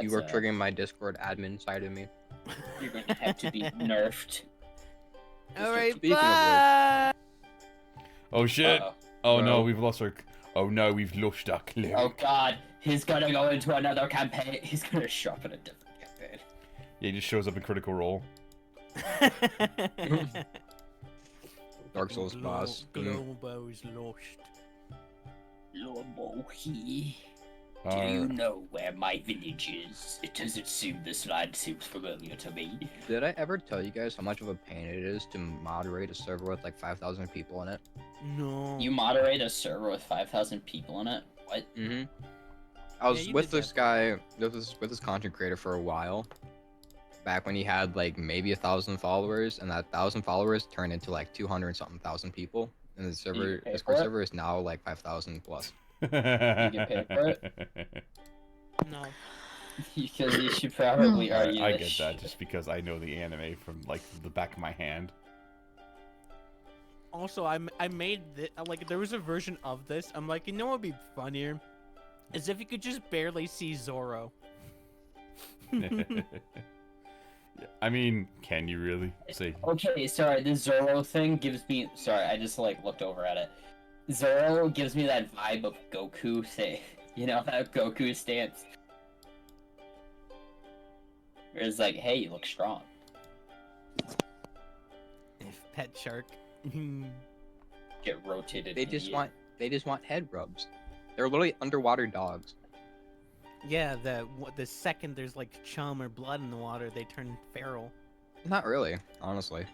You are triggering my Discord admin side of me. You're going to have to be nerfed. Alright, Speaking of bye! Oh shit! Uh-oh. Oh no, Bro. we've lost our. Oh no, we've lost our cleric. Oh god, he's gonna go into another campaign. He's gonna show up in a different campaign. Yeah, he just shows up in Critical Role. Dark Souls boss. Globo is lost. Lobo, do you know where my village is? It doesn't seem this land seems familiar to me. Did I ever tell you guys how much of a pain it is to moderate a server with like 5,000 people in it? No. You moderate a server with 5,000 people in it? What? Mm-hmm. I was you with did this guy, with this content creator for a while. Back when he had like maybe 1,000 followers, and that 1,000 followers turned into like 200 and something thousand people. And the server, pay Discord for it? server is now like 5,000 plus. You get paid for it? No. Because you should probably argue I that get that just because I know the anime from like the back of my hand. Also, I made like there was a version of this. I'm like, you know what would be funnier? Is if you could just barely see Zoro. I mean, can you really say? Okay, sorry, the Zoro thing gives me... Sorry, I just, like, looked over at it. Zoro gives me that vibe of Goku, say, you know, that Goku stance. Where it's like, hey, you look strong. If Pet Shark. Get rotated. They just want head rubs. They're literally underwater dogs. Yeah, the second there's like chum or blood in the water, they turn feral. Not really, honestly.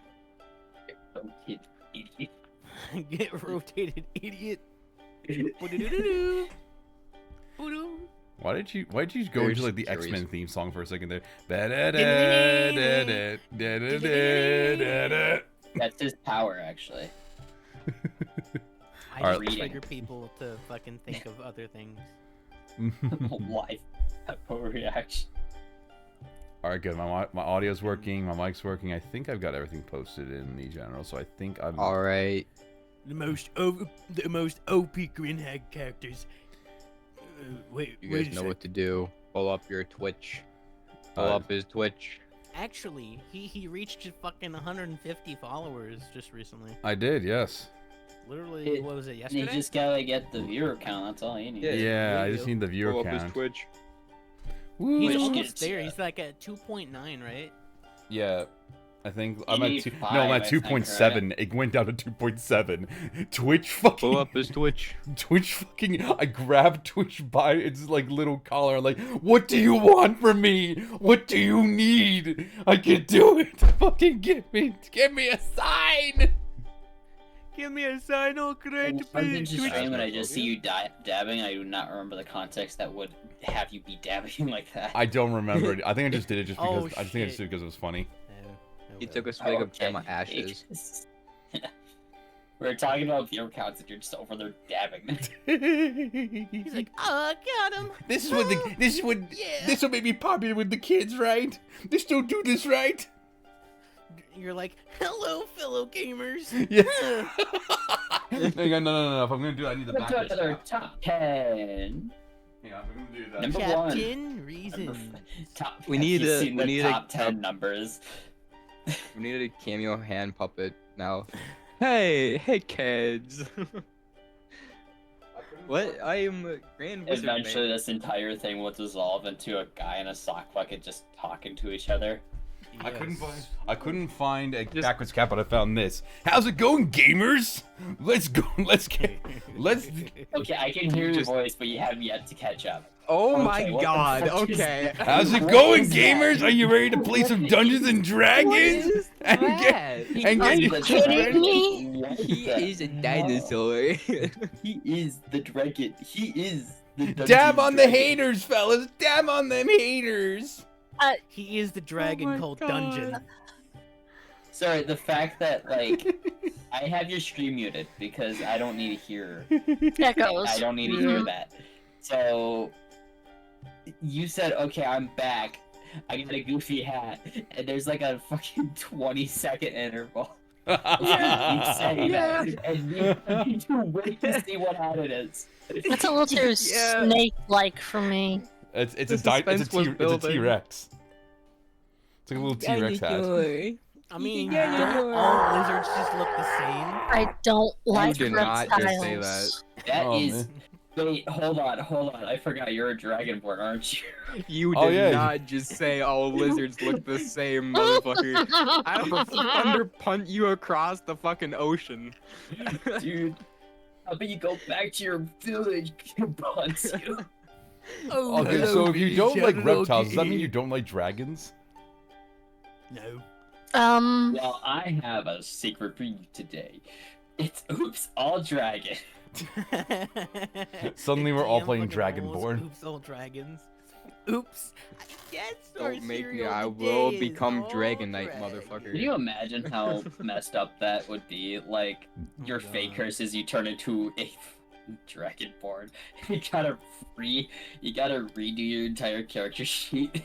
Get rotated, idiot. Boo-doo-doo-doo-doo. Boo-doo. Why did you go Very into like the curious. X-Men theme song for a second there? That's his power, actually. I Alright. just trigger people to fucking think of other things. Life reaction. All right, good. My audio's working. My mic's working. I think I've got everything posted in the general, so I think I'm. All right. The most OP green hag characters. Wait, You guys know what to do. Pull up your Twitch. Pull up his Twitch. Actually, he reached fucking 150 followers just recently. I did, yes. Literally, what was it, yesterday? You just gotta get the viewer count, that's all you need. Yeah, I just need the Pull viewer up his count. Twitch. Woo. He's Which almost gets, there. He's like at 2.9, right? Yeah, I think I'm need at two. 5, No, I'm I at think, 2.7. It went down to 2.7. Twitch fucking. Pull up his Twitch. Twitch fucking. I grabbed Twitch by its like little collar. I'm like, what do you want from me? What do you need? I can do it. Fucking give me a sign. Give me a sign, oh great. I've been just streaming and I just see you dabbing. I do not remember the context that would have you be dabbing like that. I don't remember it. I think I just did it just because. Oh, I think I just shit. did it because it was funny. He took a swig of grandma ashes. We're talking about viewer counts and you're just over there dabbing. He's like, oh, I got him. This is what Yeah. this will make me popular with the kids, right? This don't do this right. You're like, hello, fellow gamers. Yeah. Hang on, no. If I'm gonna do it, I need the Let's do back. another top 10. Hang on, I'm gonna do that. Number Captain one. Reason. Top. We have need you a- seen we the need a top 10 numbers. We need a cameo hand puppet now. Hey kids. What? I am a grand wizard. Eventually, man. this entire thing will dissolve into a guy in a sock bucket just talking to each other. I Yes. couldn't find a backwards cap, but I found this. How's it going, gamers? Let's go. Let's. Okay, I can hear your just- voice, but you have yet to catch up. Oh Okay, my what the god. fuck is Okay. How's it What going, is that? gamers? Are you ready to play some Dungeons and Dragons? And get He kidding me? is a dinosaur. He is the dragon. He is the dab on the dragon. haters, fellas. Dab on them haters. He is the dragon called Dungeon. Sorry, the fact that like I have your stream muted because I don't need to hear. Echoes. I don't need to hear that. So you said, okay, I'm back. I got a goofy hat, and there's like a fucking 20-second interval. You say that, and you need to wait to see what hat it is. That's a little too Yeah. snake-like for me. It's The it's a suspense was building. T-Rex. It's like a little T-Rex hat. I mean, Yeah. don't all lizards just look the same? I don't like did not just say reptiles. That Oh, is. man. Wait, hold on. I forgot you're a dragonborn, aren't you? You Oh, did yeah. not just say all lizards look the same, motherfucker. I'll thunder punt you across the fucking ocean. Dude, how about you go back to your village, Bonsu? Oh, Okay, hello, so if you don't like Shadow reptiles, does that mean Kid. you don't like dragons? No. Well, I have a secret for you today. It's oops, all dragon. Suddenly we're all Damn playing fucking Dragonborn. Oops, all dragons. Oops. Yes, our Don't make me, cereal I today will is become all Dragon Knight, dragon. motherfucker. Can you imagine how messed up that would be? Like, your Oh, fate God. curse is you turn into a dragonborn. You gotta redo your entire character sheet.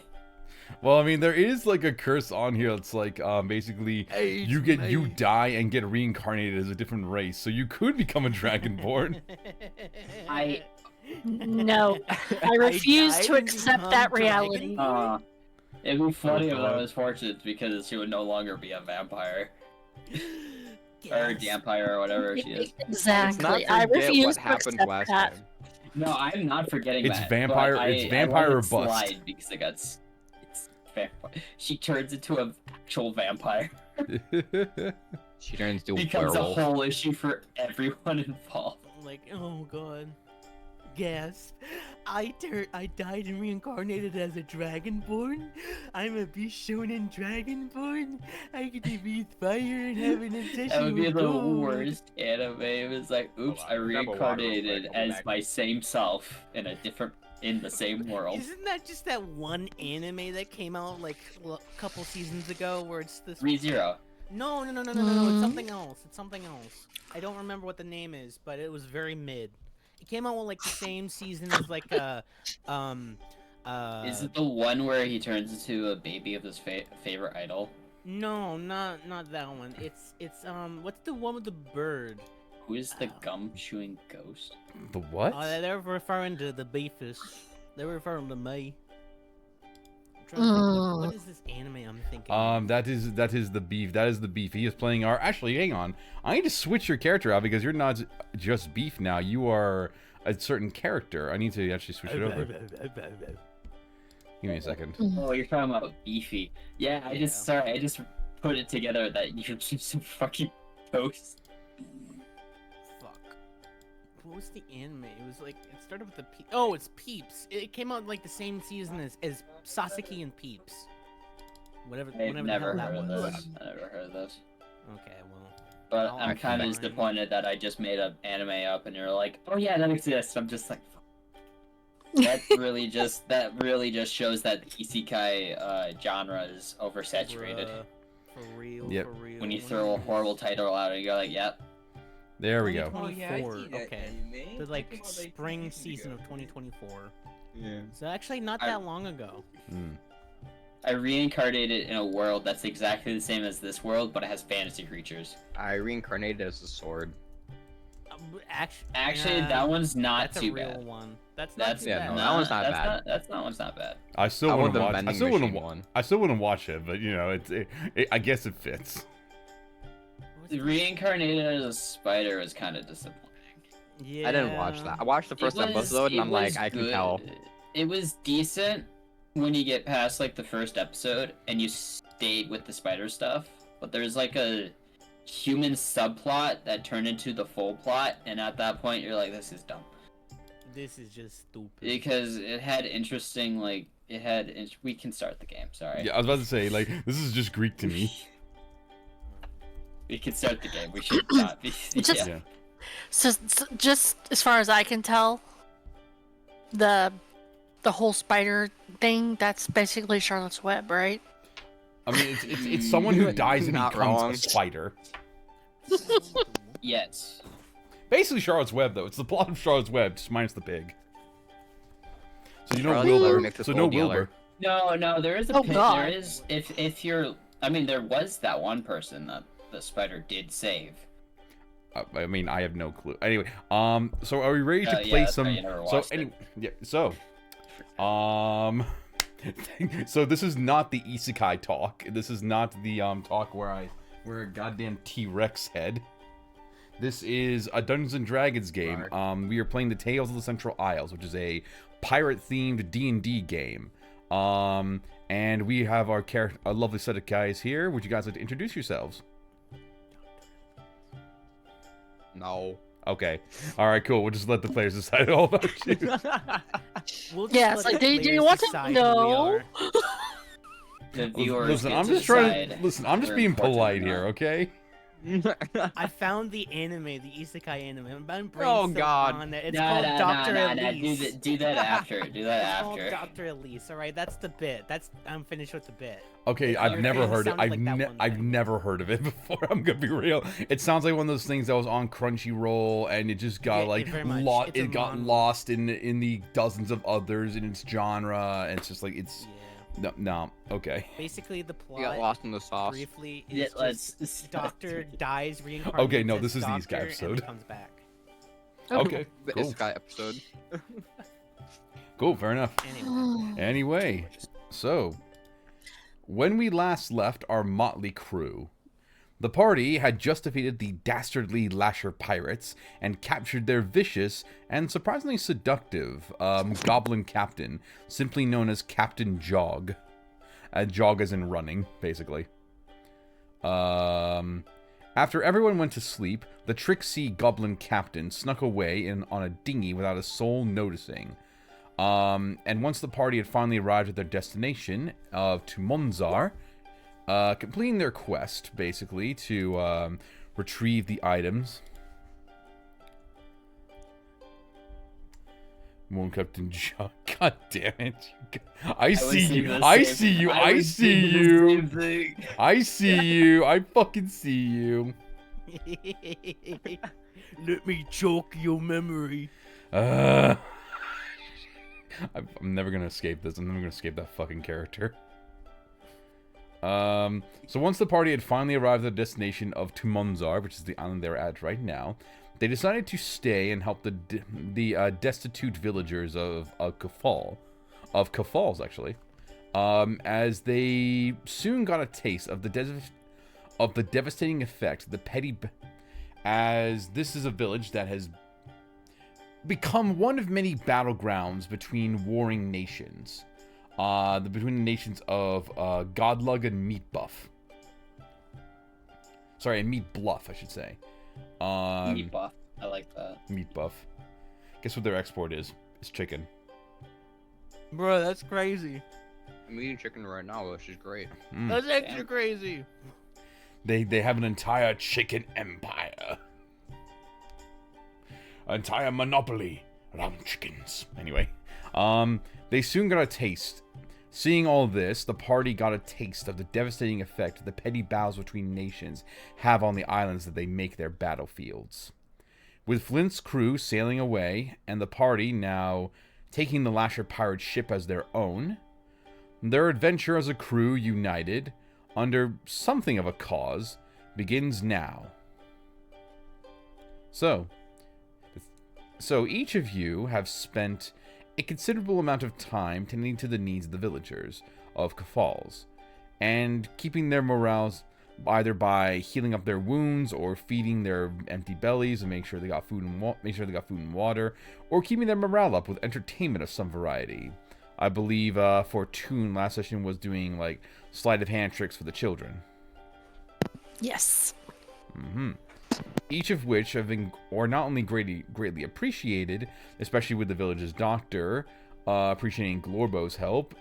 Well, I mean, there is like a curse on here that's like, basically, you die and get reincarnated as a different race, so you could become a Dragonborn. I- No, I refuse died to and accept become that reality. It'd be funny if I God. was fortunate because she would no longer be a vampire. Or a vampire or whatever she is. Let's not Exactly. I forget refuse what to happened accept last that. time. No, I'm not forgetting It's that. vampire- but it's I vampire let or it bust. slide because it's vampire. She turns into an actual vampire. She turns into a Becomes a werewolf. whole issue for everyone involved. Like, oh god. Gasp. I died and reincarnated as a dragonborn. I'm a Bishonen dragonborn. I get to breathe fire and have an obsession That would be with the gold. worst anime. It was like, oops, Hold I on, grab a water real quick, reincarnated I'll be as back. my same self in the same world. Isn't that just that one anime that came out like a couple seasons ago where it's this? ReZero. No. It's something else. It's something else. I don't remember what the name is, but it was very mid. It came out like the same season as like Is it the one where he turns into a baby of his favorite idol? No, not that one. It's what's the one with the bird? Who is the gum chewing ghost? The what? They're referring to the beefus. They're referring to me. I'm trying to think, what is this anime I'm thinking? That is the beef. That is the beef. He is playing our. Actually, hang on. I need to switch your character out because you're not just beef now. You are a certain character. I need to actually switch it over. Give me a second. Oh, you're talking about Beefy. Yeah, I just put it together that you're just a fucking ghost. Fuck. What was the anime? It was like it started with the Oh, it's Peeps. It came out like the same season as Sasuke and Peeps. Whenever I've the never hell heard of that was. this. I never heard of this. Okay, well. But I'll I'm kind of find- disappointed that I just made an anime up and you're like, oh yeah, that exists. I'm just like, that really just shows that the isekai genre is oversaturated. Bruh. For real, Yep. for real. When you throw a horrible title out and you're like, yep. There we go. 2024. Okay. The like spring season of 2024. Yeah. So actually not that long ago. Hmm. I reincarnated in a world that's exactly the same as this world, but it has fantasy creatures. I reincarnated as a sword. Actually, that one's not that's too a real bad. one. That's That's not too yeah, bad. no, that one's not that's bad. That one's not bad. I still I want want to the watch. I vending still want machine to. one. I still want to watch it, but you know, I guess it fits. Reincarnated as a spider was kind of disappointing. Yeah. I didn't watch that. I watched the first It was- episode and it I'm like, was I can good. tell. It was decent when you get past like the first episode and you stayed with the spider stuff, but there's like a human subplot that turned into the full plot, and at that point you're like, this is dumb. This is just stupid. Because it had interesting, like, we can start the game, sorry. Yeah, I was about to say, like, this is just Greek to me. We can start the game, we should not be. Just- yeah. So just as far as I can tell, the whole spider thing, that's basically Charlotte's Web, right? I mean, it's someone who dies and Not becomes wrong. a spider. Yes. Basically, Charlotte's Web, though. It's the plot of Charlotte's Web, just minus the pig. So you know Charlotte's Web Wilbur. mixed with So no Gold Dealer. Wilbur. No, there is a Oh, pit. God. There is, if you're, I mean, there was that one person that the spider did save. I mean, I have no clue. Anyway, so are we ready to Yeah, play that's some? why you never So watched it. anyway, yeah. So, So this is not the isekai talk. This is not the talk where a goddamn T-Rex head. This is a Dungeons and Dragons game. We are playing the Tales of the Central Isles, which is a pirate-themed D&D game. And we have a lovely set of guys here. Would you guys like to introduce yourselves? No. Okay. All right, cool. We'll just let the players decide all about you. We'll just Yes, let like, the do you players want to decide who we know? are. The viewers Listen, get I'm to just trying decide to listen. I'm just if being we're important or polite not. here, okay? I found the anime, the isekai anime. I'm Oh, God. on it. It's No, called no, Dr. no, no, Elise. do that after. Do that It's called after. Dr. Elise. All right, that's the bit. I'm finished with the bit. Okay, Your I've never thing heard it. sounded like that one I've thing. never heard of it before. I'm gonna be real. It sounds like one of those things that was on Crunchyroll and it just got Yeah, very much. lost. It's a It got manga. lost in the dozens of others in its genre. And it's just like it's Yeah. no. Okay. Basically, the You got plot lost in the sauce. briefly Yeah, is let's- just Doctor dies reincarnated. Okay, no, as this is the Doctor, Isekai and episode. then comes back. Okay. The Cool. Isekai episode. Cool. Fair enough. Anyway, Anyway, so when we last left our motley crew, the party had just defeated the dastardly Lasher pirates and captured their vicious and surprisingly seductive goblin captain, simply known as Captain Jog. Jog as in running, basically. After everyone went to sleep, the tricksy goblin captain snuck away on a dinghy without a soul noticing. And once the party had finally arrived at their destination of Tumonzar, completing their quest, basically, to retrieve the items. Moon Captain John. God damn it. I see you. I see you. I see you. I see you. I fucking see you. let me choke your memory. I'm never gonna escape this. I'm never gonna escape that fucking character. So once the party had finally arrived at the destination of Tumonzar, which is the island they're at right now, they decided to stay and help the destitute villagers of Kafals, actually, as they soon got a taste of the devastating effect as this is a village that has become one of many battlegrounds between warring nations. Between the nations of Godlug and Meatbuff. Sorry, and Meat Bluff, I should say. Meat buff. I like that. Meatbuff. Guess what their export is? It's chicken. Bro, that's crazy. I'm eating chicken right now, which is great. Mm. That's extra Damn. crazy. They have an entire chicken empire. An entire monopoly around chickens. Anyway, they soon got a taste. Seeing all this, the party got a taste of the devastating effect the petty battles between nations have on the islands that they make their battlefields. With Flint's crew sailing away, and the party now taking the Lasher pirate ship as their own, their adventure as a crew united, under something of a cause, begins now. So each of you have spent a considerable amount of time tending to the needs of the villagers of Kafals, and keeping their morales either by healing up their wounds or feeding their empty bellies and make sure they got food and water, or keeping their morale up with entertainment of some variety. I believe Fortune last session was doing like sleight of hand tricks for the children. Yes. Each of which have been, or not only greatly appreciated, especially with the village's doctor, appreciating Glorbo's help,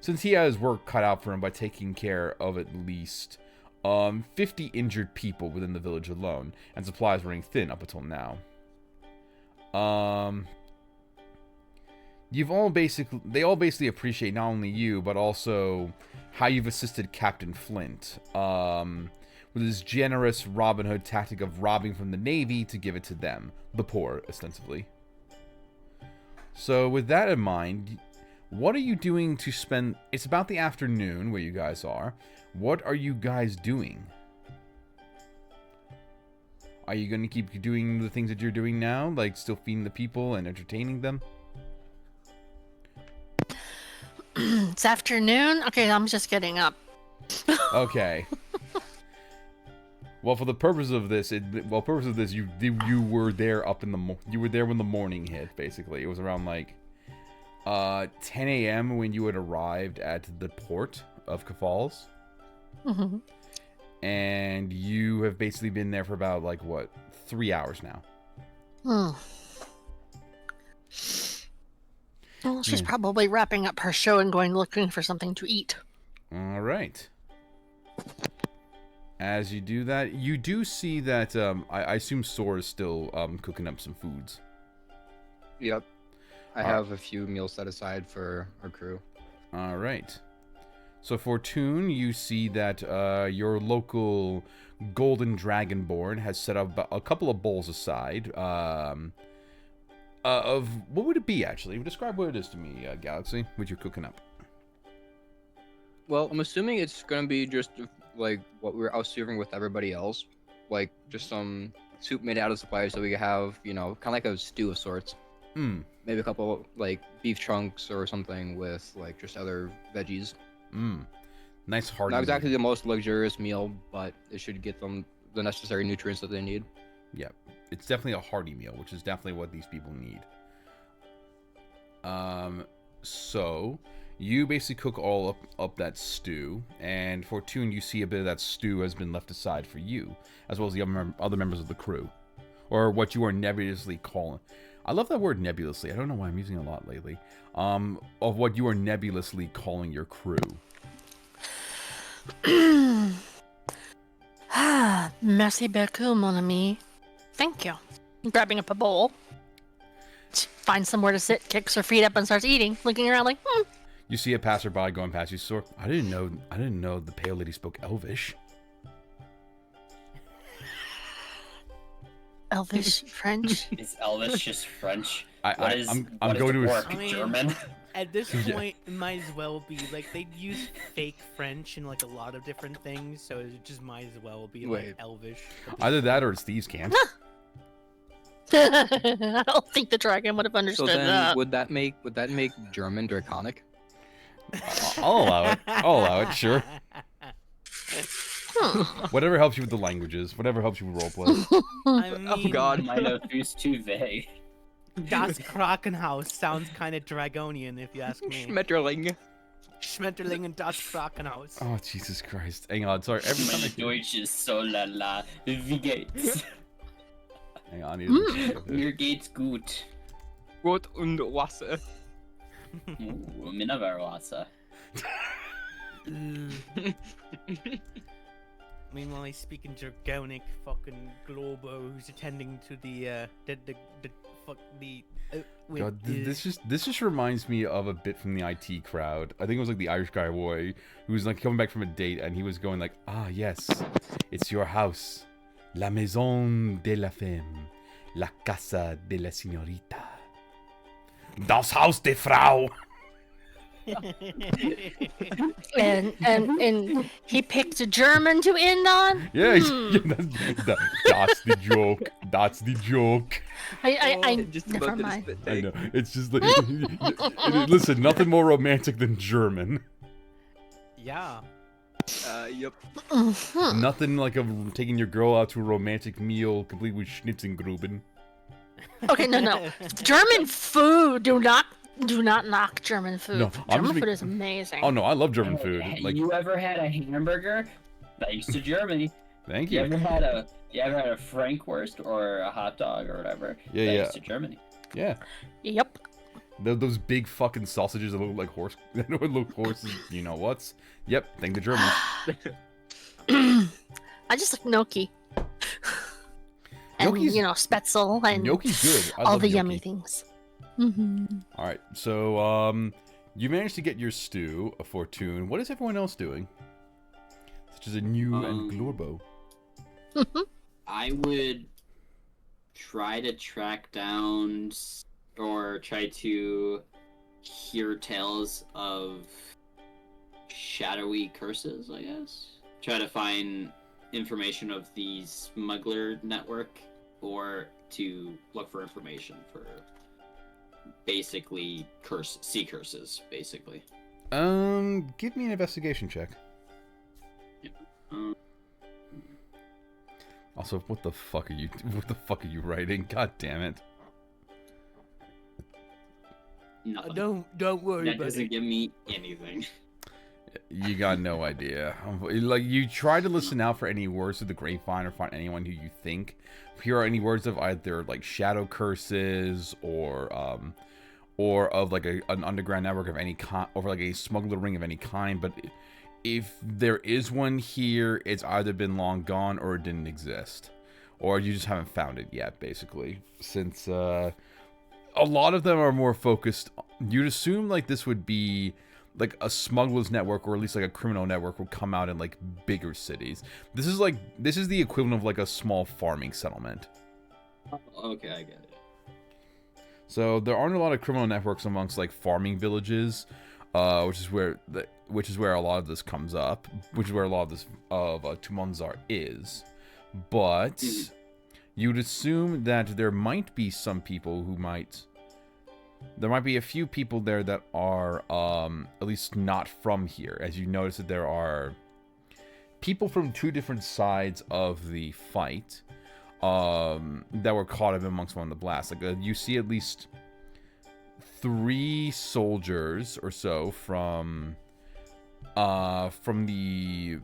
since he has work cut out for him by taking care of at least 50 injured people within the village alone, and supplies running thin up until now. They all basically appreciate not only you, but also how you've assisted Captain Flint, with his generous Robin Hood tactic of robbing from the Navy to give it to them, the poor, ostensibly. So with that in mind, what are you doing to spend... It's about the afternoon where you guys are. What are you guys doing? Are you going to keep doing the things that you're doing now? Like still feeding the people and entertaining them? It's afternoon. Okay, I'm just getting up. Okay. Well, for the purpose of this, you were there up in the you were there when the morning hit. Basically, it was around like 10 a.m. when you had arrived at the port of Kafals. Mm-hmm. And you have basically been there for about, like, what, 3 hours now. Well, she's probably wrapping up her show and going looking for something to eat. All right. As you do that, you do see that, I assume Sora is still cooking up some foods. Yep. I have a few meals set aside for our crew. All right. So, Fortune, you see that your local Golden Dragonborn has set up a couple of bowls aside of... What would it be, actually? Describe what it is to me, Galaxy, what you're cooking up. Well, I'm assuming it's going to be just like what we were out serving with everybody else. Like, just some soup made out of supplies so we could have, you know, kind of like a stew of sorts. Maybe a couple, like, beef chunks or something with, like, just other veggies. Nice hearty. Not exactly the most luxurious meal, but it should get them the necessary nutrients that they need. Yeah, it's definitely a hearty meal, which is definitely what these people need. So you basically cook all up that stew, and Fortune, you see a bit of that stew has been left aside for you, as well as the other members of the crew, or what you are nebulously calling. I love that word nebulously. I don't know why I'm using it a lot lately. Of what you are nebulously calling your crew. Merci beaucoup, mon ami. Thank you. Grabbing up a bowl. Finds somewhere to sit, kicks her feet up, and starts eating, looking around like, You see a passerby going past you, Sora. I didn't know the pale lady spoke Elvish. Elvish, French. Is Elvish just French? I'm what going is to. work? I mean, German? At this point, it might as well be like they use fake French in like a lot of different things, so it just might as well be like Wait. Elvish. Either that or it's thieves' camp. I don't think the dragon would have So understood then, that. would that make German draconic? I'll allow it. I'll allow it. Sure. Whatever helps you with the languages. Whatever helps you with roleplay. I mean, God. My note is too vague. Das Krakenhaus sounds kind of dragonian, if you ask me. Schmetterling. Schmetterling and Das Krakenhaus. Oh Jesus Christ! Hang on. Sorry. Every time I My Deutsch is so la la. Wie geht's? Hang on. I need to listen to Mir this. geht's gut. Rot und Wasser. Mineralwasser. Meanwhile, he's speaking Dragonic God, this just reminds me of a bit from the IT crowd. I think it was like the Irish guy boy who was like coming back from a date and he was going like, "Ah yes, it's your house, la maison de la femme, la casa de la señorita, das Haus de Frau." And he picked a German to end on. Yeah, that's the joke. That's the joke. I Just never about to mind. spit I take. know. It's just like, listen, nothing more romantic than German. Yeah. Yep. Mhm. Nothing like taking your girl out to a romantic meal complete with Schnitzengruben. Okay, no. German food. Do not knock German food. No, I'm German just food is amazing. Oh no, I love German food. Like, You ever had a hamburger? Thanks to Germany. thank You you. ever had a Frankwurst or a hot dog or whatever? Yeah, Thanks to Germany. Yeah. Yep. Those big fucking sausages that look like horse. That look horses. You know what's? Yep. Thank the Germans. I just like gnocchi. And Gnocchi's- Spätzle and Gnocchi's good. I all love the gnocchi. yummy things. Mm-hmm. All right. So you managed to get your stew, a Fortune. What is everyone else doing? Such as a new and Glorbo. I would try to track down or try to hear tales of shadowy curses, I guess. Try to find information of the smuggler network or to look for information for basically sea curses, basically. Give me an investigation check. Also, what the fuck are you? What the fuck are you writing? God damn it! Nothing. Don't worry That about doesn't it. give me anything. You got no idea. Like, you try to listen out for any words of the grapevine or find anyone who you think hear any words of either like shadow curses or of like an underground network of any kind, or like a smuggler ring of any kind. But if there is one here, it's either been long gone or it didn't exist, or you just haven't found it yet. Basically, since a lot of them are more focused. You'd assume like this would be like a smuggler's network, or at least like a criminal network will come out in like bigger cities. This is the equivalent of like a small farming settlement. Okay, I get it. So there aren't a lot of criminal networks amongst like farming villages, which is where a lot of this comes up, which is where a lot of this of Tumonzar is. But you'd assume that there might be some people who might. There might be a few people there that are at least not from here, as you notice that there are people from two different sides of the fight that were caught up amongst one of the blasts. Like you see at least 3 soldiers or so from the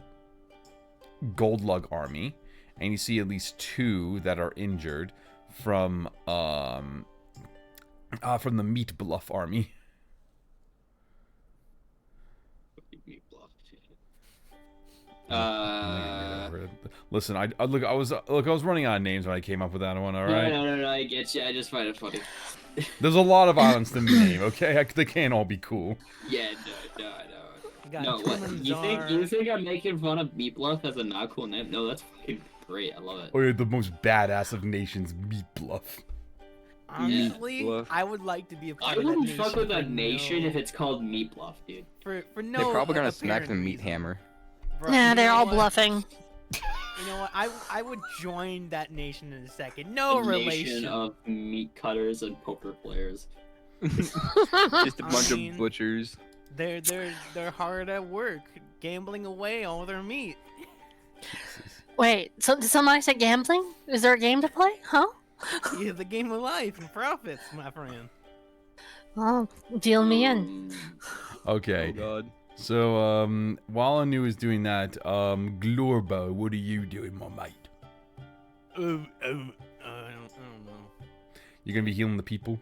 Gold Lug army, and you see at least 2 that are injured from the Meat Bluff army. Meat Bluff. Listen, I was running out of names when I came up with that one. All right. No, I get you. I just find it funny. There's a lot of islands to name. Okay, they can't all be cool. Yeah, no. You got No, what? Tumonzar. You think I'm making fun of Meat Bluff as a not cool name? No, that's fucking great. I love it. Or the most badass of nations, Meat Bluff. Honestly, Bluff. I would like to be a part I of that wouldn't nation. fuck with for a nation no- if it's called Meat Bluff, dude. for no. They're probably gonna smack apparent the meat reason. hammer. Bro, Nah, you they're know all what? bluffing. You know what? I would join that nation in a second. No A relation. nation of meat cutters and poker players. Just a bunch mean- of butchers. They're hard at work, gambling away all their meat. Wait, so did somebody say gambling? Is there a game to play? Huh? Yeah, the game of life and profits, my friend. Oh, deal me in. Okay. Oh god. So while Anu is doing that, Glorbo, what are you doing, my mate? I don't know. You're gonna be healing the people?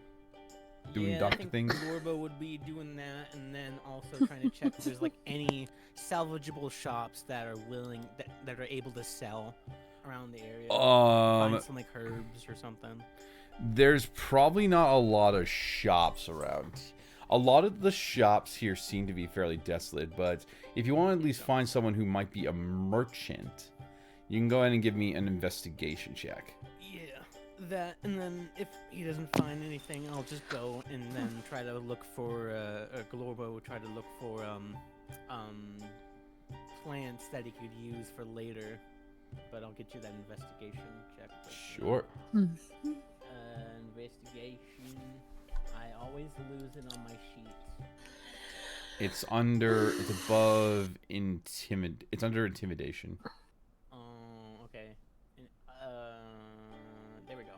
Doing yeah, doctor I think things? Glorbo would be doing that, and then also trying to check if there's like any salvageable shops that are willing that are able to sell around the area. Find some like herbs or something. There's probably not a lot of shops around. A lot of the shops here seem to be fairly desolate, but if you want to at least find someone who might be a merchant, you can go ahead and give me an investigation check. Yeah, that, and then if he doesn't find anything, I'll just go and then try to look for Glorbo. Try to look for plants that he could use for later. But I'll get you that investigation check. Sure. Investigation. I always lose it on my sheet. It's above it's under intimidation. Oh, okay. And, there we go.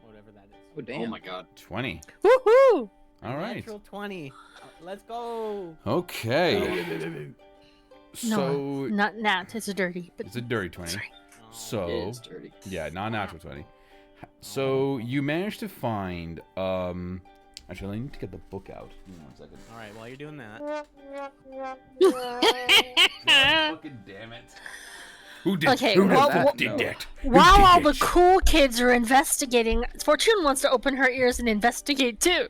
Whatever that is. Oh damn. Oh my god. 20. Woohoo! All right. Natural 20. Let's go. Okay. No, So not nat. It's a dirty. But it's a dirty 20. sorry. So It is dirty. yeah, non-natural 20. So you managed to find actually I need to get the book out. Give me 1 second. All right. While you're doing that, Fucking damn it. Who did, Okay, who well, did that? Who While did all the that? cool kids are investigating, Fortune wants to open her ears and investigate too.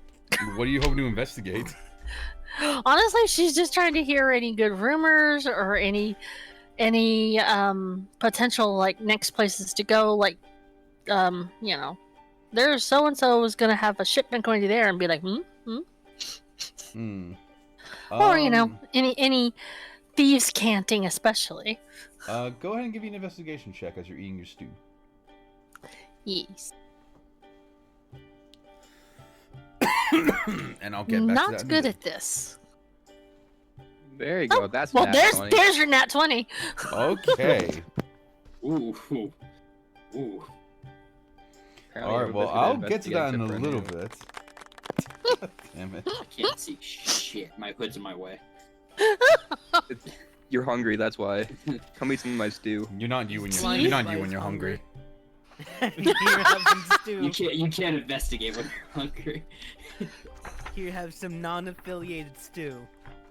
What are you hoping to investigate? Honestly, she's just trying to hear any good rumors or any potential like next places to go. Like, you know, there's so and so is gonna have a shipment going to there and be like, or you know, any thieves canting especially. Go ahead and give me an investigation check as you're eating your stew. Yes. And I'll get back to Not that. in a good bit. at this. There you go. That's Well, nat 20. there's your nat 20. Okay. Ooh. Ooh. Apparently All right. Well, everybody's I'll gonna get to that in a investigate little except bit. Damn it. I can't see shit. My hood's in my way. for you. You're hungry, that's why. Come eat some of my stew. You're not you when See? you're not you when you're hungry. Here have some stew. You can't investigate when you're hungry. Here have some non-affiliated stew.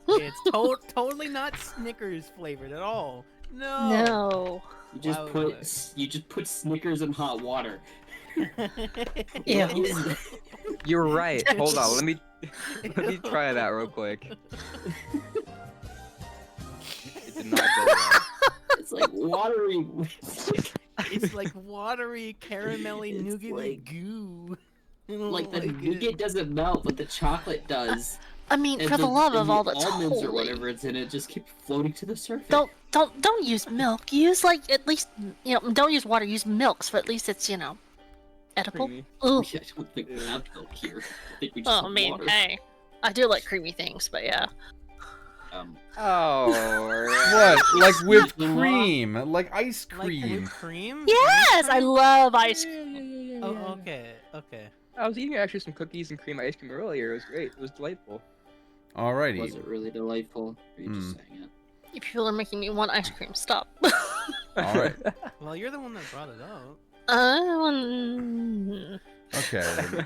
It's totally not Snickers flavored at all. No. No. You just put Snickers in hot water. Ew. What is that? You're right. Hold on, let me try that real quick. It did not go well. It's like watery. It's like watery, caramelly, It's nougaty like- goo. Like the Oh my nougat doesn't melt, but the chocolate does. I mean, And for the love and of all the that's almonds or holy. whatever it's in it just keep floating to the surface. Don't use milk. Use like at least don't use water. Use milk, so at least it's edible. Creamy. Ooh. I don't think we have milk here. I think we just Oh, have I mean, water. hey, I do like creamy things, but yeah. Oh, What? Like whipped Vanilla? cream? Like ice Like cream? whipped cream? Yes, I Whipped love ice Yeah, cream. yeah, yeah, yeah, cream? yeah. Oh, okay. I was eating actually some cookies and cream ice cream earlier. It was great. It was delightful. Alrighty. Was it really delightful? Or you just saying it? You people are making me want ice cream. Stop. Alright. Well, you're the one that brought it up. Okay.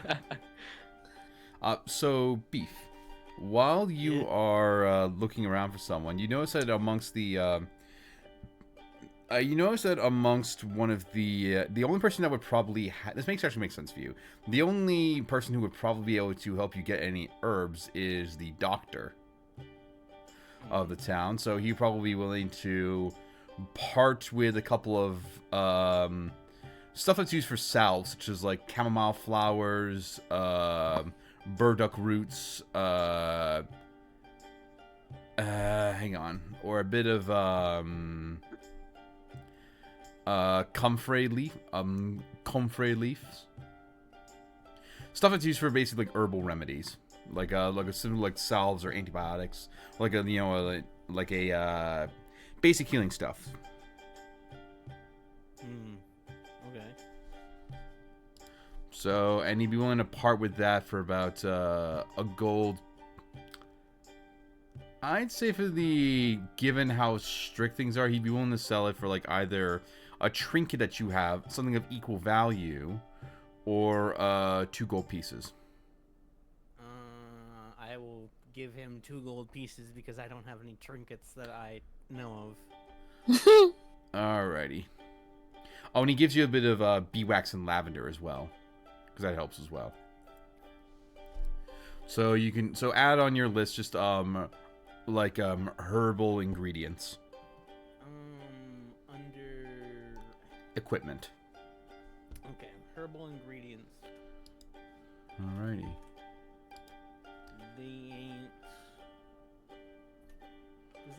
So beef. While you are looking around for someone, you notice that amongst one of the only person that would probably this actually makes sense for you. The only person who would probably be able to help you get any herbs is the doctor of the town. So he'd probably be willing to part with a couple of stuff that's used for salves, such as like chamomile flowers, burdock roots, hang on, or a bit of comfrey leaves, stuff that's used for basically like herbal remedies, like salves or antibiotics, like a basic healing stuff. Okay. So, and he'd be willing to part with that for about a gold. I'd say given how strict things are, he'd be willing to sell it for like either a trinket that you have, something of equal value, or 2 gold pieces. I will give him 2 gold pieces because I don't have any trinkets that I know of. Alrighty. Oh, and he gives you a bit of beeswax and lavender as well, because that helps as well. So you can add on your list just herbal ingredients. Under Equipment. okay, herbal ingredients. Alrighty. They ain't.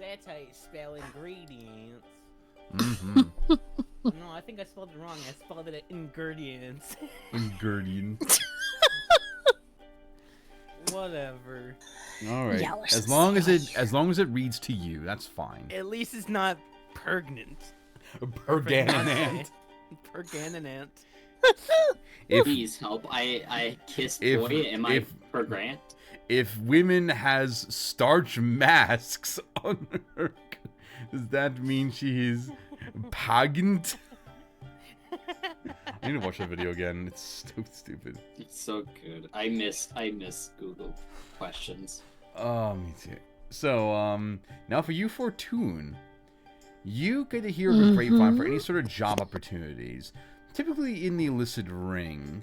That's how you spell ingredients. Mm-hmm. No, I think I spelled it wrong. I spelled it ingredients. Ingredients. Whatever. Alright. Yeah, we're As so long as silly. it reads to you, that's fine. At least it's not pregnant. Perganant. Perganant. If Please help. I kissed if- boy. Am I if- per grant? if women has starch masks on her, does that mean she's pageant? I need to watch that video again. It's so stupid. It's so good. I miss Google questions. Oh, me too. So, now for you, Fortune. You get to hear of a grapevine for any sort of job opportunities, typically in the illicit ring.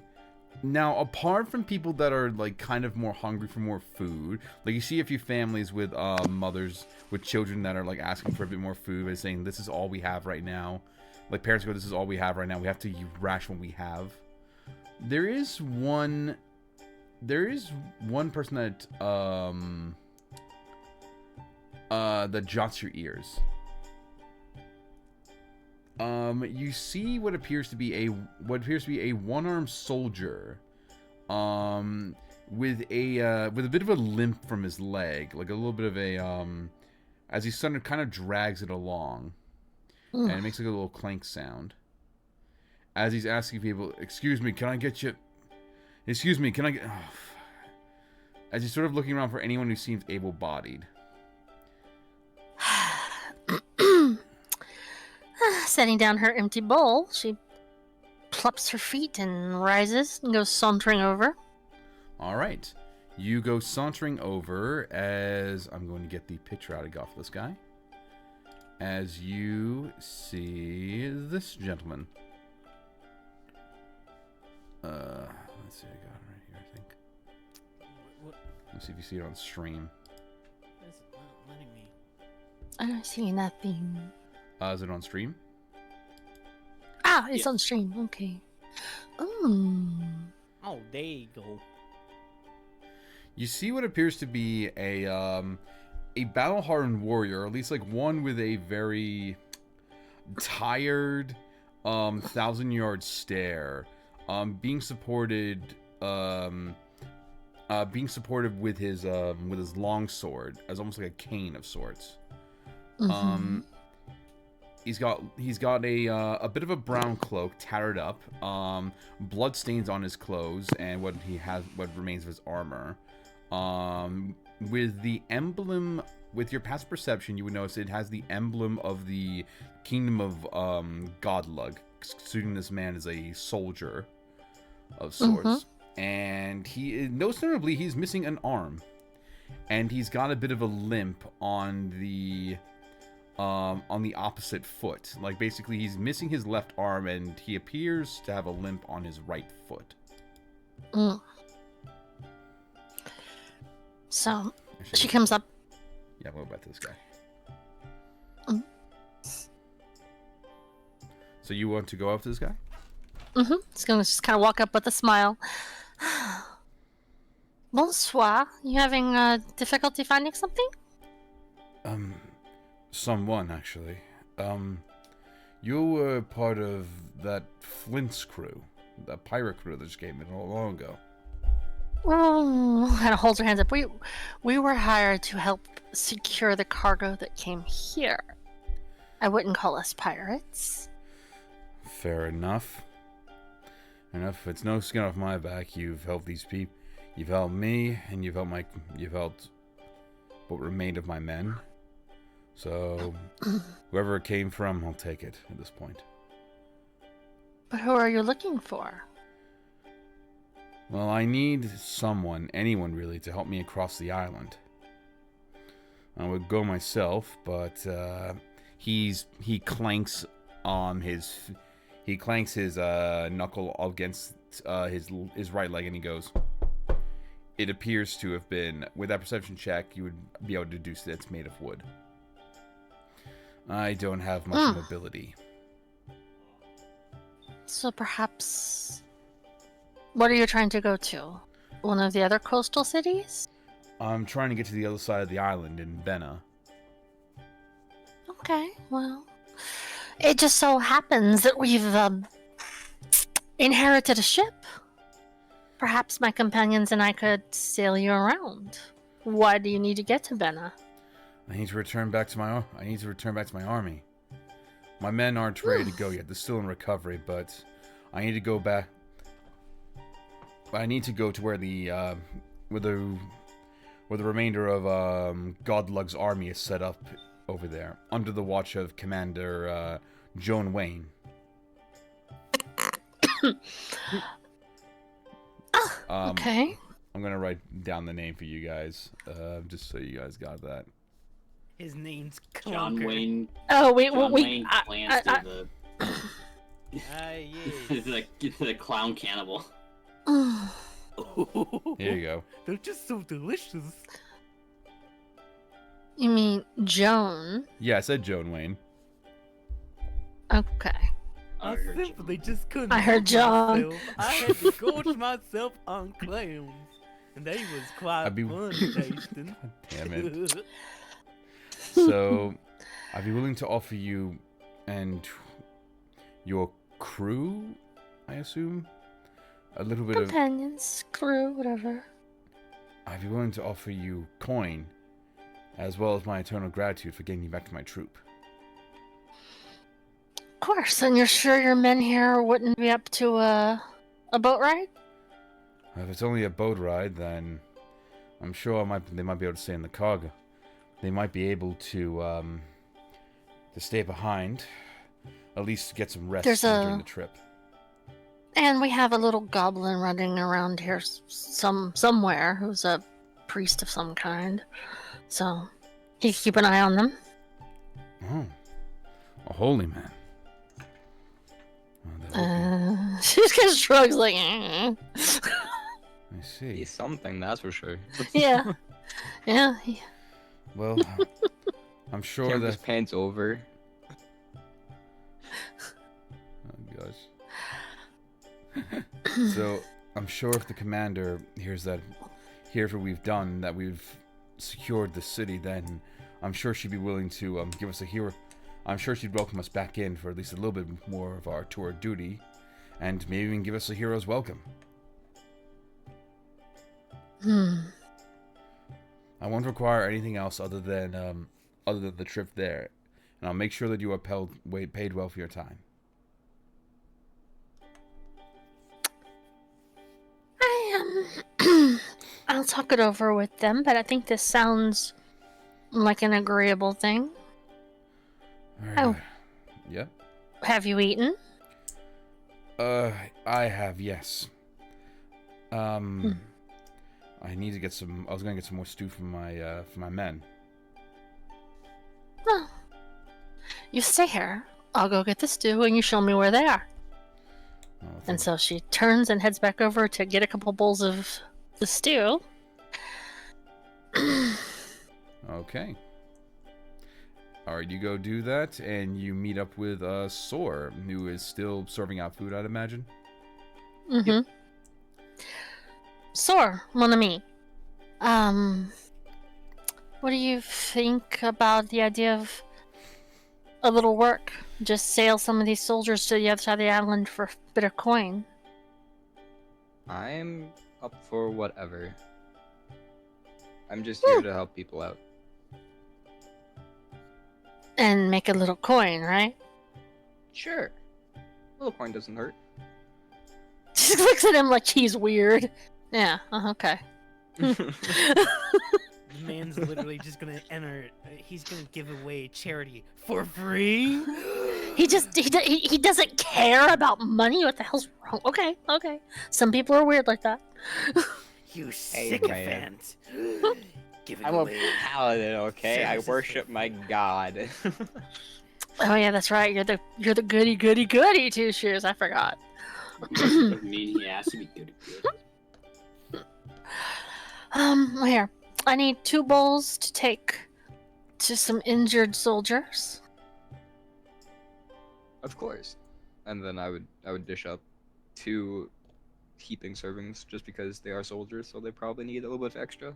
Now, apart from people that are, like, kind of more hungry for more food, like, you see a few families with, mothers with children that are, like, asking for a bit more food and saying, this is all we have right now. Like, parents go, this is all we have right now. We have to ration what we have. There is one person that, that jots your ears. You see what appears to be a one-armed soldier, with a bit of a limp from his leg, like a little bit of a as he sort of kind of drags it along, and it makes like a little clank sound. As he's asking people, "Excuse me, can I get you? Excuse me, can I get?" Oh, as he's sort of looking around for anyone who seems able-bodied. Setting down her empty bowl, she plops her feet and rises and goes sauntering over. All right. You go sauntering over as I'm going to get the picture out of this guy. As you see this gentleman. Let's see, I got it right here, I think. Let's see if you see it on stream. It's not letting me. I don't see nothing. Is it on stream? Ah, it's on stream. Okay. Oh, there you go. You see what appears to be a battle-hardened warrior, or at least like one with a very tired, 1,000-yard stare, being supported with his long sword as almost like a cane of sorts. He's got a bit of a brown cloak, tattered up, blood stains on his clothes, and what remains of his armor. With the emblem, with your passive perception, you would notice it has the emblem of the kingdom of Godlug, suiting this man as a soldier of sorts. And most notably, he's missing an arm, and he's got a bit of a limp on the opposite foot. Like basically, he's missing his left arm, and he appears to have a limp on his right foot. So she comes up. Yeah, we'll go back to this guy. So you want to go up to this guy? He's gonna just kind of walk up with a smile. Bonsoir. You having difficulty finding something? Someone actually. You were part of that Flint's crew, the pirate crew that just came in not long ago. Oh, and holds her hands up. We were hired to help secure the cargo that came here. I wouldn't call us pirates. Fair enough. It's no skin off my back. You've helped these people. You've helped me, and you've helped what remained of my men. So, whoever it came from, I'll take it at this point. But who are you looking for? Well, I need someone, anyone really, to help me across the island. I would go myself, but he clanks his knuckle against his right leg, and he goes. It appears to have been, with that perception check, you would be able to deduce that it's made of wood. I don't have much mobility. So perhaps... What are you trying to go to? One of the other coastal cities? I'm trying to get to the other side of the island in Benna. Okay, well... It just so happens that we've inherited a ship. Perhaps my companions and I could sail you around. Why do you need to get to Benna? I need to return back to my army. My men aren't ready to go yet. They're still in recovery, but I need to go back. I need to go to where the remainder of Godlug's army is set up over there, under the watch of Commander Joan Wayne. Okay. I'm gonna write down the name for you guys, just so you guys got that. His name's John Clunker. Wayne. Oh, wait, John wait. Wayne plans to Yes. the clown cannibal. Here you go. They're just so delicious. You mean Joan? Yeah, I said Joan Wayne. Okay. I simply just couldn't. I heard help John. myself. I had to gorge myself on clams, and they was quite I'd be- fun tasting. Damn it. So, I'd be willing to offer you and your crew, I assume, a little bit of. Companions, crew, whatever. I'd be willing to offer you coin as well as my eternal gratitude for getting you back to my troop. Of course, and you're sure your men here wouldn't be up to a boat ride? If it's only a boat ride, then I'm sure they might be able to stay in the cargo. They might be able to stay behind, at least get some rest during the trip. And we have a little goblin running around here somewhere who's a priest of some kind. So, you keep an eye on them. Oh, a holy man. Oh, She just kind of shrugs like, eh. I see. He's something, that's for sure. Yeah. Yeah. Well, I'm sure Cam that... just pants over. Oh, gosh. So, I'm sure if the commander hears what we've done, that we've secured the city, then I'm sure she'd be willing to give us a hero. I'm sure she'd welcome us back in for at least a little bit more of our tour duty, and maybe even give us a hero's welcome. I won't require anything else other than the trip there, and I'll make sure that you are paid well for your time. I'll talk it over with them, but I think this sounds like an agreeable thing. Oh. Yep. Have you eaten? I have, yes. I need to get some. I was gonna get some more stew for my men. Well, you stay here. I'll go get the stew, and you show me where they are. Oh, And so she turns and heads back over to get a couple bowls of the stew. Okay. Alright, you go do that, and you meet up with Sor, who is still serving out food, I'd imagine. Mm-hmm. Sor, mon ami. What do you think about the idea of a little work? Just sail some of these soldiers to the other side of the island for a bit of coin. I'm up for whatever. I'm just here to help people out. And make a little coin, right? Sure. A little coin doesn't hurt. She looks at him like he's weird. Yeah, okay. The man's literally just gonna enter. He's gonna give away charity for free. He doesn't care about money. What the hell's wrong? Okay. Some people are weird like that. You Hey, sycophant. Giving I'm a away. paladin, okay? I services worship for my free. god. Oh yeah, that's right. You're the goody two shoes. I forgot. Doesn't mean he has to be good. Here. I need 2 bowls to take to some injured soldiers. Of course. And then I would dish up 2 heaping servings just because they are soldiers, so they probably need a little bit of extra.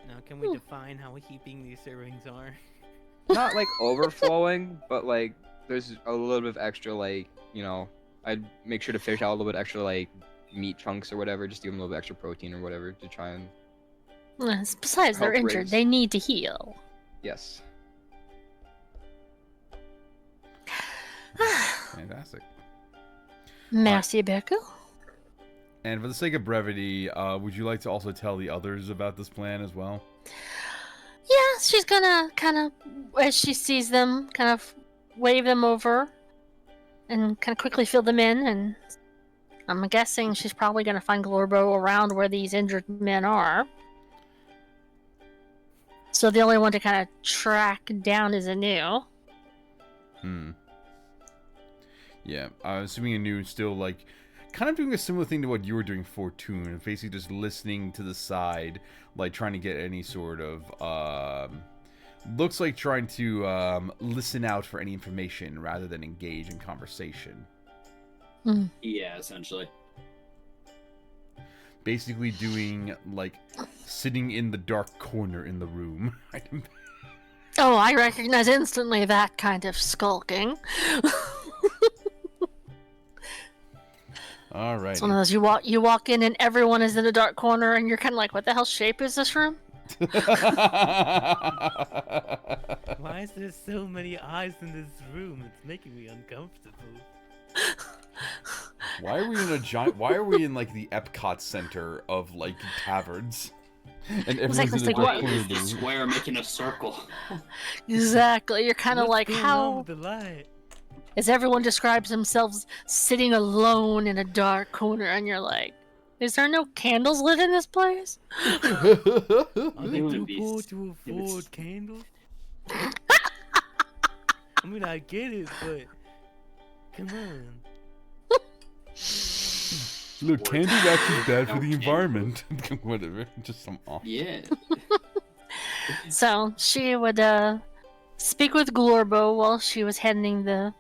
Now, can we define how heaping these servings are? Not like overflowing, but like there's a little bit of extra, like, you know, I'd make sure to fish out a little bit extra, like meat chunks or whatever, just give them a little bit extra protein or whatever to try and. Besides, they're Help injured. raise. They need to heal. Yes. Fantastic. Merci beaucoup. And for the sake of brevity, would you like to also tell the others about this plan as well? Yeah, she's gonna kind of, as she sees them, kind of wave them over and kind of quickly fill them in. And I'm guessing she's probably gonna find Glorbo around where these injured men are. So the only one to kind of track down is Anu. Yeah, I'm assuming Anu is still, like, kind of doing a similar thing to what you were doing for Toon, basically just listening to the side, like, trying to get any sort of, looks like trying to, listen out for any information rather than engage in conversation. Yeah, essentially. Basically doing, like, sitting in the dark corner in the room. Oh, I recognize instantly that kind of skulking. Alright. It's one of those you walk in and everyone is in a dark corner and you're kind of like, what the hell shape is this room? Why is there so many eyes in this room? It's making me uncomfortable. Why are we in a giant? Why are we in like the Epcot center of like taverns? And everyone's in a what- different The corner. square making a circle. Exactly. You're kind of What's like, going on how with the light? as everyone describes themselves sitting alone in a dark corner, and you're like, is there no candles lit in this place? Are they It would too be poor s- to it would afford s- candles? I mean, I get it, but come on. Look, candy wax is bad for No the candle. environment. Whatever, just some off. Yeah. So she would speak with Glorbo while she was handing the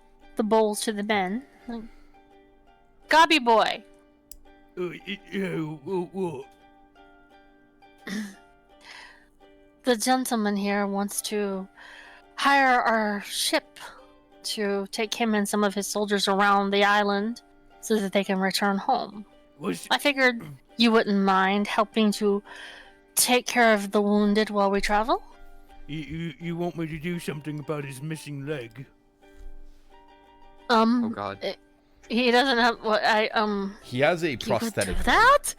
bowls to the men. Like, Gobby boy, What? the gentleman here wants to hire our ship to take him and some of his soldiers around the island so that they can return home. What's I figured you wouldn't mind helping to take care of the wounded while we travel? you want me to do something about his missing leg? Oh god. He doesn't have what He has a you could prosthetic. do that?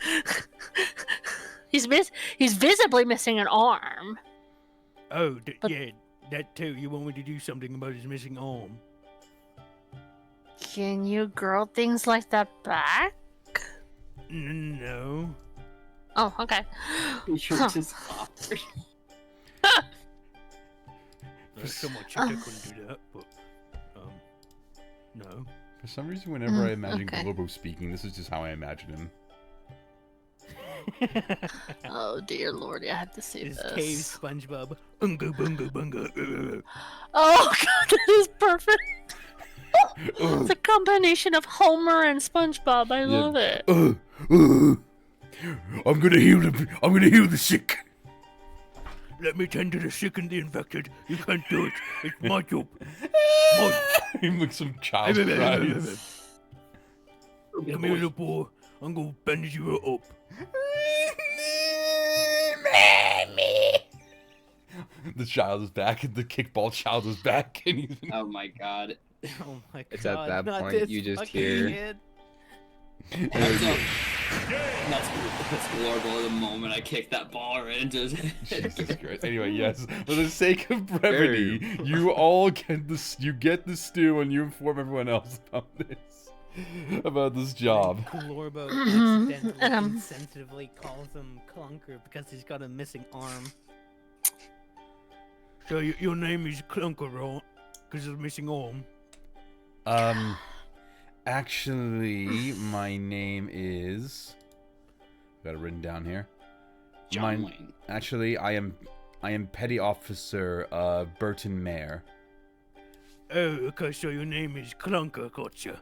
He's visibly missing an arm. Oh, But- yeah, that too. You want me to do something about his missing arm? Can you grow things like that back? No. Oh, okay. You're just awkward. So much I couldn't do that, but no. For some reason, whenever I imagine okay. Globo speaking, this is just how I imagine him. Oh dear lordy, I have to see His this. cave SpongeBob. Ungo bungo bungo. Oh god, that is perfect. It's a combination of Homer and SpongeBob. I love it. I'm gonna heal the sick. Let me tend to the sick and the infected. You can't do it. It's my job. He makes some child cries. Come here, little boy. I'm gonna bandage you up. The child is back, and the kickball child is back, and he's Oh my god. Oh my god. It's at that not point this you just fucking hear- kid. That's horrible. The moment I kicked that ball right into his head. Jesus Christ. Anyway, yes, for the sake of brevity, you all get this. You get the stew, and you inform everyone else about this job. Glorbo Mhm. accidentally, insensitively calls him Clunker because he's got a missing arm. So your name is Clunker, right? Because of missing arm. Actually, my name is. Got it written down here. John Wayne. Actually, I am Petty Officer Burton Mayer. Oh, okay, so your name is Clunker, gotcha.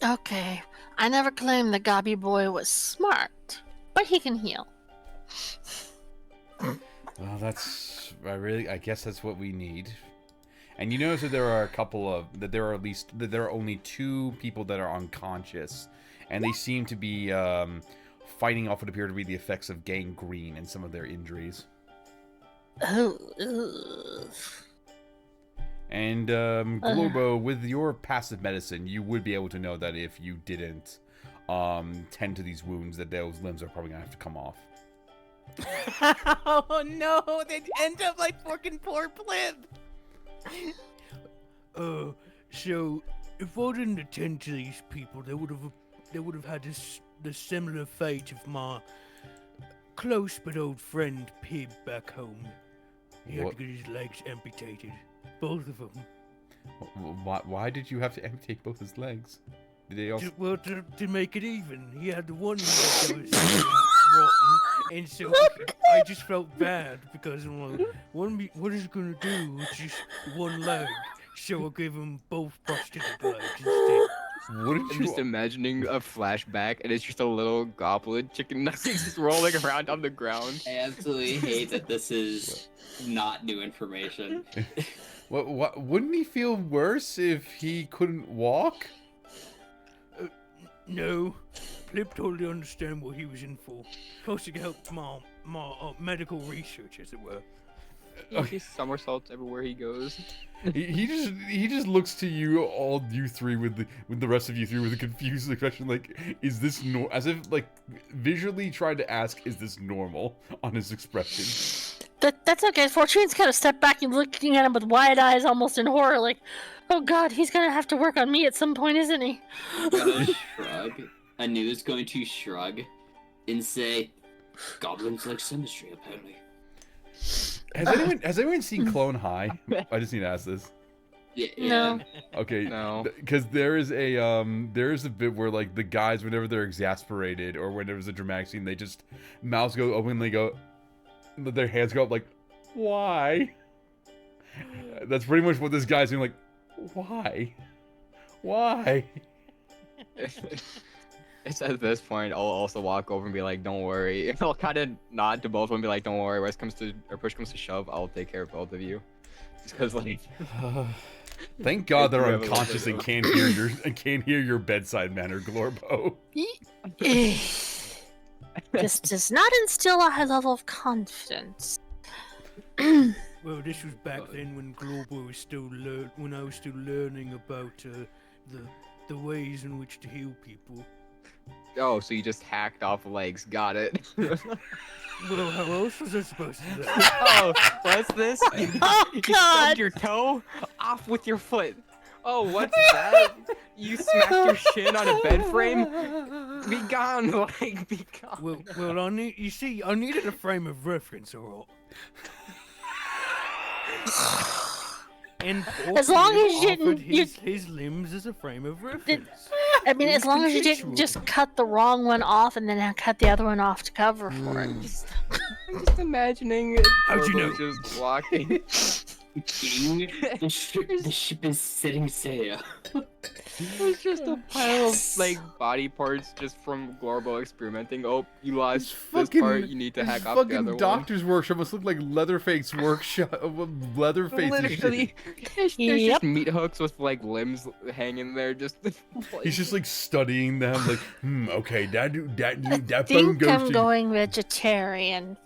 Okay, I never claimed that Gobby boy was smart, but he can heal. Well, that's I guess that's what we need. And you notice that there are there are only 2 people that are unconscious, and they seem to be fighting off what appear to be the effects of gangrene and some of their injuries. Oh, ugh. And Globo, with your passive medicine, you would be able to know that if you didn't tend to these wounds, that those limbs are probably gonna have to come off. Oh no, they'd end up like fucking poor Plib. So if I didn't attend to these people, they would have had the similar fate of my close but old friend Pib back home. He had What? to get his legs amputated, both of them. Why did you have to amputate both his legs? Did they also? To make it even. He had the one leg that was rotten, and so I just felt bad because I'm like, what is he gonna do with just one leg? So I gave him both prosthetic legs instead. Wouldn't I'm you? just imagining a flashback, and it's just a little goblin chicken nuggets just rolling around on the ground. I absolutely hate that this is not new information. What? Wouldn't he feel worse if he couldn't walk? No, Plip totally understand what he was in for. Supposed to help my medical research, as it were. He somersaults everywhere he goes. He just looks to you, all you three, with the rest of you three with a confused expression, like, is this as if like visually trying to ask, is this normal on his expression. That's okay. Fortune's kind of stepped back and looking at him with wide eyes, almost in horror, like, oh god, he's gonna have to work on me at some point, isn't he? Gonna shrug. Anu's going to shrug and say, "Goblins like symmetry, apparently." Has anyone seen Clone High? I just need to ask this. Yeah. No. Okay. No. Because there is a bit where like the guys, whenever they're exasperated or when there's a dramatic scene, they just mouths go open and they go, their hands go up like, why? That's pretty much what this guy's doing. Like, why? It's at this point I'll also walk over and be like, "Don't worry." I'll kind of nod to both of them and be like, "Don't worry. When push comes to shove, I'll take care of both of you." Just because like. Thank God they're We have a little unconscious bit and can't hear your bedside manner, Glorbo. This does not instill a high level of confidence. Well, this was back then when Global was still when I was still learning about the ways in which to heal people. Oh, so you just hacked off legs? Got it. Well, how else was I supposed to do? Oh, what's this? Oh You god! stubbed your toe? Off with your foot. Oh, what's that? You smacked your shin on a bed frame? Be gone, like, be gone. Well, I needed a frame of reference, alright. And As long as you offered didn't- his limbs as a frame of reference. I mean, It as was long as you didn't consensual. just cut the wrong one off and then cut the other one off to cover for it. I'm just imagining it. How'd you know? Just walking. King, the ship is setting sail. It's just a pile of like body parts just from Glorbo experimenting. Oh, you lost this part. You need to hack off the other fucking doctor's workshop must look like Leatherface workshop. Leatherface one. is shit. Literally, there's Yep. just meat hooks with like limbs hanging there. Just He's just like studying them, like, okay, that I bone think goes I'm to. going vegetarian.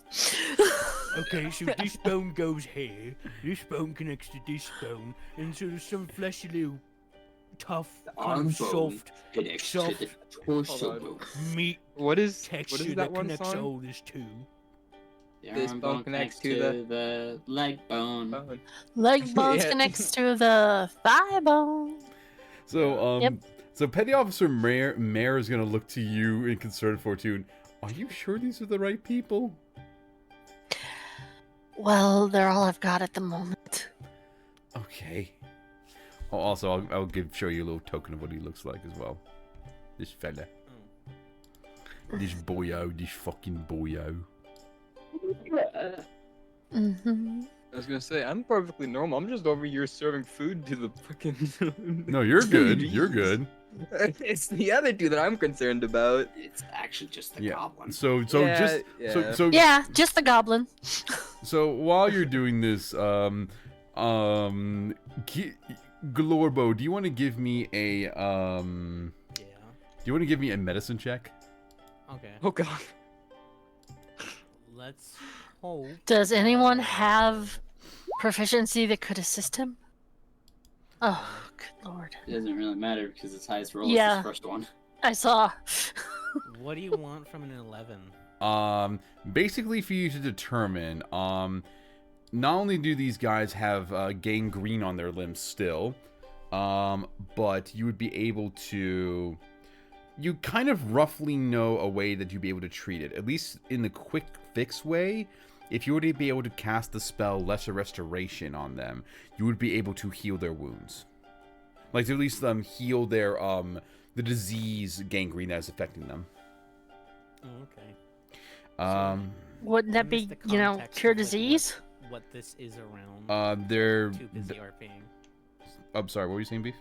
Okay, so this bone goes here, this bone connects to this bone, and so there's some fleshy little tough, kind Arm of bone soft connects to the torso Hold bone. meat what is texture that that one connects to song? all this too. The This arm bone connects to the leg bone. Oh, Leg bones Yeah. connects to the thigh bone. So, Yep. so Petty Officer Mayor is gonna look to you in concerned Fortune. Are you sure these are the right people? Well, they're all I've got at the moment. Okay. Oh, also, I'll show you a little token of what he looks like as well. This fella. This boyo, this fucking boyo. Mm-hmm. I was gonna say I'm perfectly normal. I'm just over here serving food to the fucking. No, you're good. You're good. It's the other two that I'm concerned about. It's actually just the Yeah. goblin. So Yeah, just yeah. so Yeah, just the goblin. So while you're doing this, Glorbo, do you want to give me a Yeah. Do you want to give me a medicine check? Okay. Oh god. Let's hope. Does anyone have proficiency that could assist him? Oh, good lord. It doesn't really matter because its highest roll is Yeah. the first one. I saw. What do you want from an 11? Basically for you to determine, not only do these guys have gangrene on their limbs still, but you would be able to, you kind of roughly know a way that you'd be able to treat it, at least in the quick fix way. If you were to be able to cast the spell Lesser Restoration on them, you would be able to heal their wounds. Like, to at least heal their, the disease gangrene that is affecting them. Oh, okay. Wouldn't that I be, missed the you know, context cure of, like, disease? What this is around. They're, Too busy RPing. I'm sorry, what were you saying, Beef?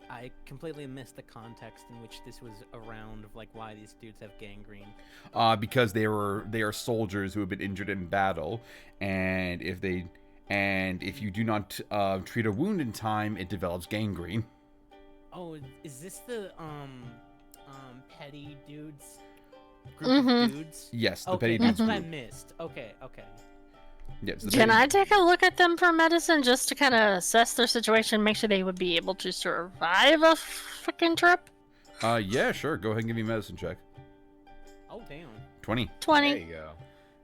I completely missed the context in which this was around of like why these dudes have gangrene. Because they are soldiers who have been injured in battle, and if you do not treat a wound in time, it develops gangrene. Oh, is this the petty dudes. Group of dudes. Yes, the Okay, petty that's dudes what I group. missed. Okay. Yes, the Can petty- I take a look at them for medicine just to kind of assess their situation, make sure they would be able to survive a freaking trip? Yeah, sure. Go ahead and give me a medicine check. Oh damn. 20. 20. There you go.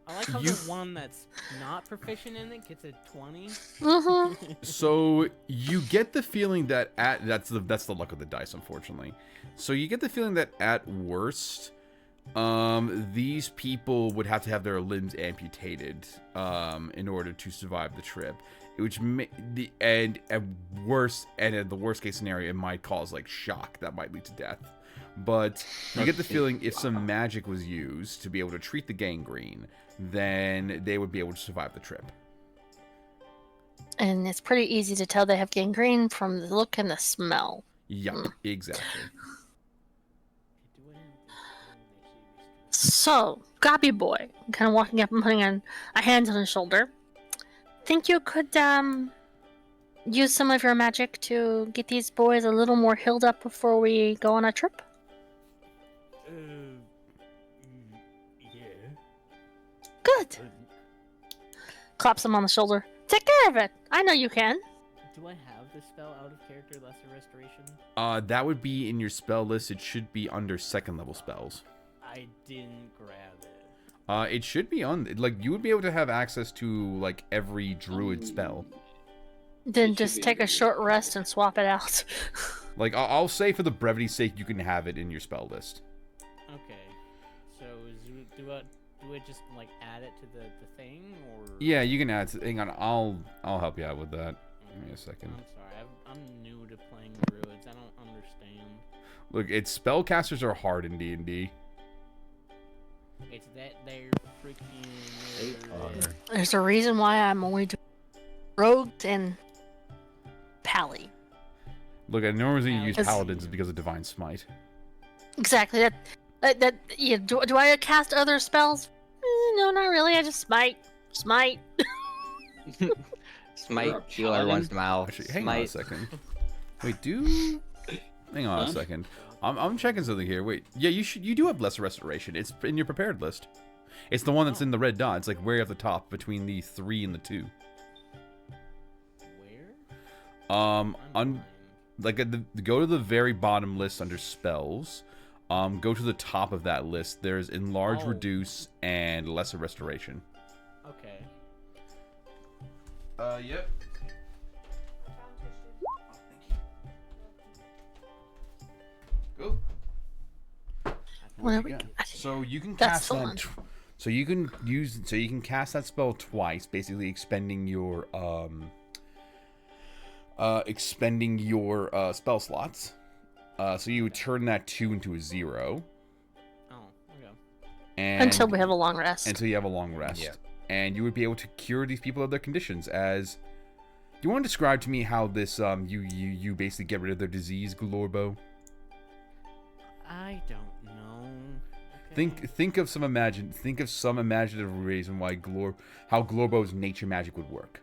I like how You- the one that's not proficient in it gets a 20. Mm-hmm. So you get the feeling that that's the luck of the dice, unfortunately. So you get the feeling that at worst, these people would have to have their limbs amputated, in order to survive the trip. Which at the worst case scenario, it might cause like shock that might lead to death. But you get the feeling if some magic was used to be able to treat the gangrene, then they would be able to survive the trip. And it's pretty easy to tell they have gangrene from the look and the smell. Yep, exactly. So, Gobby Boy, kind of walking up and putting a hand on his shoulder. Think you could use some of your magic to get these boys a little more healed up before we go on a trip? Yeah. Good. Claps him on the shoulder. Take care of it. I know you can. Do I have the spell out of character, Lesser Restoration? That would be in your spell list. It should be under second level spells. I didn't grab it. It should be on, like, you would be able to have access to, like, every druid spell. Then It should just be take a under- short rest and swap it out. Like, I'll say for the brevity's sake, you can have it in your spell list. Okay. So do I just like add it to the thing or? Yeah, you can add. Hang on, I'll help you out with that. Give me a second. I'm sorry, I'm new to playing druids. I don't understand. Look, spellcasters are hard in D&D. It's that they're freaking. They are. There's a reason why I'm only doing rogues and pally. Look, I normally use Because- paladins because of divine smite. Exactly. Yeah. Do I cast other spells? No, not really. I just smite. Smite, You're a heal everyone's paladin? mouth. Actually, hang on a Smite. second. Wait, hang on a Huh? second. I'm checking something here. Wait, yeah, you do have lesser restoration. It's in your prepared list. It's the one that's in the red dot. It's like way up the top between the 3 and the 2. Where? Like go to the very bottom list under spells. Go to the top of that list. There's enlarge, Oh. reduce, and lesser restoration. Okay. Yep. Go. Well, you got? So you can That's cast the that. one. So you can cast that spell twice, basically expending your spell slots. So you would turn that 2 into a 0. Oh, okay. And Until we have a long rest. until you have a long rest. Yeah. And you would be able to cure these people of their conditions. As do you want to describe to me how this you basically get rid of their disease, Glorbo? I don't know. Okay. Think of some imaginative reason why how Glorbo's nature magic would work.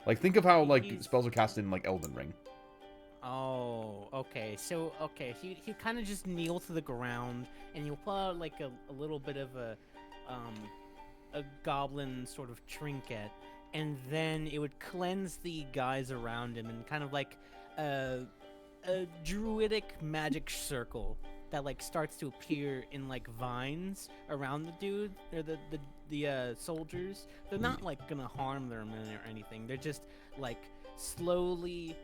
Like think of how like He's- spells are cast in like Elden Ring. Oh, okay. So, he kind of just kneel to the ground, and he'll pull out like a little bit of a goblin sort of trinket, and then it would cleanse the guys around him, and kind of like a druidic magic circle that like starts to appear in like vines around the dude or the soldiers. They're not like gonna harm them or anything. They're just like slowly.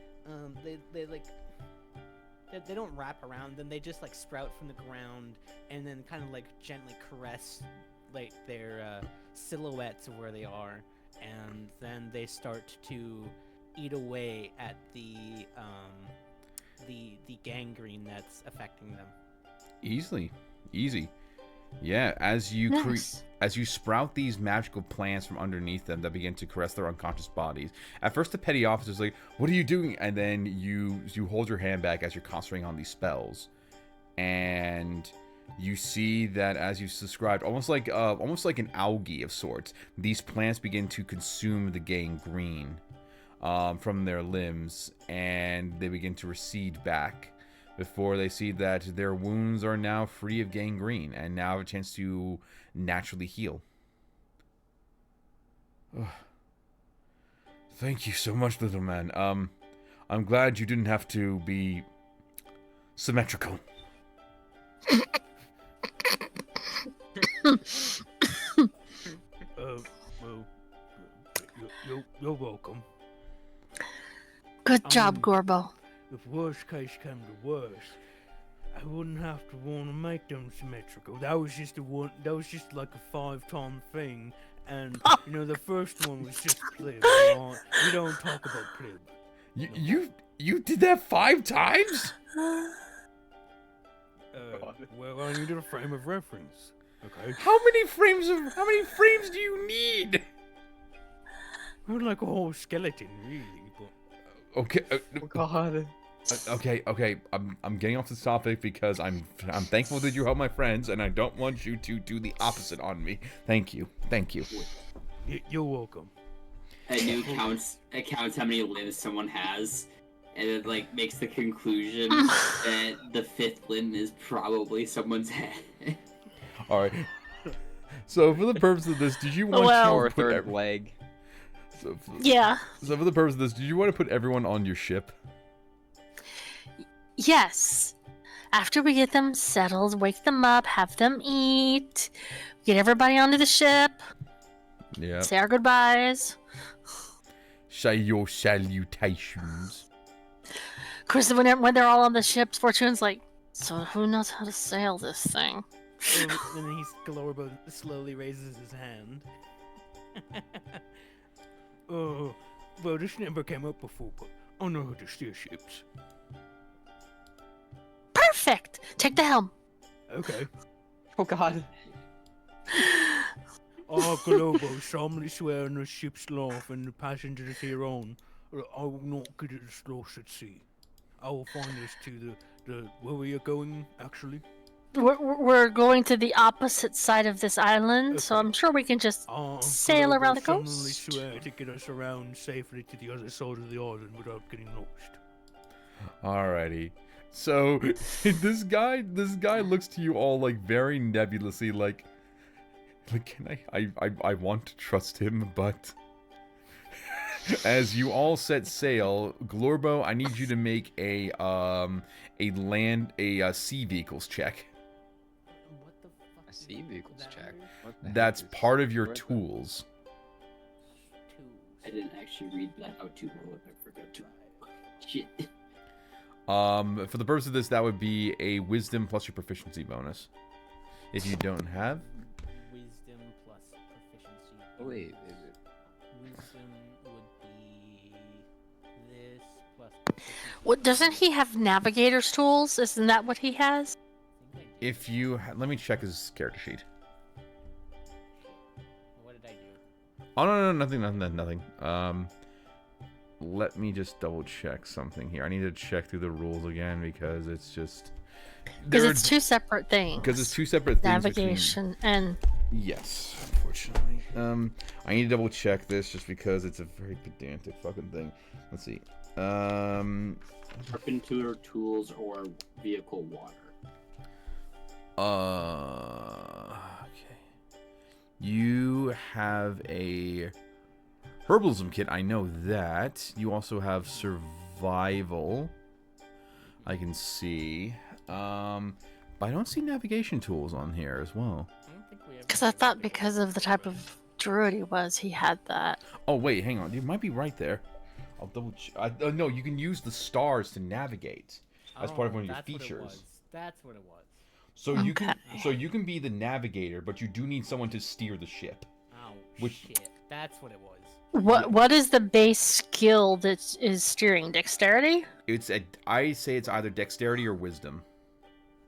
They don't wrap around them. They just like sprout from the ground and then kind of like gently caress like their silhouettes of where they are, and then they start to eat away at the gangrene that's affecting them. Easy. Yeah, as you Nice. as you sprout these magical plants from underneath them that begin to caress their unconscious bodies. At first, the petty officer's like, "What are you doing?" And then you hold your hand back as you're concentrating on these spells, and you see that as you described, almost like an algae of sorts, these plants begin to consume the gangrene. from their limbs, and they begin to recede back before they see that their wounds are now free of gangrene and now have a chance to naturally heal. Thank you so much, little man. I'm glad you didn't have to be symmetrical. Well, you're welcome. Good job, Gorbo. If worst case came to worst, I wouldn't have to want to make them symmetrical. That was just like a 5-time thing, and you know the first one was just plib. We don't talk about plib. You did that 5 times? Well, I needed a frame of reference. Okay. How many frames do you need? Well, like a whole skeleton, really. But Okay. Oh God. Okay. I'm getting off this topic because I'm thankful that you help my friends, and I don't want you to do the opposite on me. Thank you. You're welcome. It counts how many limbs someone has, and it like makes the conclusion that the 5th limb is probably someone's head. All right. So for the purpose of this, did you want Or a to put third leg. Yeah. So for the purpose of this, did you want to put everyone on your ship? Yes. After we get them settled, wake them up, have them eat, get everybody onto the ship, Yeah. say our goodbyes. Say your salutations. Chris, when they're all on the ship, Fortune's like, so who knows how to sail this thing? And then Glorbo slowly raises his hand. Oh, well, this never came up before, but I know how to steer ships. Perfect. Take the helm. Okay. Oh God. Oh, Glorbo solemnly swear on the ship's life and the passengers hereon, I will not get it lost at sea. I will find this to the where we are going, actually. We're going to the opposite side of this island, so Okay. I'm sure we can just sail Glorbo around the solemnly coast. swear to get us around safely to the other side of the island without getting lost. Alrighty. So this guy looks to you all like very nebulously, like can I want to trust him, but as you all set sail, Glorbo, I need you to make a sea vehicles check. What the fuck? A sea vehicles check. What the heck That's is- part of your where's that? tools. I didn't actually read that out too well. I forgot to. Shit. For the purpose of this, that would be a wisdom plus your proficiency bonus. If you don't have, Wisdom plus proficiency. Oh wait, is it? Wisdom would be this plus proficiency. What, doesn't he have navigator's tools? Isn't that what he has? I think I did. if you let me check his character sheet. What did I do? Oh no, nothing. Let me just double check something here. I need to check through the rules again because it's just Because it's two separate things. because it's two separate things. Navigation and Yes, unfortunately. I need to double check this just because it's a very pedantic fucking thing. Let's see. Carpenter tools or vehicle water. Okay. You have a herbalism kit. I know that. You also have survival. I can see. But I don't see navigation tools on here as well. I don't think we have. because I thought because of the type of druid he was, he had that. Oh wait, hang on. You might be right there. I'll double check. No, you can use the stars to navigate as part of one of your that's what it features. was. That's what it was. So you can Okay. you can be the navigator, but you do need someone to steer the ship. Oh Which- shit! That's what it was. What is the base skill that is steering? Dexterity? I say it's either dexterity or wisdom.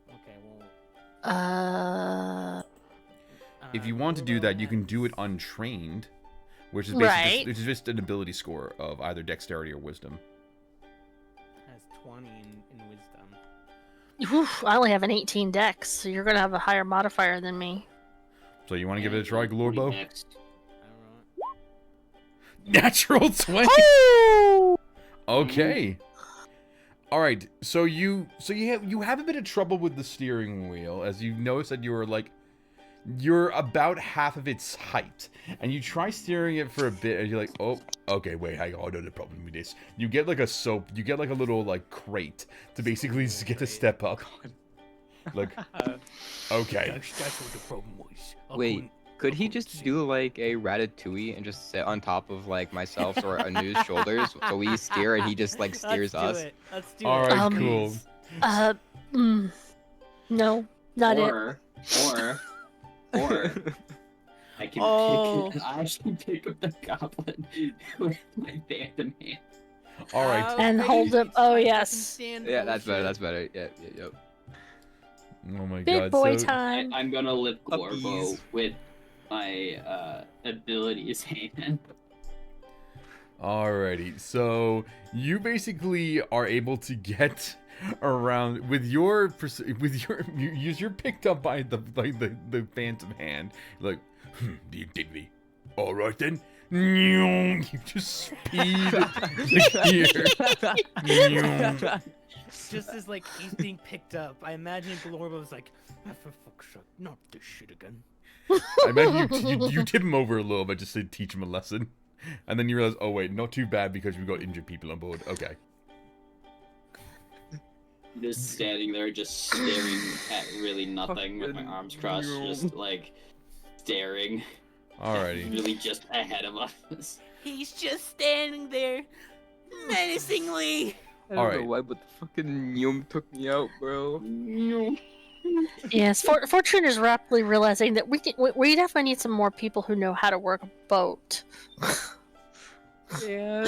Okay, well. If you want to do Glorbo that, you can has- do it untrained, which is basically Right. which is just an ability score of either dexterity or wisdom. Has 20 in wisdom. Oof, I only have an 18 dex, so you're gonna have a higher modifier than me. So you want to give it a try, Glorbo? Next. I don't know. Natural 20. Oh! Okay. All right. So you have a bit of trouble with the steering wheel, as you notice that you're about half of its height, and you try steering it for a bit, and you're like, oh, okay, wait, hang on, I know the problem with this. You get like a little like crate to basically just get to step up. Like, okay. That's what the problem was. Wait, could he just do like a Ratatouille and just sit on top of like myself or Anu's shoulders so we steer and he just like steers us? Let's do All it. right, cool. No, not it. Or I can pick up the goblin with my phantom hand. All right. And hold him. Oh, yes. Yeah, that's better. That's better. Yep. Oh my Big god. boy so, time. I'm gonna lift Glorbo Uppies. with my abilities hand. Alrighty, so you basically are able to get around with you use your picked up by the phantom hand. Like, you did me. All right then. You just speed here. Just as like he's being picked up, I imagine Glorbo's like, "Ah, for fuck's sake, not this shit again." I imagine you tip him over a little bit just to teach him a lesson. And then you realize, oh wait, not too bad because we've got injured people on board. Okay. Just standing there, just staring at really nothing with my arms crossed, just like staring. Alrighty. Really just ahead of us. He's just standing there, menacingly. I don't Alright. know why, but the fucking Nyum took me out, bro. Yes, Fortune is rapidly realizing that we definitely need some more people who know how to work a boat. Yeah,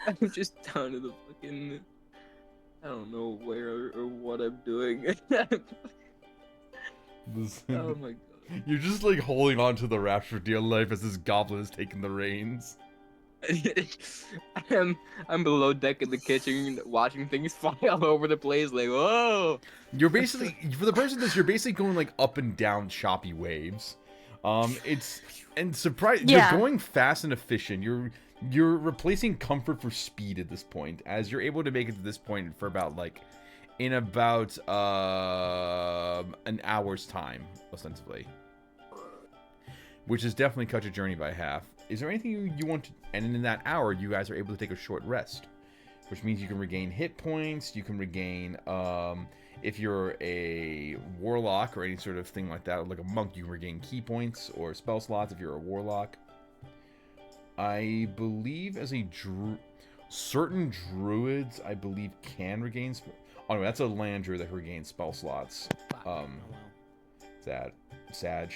I'm just down to the fucking. I don't know where or what I'm doing. Oh my god. You're just like holding on to the raft for dear life as this goblin is taking the reins. I'm below deck in the kitchen watching things fly all over the place like, whoa! You're basically, for the person that you're basically going like up and down choppy waves. Yeah. You're going fast and efficient. You're replacing comfort for speed at this point, as you're able to make it to this point for about in about an hour's time, ostensibly. Which has definitely cut your journey by half. Is there anything you want to... And in that hour, you guys are able to take a short rest. Which means you can regain hit points, you can regain... if you're a warlock or any sort of thing like that, like a monk, you can regain key points or spell slots if you're a warlock. I believe as a certain druids, I believe, can regain... Oh, no, that's a land druid that can regain spell slots. Sag.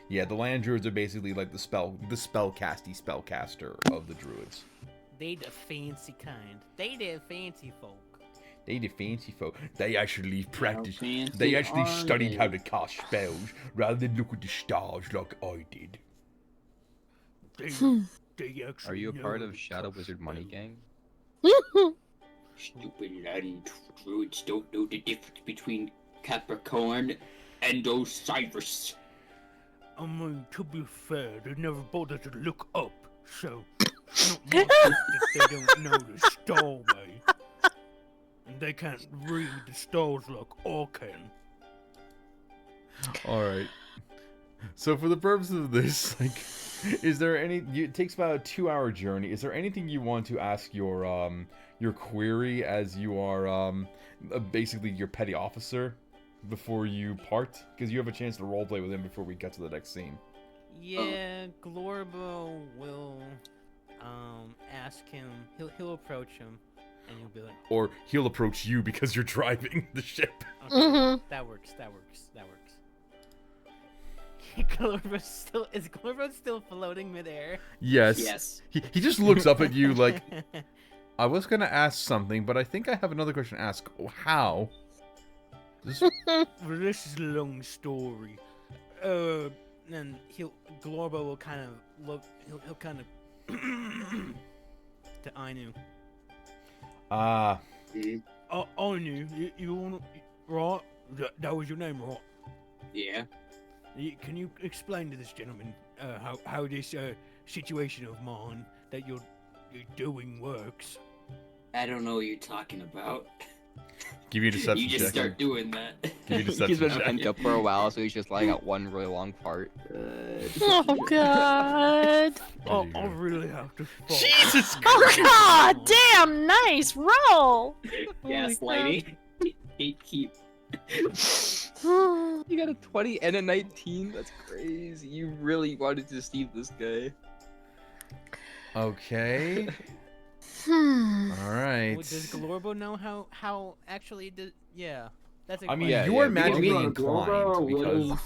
Yeah, the land druids are basically like the spellcaster of the druids. They the fancy kind. They the fancy folk. They the fancy folk. They actually practiced. fancy They actually are studied they? how to cast spells rather than look at the stars like I did. They actually Are you a know part how of to Shadow cast Wizard Money spells. Gang? Stupid land druids don't know the difference between Capricorn and Osiris. I mean, to be fair, they never bothered to look up, so it's not my fault that they don't know the star way. And they can't read the stars like I can. Alright. So for the purpose of this, is there any... It takes about a 2-hour journey. Is there anything you want to ask your query as you are basically your petty officer before you part? Because you have a chance to roleplay with him before we get to the next scene. Yeah, Glorbo will ask him. He'll approach him, and he'll be like, Or he'll approach you because you're driving the ship. "Okay, Mhm. that works. Is Glorbo still floating midair? Yes. Yes. He just looks up at you like, I was going to ask something, but I think I have another question to ask. How? Well, this is a long story. Then Glorbo will kind of look. He'll kind of to Ainu. Ainu, you want right? That was your name, right? Yeah. Can you explain to this gentleman how this situation of mine that you're doing works? I don't know what you're talking about. Give you a deception You just check. start doing that. Give you a He's deception been check. pent up for a while, so he's just letting out one really long fart. Oh god. Oh, I'll really have to. Fall. Jesus Oh god. Damn. Nice roll. Gaslighting. Keep. You got a 20 and a 19? That's crazy. You really wanted to deceive this guy. Okay. Hmm. All right. Well, does Glorbo know how actually did? Yeah, that's. A I mean, Yeah, you yeah, are we- magically we- inclined because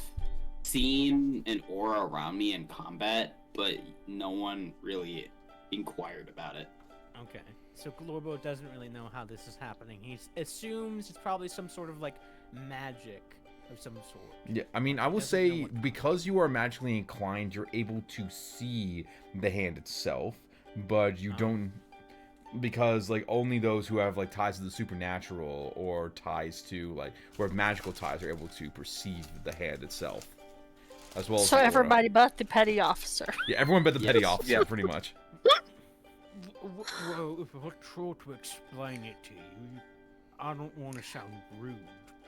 Seen an aura around me in combat, but no one really inquired about it. Okay, so Glorbo doesn't really know how this is happening. He assumes it's probably some sort of like magic of some sort. yeah, I mean, I will Doesn't know say what- because you are magically inclined, you're able to see the hand itself, but you Oh. don't because like only those who have like ties to the supernatural or ties to like who have magical ties are able to perceive the hand itself. As well as So the aura. everybody but the petty officer. Yeah, everyone but the petty Yes, officer, yeah. pretty much. Well, if I try to explain it to you, I don't want to sound rude,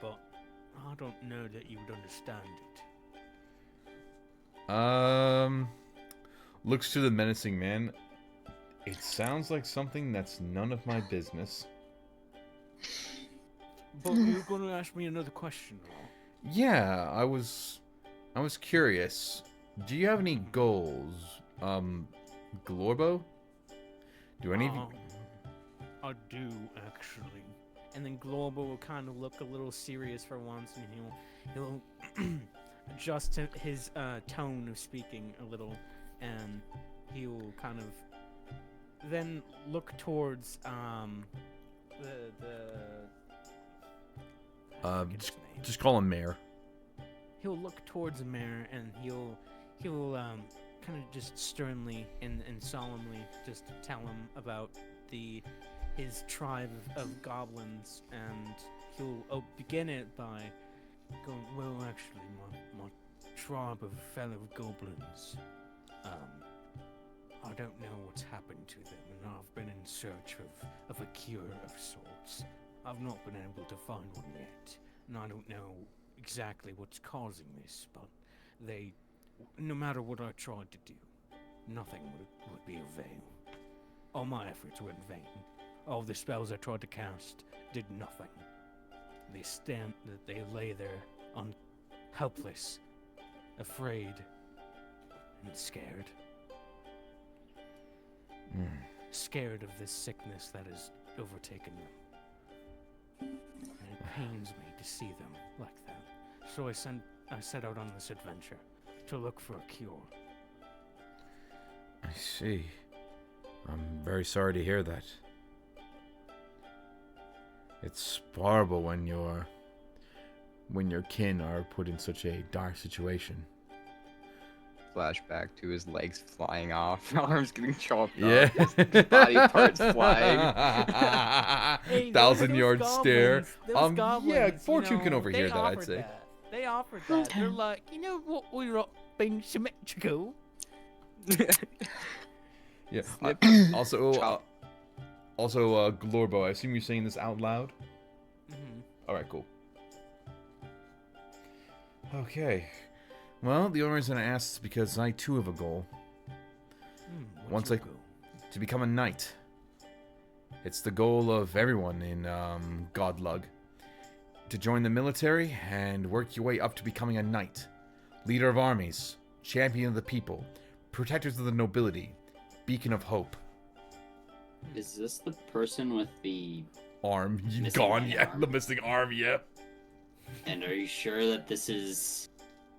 but I don't know that you would understand it. Looks to the menacing man. It sounds like something that's none of my business. But you're going to ask me another question, though. Yeah, I was curious. Do you have any goals, Glorbo? Do any of you? I do, actually. And then Glorbo will kind of look a little serious for once, and he'll adjust his tone of speaking a little, and he'll kind of then look towards I forget his name. Just call him Mayor. He'll look towards the mayor and he'll kind of just sternly and solemnly just tell him about his tribe of goblins, and he'll begin it by going, well, actually, my tribe of fellow goblins, I don't know what's happened to them, and I've been in search of a cure of sorts. I've not been able to find one yet, and I don't know exactly what's causing this, but no matter what I tried to do, nothing would be of vail. All my efforts were in vain. All the spells I tried to cast did nothing. They lay there, helpless, afraid, and scared. Scared of this sickness that has overtaken them. And it pains me to see them like that. So I set out on this adventure to look for a cure. I see. I'm very sorry to hear that. It's horrible when your kin are put in such a dark situation. Flashback to his legs flying off, arms getting chopped Yeah. off, his body parts flying. Hey, Thousand those yard stare. goblins- those Yeah, goblins, Fortune you can know, overhear they that, I'd offered say. that. They offered that. They're Okay. like, you know what, we're being symmetrical. Yeah. Snip, Also, chop. Glorbo, I assume you're saying this out loud? Mm-hmm. Alright, cool. Okay. Well, the only reason I asked is because I too have a goal. Once I- To become a knight. It's the goal of everyone in Godlug. To join the military and work your way up to becoming a knight. Leader of armies. Champion of the people. Protectors of the nobility. Beacon of hope. Is this the person with the... Arm. You Missing gone, one yeah. arm. The missing arm, yeah. And are you sure that this is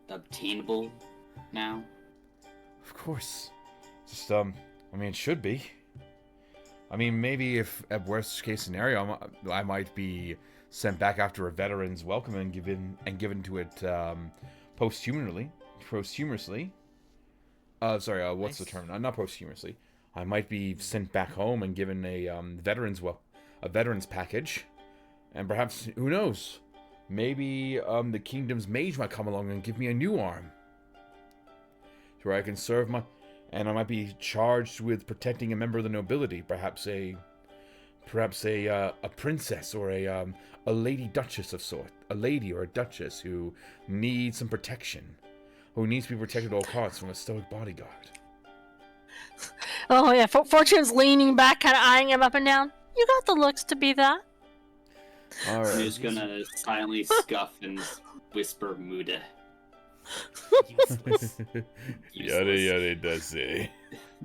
obtainable now? Of course. Just, I mean, it should be. I mean, maybe if, at worst case scenario, I might be sent back after a veteran's welcome and given to it, posthumously. What's the Nice. term? Not posthumously. I might be sent back home and given a veteran's package, and perhaps, who knows? Maybe the kingdom's mage might come along and give me a new arm. where I can serve my, and I might be charged with protecting a member of the nobility, perhaps a princess or a lady duchess of sort, a lady or a duchess who needs some protection, who needs to be protected at all costs from a stoic bodyguard. Oh yeah, Fortune's leaning back, kind of eyeing him up and down. You got the looks to be that. All I'm right. just gonna silently scuff and whisper Muda. Useless. Yada yada does say.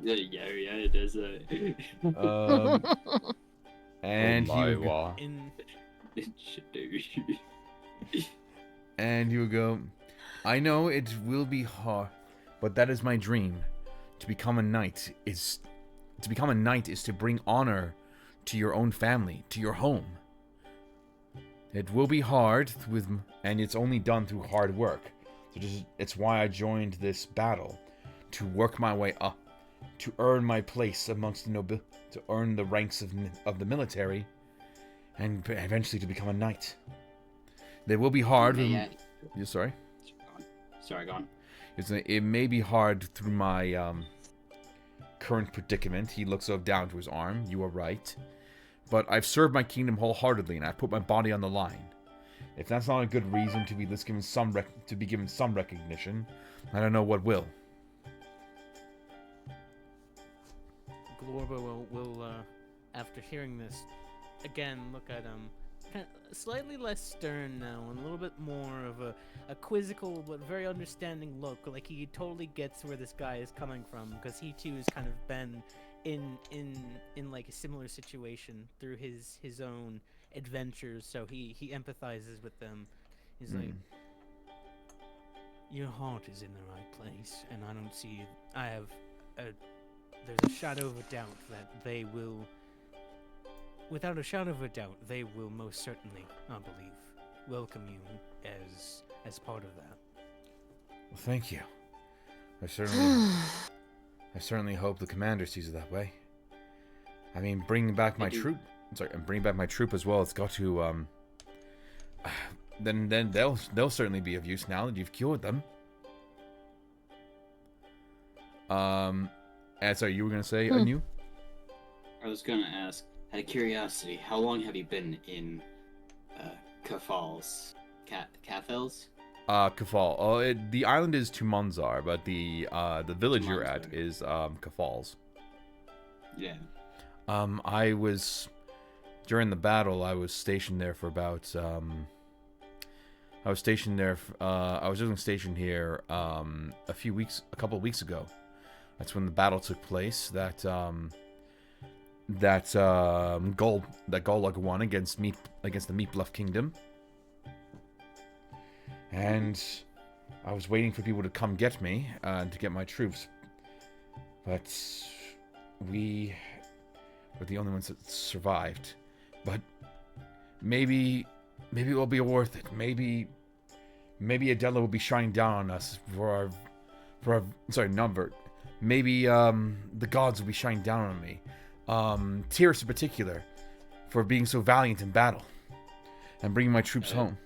Yeah, it does. And Oh he my would go, wa. and he would go, I know it will be hard, but that is my dream. To become a knight is to bring honor to your own family, to your home. It will be hard and it's only done through hard work. So it's why I joined this battle, to work my way up, to earn my place amongst the nobility, to earn the ranks of the military, and eventually to become a knight. They will be hard. You sorry? Sorry, go on. It may be hard through my current predicament. He looks down to his arm. You are right. But I've served my kingdom wholeheartedly, and I've put my body on the line. If that's not a good reason to be given some recognition, I don't know what will. Glorbo will after hearing this, again look at him, kind of slightly less stern now, and a little bit more of a quizzical but very understanding look. Like he totally gets where this guy is coming from, because he too has kind of been in like a similar situation through his own adventures, so he empathizes with them. He's like, your heart is in the right place, and I don't see there's a shadow of a doubt that they will, without a shadow of a doubt, they will most certainly, I believe, welcome you as part of that. Well, thank you. I certainly hope the commander sees it that way. I mean, bringing back my troop. I'm bringing back my troop as well. It's got to then they'll certainly be of use now that you've cured them. Sorry, you were gonna say Anu? I was gonna ask, out of curiosity, how long have you been in Kafals? Kafels? Kafal. Oh, the island is Tumanzar, but the village you're at is Kafals. Yeah. I was during the battle. I was stationed there for about. I was stationed there. I was just stationed here a couple of weeks ago. That's when the battle took place. That Golug won against the Meat Bluff Kingdom. And I was waiting for people to come get me, to get my troops. But we were the only ones that survived. But maybe it will be worth it. Maybe Adela will be shining down on us for our Numbert. Maybe the gods will be shining down on me. Tyrus in particular, for being so valiant in battle and bringing my troops home.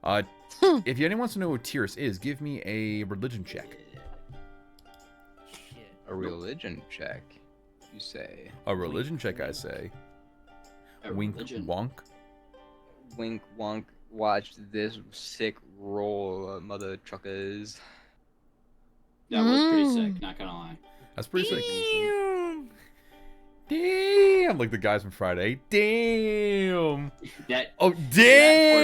If anyone wants to know who Tyrus is, give me a religion check. Shit. A religion check, you say? A religion check, I say. Wink, wonk. Wink, wonk. Watch this sick roll, mother truckers. That was pretty sick, not gonna lie. That's pretty sick. Damn, like the guys from Friday. Damn. That Oh, damn.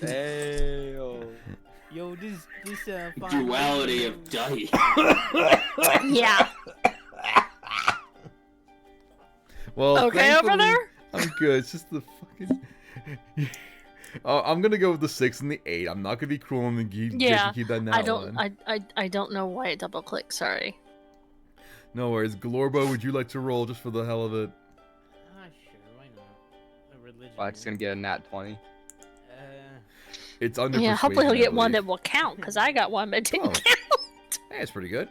Fail. Yo, this duality of dice. Yeah. Well, Okay, over thankfully, there? I'm good. It's just the fucking. I'm gonna go with the 6 and the 8. I'm not gonna be cruel and Yeah, keep that now. I don't know why it double clicked. Sorry. No worries. Glorbo, would you like to roll just for the hell of it? Sure, why not? A religion. Watch's gonna get a nat 20. It's under. Yeah, hopefully he'll persuasion, I get one believe. that will count, because I got one that didn't Oh. count. Hey, it's pretty good.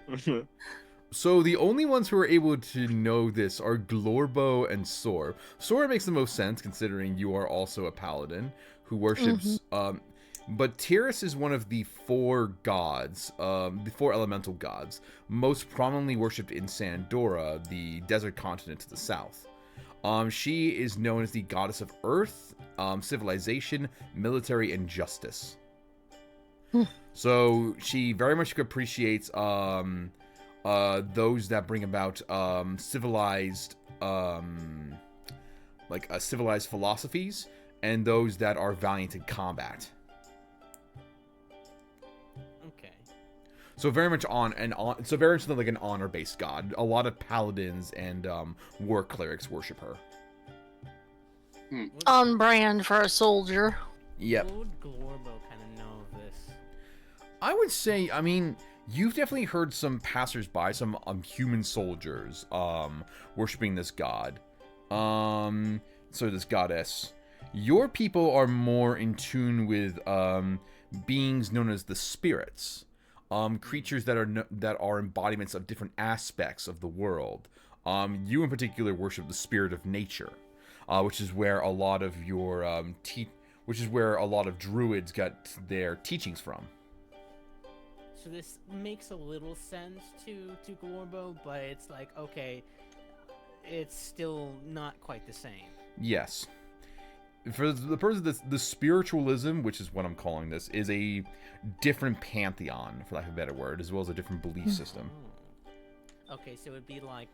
So the only ones who are able to know this are Glorbo and Sor. Sor makes the most sense considering you are also a paladin who worships. But Tiras is one of the 4 gods, the 4 elemental gods, most prominently worshipped in Sandora, the desert continent to the south. She is known as the goddess of earth, civilization, military, and justice. So she very much appreciates those that bring about civilized civilized philosophies, and those that are valiant in combat. Okay. So very much so very much like an honor-based god. A lot of paladins and war clerics worship her. On brand for a soldier. Yep. What would Glorbo kind of know of this? I would say, I mean, you've definitely heard some passersby, some human soldiers, worshiping this god. So this goddess. Your people are more in tune with beings known as the spirits, creatures that are embodiments of different aspects of the world. You in particular worship the spirit of nature, which is where a lot of your druids got their teachings from. So this makes a little sense to Glorbo, but it's like, okay, it's still not quite the same. Yes. For the purpose of the spiritualism, which is what I'm calling this, is a different pantheon, for lack of a better word, as well as a different belief system. Oh. Okay, so it would be like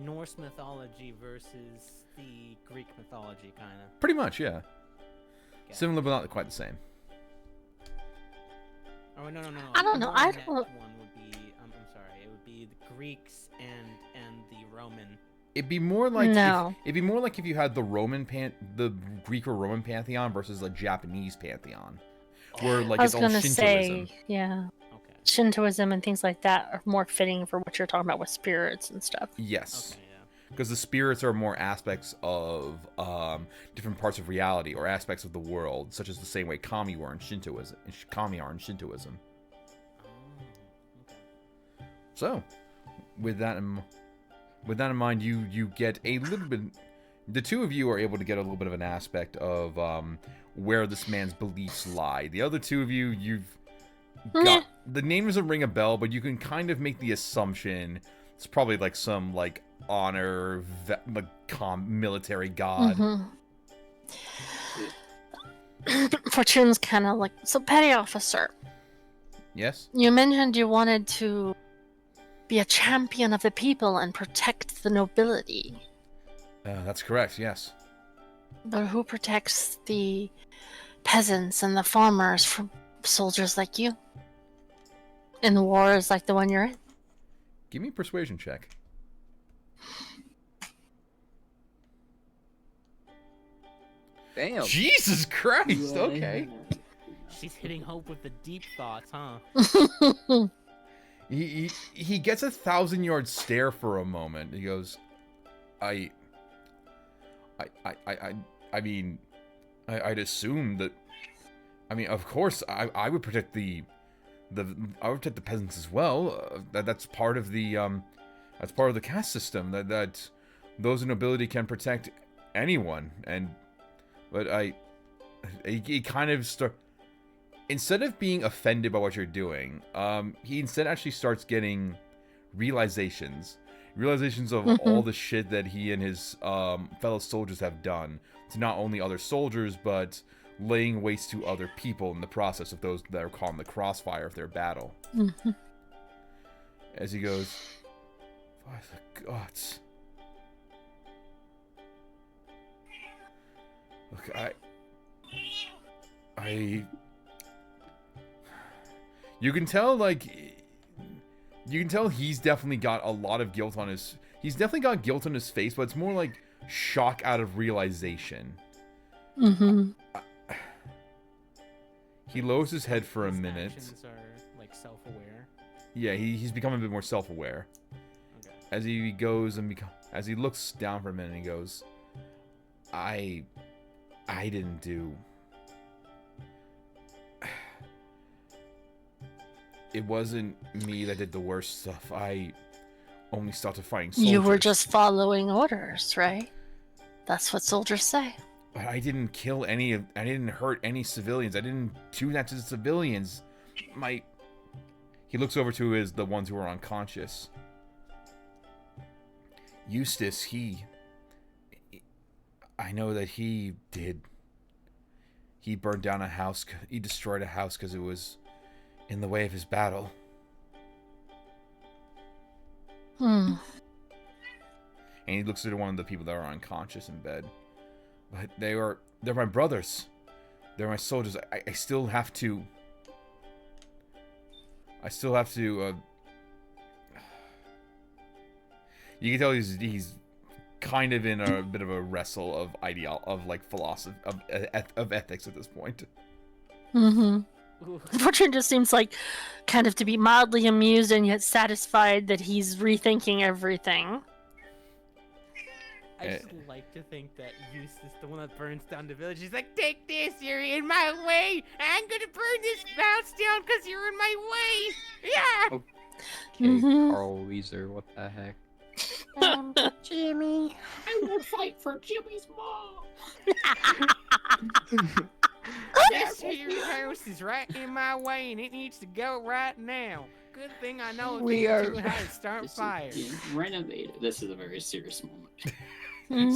Norse mythology versus the Greek mythology, kind of. Pretty much, yeah. Okay. Similar, but not quite the same. Oh no. I don't know, The I next don't- one would be I'm sorry, it would be the Greeks and the Roman. It'd be more like No. if you had the the Greek or Roman pantheon versus the Japanese pantheon, where like I was it's all gonna Shintoism. say, yeah, Okay. Shintoism and things like that are more fitting for what you're talking about with spirits and stuff. Yes, Okay, yeah. because the spirits are more aspects of different parts of reality or aspects of the world, such as the same way kami are in Shintoism. Kami are in Shintoism. Oh, okay. So, with that in mind, you get a little bit. The two of you are able to get a little bit of an aspect of where this man's beliefs lie. The other two of you, you've got the name doesn't ring a bell, but you can kind of make the assumption it's probably like some like honor, military god. Fortune's kind of like, so petty officer, Yes. you mentioned you wanted to be a champion of the people and protect the nobility. That's correct. Yes. But who protects the peasants and the farmers from soldiers like you? In wars like the one you're in? Give me a persuasion check. Damn. Jesus Christ. Okay. She's hitting hope with the deep thoughts, huh? He gets a 1,000-yard stare for a moment. He goes, I mean, I'd assume that. I mean, of course, I would protect I would protect the peasants as well. That's part of the caste system. That those in nobility can protect anyone. But he kind of instead of being offended by what you're doing, he instead actually starts getting realizations of all the shit that he and his fellow soldiers have done to not only other soldiers, but laying waste to other people in the process of those that are caught in the crossfire of their battle. As he goes, by the gods. Look, you can tell he's definitely got a lot of guilt on his. He's definitely got guilt on his face, but it's more like shock out of realization. He lowers his head for a His minute. actions are like self-aware. Yeah, he's becoming a bit more self-aware. Okay. As he goes as he looks down for a minute, he goes, I didn't do. It wasn't me that did the worst stuff. I only started fighting soldiers. You were just following orders, right? That's what soldiers say. But I didn't kill any of. I didn't hurt any civilians. I didn't do that to the civilians. He looks over to the ones who are unconscious. Eustace, I know that he did. He burned down a house. He destroyed a house because it was in the way of his battle. Hmm. And he looks at one of the people that are unconscious in bed. But they're my brothers. They're my soldiers. I still have to. You can tell he's kind of in a bit of a wrestle of philosophy of ethics at this point. Mm-hmm. Fortune just seems like kind of to be mildly amused and yet satisfied that he's rethinking everything. I just like to think that Eustace, the one that burns down the village, he's like, take this, you're in my way. I'm gonna burn this house down because you're in my way. Yeah. Okay, Mhm. Carl Weezer, what the heck? Jimmy. I will fight for Jimmy's mom. This here house is right in my way and it needs to go right now. Good thing I know how to start fire. Renovated. This is a very serious moment.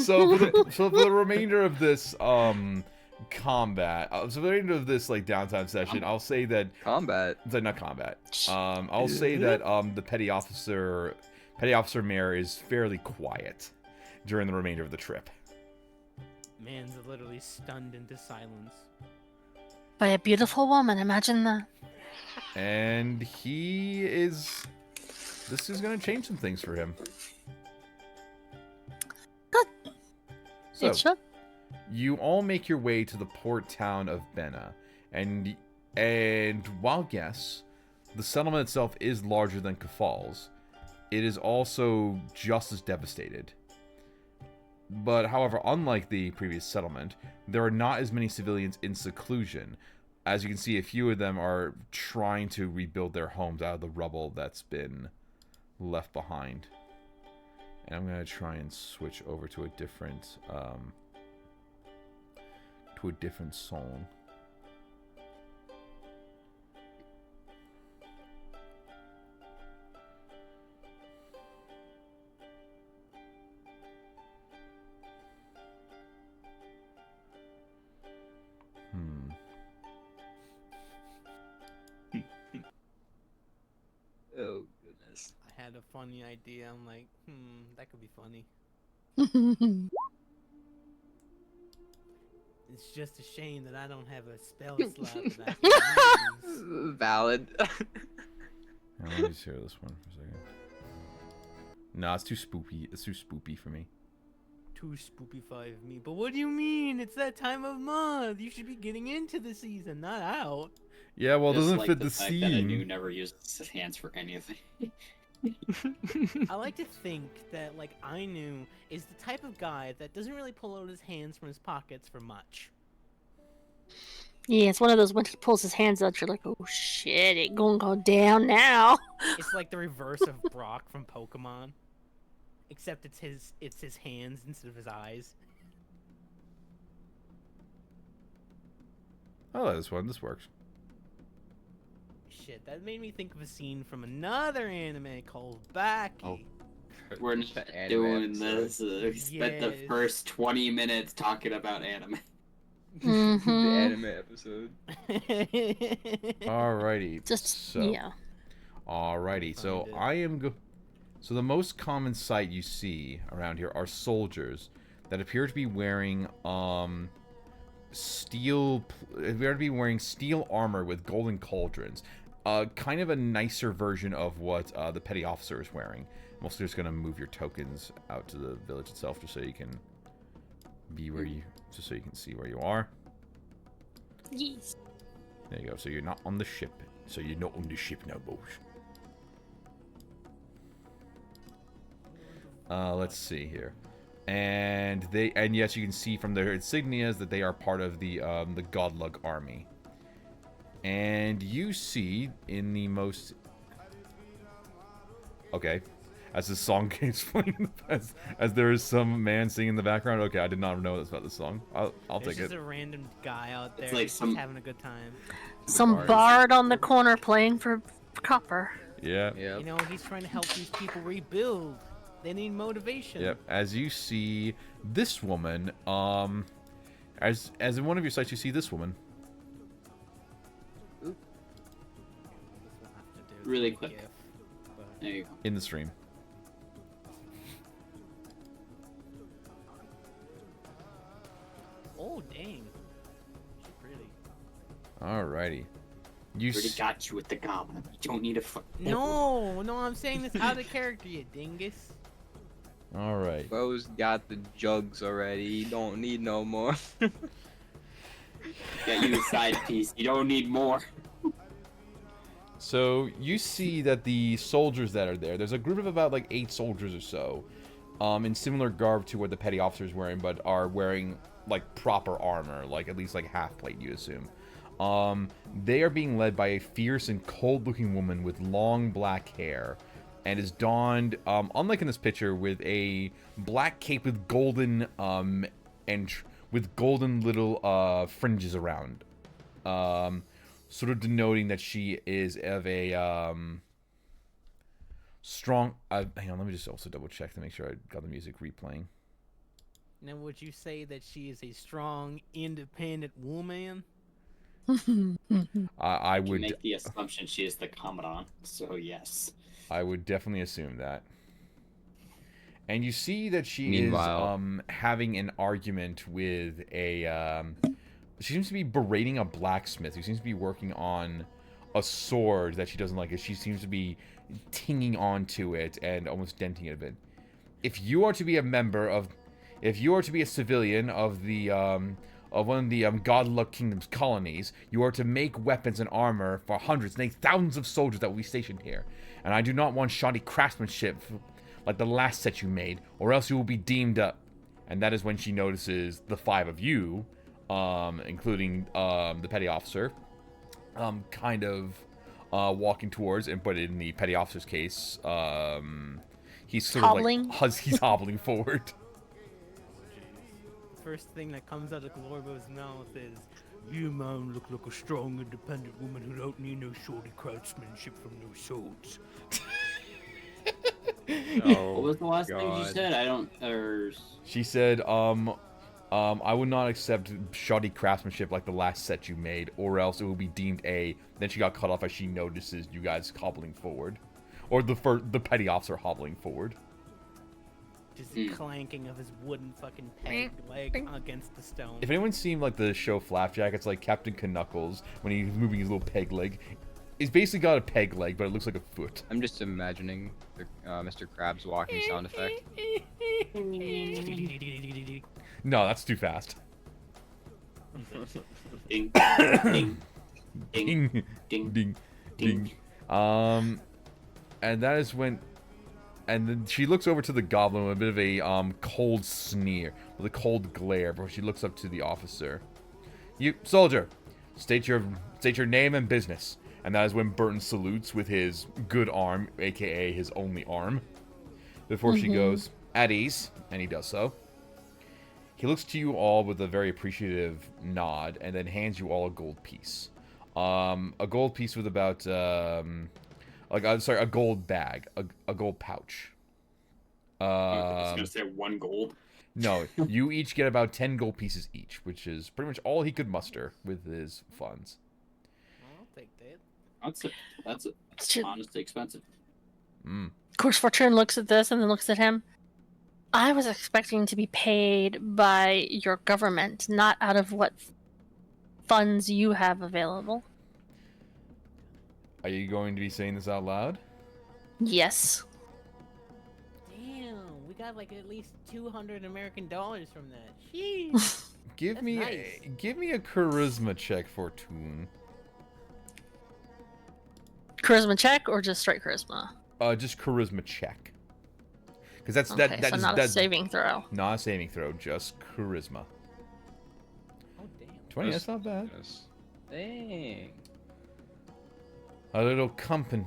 So for the remainder of this combat, so the remainder of this downtime session, I'll say that Combat. not combat. I'll say that the petty officer mayor is fairly quiet during the remainder of the trip. Man's literally stunned into silence. By a beautiful woman, imagine that. And this is going to change some things for him. Good. So, It should. you all make your way to the port town of Benna, and while yes, the settlement itself is larger than Kafal's, it is also just as devastated. But however, unlike the previous settlement, there are not as many civilians in seclusion. As you can see, a few of them are trying to rebuild their homes out of the rubble that's been left behind. And I'm going to try and switch over to a different song. Oh goodness. I had a funny idea. I'm like, that could be funny. It's just a shame that I don't have a spell slot that I can use. Valid. Now, let me just hear this one for a second. No, it's too spoopy. It's too spoopy for me. Too spoopy-fied of me. But what do you mean? It's that time of month. You should be getting into the season, not out. Yeah, well, it Just doesn't like fit the the fact that Anu scene. never uses his hands for anything. I like to think that, Ainu is the type of guy that doesn't really pull out his hands from his pockets for much. Yeah, it's one of those when he pulls his hands out, you're like, oh shit, it gonna go down now. It's like the reverse of Brock from Pokemon. Except it's his hands instead of his eyes. I like this one. This works. Shit, that made me think of a scene from another anime called Baki. Oh. We're not The anime doing episode. this. We spent the Yes. first 20 minutes talking about anime. The Mhm. anime episode. Alrighty. Just, so, yeah. Alrighty. So Find it. So the most common sight you see around here are soldiers that appear to be wearing steel armor with golden cauldrons. Kind of a nicer version of what the petty officer is wearing. I'm also just gonna move your tokens out to the village itself, just so you can just so you can see where you are. Yes. There you go. So you're not on the ship. So you're not on the ship now, boys. Let's see here. And yes, you can see from their insignias that they are part of the Godlug army. And you see in the most... Okay. as the song keeps playing, as there is some man singing in the background. Okay, I did not know this about this song. I'll There's take just it. a random guy out there It's like just some- having a good time. Some Bard. bard on the corner playing for copper. Yeah. Yeah. You know, he's trying to help these people rebuild. They need motivation. Yep. As you see this woman, as in one of your sites, you see this woman. This will have to do Really the quick. GIF, but- There you go. In the stream. Oh, dang. She's pretty. Alrighty. You Already s- got you with the goblin. You don't need a fuck. No, I'm saying this out of character, you dingus. Alright. Bro's got the jugs already. You don't need no more. Got you a side piece. You don't need more. So you see that the soldiers that are there's a group of about like 8 soldiers or so, in similar garb to what the petty officer's wearing, but are wearing like proper armor, like at least like half plate, you assume. They are being led by a fierce and cold-looking woman with long black hair, and is donned, unlike in this picture, with a black cape with golden with golden little fringes around, sort of denoting that she is of a strong. Hang on, let me just also double check to make sure I got the music replaying. Now, would you say that she is a strong, independent woman? I You would make the assumption she is the commandant, so yes. I would definitely assume that. And you see that she Meanwhile- is having an argument with a she seems to be berating a blacksmith who seems to be working on a sword that she doesn't like. She seems to be tinging onto it and almost denting it a bit. If you are to be a civilian of the of one of the Godluck Kingdom's colonies, you are to make weapons and armor for hundreds, nay, thousands of soldiers that will be stationed here. And I do not want shoddy craftsmanship like the last set you made, or else you will be deemed up. And that is when she notices the 5 of you, including the petty officer, kind of walking towards, but in the petty officer's case, he's sort Hobbling? of like he's hobbling forward. First thing that comes out of Glorbo's mouth is, "You, man, look like a strong, independent woman who don't need no shoddy craftsmanship from no swords." What was the last thing you God. said? I don't. She said, I would not accept shoddy craftsmanship like the last set you made, or else it will be deemed a. Then she got cut off as she notices you guys hobbling forward, or the petty officer hobbling forward. Just the clanking of his wooden fucking peg leg against the stone. If anyone's seen like the show Flapjack, it's like Captain Knuckles when he's moving his little peg leg. He's basically got a peg leg, but it looks like a foot. I'm just imagining the, Mr. Krabs walking sound effect. No, that's too fast. Ding, ding, ding, Ding, ding, ding, ding. ding. And that is when, and then she looks over to the goblin with a bit of a cold sneer, with a cold glare, before she looks up to the officer. You soldier, state your name and business. And that is when Burton salutes with his good arm, aka his only arm. Before she goes, "At ease," and he does so. He looks to you all with a very appreciative nod, and then hands you all a gold piece. A gold piece with about, a gold bag, a gold pouch. I was gonna say 1 gold. No, you each get about 10 gold pieces each, which is pretty much all he could muster with his funds. I'll take that. That's Should- honestly expensive. Mm. Of course, Fortune looks at this and then looks at him. I was expecting to be paid by your government, not out of what funds you have available. Are you going to be saying this out loud? Yes. Damn, we got like at least $200 American from that. Sheesh. Give That's me nice. give me a charisma check, Fortune. Charisma check or just straight charisma? Just charisma check. Because that's Okay, that so is not a that's saving throw. not a saving throw, just charisma. Oh damn. 20, that's not bad. Yes. Dang. A little company.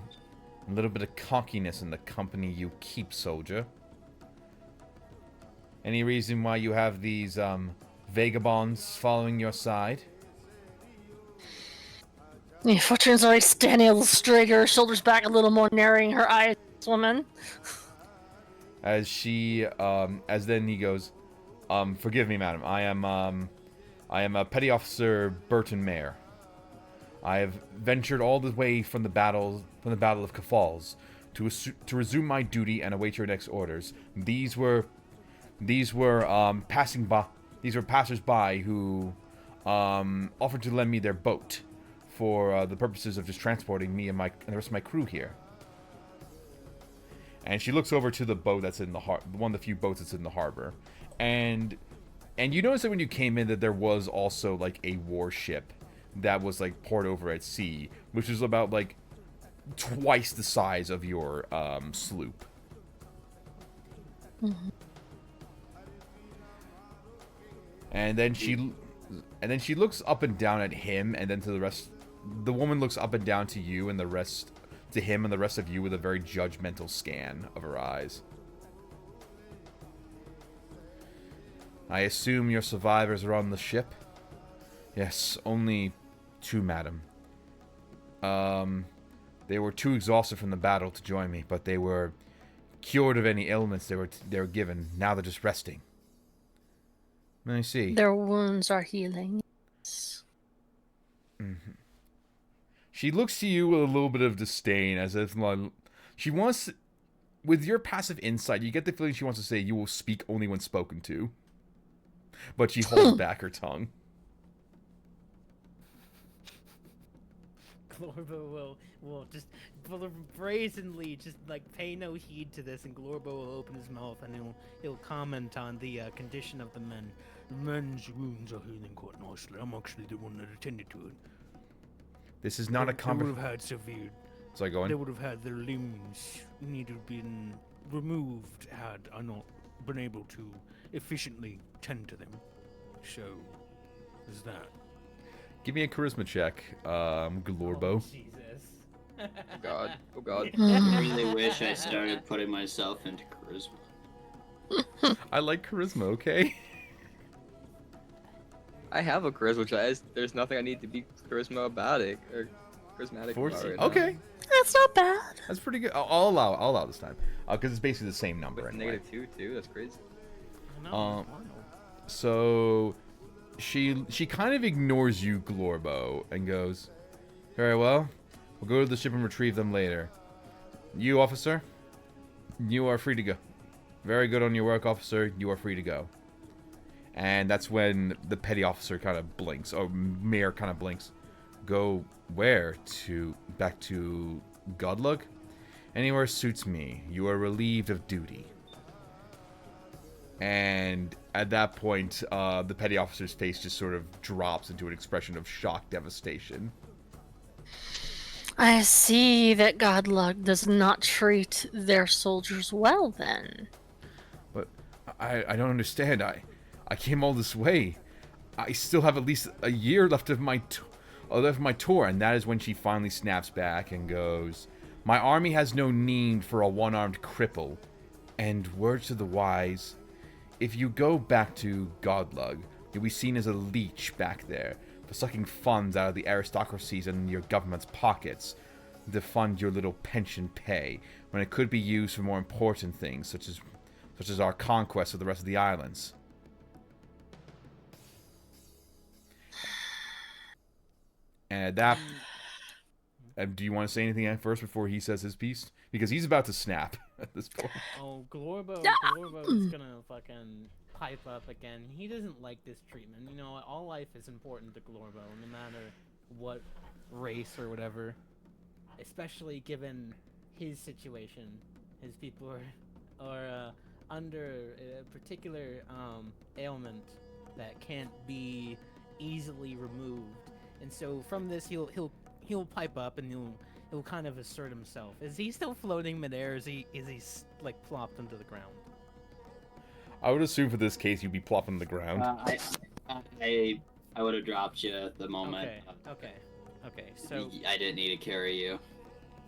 A little bit of cockiness in the company you keep, soldier. Any reason why you have these, vagabonds following your side? Yeah, Fortune's always standing a little straighter, her shoulders back a little more, narrowing her eyes, this woman. As she, as then he goes, forgive me, madam. I am a Petty Officer Burton Mayer. I have ventured all the way from the Battle of Kafals to resume my duty and await your next orders. These were passers-by who offered to lend me their boat for the purposes of just transporting me and the rest of my crew here. And she looks over to the boat that's in the one of the few boats that's in the harbor, and you notice that when you came in that there was also like a warship that was like poured over at sea, which is about like twice the size of your sloop. Mm-hmm. And then she looks up and down at him, and then to the rest. The woman looks up and down to you, and the rest to him, and the rest of you with a very judgmental scan of her eyes. I assume your survivors are on the ship? Yes, only 2, madam. They were too exhausted from the battle to join me, but they were cured of any ailments they were given. Now they're just resting. Let me see. Their wounds are healing. Mm-hmm. She looks to you with a little bit of disdain, as if like, she wants. With your passive insight, you get the feeling she wants to say you will speak only when spoken to. But she holds back her tongue. Glorbo will just brazenly just like pay no heed to this, and Glorbo will open his mouth and he'll comment on the condition of the men. The men's wounds are healing quite nicely. I'm actually the one that attended to it. This is not a They would have had severe. So I go in. They would have had their limbs need to have been removed had I not been able to efficiently tend to them. So, is that. Give me a charisma check, Glorbo. Oh, Jesus. Oh god. Oh god. I really wish I started putting myself into charisma. I like charisma, okay? I have a charisma check. There's nothing I need to be charisma about it or charismatic about right now. Okay. That's not bad. That's pretty good. I'll allow this time. Because it's basically the same number With anyway. -2 too. That's crazy. No, So she kind of ignores you, Glorbo, and goes, very well, we'll go to the ship and retrieve them later. You, officer, you are free to go. Very good on your work, officer. You are free to go. And that's when the petty officer kind of blinks, or mayor kind of blinks. Go where? Back to Godlug? Anywhere suits me. You are relieved of duty. And at that point, the petty officer's face just sort of drops into an expression of shock devastation. I see that Godlug does not treat their soldiers well, then. But I don't understand. I came all this way. I still have at least a year left of my tour, and that is when she finally snaps back and goes, my army has no need for a one-armed cripple. And words to the wise, if you go back to Godlug, you'll be seen as a leech back there, for sucking funds out of the aristocracies and your government's pockets to fund your little pension pay, when it could be used for more important things, such as our conquest of the rest of the islands. And at that, do you want to say anything at first before he says his piece? Because he's about to snap at this point. Oh, Glorbo is gonna fucking pipe up again. He doesn't like this treatment. You know, all life is important to Glorbo, no matter what race or whatever. Especially given his situation. His people are under a particular ailment that can't be easily removed. And so from this, he'll pipe up and he'll kind of assert himself. Is he still floating midair? Is he like plopped into the ground? I would assume for this case you'd be plopping on the ground. I would have dropped you at the moment. Okay. So I didn't need to carry you.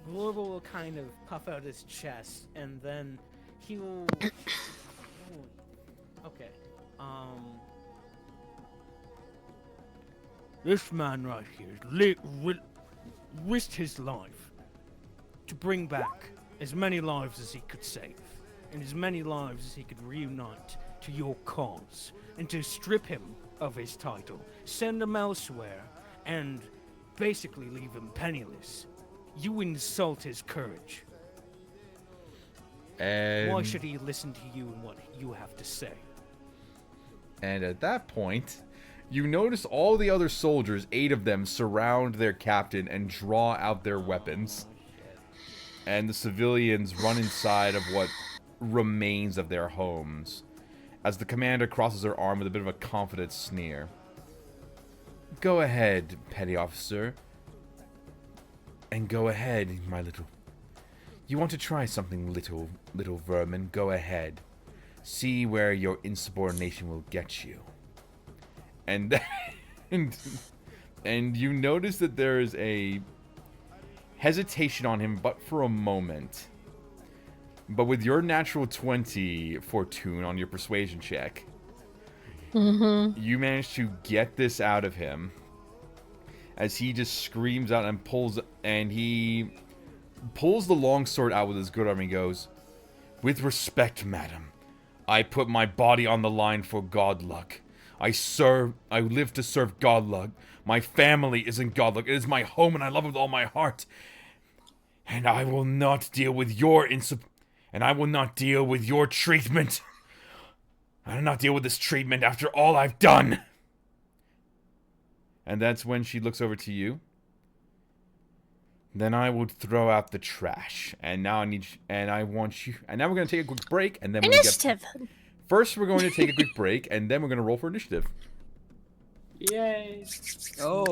Glorbo will kind of puff out his chest, and then he will. Okay. This man right here risked his life to bring back as many lives as he could save, and as many lives as he could reunite to your cause, and to strip him of his title, send him elsewhere, and basically leave him penniless. You insult his courage. And Why should he listen to you and what you have to say? And at that point, you notice all the other soldiers, 8 of them, surround their captain and draw out their weapons. And the civilians run inside of what remains of their homes, as the commander crosses her arm with a bit of a confident sneer. Go ahead, petty officer. And go ahead, my little... You want to try something, little vermin? Go ahead. See where your insubordination will get you. And and you notice that there is a hesitation on him, but for a moment. But with your natural 20, Fortune, on your persuasion check, you manage to get this out of him. As he just screams out and he pulls the longsword out with his good arm and goes, "With respect, madam, I put my body on the line for Godluck. I live to serve Godluck. My family is in Godluck. It is my home and I love it with all my heart. And I will not deal with your treatment. I will not deal with this treatment after all I've done." And that's when she looks over to you. Then I would throw out the trash. And now now we're going to take a quick break, and then Initiative. First, we're going to take a quick break, and then we're going to roll for initiative. Yay! Oh,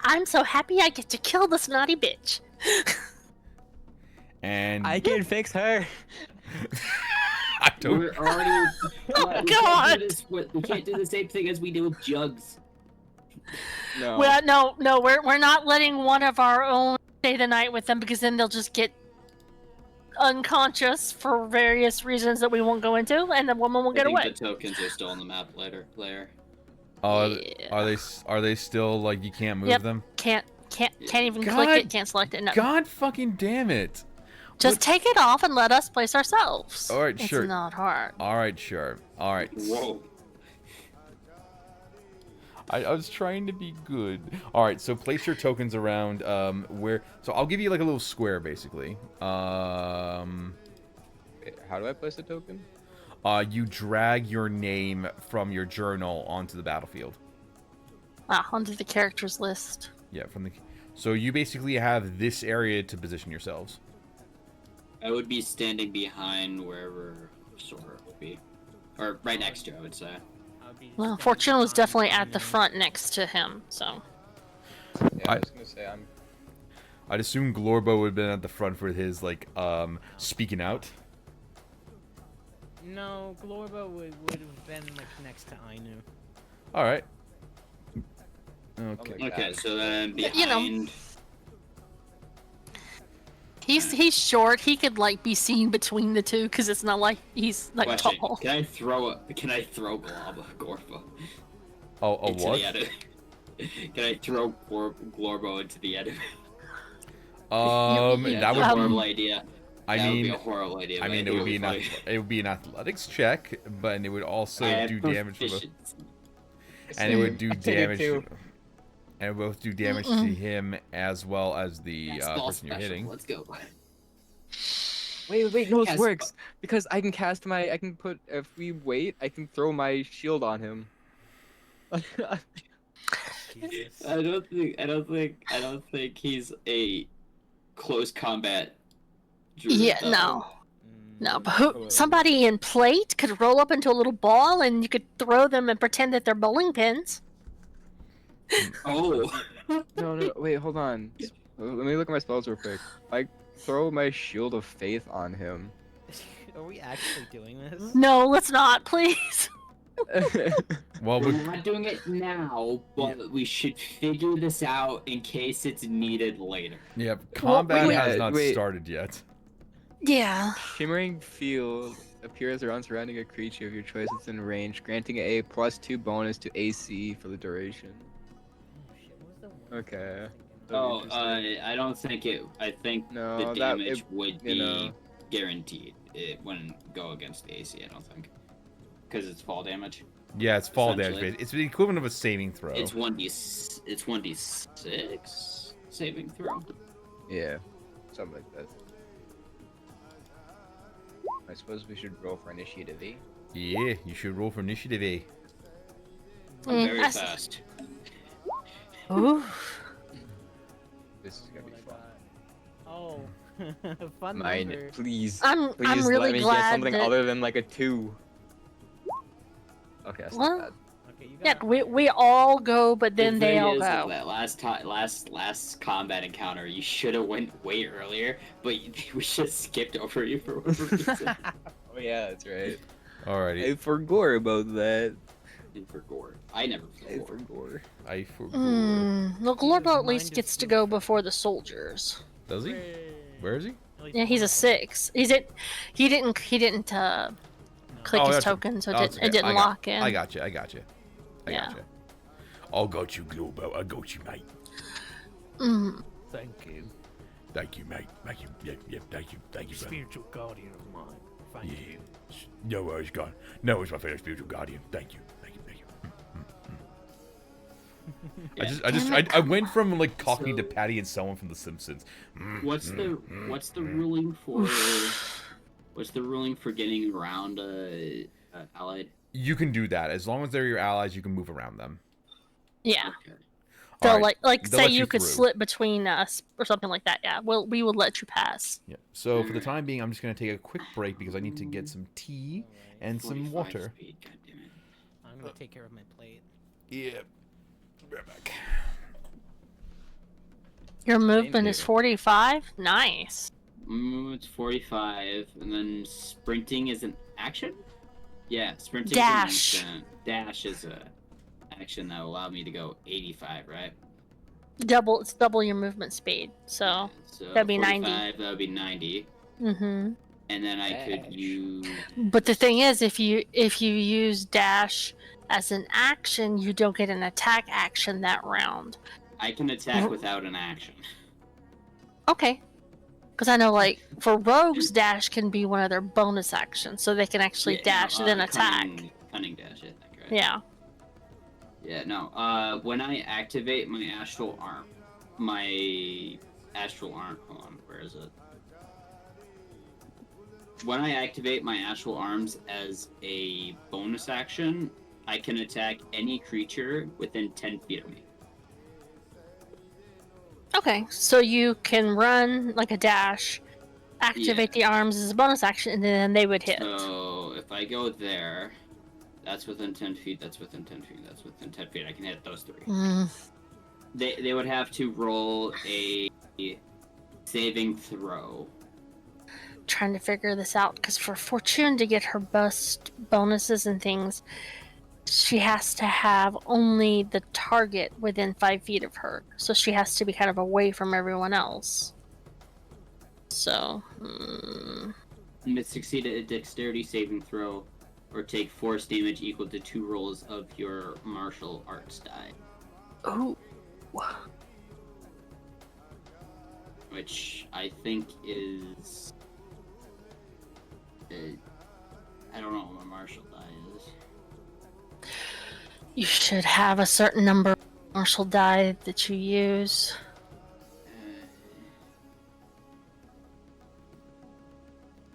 I'm so happy I get to kill this naughty bitch. And I can fix her. I don't. We're already. Oh, we God! we can't do the same thing as we do with Jugs. No. Well, no, we're not letting one of our own stay the night with them, because then they'll just get unconscious for various reasons that we won't go into, and the woman will get away. The tokens are still on the map later. Are they still like you can't move them? Can't even click it. Can't select it. No. God fucking damn it! Just take it off and let us place ourselves. All right, sure. It's not hard. All right, sure. All right. Whoa. I was trying to be good. All right, so place your tokens around where. So I'll give you like a little square, basically. How do I place a token? You drag your name from your journal onto the battlefield. Onto the characters list. Yeah, So you basically have this area to position yourselves. I would be standing behind wherever Sora would be, or right next to, I would say. Well, Fortune was definitely at the front next to him, so. Yeah, I was gonna say I'd assume Glorbo would have been at the front for his like speaking out. No, Glorbo would have been like next to Ainu. All right. Okay. Okay, so then behind. You know. He's short. He could like be seen between the two, because it's not like he's like Question: tall. Can I throw Glorbo Oh, into what? the enemy? Can I throw Glorbo into the enemy? Yeah, that would. a horrible idea. I That would mean, be a horrible idea. I but mean, think it would be an athletics check, but it would also I do have damage from proficiency. and it would do I take it damage. too. And it will do damage to him as well as the That's all person you're special. hitting. Let's go. Wait, no, Yes. this works because I can if we wait, I can throw my shield on him. Jesus. I don't think he's a close combat. druid, Yeah, though. no. But somebody in plate could roll up into a little ball, and you could throw them and pretend that they're bowling pins. Oh. No, wait, hold on. Let me look at my spells real quick. I throw my shield of faith on him. Are we actually doing this? No, let's not, please. Well, We're not doing it now, but we should figure this out in case it's needed later. yeah, combat wait, has not wait. started yet. Yeah. Shimmering field appears around surrounding a creature of your choice that's in range, granting a +2 bonus to AC for the duration. Okay. That'd be Oh, interesting. I don't think it. I think No, the that- damage it- would you be know. guaranteed. It wouldn't go against the AC. I don't think, because it's fall damage. Yeah, it's fall damage. Essentially. It's the equivalent of a saving throw. It's 1d6 saving throw. Yeah, something like that. I suppose we should roll for initiative, eh? Yeah, you should roll for initiative, eh? I'm very that's- fast. Ooh. This is gonna be fun. Oh, fun Mine, number. please. I'm Please really let me get glad something that other than like a 2. Okay, that's Well, not bad. Okay, you yeah, got we all go, but then The they thing all is go. that last combat encounter, you should have went way earlier, but we just skipped over you for whatever reason. Oh yeah, that's right. Alrighty. I forgot about that. And for gore, I never I forgot. forgot. I forgot. Well, Glorbo at Mine least just gets to flew. go before the soldiers. Does he? Hooray. Where is he? At least Yeah, he's a one of them. 6. He didn't click Oh, his that's a- token, so oh, it's it okay. didn't lock in. I got you. I got you. I Yeah. got you. I got you, Globo. I got you, mate. Mm. Thank you, Thank you, mate. Thank you. Yeah, yeah. Thank you. Thank you, brother. spiritual guardian of mine. Thank Yeah. you. No worries, God. No, it's my favorite spiritual guardian. Thank you. Thank you. Thank you. Yeah. I went from like Cockney So- to Patty and someone from The Simpsons. What's the ruling for getting around allied? You can do that as long as they're your allies. You can move around them. Yeah. Okay. So Alright, like they'll say let you you could through. slip between us or something like that. Yeah. Well, we would let you pass. Yeah. So for the time being, I'm just gonna take a quick break because I need to get some tea and some 45 water. speed, goddammit. I'm gonna take care of my plate. Yeah. Be right back. Your movement is here. 45. Nice. It's 45, and then sprinting is an action? Yeah, sprinting Dash. is an action. Dash is a action that will allow me to go 85, right? It's double your movement speed. So. So that'd be 90. 45, that would be 90. Mm-hmm. And then I could Dash. use... But the thing is, if you use dash as an action, you don't get an attack action that round. I can attack without an action. Okay. Because I know, like, for rogues, dash can be one of their bonus actions, so they can actually Yeah, dash no, then attack. Cunning dash, I think, right? Yeah. Yeah, no. When I activate my astral arm, hold on, where is it? When I activate my astral arms as a bonus action, I can attack any creature within 10 feet of me. Okay, so you can run like a dash, activate the arms as a bonus action, and then they would hit. So if I go there, that's within 10 feet, that's within 10 feet, that's within 10 feet. I can hit those three. Mm. They would have to roll a saving throw. Trying to figure this out, because for Fortune to get her bust bonuses and things, she has to have only the target within 5 feet of her. So she has to be kind of away from everyone else. So, Succeed at a dexterity saving throw, or take force damage equal to 2 rolls of your martial arts die. oh, Which I think is... I don't know what my martial die is. you should have a certain number of martial die that you use.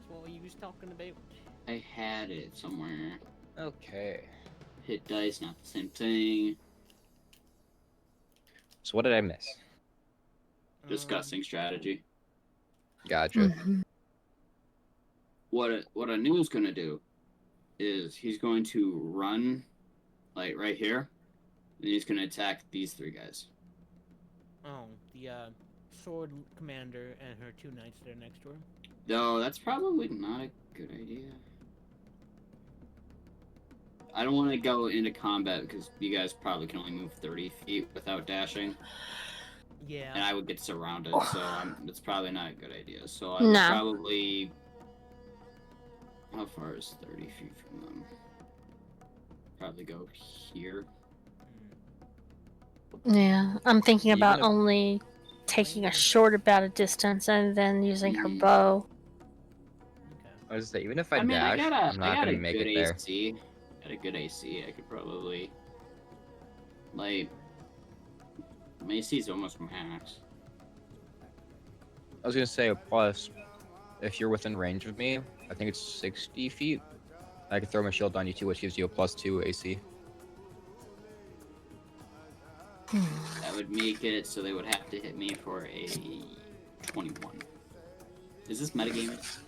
That's what you was talking about. I had it somewhere. Okay. Hit dice, not the same thing. So what did I miss? Discussing strategy. Gotcha. Mhm. What I knew was gonna do is he's going to run, like right here, and he's gonna attack these 3 guys. Oh, the sword commander and her 2 knights that are next to her. Though that's probably not a good idea. I don't want to go into combat because you guys probably can only move 30 feet without dashing, and Yeah. I would get surrounded, so it's probably not a good idea. So I would No. probably. How far is 30 feet from them? Probably go here. Yeah, I'm thinking You about gotta- only taking a short amount of distance and then using her bow. Okay. I was gonna say, even if I, I mean, dash, I'm I not got gonna a make good it there. AC. Got a good AC. I could probably. Like. My AC is almost max. I was gonna say, plus, if you're within range of me, I think it's 60 feet. I can throw my shield on you too, which gives you a +2 AC. That would make it so they would have to hit me for a 21. Is this metagaming?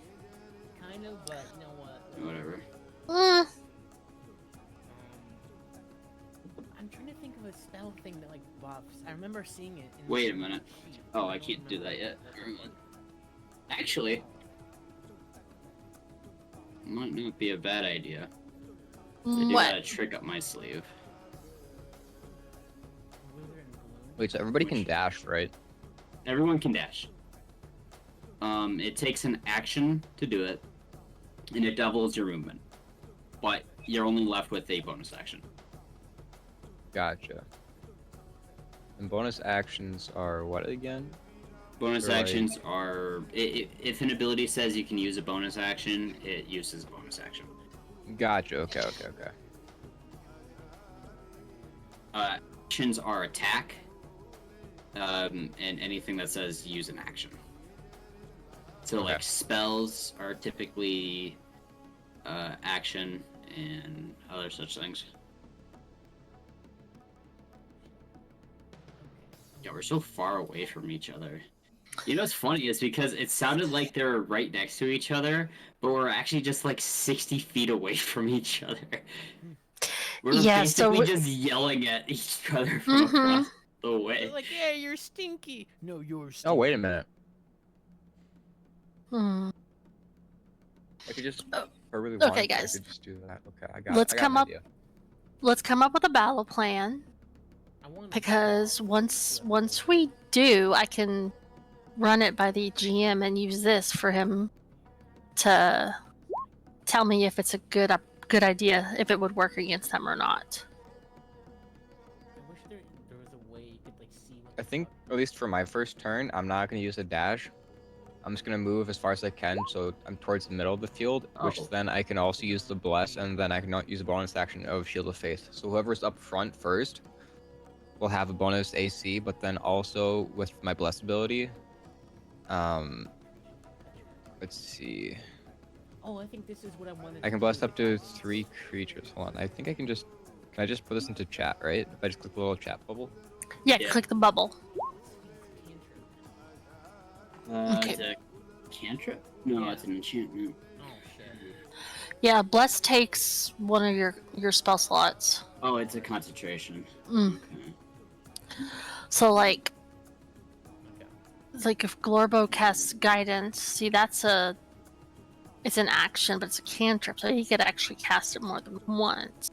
Kind of, but you know what? Whatever. Mm, I'm trying to think of a spell thing that like buffs. I remember seeing it. In Wait a the minute. sheet. Oh, I don't can't do remember that yet. what Actually, might not be a bad idea. I do got a what? trick up my sleeve. Wither and Gloom. Wait, so everybody can dash, right? Everyone can dash. It takes an action to do it, and it doubles your movement. But you're only left with a bonus action. Gotcha. And bonus actions are what again? Bonus Right. actions are if an ability says you can use a bonus action, it uses a bonus action. Gotcha. Okay. Actions are attack, and anything that says use an action. So Okay. like spells are typically action and other such things. Yeah, we're so far away from each other. You know what's funny is because it sounded like they were right next to each other, but we're actually just like 60 feet away from each other. We're Yeah, so basically we- just yelling at each other from across the They're way. like, yeah, you're stinky. No, you're stinky. Oh, wait a minute. Hmm. I could just. Oh, If I really okay, wanted to, guys. I could just do that. Okay, I got. Let's I got come an up- idea. Let's come up with a battle plan I want because once we do, I can run it by the GM and use this for him to tell me if it's a good idea, if it would work against them or not. I wish there was a way you could like see. What I the think, fuck- at least for my first turn, I'm not gonna use a dash. I'm just gonna move as far as I can, so I'm towards the middle of the field, which Oh. then I can also use the bless, and then I can use a bonus action of Shield of Faith. So whoever's up front first will have a bonus AC, but then also with my bless ability, let's see, Oh, I think this is what I wanted. I can to bless do. up to 3 creatures. Hold on, I think I can just. Can I just put this into chat, right? If I just click the little chat bubble. Yeah, Yeah. click the bubble. Okay. It's a cantrip? No, Yeah. it's an enchantment. Oh shit. Yeah, bless takes one of your spell slots. Oh, it's a concentration. Mm. Okay. So like Okay. if Glorbo casts guidance, see it's an action, but it's a cantrip, so he could actually cast it more than once.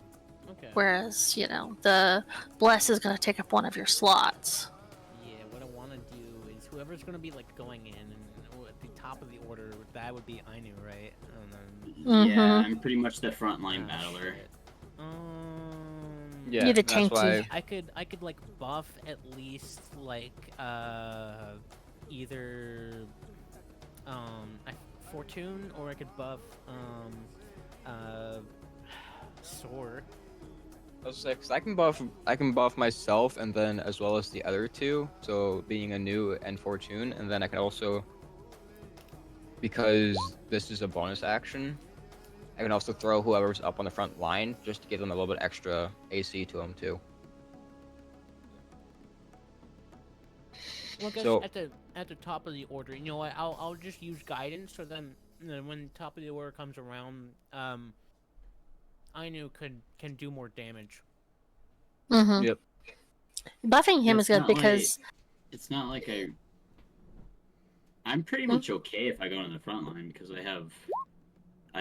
Okay. Whereas, the bless is gonna take up one of your slots. Yeah, what I want to do is whoever's gonna be like going in and at the top of the order, that would be Ainu, right? And then Yeah, Mhm. I'm pretty much the frontline ah, battler. shit. Yeah, You're the that's tanky. why. I could like buff at least like either Fortune, or I could buff Soar. I was like, 'cause I can buff myself, and then as well as the other two. So being Anu and Fortune, and then I can also, because this is a bonus action, I can also throw whoever's up on the front line just to give them a little bit extra AC to them too. Well, I guess So- at the top of the order, you know what? I'll just use guidance, so then when top of the order comes around, Ainu can do more damage. Mm-hmm. Yep. Buffing him is It's good not like- because It's not like I'm pretty Hmm? much okay if I go on the front line because I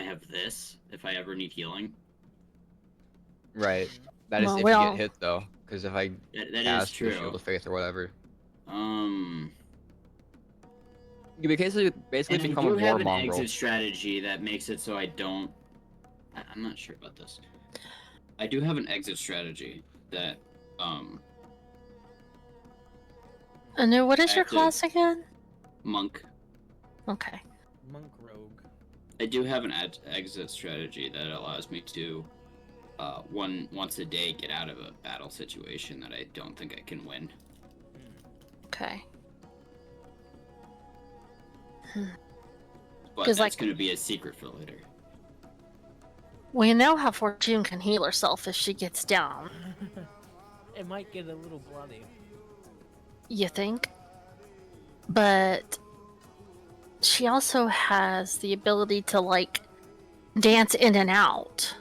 have this if I ever need healing. Right. That is Well, if we you all- get hit though, because if I That is cast the true. Shield of Faith or whatever, Um, you basically and I become a do war have an mongrel. exit strategy that makes it so I don't. I'm not sure about this. I do have an exit strategy that Anu, what is your Active. class again? monk. Okay. Monk rogue. I do have an exit strategy that allows me to, once a day, get out of a battle situation that I don't think I can win. Okay. But 'Cause, that's like- going to be a secret for later. We know how Fortune can heal herself if she gets down. It might get a little bloody. You think? But she also has the ability to, like, dance in and out.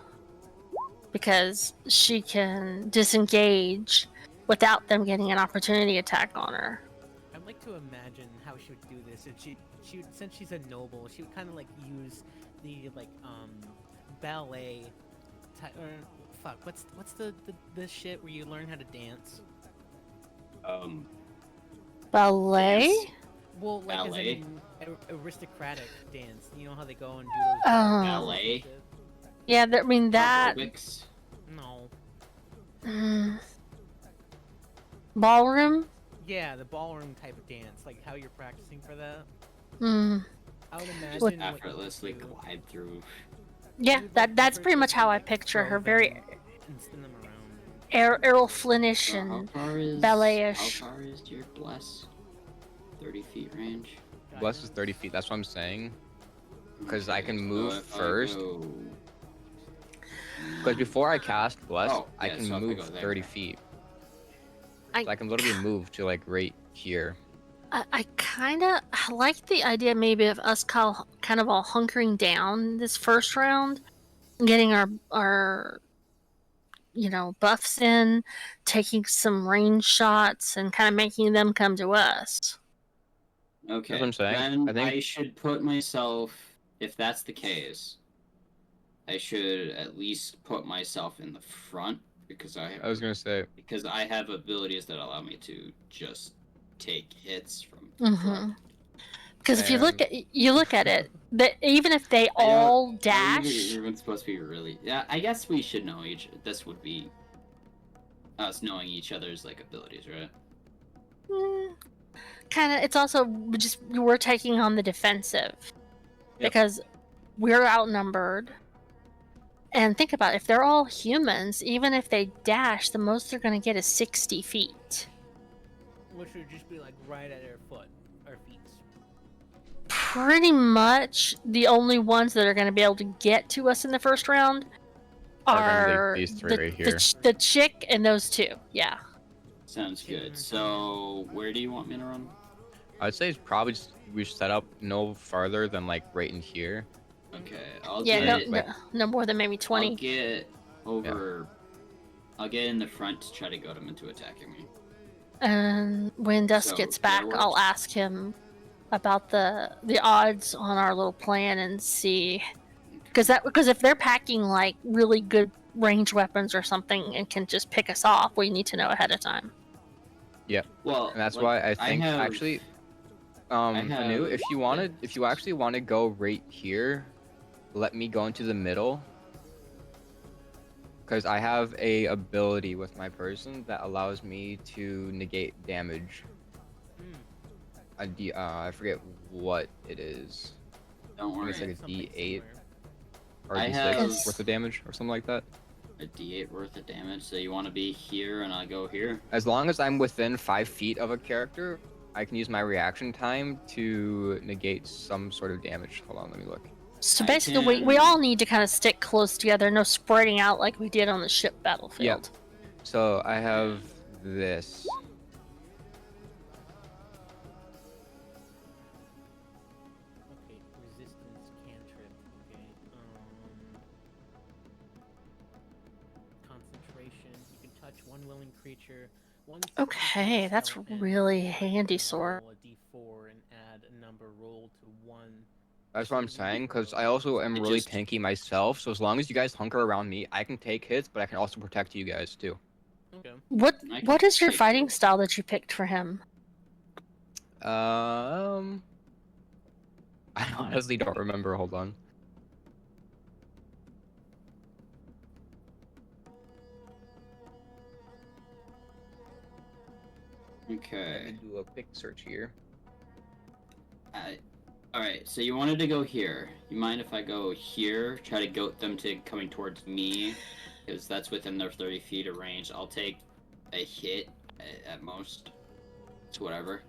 Because she can disengage without them getting an opportunity attack on her. I'd like to imagine how she would do this, and she would, since she's a noble, she would kind of like use the ballet. Or, fuck, what's the shit where you learn how to dance? Ballet? Dance. Well, like Ballet? as in aristocratic dance. You know how they go and do those Oh. Ballet? shit? Yeah, I mean that. Aerobics? No. Mm. Ballroom? Yeah, the ballroom type of dance, like how you're practicing for that. Mm. I would Just imagine what you would effortlessly do. glide through. Yeah, You'd, that's like, pretty much how I effortlessly picture her. throw Very them and spin them around. Errol Flynnish So how and far is ballet-ish. How far is your bless? 30 feet range. Bless is 30 feet. That's what I'm saying. 'Cause I can so move if I first. go- Because before I cast Bless, Oh, I yeah, can so if I move go there. 30 feet. I- So I can literally move to like right here. I kind of like the idea maybe of us kind of all hunkering down this first round, getting our buffs in, taking some range shots, and kind of making them come to us. Okay. That's what I'm saying. Then I think- I should put myself. If that's the case, I should at least put myself in the front because I was gonna say, because I have abilities that allow me to just take hits from Mhm. front. Because if you look at it, that even if they I don't- all I don't think dash, You're supposed to be really. Yeah, I guess we should know each. This would be us knowing each other's like abilities, right? kind of, it's also just we're taking on the defensive Yep. because we're outnumbered. And think about it, if they're all humans, even if they dash, the most they're going to get is 60 feet. Which would just be like right at our feet. Pretty much the only ones that are going to be able to get to us in the first round Are are gonna be these three right here. the chick and those two. Yeah. Sounds good. So where do you want me to run? I'd say it's probably just we should set up no farther than like right in here. Okay, I'll Yeah, get. no more than maybe 20. I'll get over. I'll get in the front to try to goad him into attacking me. And when Dusk So, gets that back, I'll works. ask him about the odds on our little plan and see, because if they're packing like really good range weapons or something and can just pick us off, we need to know ahead of time. Well, And that's like, why I think have- actually, have- Anu, if you wanted, yeah. if you actually want to go right here, let me go into the middle. Because I have a ability with my person that allows me to negate damage. I forget what it is. Don't I think worry. it's like a Something D8 similar. or I D6 have- worth of damage or something like that. A D8 worth of damage. So you want to be here and I go here. As long as I'm within 5 feet of a character, I can use my reaction time to negate some sort of damage. Hold on, let me look. So I basically, we can- all need to kind of stick close together, no spreading out like we did on the ship battlefield. So I have this. Okay, resistance cantrip. Okay. Concentration. You can touch one willing creature. One Okay, that's skeleton, really and handy, roll Sora. a d4 and add a number rolled to 1. That's what I'm saying, because I also am really tanky myself, so as long as you guys hunker around me, I can take hits, but I can also protect you guys, too. Okay. What is your take fighting it. style that you picked for him? I honestly don't remember, hold on. Let Okay. me do a quick search here. Alright, so you wanted to go here. You mind if I go here? Try to goat them to coming towards me? Because that's within their 30 feet of range. I'll take a hit at most. It's whatever.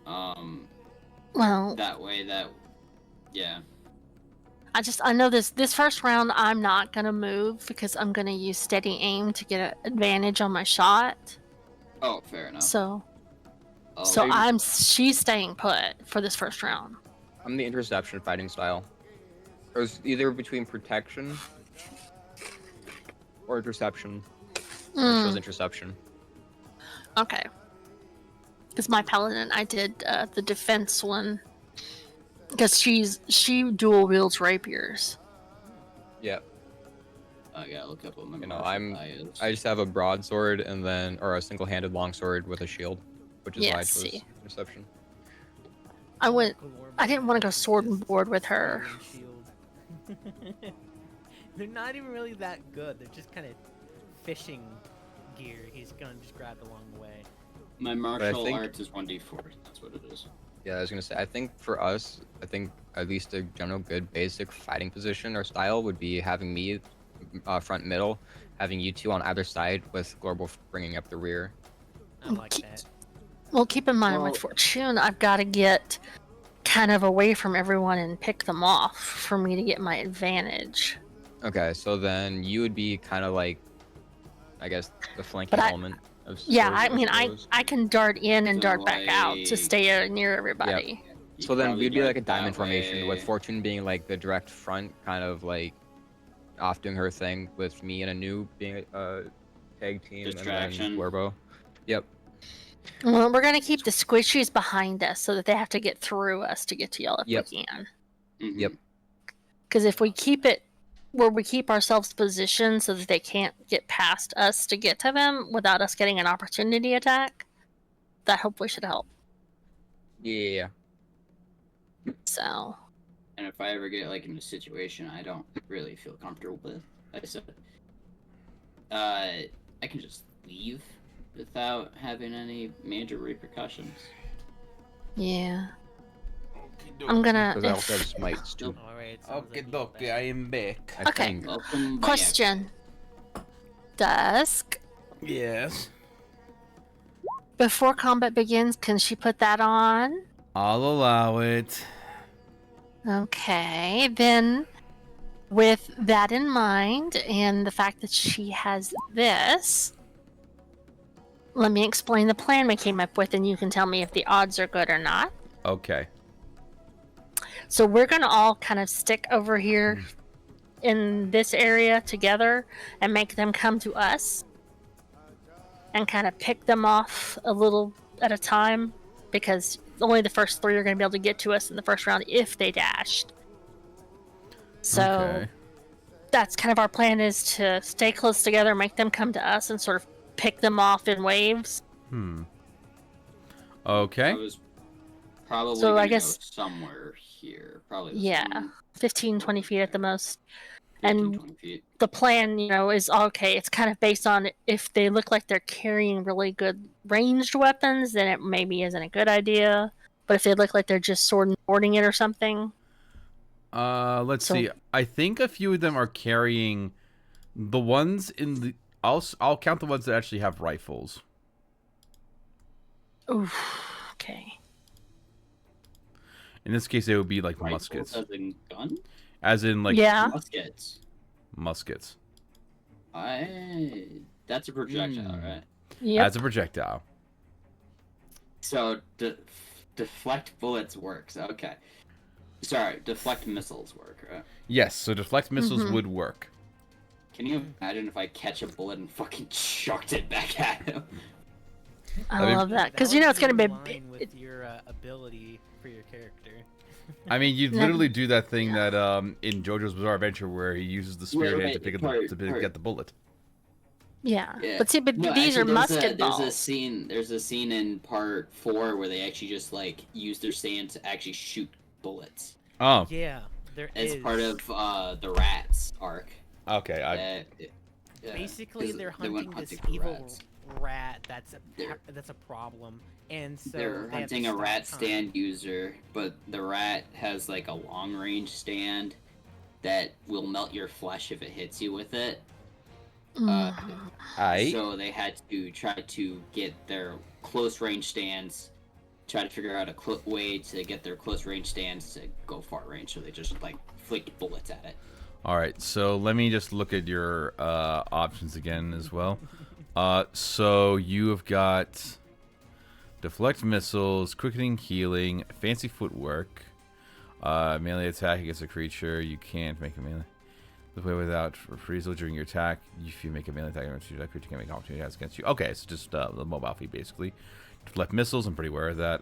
Well, That way yeah. I know this first round I'm not gonna move because I'm gonna use steady aim to get an advantage on my shot. Oh, fair enough. So Oh, she's staying put for this first round. I'm the interception fighting style. It was either between protection or interception. And it shows interception. Okay. Because my paladin, I did the defense one. Because she dual wields rapiers. Yep. I gotta look up what my You know, martial eye is. I just have a broadsword and then, or a single-handed longsword with a shield, which is why I chose see. interception. I didn't want to go sword and board with her. Shield. They're not even really that good. They're just kind of fishing gear he's gonna just grab along the way. My martial think- arts is 1d4. That's what it is. Yeah, I was gonna say, I think for us, at least a general good basic fighting position or style would be having me front middle, having you two on either side with Global bringing up the rear. I like that. Well, keep in mind Well- with Fortune, I've got to get kind of away from everyone and pick them off for me to get my advantage. Okay, so then you would be kind of like, I guess, the flanking But element of Yeah, sorts, I mean, suppose. I can dart in and So, dart back out to like- stay near everybody. So then probably we'd be dart like a diamond that formation, with way. Fortune being like the direct front, kind of like off doing her thing, with me and a noob being a tag team, Distraction. and then Warbo. Yep. Well, we're gonna keep the squishies behind us so that they have to get through us to get to y'all if Yep. we can. Mhm. Yep. Because if we keep it where we keep ourselves positioned so that they can't get past us to get to them without us getting an opportunity attack, that hopefully should help. Yeah. So, And if I ever get like in a situation I don't really feel comfortable with, I said, I can just leave without having any major repercussions. yeah. I'm gonna. Because I also have If, smites too. Alright. Okay, dokie, I am back. I Okay. think. Welcome back. question. Dusk. Yes. Before combat begins, can she put that on? I'll allow it. Okay, then with that in mind and the fact that she has this, let me explain the plan we came up with and you can tell me if the odds are good or not. Okay. So we're going to all kind of stick over here in this area together and make them come to us and kind of pick them off a little at a time because only the first 3 are going to be able to get to us in the first round if they dashed. So Okay. that's kind of our plan, is to stay close together, make them come to us and sort of pick them off in waves. Okay. I was probably So I gonna guess- go somewhere here. Probably this Yeah. one, 15, 20 feet at the most. 15, And 20 feet. the plan, is okay. It's kind of based on if they look like they're carrying really good ranged weapons, then it maybe isn't a good idea. But if they look like they're just sword and boarding it or something, Let's So- see. I think a few of them are carrying the ones in the. I'll count the ones that actually have rifles. oof, okay. In this case, it would be like Rifles muskets, As in gun? as in like Yeah. Muskets. muskets. That's a projectile, right? Yep. As a projectile. So deflect bullets works. Okay. Sorry, deflect missiles work, right? Yes. So deflect missiles Mhm. would work. Can you imagine if I catch a bullet and fucking chucked it back at him? I I mean- love that because would it's going to be. in line with your ability for your character. I mean, you'd No. literally do that thing that in JoJo's Bizarre Adventure where he uses the spirit hand to pick get the bullet. Yeah. Yeah. But see, but No, these actually, are musket there's a balls. scene. There's a scene in part 4 where they actually just like use their sand to actually shoot bullets. Oh, Yeah, there As is. part of the rats arc. okay. Basically, 'cause they're they went hunting this for evil rats. rat that's They're- a problem, and so They're they have to hunting a stop rat time. stand user, but the rat has like a long range stand that will melt your flesh if it hits you with it. Mm. So they had to try to get their close range stands, try to figure out a way to get their close range stands to go far range. So they just like flicked bullets at it. All right, so let me just look at your options again as well. So you have got deflect missiles, quickening healing, fancy footwork, melee attack against a creature. You can't make a melee. The way without reprisal during your attack. If you make a melee attack against you, that creature can make opportunity attacks against you. Okay, it's just the mobile feat basically. Deflect missiles. I'm pretty aware of that.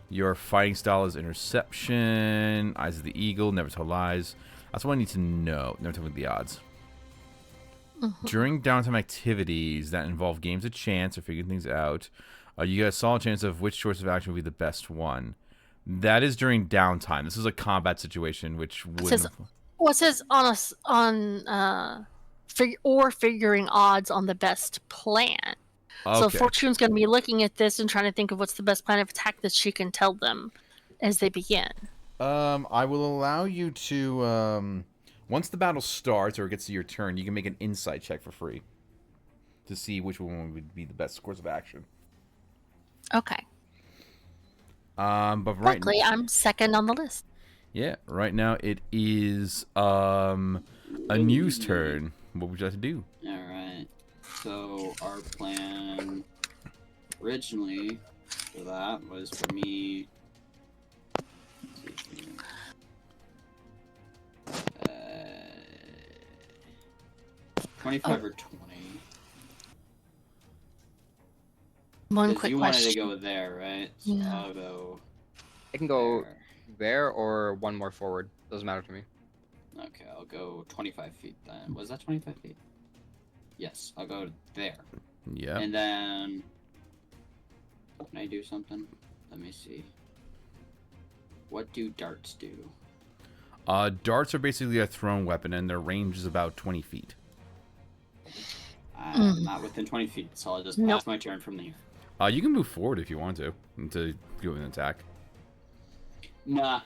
Your fighting style is interception. Eyes of the eagle. Never tell lies. That's what I need to know. Never tell me the odds. During downtime activities that involve games of chance or figuring things out, you get a solid chance of which choice of action will be the best one. That is during downtime. This is a combat situation, which wouldn't. Well, it says figuring odds on the best plan. So Okay. Fortune's going to be looking at this and trying to think of what's the best plan of attack that she can tell them as they begin. I will allow you to. Once the battle starts or it gets to your turn, you can make an insight check for free to see which one would be the best course of action. Okay. But right Luckily, I'm second on the list. Yeah, right now it is a news turn. What would you like to do? Alright. So our plan originally for that was for me 25 or 20. One 'Cause quick you question. wanted to go there, right? So Yeah. I'll go I can go there. there or one more forward. Doesn't matter to me. Okay, I'll go 25 feet then. Was that 25 feet? Yes, I'll go there. Yeah. And then... Can I do something? Let me see. What do darts do? Darts are basically a thrown weapon, and their range is about 20 feet. I'm not within 20 feet, so I'll just Nope. pass my turn from there. You can move forward if you want to do an attack. Nah.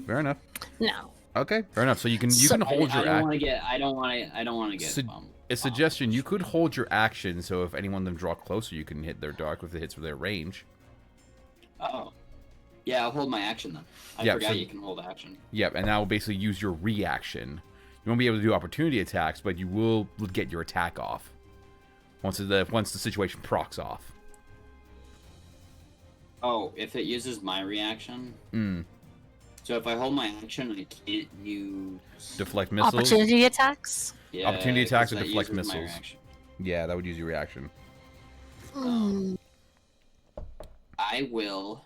Fair enough. No. Okay, fair enough. So you can hold I your don't action. want to get. I don't want to get. A suggestion: you could hold your action, so if anyone of them draw closer, you can hit their dark if it hits with their range. Oh. Yeah, I'll hold my action then. I Yeah, forgot so- you can hold action. Yep, and that will basically use your reaction. You won't be able to do opportunity attacks, but you will get your attack off once the situation procs off. Oh, if it uses my reaction. Mm. So if I hold my action, I can't use. Deflect missiles. Opportunity attacks? Yeah, Opportunity attacks or 'cause that deflect uses my missiles. reaction. Yeah, that would use your reaction. Mm. I will.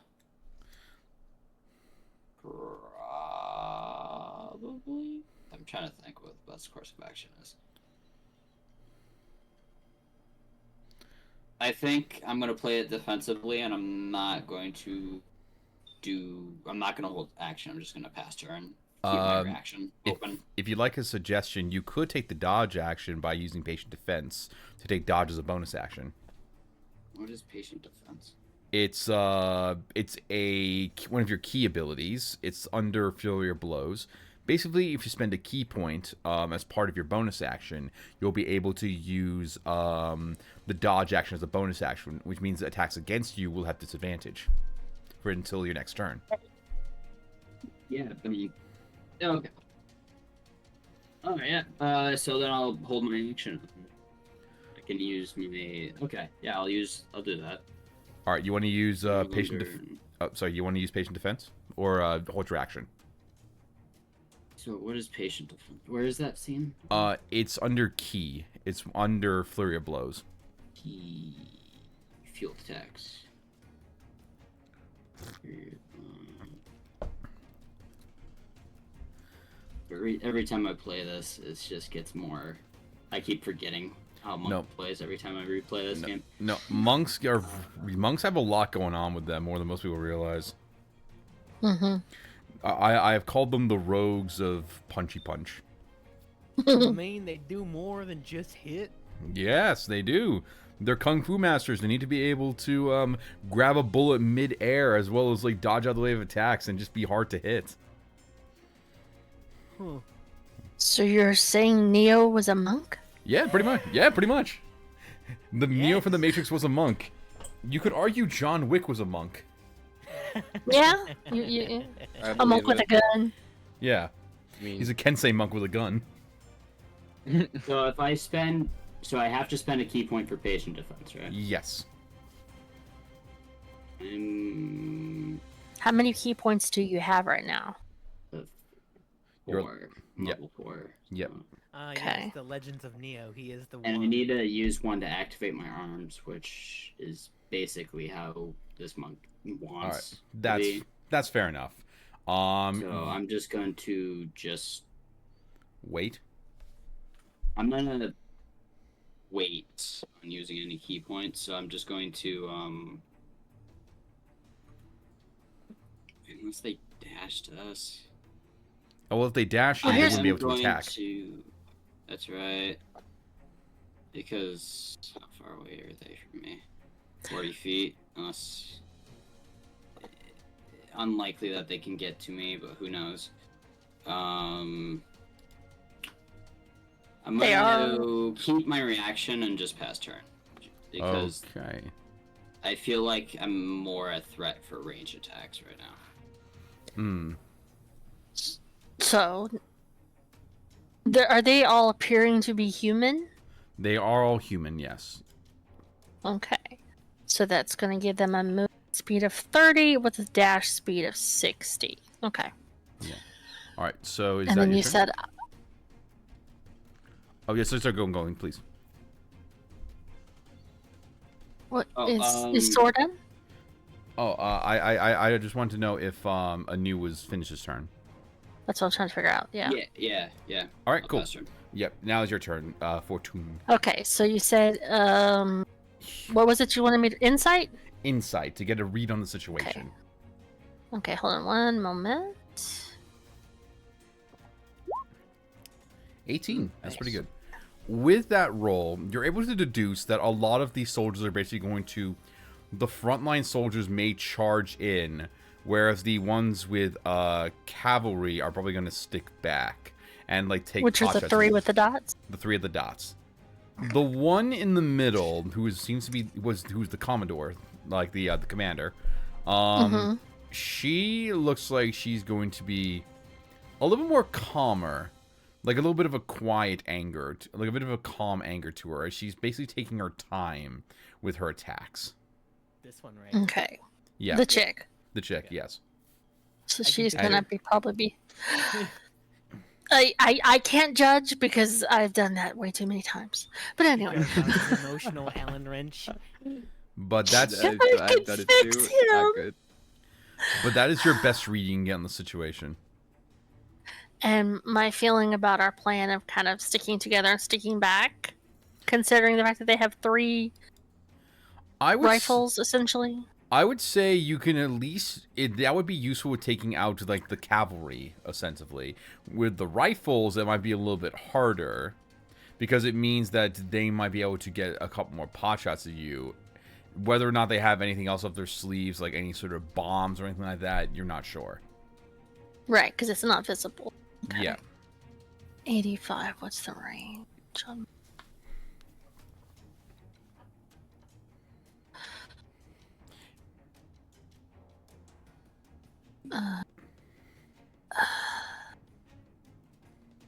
Probably. I'm trying to think what the best course of action is. I think I'm gonna play it defensively, and I'm not going to hold action. I'm just gonna pass turn. Keep my reaction open. If you'd like a suggestion, you could take the dodge action by using patient defense to take dodge as a bonus action. What is patient defense? It's one of your key abilities. It's under Fury of Blows. Basically, if you spend a key point as part of your bonus action, you'll be able to use the dodge action as a bonus action, which means that attacks against you will have disadvantage for until your next turn. Yeah, I mean, okay. Oh yeah. So then I'll hold my action. I can use my. Okay. Yeah, I'll do that. All right, you want to use No patient? longer- You want to use patient defense or hold your action? So what is patient defense? Where is that scene? It's under key. It's under Flurry of Blows. Field attacks. Every time I play this, it just gets more. I keep forgetting how Monk plays every time I replay this game. No, monks have a lot going on with them, more than most people realize. Mm-hmm. I have called them the rogues of Punchy Punch. I mean, they do more than just hit. Yes, they do. They're kung fu masters. They need to be able to grab a bullet mid-air as well as like dodge out the way of attacks and just be hard to hit. Huh. So you're saying Neo was a monk? Yeah, pretty much. The Neo from the Matrix was a monk. You could argue John Wick was a monk. Yeah? I A monk believe with a gun. Yeah. I mean, He's a Kensei monk with a gun. So if I I have to spend a key point for patient defense, right? Yes. How many key points do you have right now? Four. Level 4. Yep. Okay. Yes, the Legends of Neo. He is the one. And I need to use one to activate my arms, which is basically how this monk wants. All right. to be. That's fair enough. So I'm just going to wait. I'm gonna wait on using any key points. So I'm just going to unless they dash to us. Oh, well, if they dash, Oh, they here's- wouldn't be able to I'm going attack. That's right. Because how far away are they from me? 40 feet. Unless unlikely that they can get to me, but who knows? I'm They going to keep my reaction and just pass turn because Okay. I feel like I'm more a threat for range attacks right now. So, are they all appearing to be human? They are all human, yes. Okay. So that's going to give them a move speed of 30 with a dash speed of 60. Okay. All right, so is And that then your you turn? said, Oh, yes, let's start going, please. what Oh, is sword in? Oh, I just wanted to know if Anu was finished his turn. That's what I'm trying to figure out. Yeah. Yeah. All right, I'll cool. pass turn. Yep, now is your turn, Fortune. Okay, so you said, what was it you wanted me to insight? Insight, to get a read on the situation. Okay, hold on one moment. 18, that's Nice. pretty good. With that roll, you're able to deduce that a lot of these soldiers are basically going to... The frontline soldiers may charge in, whereas the ones with cavalry are probably going to stick back and like take Which are pot the shots. 3 with the dots? The 3 of the dots. The one in the middle, who's the Commodore, like the commander, she looks like she's going to be a little bit more calmer, like a little bit of a quiet anger, like a bit of a calm anger to her. She's basically taking her time with her attacks. This one, right? Okay. Yeah, The chick. the chick, yes. So I can she's take gonna it. probably be. I can't judge because I've done that way too many times. But anyway. His emotional Allen wrench. But that's I can that is fix too him. not good. but that is your best reading on the situation. And my feeling about our plan of kind of sticking together and sticking back, considering the fact that they have 3 I would rifles essentially. I would say you can at least that would be useful with taking out like the cavalry, ostensibly. With the rifles, it might be a little bit harder because it means that they might be able to get a couple more pot shots at you. Whether or not they have anything else up their sleeves, like any sort of bombs or anything like that, you're not sure. Right, because it's not visible. Okay. Yeah. 85. What's the range?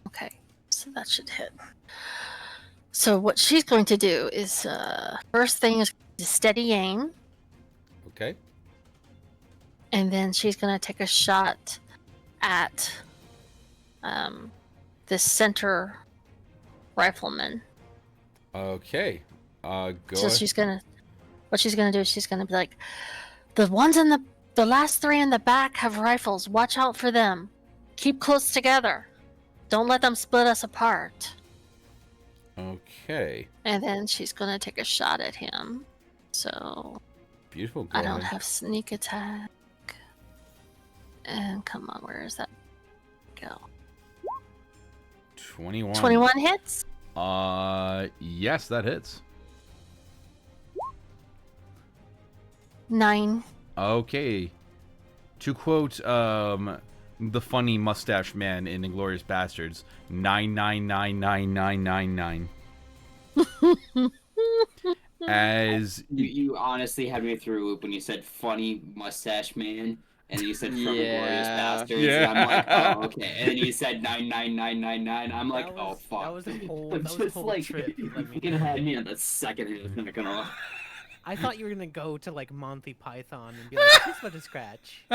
Okay, so that should hit. So what she's going to do is, first thing is to steady aim, Okay. and then she's going to take a shot at this center rifleman. Okay. Go So ahead. what she's gonna do is she's gonna be like, the ones in the last 3 in the back have rifles. Watch out for them. Keep close together. Don't let them split us apart. Okay. And then she's gonna take a shot at him. So Beautiful. Go I don't ahead. have sneak attack. And come on, where is that? Go. 21. 21 hits? Yes, that hits. 9. Okay. To quote the funny mustache man in Inglourious Bastards, 9999999. As You honestly had me through a loop when you said funny mustache man, and then you said from Glorious Yeah. Bastards, Yeah. and I'm like, oh, okay. And then you said 99999. I'm like, That oh was- fuck. that was a whole- I'm that was a just whole like, trip, let me you can tell have you. me on the second. It's not gonna lie. I thought you were gonna go to like Monty Python and be like, "This but a scratch."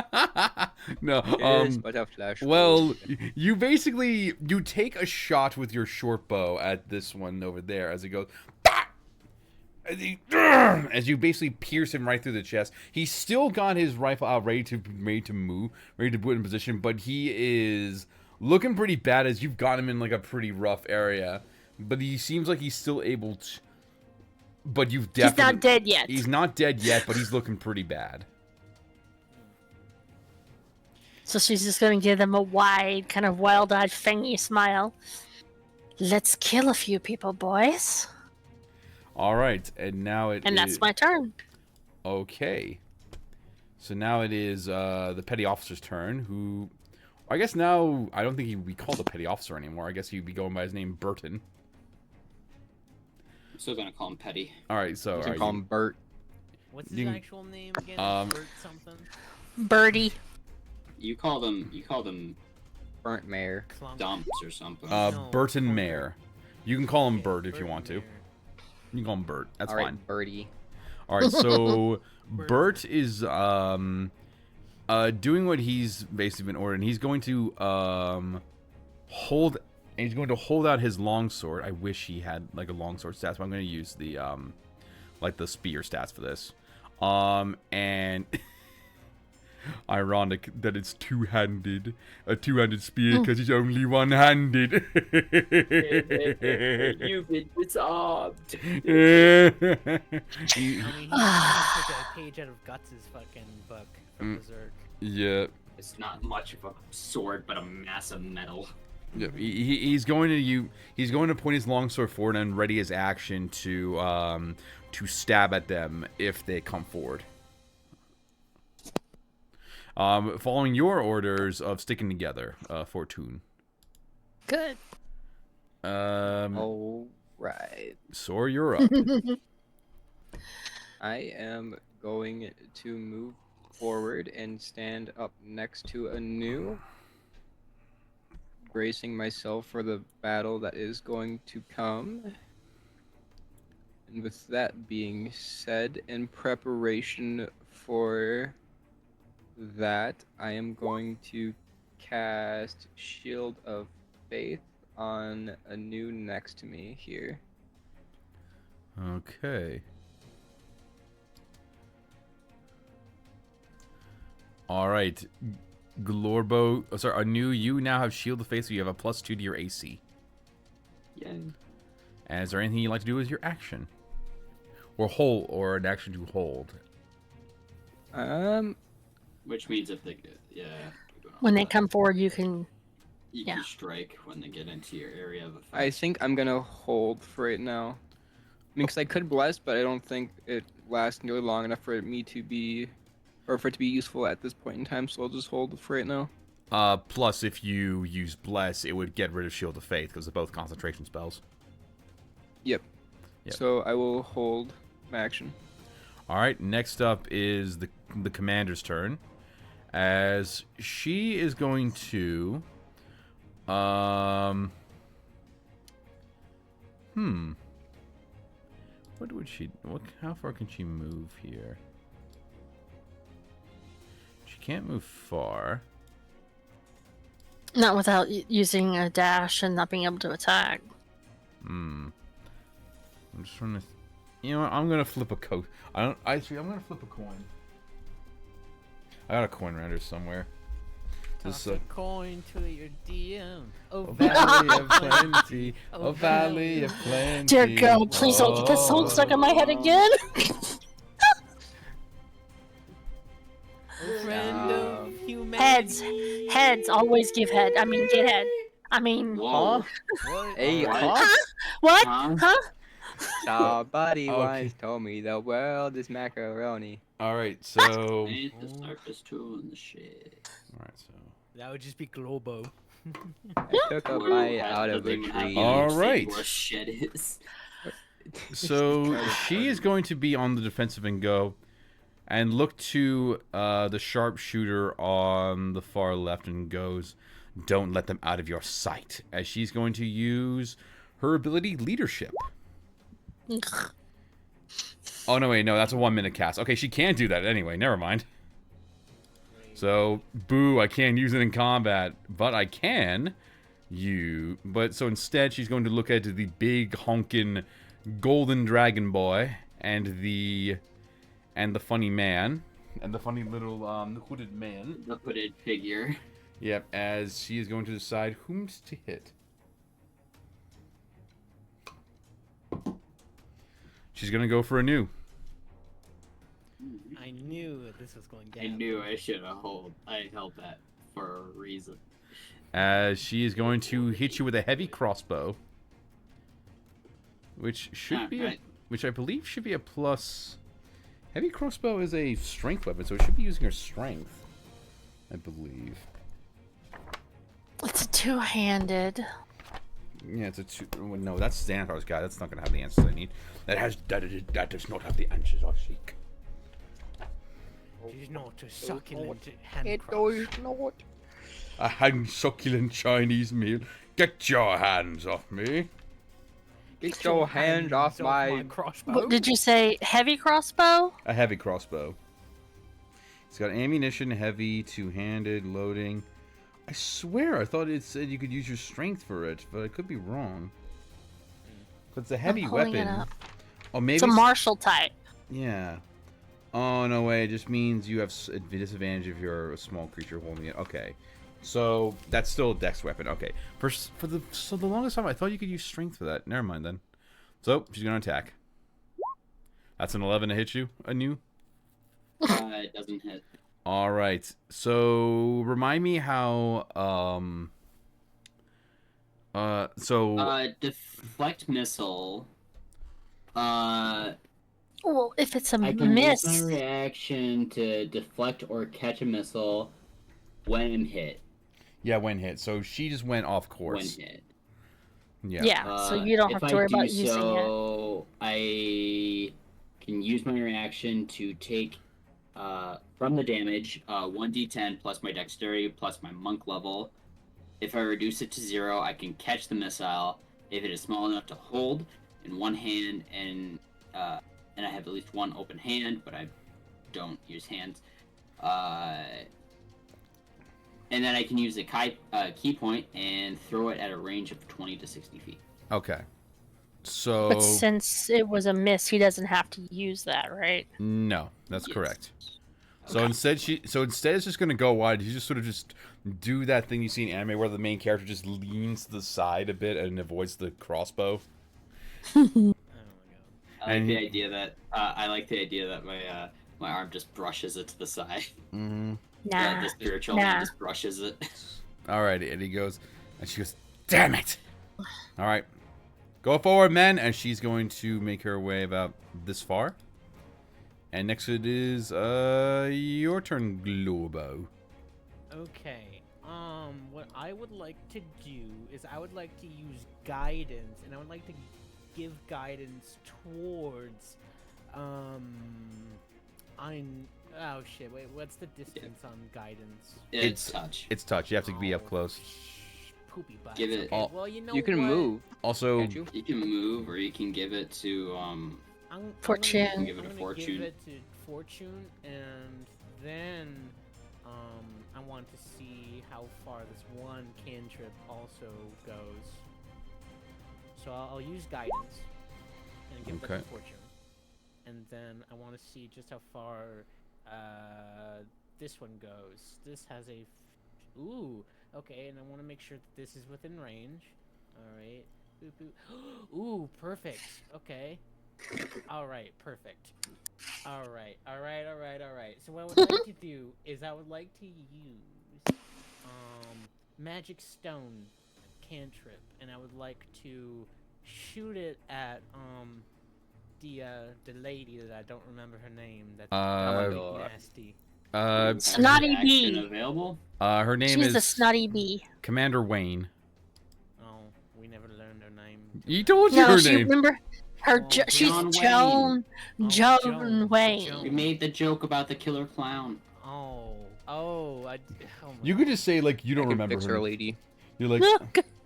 no, Yes, but a flash. well, you basically you take a shot with your short bow at this one over there as it goes. As you basically pierce him right through the chest. He's still got his rifle out, ready to move, ready to put in position, but he is looking pretty bad as you've got him in like a pretty rough area. But he seems like he's still able to. But you've definitely. He's not dead yet. He's not dead yet, but he's looking pretty bad. So she's just gonna give them a wide, kind of wild-eyed, fangy smile. Let's kill a few people, boys. All right, and now it And is... that's my turn. Okay. So now it is the petty officer's turn, who... I guess now, I don't think he would be called a petty officer anymore. I guess he'd be going by his name, Burton. I'm still gonna call him Petty. All right, so... You are can call him Bert. What's You- his actual name again? Bert something. Birdie. You called him Burnt Mayor. Clump. Dumps or something. No, Burton Clump. Mayor. You can call him Okay, Bert if you Burton want to. Mayor. You can call him Bert. That's All right, fine. Birdie. All right, so Bert. Bert is doing what he's basically been ordered. And he's going to hold. And he's going to hold out his longsword. I wish he had like a longsword stats, but I'm going to use the like the spear stats for this. And ironic that it's two-handed, a two-handed spear because he's only one-handed. You've been disarmed. I mean, he took a page out of Guts' fucking book from Berserk. Yeah. It's not much of a sword, but a mass of metal. Yeah, he's going to point his longsword forward and ready his action to stab at them if they come forward. Following your orders of sticking together, Fortune. Good. All right. Sor, you're up. I am going to move forward and stand up next to Anu, bracing myself for the battle that is going to come. And with that being said, in preparation for that, I am going to cast Shield of Faith on Anu next to me here. Okay. All right. Glorbo, Anu, you now have Shield of Faith, so you have a +2 to your AC. Yeah. And is there anything you'd like to do with your action? Or hold, or an action to hold? Which means if they When they come forward, you can. you yeah. can strike when they get into your area of effect. I think I'm gonna hold for right now. I mean, 'cause I could bless, but I don't think it lasts nearly long enough for me to be, or for it to be useful at this point in time. So I'll just hold for right now. Plus, if you use Bless, it would get rid of Shield of Faith, because they're both concentration spells. Yep. Yep. So I will hold my action. Alright, next up is the commander's turn. As she is going to... What would she... how far can she move here? She can't move far. Not without using a dash and not being able to attack. I'm just trying to... You know what? I'm gonna flip a coat. I'm gonna flip a coin. I got a coin render somewhere. Toss so- a coin to your DM. Oh, A valley of plenty, a valley of plenty. Dear God, please don't get this song stuck in my head again. Oh, friend of Um, humanity. Heads always give head. I mean, get head. I mean, Whoa. What? Hey, What? what? Huh? Huh? Somebody Okay. once told me the world is macaroni. All right, so. Ain't the surface tool in the shit. All right, so. That would just be Globo. I took a bite out of a tree. All right. Where shit is. So she is going to be on the defensive and go, and look to the sharpshooter on the far left and goes, "Don't let them out of your sight." As she's going to use her ability leadership. Oh no, wait, no, that's a 1 minute cast. Okay, she can't do that anyway. Never mind. So, boo, I can't use it in combat, but I can. But so instead, she's going to look at the big honkin' golden dragon boy and the funny man and the funny little hooded man. The hooded figure. Yep, as she is going to decide whom to hit. She's gonna go for a new. I knew that this was going down. I knew I should have I held that for a reason. As she is going to hit you with a heavy crossbow, which should be Alright. which I believe should be a plus. Heavy crossbow is a strength weapon, so it should be using her strength, I believe. It's a two-handed. Yeah, it's a two. Well, no, that's Xanathar's guy. That's not gonna have the answers I need. That does not have the answers I seek. She's not a succulent hand It cross. does not. A hand succulent Chinese meal. Get your hands off me. Get your hands off my. crossbow. What, did you say heavy crossbow? A heavy crossbow. It's got ammunition, heavy, two-handed, loading. I swear I thought it said you could use your strength for it, but I could be wrong. But it's a heavy pulling it weapon. up. Oh, maybe It's a martial type. Yeah. Oh, no way. It just means you have a disadvantage if you're a small creature holding it. Okay. So, that's still a dex weapon. Okay. So the longest time, I thought you could use strength for that. Never mind, then. So, she's going to attack. That's an 11 to hit you, anew. It doesn't hit. All right. So, remind me how, Deflect missile. Well, if it's a I can use my miss, reaction to deflect or catch a missile when hit. Yeah, when hit. So, she just went off course. When hit. Yeah. so you don't have to worry about using it. So I can use my reaction to take from the damage 1d10 plus my dexterity plus my monk level. If I reduce it to 0, I can catch the missile if it is small enough to hold in one hand, and I have at least one open hand, but I don't use hands. And then I can use a key point and throw it at a range of 20 to 60 feet. Okay. So, But since it was a miss, he doesn't have to use that, right? no, that's Yes. correct. So instead, it's just gonna go wide. You just sort of just do that thing you see in anime where the main character just leans to the side a bit and avoids the crossbow. Oh my god. I like And- the idea that my arm just brushes it to the side. Mm-hmm. Nah. The spiritual Nah. hand just brushes it. All right, and he goes, and she goes, "Damn it!" All right, go forward, men, and she's going to make her way about this far. And next it is your turn, Globo. Okay. What I would like to do is I would like to use guidance, and I would like to give guidance towards, oh shit, wait, what's the distance on guidance? It's touch. It's touch. You have to be up Oh, close. Poopy butts. Give it- Okay, well, you know You can what? move, Also, can't you? You can move, or you can give it to Fortune. Give it a I'm gonna fortune. Give it to fortune, and then I want to see how far this one cantrip also goes. So I'll use guidance and give that Okay. to fortune, and then I want to see just how far this one goes. This has a Ooh, okay, and I want to make sure that this is within range. All right. Boop, boop. Ooh, perfect. Okay. All right, perfect. All right. So what I would like to do is I would like to use magic stone cantrip, and I would like to shoot it at the lady that I don't remember her name. That's nasty. Snotty Action bee. available. Her name She's is the snotty bee. Commander Wayne. Oh, we never learned her name. He told you No, her she name. remember her. Oh, She's John Joan. Oh, Joan Joan. Wayne. Joan. We made the joke about the killer clown. Oh, my You could just say like you don't I can remember fix her. her lady. You're like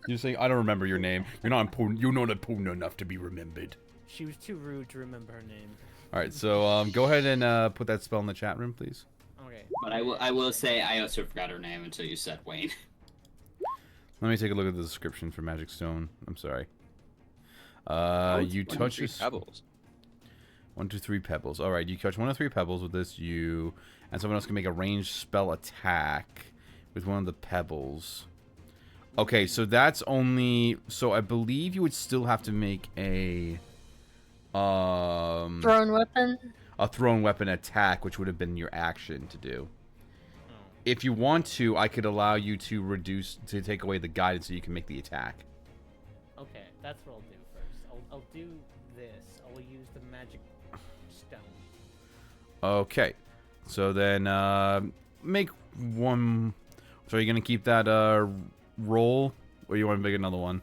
you say I don't remember your name. You're not important. You're not important enough to be remembered. She was too rude to remember her name. All right, so go ahead and put that spell in the chat room, please. Okay. But I will say I also forgot her name until you said Wayne. Let me take a look at the description for Magic Stone. I'm sorry. You One, touch three this. pebbles. 1, 2, 3 pebbles. All right, you catch 1 of 3 pebbles with this. You and someone else can make a ranged spell attack with one of the pebbles. Okay, so that's only. So I believe you would still have to make a Thrown weapon. a thrown weapon attack, which would have been your action to do. Oh. If you want to, I could allow you to take away the guidance so you can make the attack. Okay, that's what I'll do first. I'll do this. I'll use the magic stone. Okay, so then make one. So are you gonna keep that roll, or you want to make another one?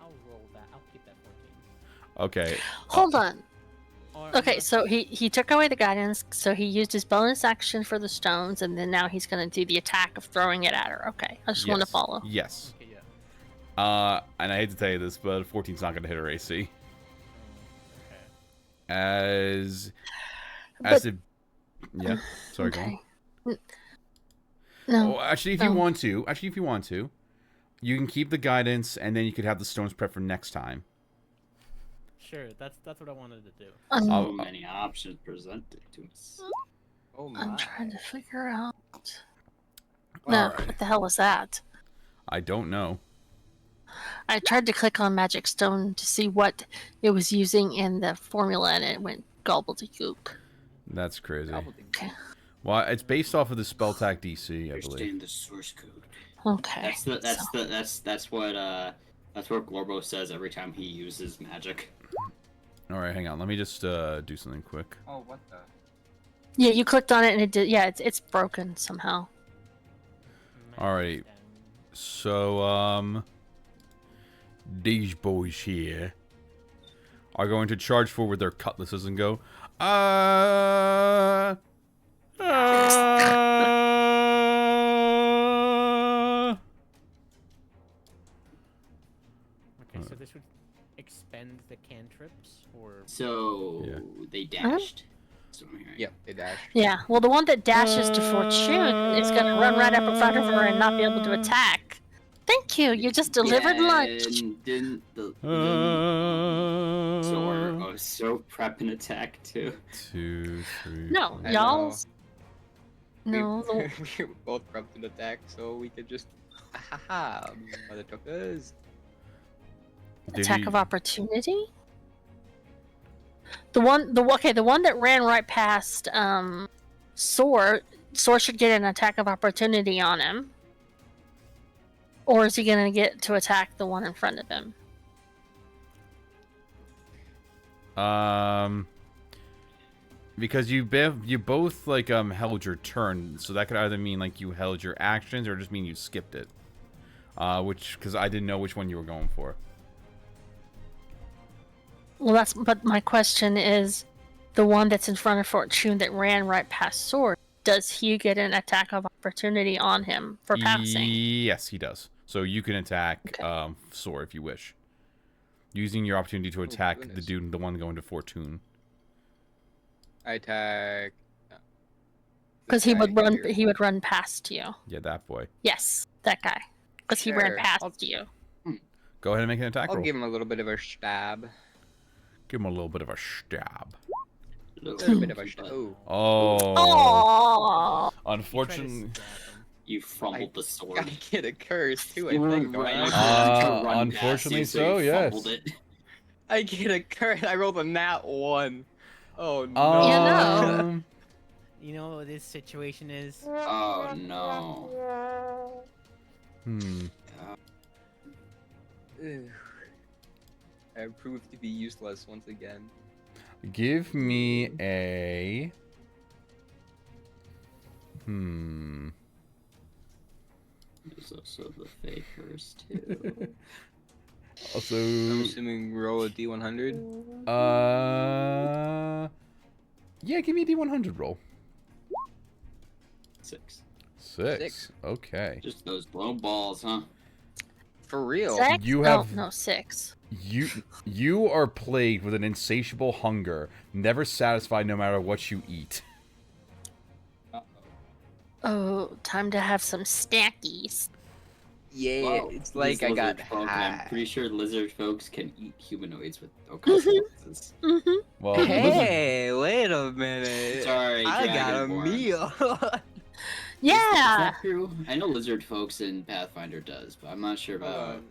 I'll roll that. I'll keep that 14. Okay. Hold on. Or Okay, unless- so he took away the guidance, so he used his bonus action for the stones, and then now he's gonna do the attack of throwing it at her. Okay, I just want to Yes. follow. Yes. Okay, yeah. And I hate to tell you this, but 14's not gonna hit her AC. Okay. As But- it. Yeah. Sorry. Go on. Okay. No. Oh, actually, if you want to, you can keep the guidance, and then you could have the stones prep for next time. Sure, that's what I wanted to do. I'm, I'll- So many options presented to us. Oh my. I'm trying to figure out. No, Alright. what the hell was that? I don't know. I tried to click on Magic Stone to see what it was using in the formula, and it went gobbledygook. That's crazy. Okay. Well, it's based off of the spell attack DC, I believe. Understand the source code. Okay. That's what Glorbo says every time he uses magic. All right, hang on. Let me just do something quick. Oh, what the? Yeah, you clicked on it, and it did. Yeah, it's broken somehow. Alright. So, these boys here are going to charge forward with their cutlasses and go, Okay, so this would expend the cantrips, or So Yeah. they dashed. So I'm hearing. Yep, they dashed. Yeah. Well, the one that dashes to Fortune is gonna run right up in front of her and not be able to attack. Thank you. You just delivered lunch. And didn't the Uh, so I was so prep and attack too. 2, 3. No, I y'all's. No, the, we were both prepped an attack, so we could just. Ha ha, motherfuckers. attack of opportunity. The one that ran right past Soar should get an attack of opportunity on him. Or is he gonna get to attack the one in front of him? Because you both like held your turn, so that could either mean like you held your actions or just mean you skipped it. Because I didn't know which one you were going for. Well, but my question is, the one that's in front of Fortune that ran right past Sword, does he get an attack of opportunity on him for passing? Yes, he does. So you can attack Okay. Soar if you wish, using your opportunity to attack the goodness. dude, the one going to Fortune. I attack. Because he would run past you. Yeah, that boy. Yes, that guy. Because he ran Sure. past you. Go ahead and make an attack I'll roll. give him a little bit of a stab. Give him a little bit of a stab. Little bit of a shadow. Oh. Oh. Unfortunately. You fumbled the sword. Gotta get a curse too, I You were think. don't right I? to run past Unfortunately you, so, you yes. fumbled it. I get a curse. I rolled a nat 1. Oh no. Yeah, no. Um, You know what this situation is? Oh no. Ugh. I proved to be useless once again. Give me a. There's also the fake curse too. Also. I'm assuming roll a d100. Yeah, give me a D100 roll. 6. 6. Okay. Just those blow balls, huh? For real. Six? You have- No, 6. You are plagued with an insatiable hunger, never satisfied no matter what you eat. Oh, time to have some snackies. Yeah, Well, it's like these I got lizard folk, and high. I'm pretty sure lizard folks can eat humanoids with no consequences. Mm-hmm. Well, lizard, Hey, wait a minute. Sorry, I got a Dragonborn. meal. Is Yeah. that true? I know lizard folks in Pathfinder does, but I'm not sure Hold about on.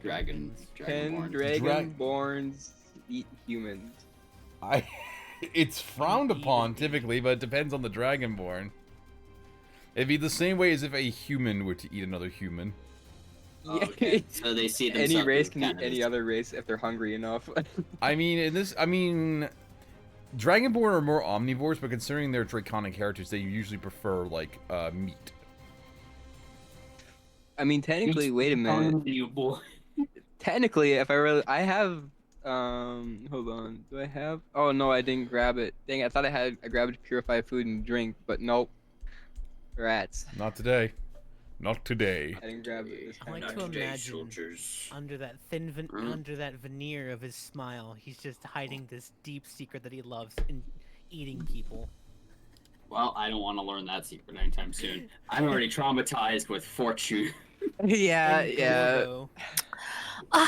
Dragonborn. 10 Dra- dragonborns eat humans. it's frowned upon typically, but it depends on the dragonborn. It'd be the same way as if a human were to eat another human. Oh, okay. So they see themselves Any race as can kind eat of any this- other race if they're hungry enough. Dragonborn are more omnivores, but considering their draconic heritage, they usually prefer like meat. I mean, technically, wait a minute. You boy. Technically, if I have, hold on. Do I have? Oh no, I didn't grab it. Dang, I thought I grabbed purified food and drink, but nope. Rats. Not today. Not today. I didn't grab it this I time. like to imagine under that under that veneer of his smile, he's just hiding this deep secret that he loves in eating people. Well, I don't want to learn that secret anytime soon. I'm already traumatized with fortune. Yeah, And yeah. Gorgo. All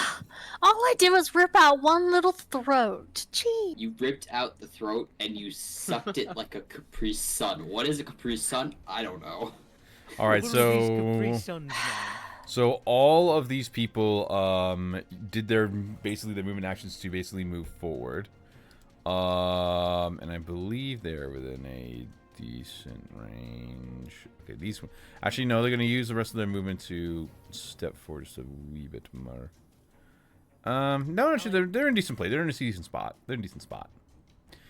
I did was rip out one little throat. Gee. You ripped out the throat and you sucked it like a Capri Sun. What is a Capri Sun? I don't know. All right, What are these Capri so Suns now? so all of these people did their movement actions to basically move forward. And I believe they're within a decent range. Okay, these actually no, they're gonna use the rest of their movement to step forward just a wee bit more. No, actually they're in decent play. They're in a decent spot. They're in a decent spot.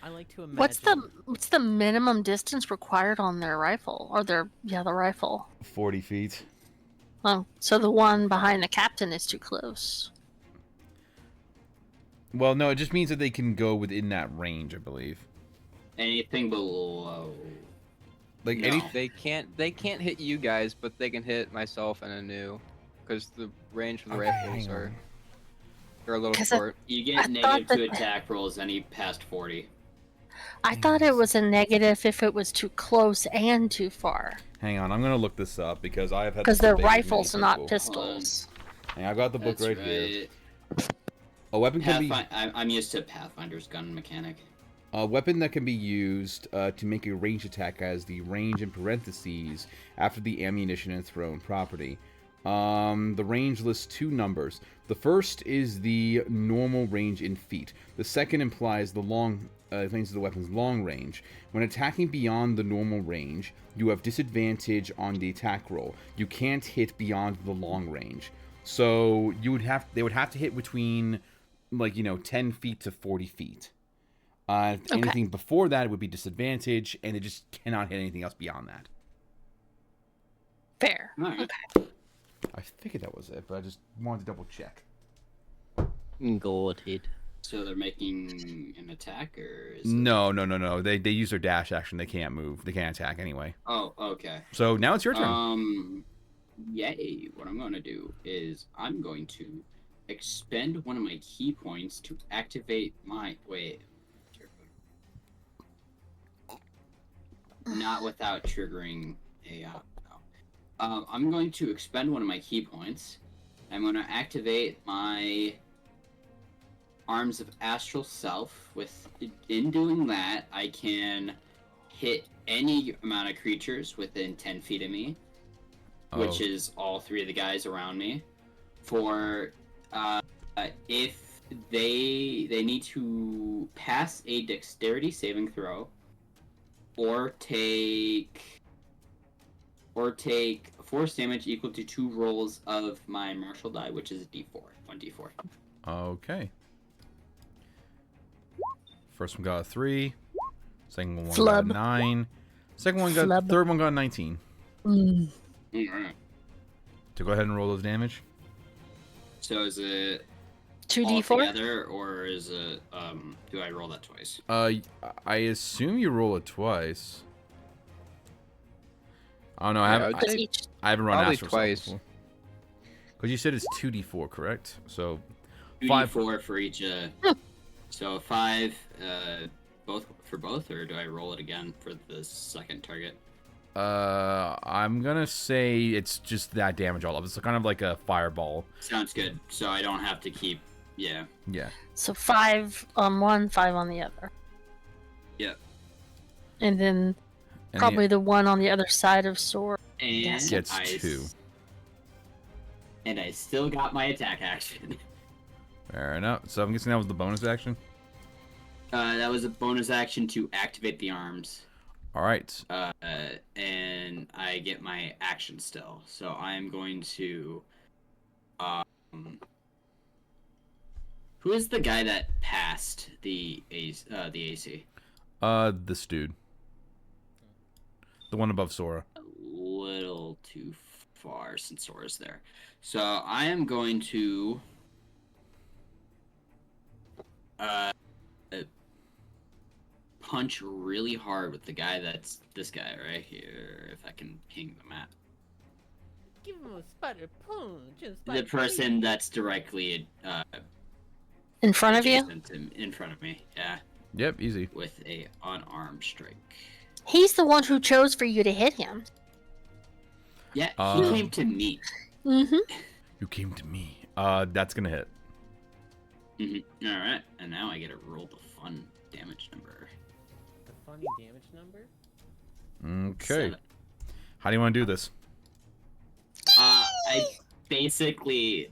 I like to imagine. What's the minimum distance required on their rifle or the rifle? 40 feet. Oh, so the one behind the captain is too close. Well, no, it just means that they can go within that range, I believe. Anything below. Like No. any. They can't hit you guys, but they can hit myself and Anu, because the range for the Okay, rifles hang are on. they're a little 'Cause short. You I get thought negative to that- attack rolls any past 40. I thought it was a negative if it was too close and too far. Hang on, I'm gonna look this up because I have had. Because this they're debate with many rifles, not people. pistols. Hang on, I've got the book That's right here. right. A weapon can be. I'm used to Pathfinder's gun mechanic. A weapon that can be used to make a range attack has the range in parentheses after the ammunition and thrown property. The range lists two numbers. The first is the normal range in feet. The second implies the weapon's long range. When attacking beyond the normal range, you have disadvantage on the attack roll. You can't hit beyond the long range. So they would have to hit between 10 feet to 40 feet. Anything before that would be disadvantage, and they just cannot hit anything else beyond that. Fair. Alright. I figured that was it, but I just wanted to double check. Got it. So they're making an attack, or is it... No. They use their dash action. They can't move. They can't attack anyway. Oh, okay. So now it's your turn. Yay. What I'm going to do is I'm going to expend one of my key points to activate my... Wait. Not without triggering a... no. I'm going to expend one of my key points. I'm going to activate my Arms of Astral Self. In doing that, I can hit any amount of creatures within 10 feet of me, which is all 3 of the guys around me. For if they need to pass a Dexterity saving throw, or take force damage equal to 2 rolls of my martial die, which is a D4, 1d4. Okay. First one got a 3. Second one got Flub. a 9. Second one got Flub. third one got a 19. Mm. Alright. So go ahead and roll those damage. So is it 2d4? all together, or is it do I roll that twice? I assume you roll it twice. I don't know. Yeah, I would say I haven't run probably Astral twice. before. Because you said it's 2d4, correct? So 2d4 for each. So 5, both for both, or do I roll it again for the second target? I'm gonna say it's just that damage all up. It's kind of like a fireball. Sounds good. So I don't have to keep. Yeah. Yeah. So 5 on one, 5 on the other. Yep. And then And probably the one on the other side of Sword. And Gets I 2. And I still got my attack action. Fair enough. So I'm guessing that was the bonus action. That was a bonus action to activate the arms. All right. And I get my action still. So I'm going to. Who is the guy that passed the AC? This dude. The one above Sora. A little too far since Sora's there. So I am going to. Punch really hard with the guy that's this guy right here, if I can ping the map. Give him a spider punch. Just The like person that's directly In front of you? adjacent to- in front of me, yeah, Yep, easy. with a unarmed strike. He's the one who chose for you to hit him. Yeah, he came to me. Mm-hmm. You came to me. That's gonna hit. All right, and now I get to roll the fun damage number. the funny damage number. Okay. 7. How do you want to do this? I basically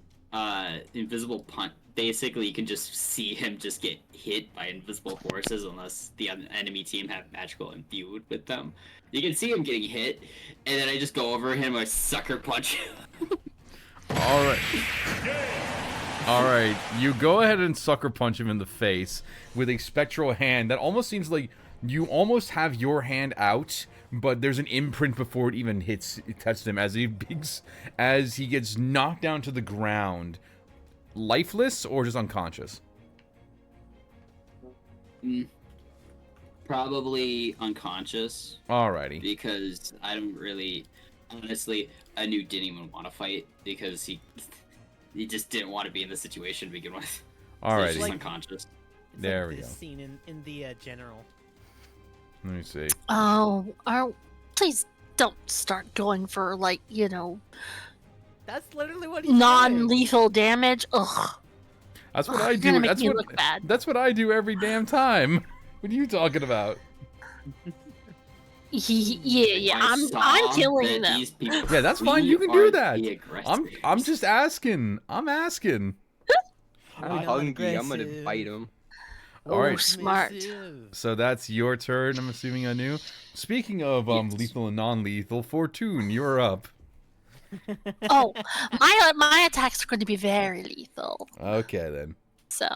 invisible punch. Basically, you can just see him just get hit by invisible forces unless the enemy team have magical imbued with them. You can see him getting hit, and then I just go over him, I sucker punch him. All right. All right. You go ahead and sucker punch him in the face with a spectral hand. That almost seems like you almost have your hand out, but there's an imprint before it even touches him as he gets knocked down to the ground, lifeless or just unconscious. Probably unconscious. Alrighty. Because I don't really, honestly, I knew didn't even want to fight because he just didn't want to be in the situation to begin with. So he's Alrighty. just unconscious. It's There like we this go. scene in the general. Let me see. Oh, please don't start going for, like, That's literally what he's doing. non-lethal damage. Ugh. That's what Ugh, I you're do. gonna make That's me what. look bad. That's what I do every damn time. What are you talking about? Yeah. I saw I'm killing that them. these people Yeah, that's fine. You can do are that. the I'm aggressors. just asking. I'm asking. I'm not hungry. I'm gonna aggressive. bite him. Oh, Alright. smart. Missive. So that's your turn. I'm assuming Anu. Speaking of Yes. lethal and non-lethal, Fortune, you're up. Oh, my attacks are going to be very lethal. Okay then. So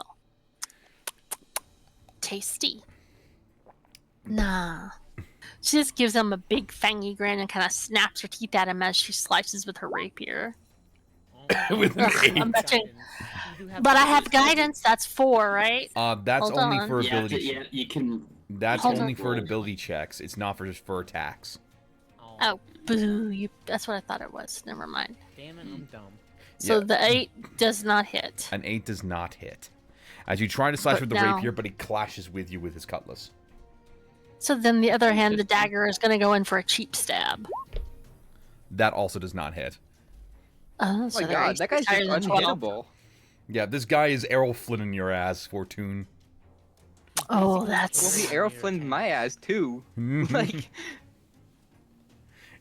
tasty. Nah. She just gives him a big fangy grin and kind of snaps her teeth at him as she slices with her rapier. Oh, With an Ugh, eight. I'm betting. you do have But I to- have guidance. That's 4, right? That's Hold only on. for You have ability. to, yeah, you can. That's Hold only on. for ability checks. It's not for attacks. Oh, boo! That's what I thought it was. Never mind. Damn it, I'm dumb. So Yeah. the 8 does not hit. An 8 does not hit. As you try to slash But with the now- rapier, but he clashes with you with his cutlass. So then the other hand, the dagger is going to go in for a cheap stab. That also does not hit. Oh, Oh so my they're god, that guy's higher just than 12. unhittable. Yeah, this guy is Errol Flynn in your ass, Fortune. Oh, Well, that's. he arrow flinned my ass too. Like,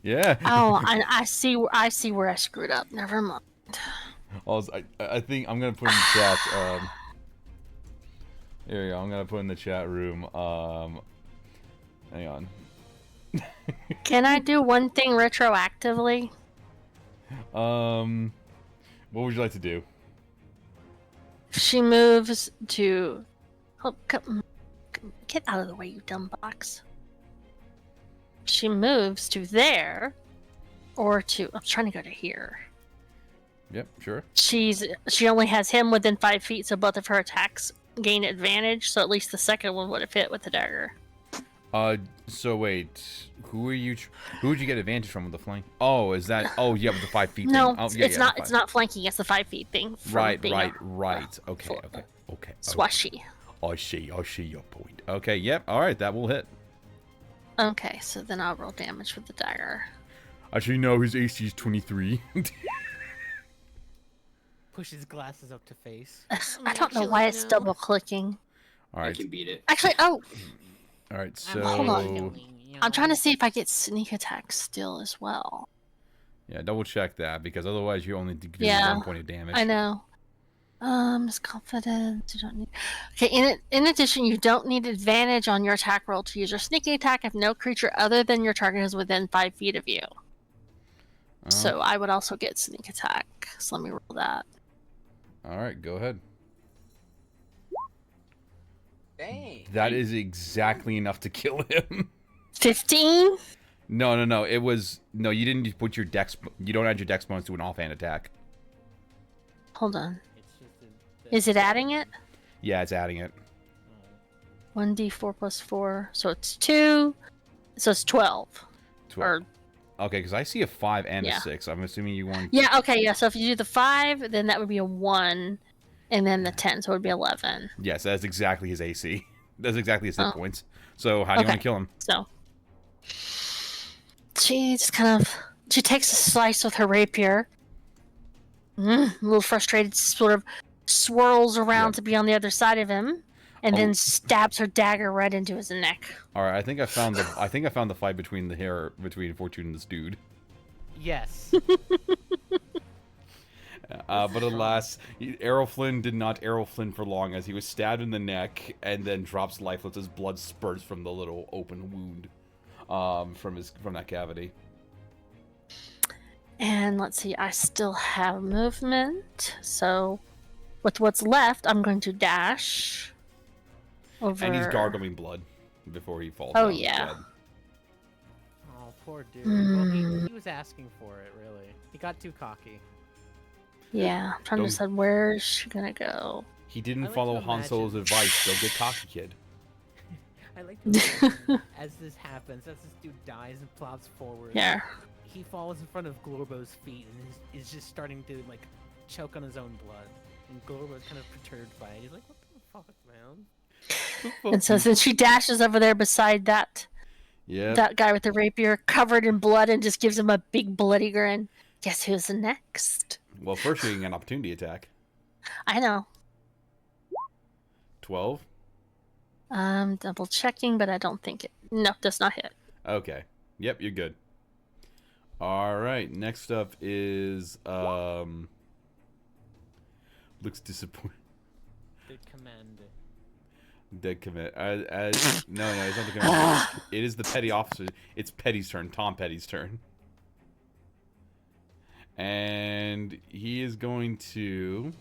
Yeah. Oh, I see. I see where I screwed up. Never mind. Also, I think I'm gonna put in the chat. Here we go. I'm gonna put in the chat room. Hang on. Can I do one thing retroactively? What would you like to do? She moves to. Oh, get out of the way, you dumb box. She moves to there, or to. I'm trying to go to here. Yep, sure. She only has him within 5 feet, so both of her attacks gain advantage. So at least the second one would have hit with the dagger. So wait, who would you get advantage from with the flank? Oh, is that? Oh, yeah, with the 5 feet. No, thing. Oh, yeah, it's yeah, not. It's not flanking. It's the 5 feet thing. from Right. being Okay. Okay. Swashy. I see your point. Okay. Yep. All right. That will hit. Okay, so then I'll roll damage with the dagger. Actually, no. His AC is 23. Push his glasses up to face. I don't know why it's double clicking. All I right. can beat it. Actually, oh, All right. So. Hold on. I'm trying to see if I get sneak attack still as well. Yeah. Double check that because otherwise you only do Yeah, 1 point of damage. I know. Is confidence. You don't need. Okay. In addition, you don't need advantage on your attack roll to use your sneaking attack if no creature other than your target is within 5 feet of you. So I would also get sneak attack. So let me roll that. All right. Go ahead. dang. That is exactly enough to kill him. 15. No. It was no. You didn't put your dex. You don't add your dex bonus to an offhand attack. Hold on. It's just Is it adding it? Yeah, it's adding it. 1d4 plus 4. So it's 2. So it's 12. 12. Or, Okay, because I see a 5 and Yeah. a 6. I'm assuming you want. yeah, okay, yeah. So if you do the 5, then that would be a 1. And then the 10, so it would be 11. Yes, that's exactly his AC. That's exactly his hit Oh. points. So how do you want Okay. to kill him? So she just kind of takes a slice with her rapier. A little frustrated, sort of swirls around Yep. to be on the other side of him, and Oh. then stabs her dagger right into his neck. All right, I think I found the fight between Fortune and this dude. Yes. But alas, Errol Flynn did not Errol Flynn for long as he was stabbed in the neck and then drops lifeless as blood spurts from the little open wound from that cavity. And let's see, I still have movement, so with what's left, I'm going to dash over. And he's gargling blood before he falls. Oh, down yeah. dead. Oh, poor dude. Well, Hmm. he was asking for it, really. He got too cocky. Yeah, I'm trying to Don't- decide where is she gonna go. He I didn't like follow to Han Solo's imagine- advice. Go get cocky, kid. I like to imagine as this happens, as this dude dies and plops forward. Yeah. He falls in front of Glorbo's feet and is just starting to like choke on his own blood. And Glorbo's kind of perturbed by it. He's like, "What the fuck, man?" And so then she dashes over there beside that Yeah. that guy with the rapier covered in blood and just gives him a big bloody grin. Guess who's next? Well, first you're getting an opportunity attack. I know. 12. Double checking, but I don't think it. No, does not hit. Okay. Yep, you're good. All right. Next up is looks disappointed. The command. Dead commit. No, it's not the command. It is the petty officer. It's Petty's turn. Tom Petty's turn. And he is going to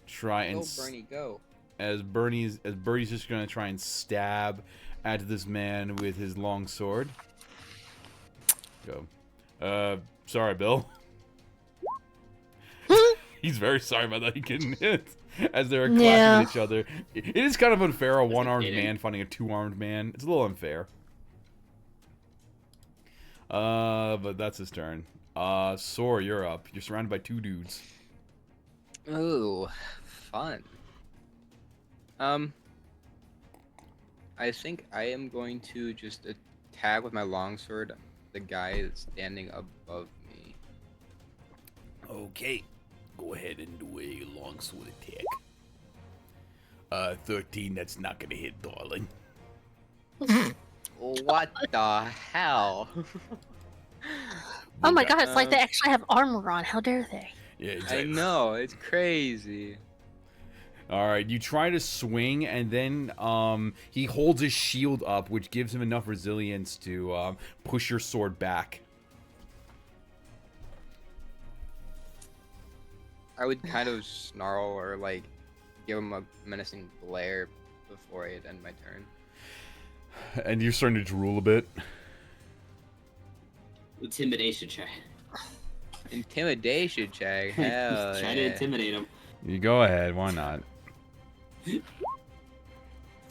try and Go, Bernie, go. as Bernie's just going to try and stab at this man with his long sword. Go. Sorry, Bill. He's very sorry about that. He couldn't hit as they're clashing Yeah. with each other. It is kind of unfair, a one-armed kidding. man fighting a two-armed man. It's a little unfair. But that's his turn. Sor, you're up. You're surrounded by two dudes. Ooh, fun. I think I am going to just attack with my longsword the guy that's standing above me. Okay. Go go ahead and do a longsword attack. 13, that's not gonna hit, darling. What the hell? Oh my god, it's like they actually have armor on. How dare they? Yeah, I exactly. know, it's crazy. Alright, you try to swing, and then he holds his shield up, which gives him enough resilience to push your sword back. I would kind of snarl or like give him a menacing glare before I end my turn. And you're starting to drool a bit. Intimidation check. Intimidation check. Hell Try to yeah. intimidate him. You go ahead, why not?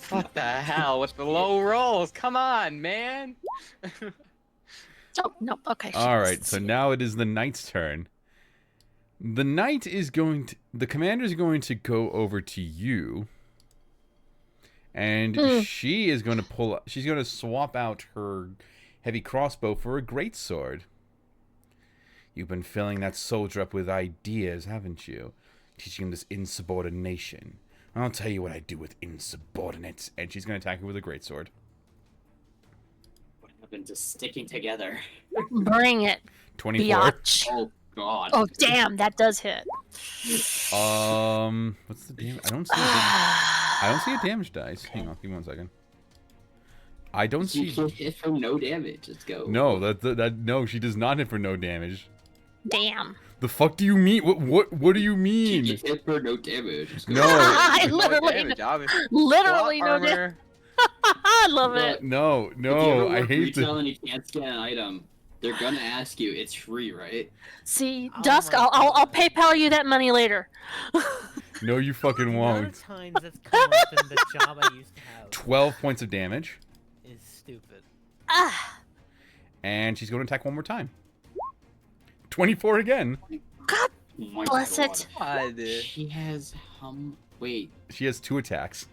What the hell with the low rolls? Come on, man. Oh, nope. Okay. Alright, so now it is the knight's turn. The knight is going to... The commander is going to go over to you. And she is going to pull... She's going to swap out her heavy crossbow for a greatsword. You've been filling that soldier up with ideas, haven't you? Teaching him this insubordination. I'll tell you what I do with insubordinates. And she's going to attack you with a greatsword. What happened to sticking together? Bring it, 24. biatch. Oh god. Oh damn, that does hit. What's the damage? I don't see a damage dice. Hang on, give me 1 second. I don't see. You can hit from no damage. Let's go. No, no, she does not hit for no damage. Damn. The fuck do you mean? What do you mean? She can hit for no damage. Let's go. No. I No literally, damage, obviously. literally Plot no damage. armor. I love it. No, If you ever no, I work hate retail the. and you can't scan an item, they're gonna ask you. It's free, right? See, Oh Dusk, my I'll God. PayPal you that money later. No, you fucking The amount won't. of times that's come up in the job I used to have 12 points of damage, is stupid. Ah, and she's going to attack one more time. 24 again. God Oh my bless God. it. God. She has Wait. She has 2 attacks.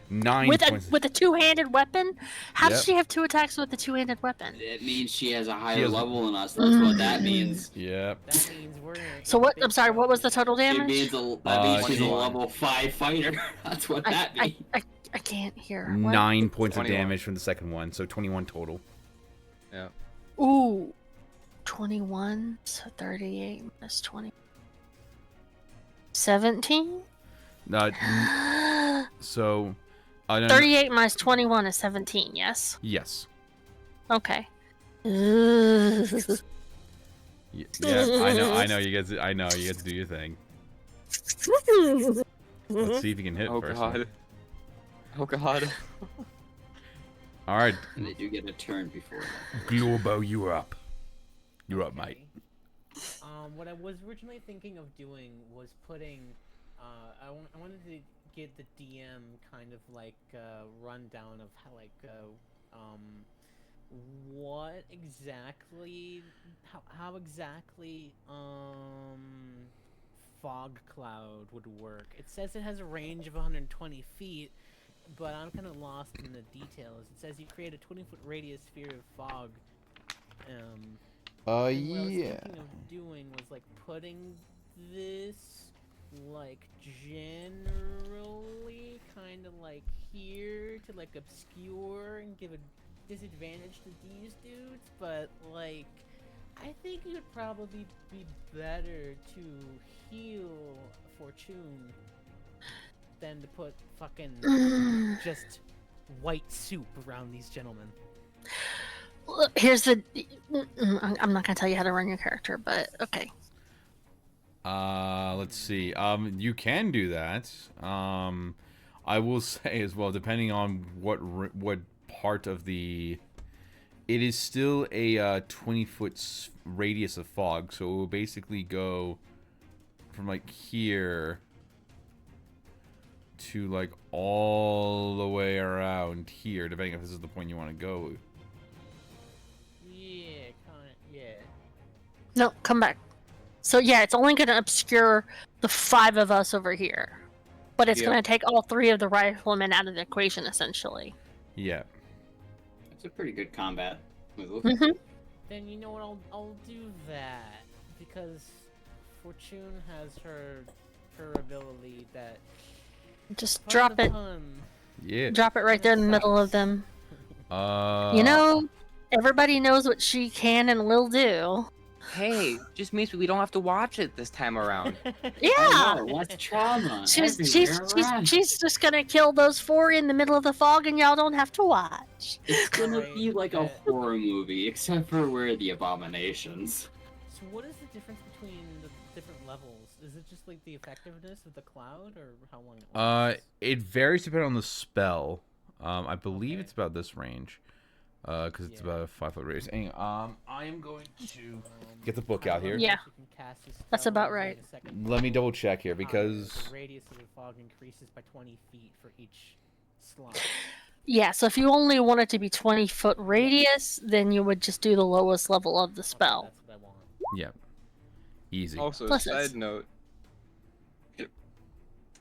9 With points. a two-handed weapon? How Yep. does she have 2 attacks with a two-handed weapon? It means she has a higher She has- level than us. That's what that means. Yep. That means we're. So in what? big I'm sorry. What was the trouble. total It damage? means that means she's a 21. level 5 fighter. That's what that means. I can't hear. What? 9 points of 21. damage from the second one, so 21 total. Yeah. Ooh, 21. So 38 minus 20. 17. So. No, 38 minus 21 is 17. Yes. yes. Okay. Yeah, I know. You guys. I know you get to do your thing. Let's see if you can hit Oh first. god. Oh god. All right, And they do get a turn before that. Globo, you're up. You're up, mate. What I was originally thinking of doing was putting. I wanted to get the DM kind of like rundown of how what exactly, how exactly fog cloud would work. It says it has a range of 120 feet, but I'm kind of lost in the details. It says you create a 20-foot radius sphere of fog. And what I was thinking of doing was like putting this like generally kind of like here to like obscure and give a disadvantage to these dudes, but like I think it would probably be better to heal Fortune than to put fucking just white soup around these gentlemen. Look, here's the. I'm not gonna tell you how to run your character, but okay. Let's see. You can do that. I will say as well, depending on what part of the, it is still a 20-foot radius of fog, so it will basically go from like here to like all the way around here, depending if this is the point you want to go. Yeah, kinda, yeah. No, come back. So yeah, it's only gonna obscure the 5 of us over here, but it's Yep. gonna take all 3 of the riflemen out of the equation, essentially. Yeah. It's a pretty good combat move. Mm-hmm. Then you know what? I'll do that because Fortune has her ability that. Just pardon drop the it. pun, Yeah. Drop it right there in the middle of them. You know, everybody knows what she can and will do. Hey, just means we don't have to watch it this time around. Yeah. I know, less trauma. She's just gonna kill those 4 in the middle of the fog, and y'all don't have to watch. It's gonna Alright, be like a bet. horror movie, except for where the abominations. So what is the difference between the different levels? Is it just like the effectiveness of the cloud, or how long it lasts? It varies depending on the spell. I believe Okay. it's about this range. Because it's Yeah. about a 5-foot radius. Hang on, I am going to get the book I out love here. that Yeah. you can cast a That's spell about as, right. like, a second Let me level double check here higher. because The radius of the fog increases by 20 feet for each slot. Yeah, so if you only want it to be 20-foot radius, then you would just do the lowest level of the Okay, spell. that's what I want. yeah, easy. Also, Plus it's- side note.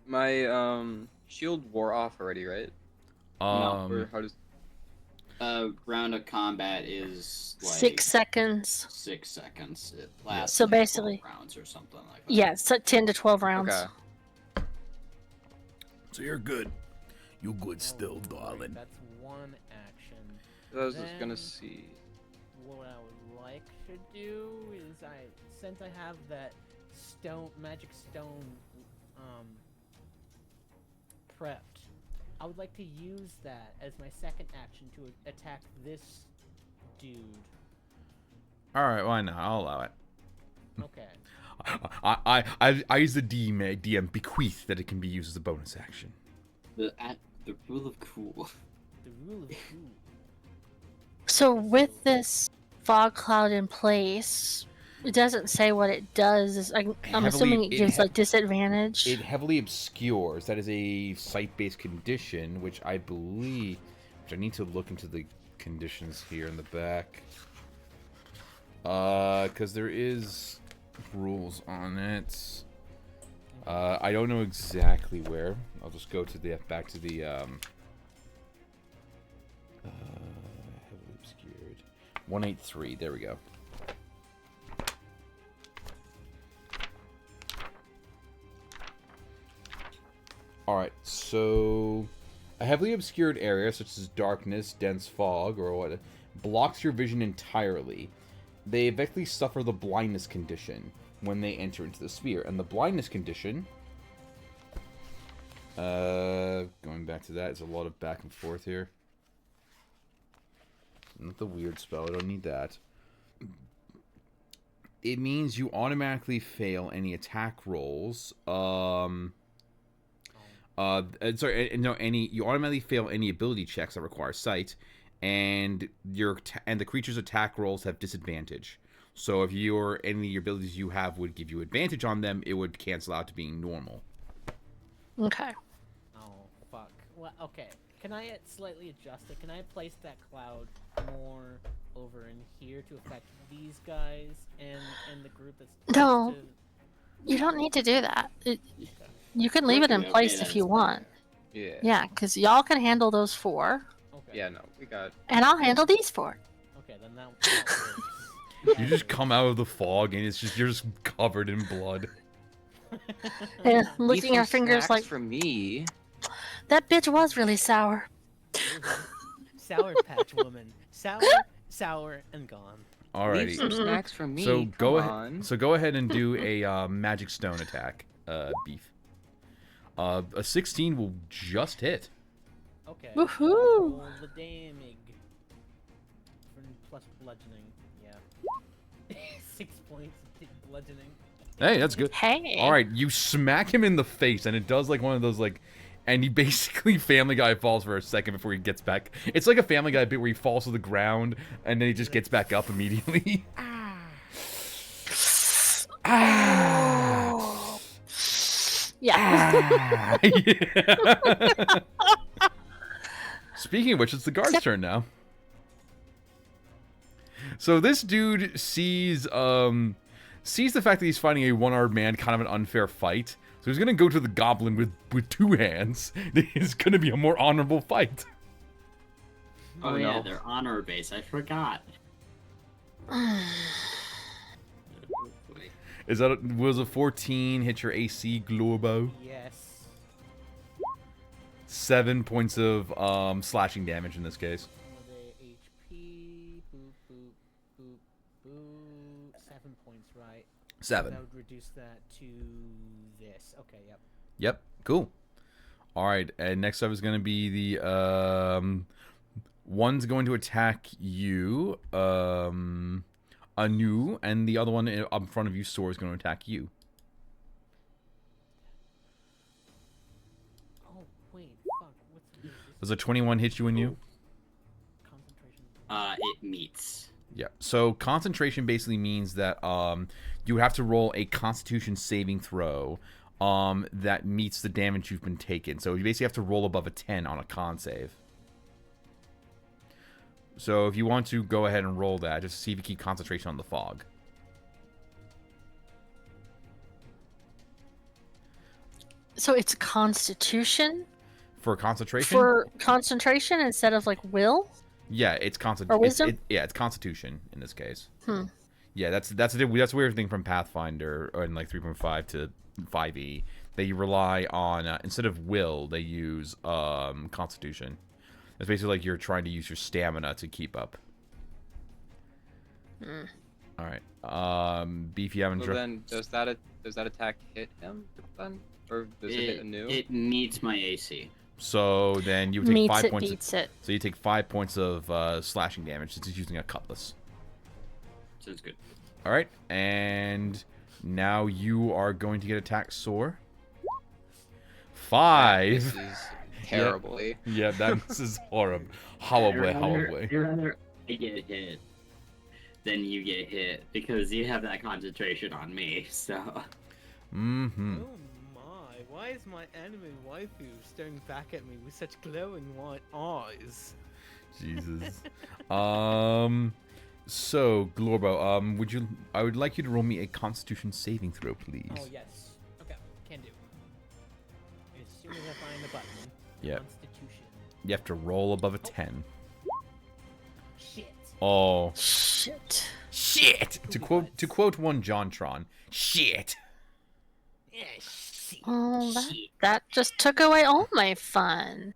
My shield wore off already, right? Or how does? Round of combat is like 6 seconds. 6 seconds. It lasts So like 12 basically- rounds or something like that. Yeah, so 10 to 12 rounds. Okay. So you're good. You're good Alright, That's one action. I was just Then- gonna see. What I would like to do is since I have that magic stone prepped, I would like to use that as my second action to attack this dude. All right, why not? I'll allow it. Okay. I use the DM bequeath that it can be used as a bonus action. The rule of cool. The rule of cool. So with this fog cloud in place, it doesn't say what it does. I'm Heavily- assuming it it gives he- like disadvantage. It heavily obscures. That is a site-based condition, which I believe. Which I need to look into the conditions here in the back. Because there is rules on it. I don't know exactly where. I'll just go to the back to the heavily obscured 183. There we go. Alright, so a heavily obscured area, such as darkness, dense fog, or what, blocks your vision entirely. They effectively suffer the blindness condition when they enter into the sphere. And the blindness condition, going back to that, it's a lot of back and forth here. Not the weird spell, I don't need that. It means you automatically fail any attack rolls. You automatically fail any ability checks that require sight, and the creature's attack rolls have disadvantage. So if any of your abilities you have would give you advantage on them, it would cancel out to being normal. Okay. Oh, fuck. Well, okay. Can I slightly adjust it? Can I place that cloud more over in here to affect these guys and the group that's No. close You don't need to do that. You can leave it in Okay, place that if is you want. Yeah. Yeah, because y'all can handle those 4, Okay. Yeah, no, we got. and I'll handle these 4. Okay, then that works. You just come out of the fog and you're just covered in blood. And Need licking some our fingers snacks like, for me. that bitch was really sour. Sour Patch Woman. Sour, and gone. Need Alrighty. some snacks for me. So Come ahead. on. So go ahead and do a magic stone attack, Beef. A 16 will just hit. Okay. Woohoo! Roll the damage. Plus bludgeoning. Yeah. 6 points of bludgeoning. Hey, that's good. Hey. All right, you smack him in the face, and it does like one of those like, and he basically Family Guy falls for a second before he gets back. It's like a Family Guy bit where he falls to the ground and then he just gets back up immediately. Ah. Yeah. Yeah. Speaking of which, it's the guard's turn now. So this dude sees the fact that he's fighting a one-armed man, kind of an unfair fight. So he's gonna go to the goblin with 2 hands. It's gonna be a more honorable fight. Oh, Oh, yeah, no. they're honor base. I forgot. Was a 14 hit your AC, Glorbo? Yes. 7 points of slashing damage in this case. The HP. Boop, boop, boop, boop. 7 points, right? 7. That would reduce that to this. Okay, yep. Yep, cool. All right, and next up is going to be the one's going to attack you, Anu, and the other one up in front of you, Sora, is going to attack you. Oh, wait, fuck. What's this? Does a 21 hit you, Anu? Concentration. It meets. Yeah. So concentration basically means that you have to roll a Constitution saving throw that meets the damage you've been taken. So you basically have to roll above a 10 on a con save. So if you want to go ahead and roll that, just see if you keep concentration on the fog. So it's Constitution For concentration? for concentration instead of like will. Yeah, it's Or wisdom? it's Constitution in this case. Hmm. Yeah, that's a weird thing from Pathfinder or in like 3.5 to 5e. They rely on instead of will, they use Constitution. It's basically like you're trying to use your stamina to keep up. Hmm. All right. Beef, you haven't. So then, does that attack hit him then, or does it hit Anu? It meets my AC. So then you would take Meets 5 it, points. beats it. So you take 5 points of slashing damage since he's using a cutlass. Sounds good. All right, and now you are going to get attacked, Sore. 5. This is terribly. Yeah, this is horrible. Horribly. I'd rather I get hit than you get hit because you have that concentration on me. So. Mm-hmm. Oh my, why is my anime waifu staring back at me with such glowing white eyes? Jesus. So Glorbo, I would like you to roll me a Constitution saving throw, please. Oh, yes. Okay, can do. As soon as I find the button. Yep. Constitution. You have to roll above a 10. Shit. Oh. Shit. Shit! To quote one JonTron, shit. Yeah, shit. Oh, that just took away all my fun.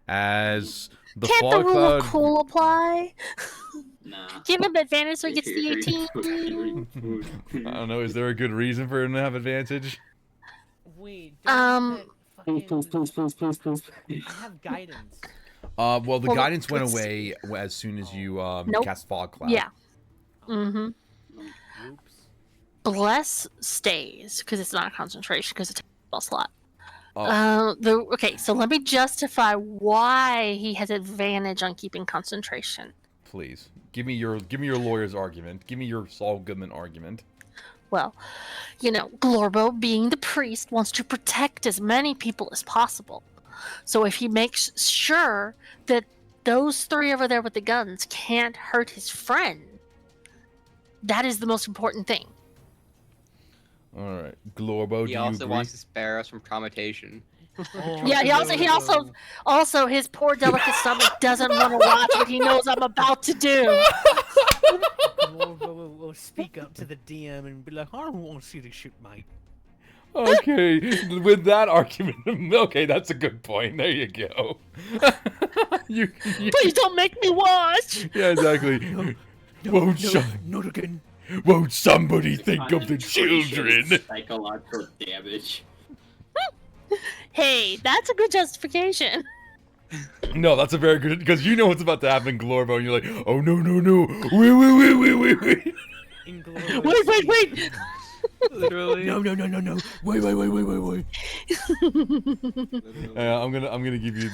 As the Can't the fog rule cloud. of cool apply? Nah. Give him advantage so he gets the 18. I don't know. Is there a good reason for him to have advantage? Wait, Um, Please. I have guidance. Well, the Well, guidance went let's- away as soon as you Nope. cast fog cloud. Yeah. Mm-hmm. Oops. Bless stays because it's not a concentration because it's a spell slot. Oh. Okay, so let me justify why he has advantage on keeping concentration. Please give me your lawyer's argument. Give me your Saul Goodman argument. Well, Glorbo, being the priest, wants to protect as many people as possible. So if he makes sure that those 3 over there with the guns can't hurt his friend, that is the most important thing. All right, Glorbo, He do you also agree? wants to spare us from traumatization. Oh, Yeah, he also his poor delicate stomach doesn't want to watch what he knows I'm about to do. We'll speak up to the DM and be like, I don't want to see the shit, mate. Okay, with that argument, okay, that's a good point. There you go. you, Please don't make me watch. yeah, exactly. Not again. Won't somebody think of the Concentration, children? Psychological damage. Hey, that's a good justification. No, that's a very good, because you know what's about to happen, Glorbo, and you're like, oh no, wait. Inglorious. Wait. Literally. No. Wait. I'm gonna give you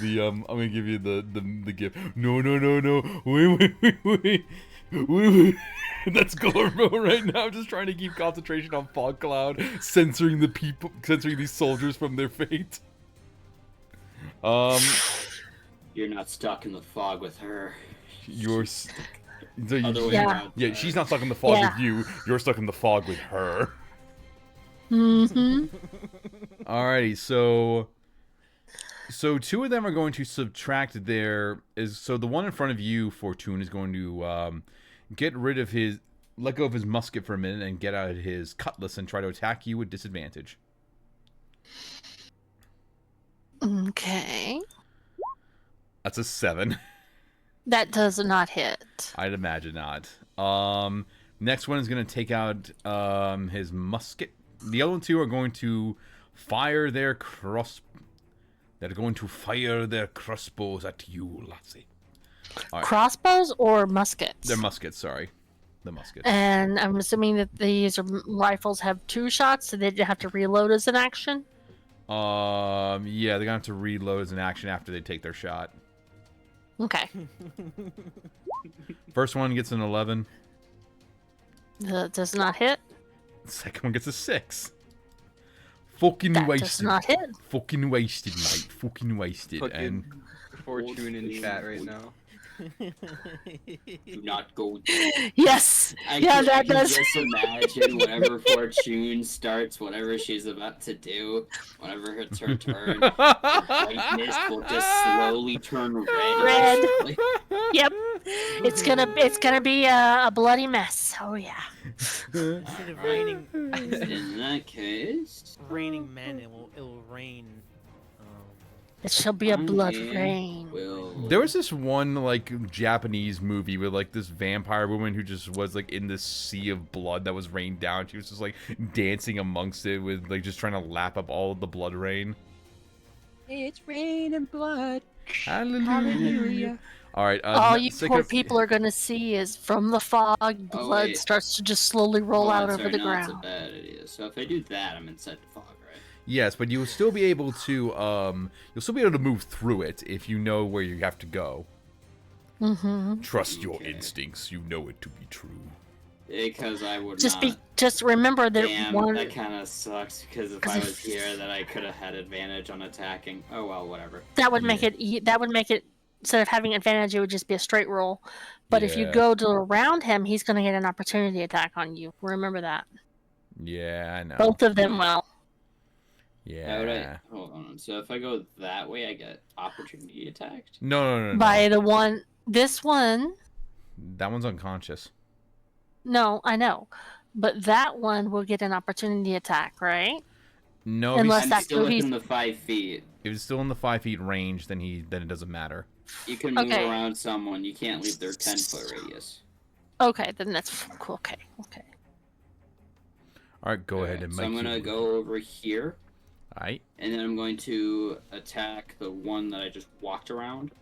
the gift. No. Wait. That's Glorbo right now, just trying to keep concentration on Fog Cloud, censoring these soldiers from their fate. You're not stuck in the fog with her. Other way Yeah. around. Yeah, she's not stuck in the fog Yeah. with you. You're stuck in the fog with her. Mm-hmm. Alrighty, so 2 of them are going to subtract so the one in front of you, Fortune, is going to get rid of his let go of his musket for a minute and get out his cutlass and try to attack you with disadvantage. Okay. That's a 7. That does not hit. I'd imagine not. Next one is going to take out his musket. The other two are going to fire their They're going to fire their crossbows at you, Lassie. All right. Crossbows or muskets? They're muskets, sorry. The muskets. And I'm assuming that these rifles have 2 shots, so they have to reload as an action? Yeah, they're going to have to reload as an action after they take their shot. Okay. First one gets an 11. That does not hit. Second one gets a 6. Fucking That wasted. does not hit. Fucking wasted, mate. Fucking wasted. And Fortune in chat right now. Do not go. Yes! That does. Just imagine whenever Fortune starts whatever she's about to do, whenever it's her turn, the whiteness will just slowly turn red. Yep. It's gonna be a bloody mess. Oh yeah. Instead of raining, In that case, raining men, it'll rain. It shall be a blood I rain. there was this one, like, Japanese movie with, like, this vampire woman who just was, like, in this sea of blood that was rained down. She was just, like, dancing amongst it with, like, just trying to lap up all of the blood rain. It's rain and blood. Hallelujah. All right. All you poor people are gonna see is from the fog, blood wait. starts to just slowly roll out over the That's a ground. bad idea. So if I do that, I'm inside the fog, right? Yes, but you will still be able to, you'll still be able to move through it if you know where you have to go. Mm-hmm. Trust your Okay. instincts. You know it to be true. Because I would Just not. just remember that Damn, one. that kind of sucks. Because if 'Cause I if- was here, that I could have had advantage on attacking. Oh well, whatever. That would make Yeah. it. That would make it. Instead of having advantage, it would just be a straight roll. But if you Yeah. go to around him, he's going to get an opportunity attack on you. Remember that. Yeah, I know. Both of them will. How would Yeah. I, hold on. So if I go that way, I get opportunity attacked. No. By the one. This one. That one's unconscious. No, I know. But that one will get an opportunity attack, right? No, Unless I'm that still he's- within the 5 feet. if it's still in the 5 feet range, then it doesn't matter. You can move Okay. around someone. You can't leave their 10-foot radius. Okay, then that's cool. Okay. All right, go ahead Alright, and so make. I'm gonna your- go over here, All right, and then I'm going to attack the one that I just walked around.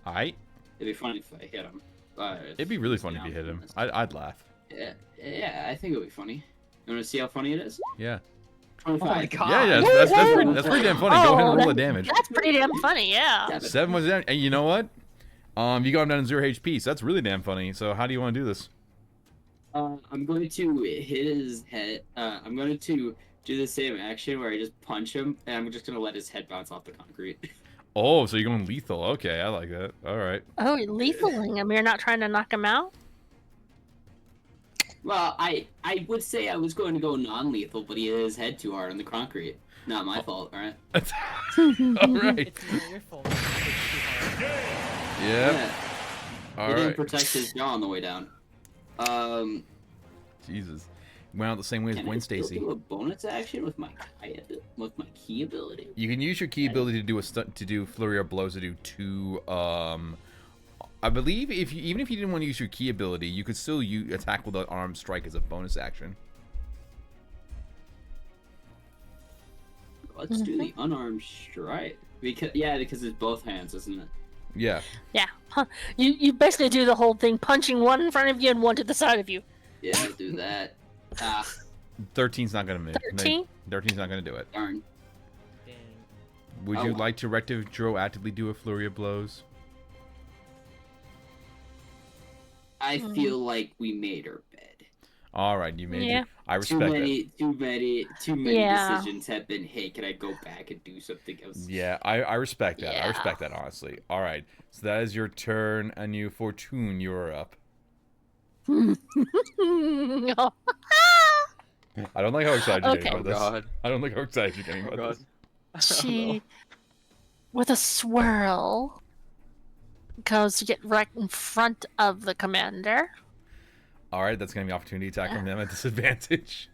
all right. It'd be funny if I hit him. But It'd be really funny if you hit him. I'd laugh. Yeah, I think it would be funny. You want to see how funny it is? Yeah. 25. Oh my god. Yeah. That's pretty damn funny. Go ahead and roll the damage. That's pretty damn funny, yeah. 7 was down, and you know what? You got him down to 0 HP, so that's really damn funny. So how do you want to do this? I'm going to hit his head. I'm going to do the same action where I just punch him, and I'm just going to let his head bounce off the concrete. Oh, so you're going lethal. Okay, I like that. All right. Oh, you're lethaling him. You're not trying to knock him out? Well, I would say I was going to go non-lethal, but he hit his head too hard on the concrete. Not my fault, alright? All right. It's not your fault. It's too hard. Yep. Yeah. All He didn't right. protect his jaw on the way down. Jesus. Went out the same way as Can Gwen I still Stacy. do a bonus action with my key ability? You can use your key ability to do to do flurry of blows to do 2. I believe even if you didn't want to use your key ability, you could still attack with an armed strike as a bonus action. Let's do the unarmed strike. Because it's both hands, isn't it? Yeah. Yeah. Huh. You basically do the whole thing, punching one in front of you and one to the side of you. Yeah, I'll do that. Ah, 13's not gonna move. 13? 13's not gonna do it. darn. Dang. Would Oh, you well. like to retroactively do a flurry of blows? I feel like we made her bed. All right, you made Yeah. it. I Too respect many Yeah. decisions have been. Hey, can I go back and do something else? it. Yeah, I respect that. I Yeah. respect that, honestly. All right, so that is your turn, and you Fortune, you're up. Oh. I don't like how excited you're Okay. getting Oh about this. god. I don't like how excited you're getting Oh about god. this. She, with a swirl, goes to get right in front of the commander. All right, that's gonna be opportunity attack from them at disadvantage.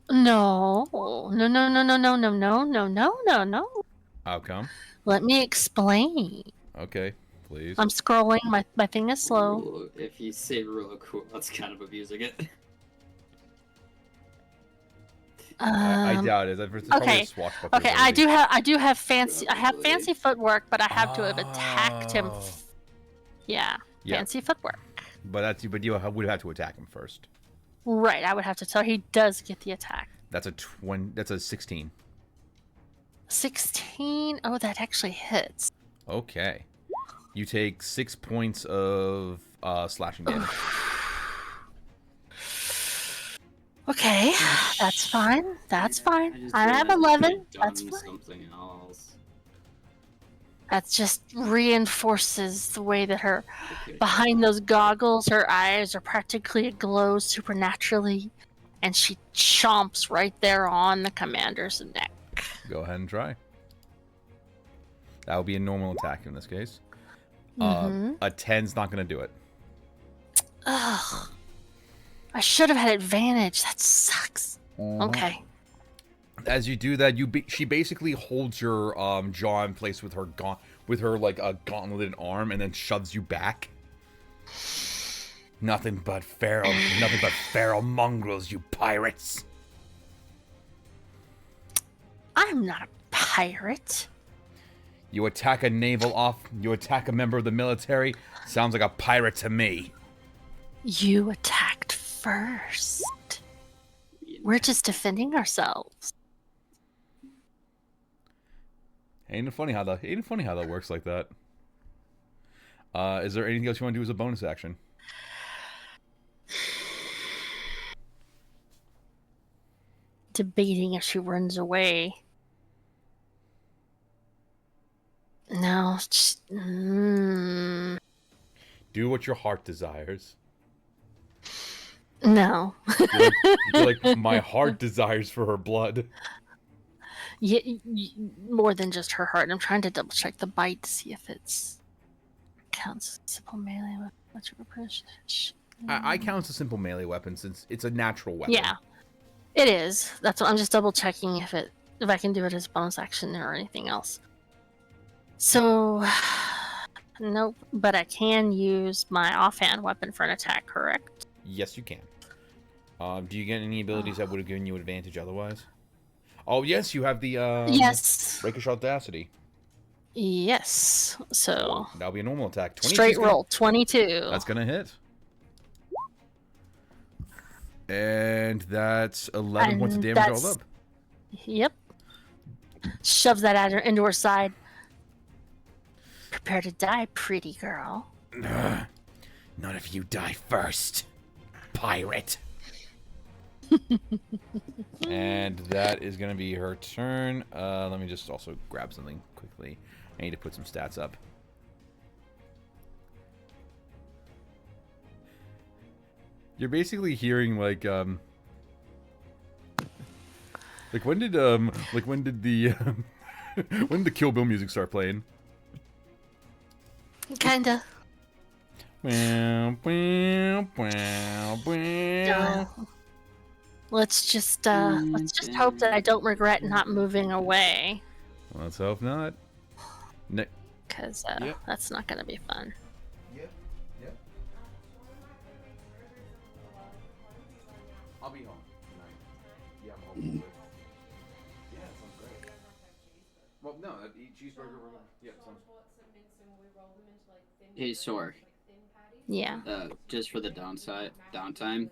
No. No, no, no, no, no, no, no, no, no, no, no. How come? Let me explain. Okay, please. I'm scrolling. My thing is slow. Ooh, if you say real cool, that's kind of abusing it. I doubt it. It's probably Okay. a swashbuckler Okay, I ability. do have fancy. I have Probably. fancy footwork, but I have to have attacked him. Oh. Yeah, Yeah. fancy footwork. But you would have to attack him first. Right, I would have to tell. He does get the attack. That's a 16. 16. Oh, that actually hits. Okay. You take 6 points of slashing damage. Okay, that's fine. That's fine. just I have realized 11. I could've That's done fine. something else. That just reinforces the way that her Okay. behind those goggles, her eyes are practically aglow supernaturally, and she chomps right there on the commander's neck. Go ahead and try. That would be a normal attack in this case. Mhm. A 10's not going to do it. Ugh. I should have had advantage. That sucks. Okay. As you do that, she basically holds your jaw in place with her like a gauntleted arm, and then shoves you back. Nothing but feral mongrels, you pirates. I'm not a pirate. You attack a you attack a member of the military. Sounds like a pirate to me. You attacked first. We're just defending ourselves. Ain't it funny how that works like that? Is there anything else you want to do as a bonus action? Debating if she runs away. No. Do what your heart desires. No. You're like, my heart desires for her blood. Yeah, more than just her heart. I'm trying to double check the bite to see if it's counts as simple melee with much of a push. I count as a simple melee weapon since it's a natural weapon. Yeah, it is. That's what I'm just double checking if I can do it as a bonus action or anything else. So, nope. But I can use my offhand weapon for an attack. Correct? Yes, you can. Do you get any abilities that would have given you advantage otherwise? Oh, yes, you have the Yes. Rakish Audacity. Yes. So That'll be a normal attack. 22 's straight gonna- roll 22. That's gonna hit. And that's 11 points of And damage all that's- up. Yep. Shoves that at her into her side. Prepare to die, pretty girl. None of you die first, pirate. And that is going to be her turn. Let me just also grab something quickly. I need to put some stats up. You're basically hearing like when did the when did the Kill Bill music start playing? Kinda. Wow, wow, wow, Uh, wow. let's just hope that I don't regret not moving away, Let's hope not. because Yep. that's not gonna be fun. Yep. I'll be home tonight. Yeah, I'm home. Yeah, that sounds great. Well, no, eat cheeseburger. Yeah, sounds. Hey, Sor. Yeah. Just for the downtime,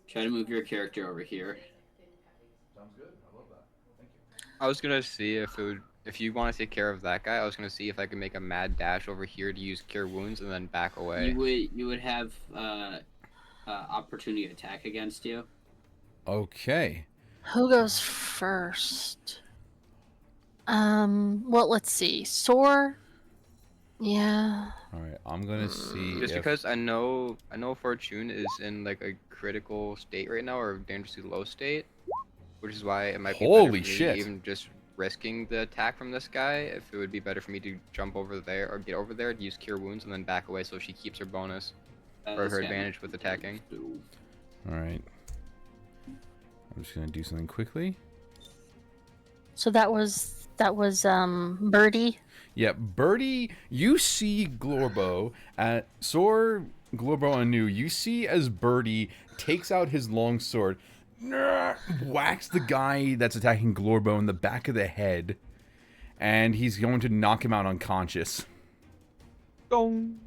try to move your character over here. Sounds good. I love that. Thank you. I was gonna see if you want to take care of that guy. I was gonna see if I could make a mad dash over here to use cure wounds and then back away. You would have opportunity attack against you. Okay. Who goes first? Well, let's see. Sore. Yeah. All right. I'm gonna see. Just if... because I know Fortune is in like a critical state right now or dangerously low state, which is why it might be better Holy for me shit. even just risking the attack from this guy. If it would be better for me to jump over there or get over there, use cure wounds and then back away so she keeps her bonus. or her advantage with attacking. All right. I'm just gonna do something quickly. So that was Birdie. Yeah, Birdie, you see Glorbo at Sor, Glorbo, and Anu. You see as Birdie takes out his long sword, whacks the guy that's attacking Glorbo in the back of the head, and he's going to knock him out unconscious. Gong.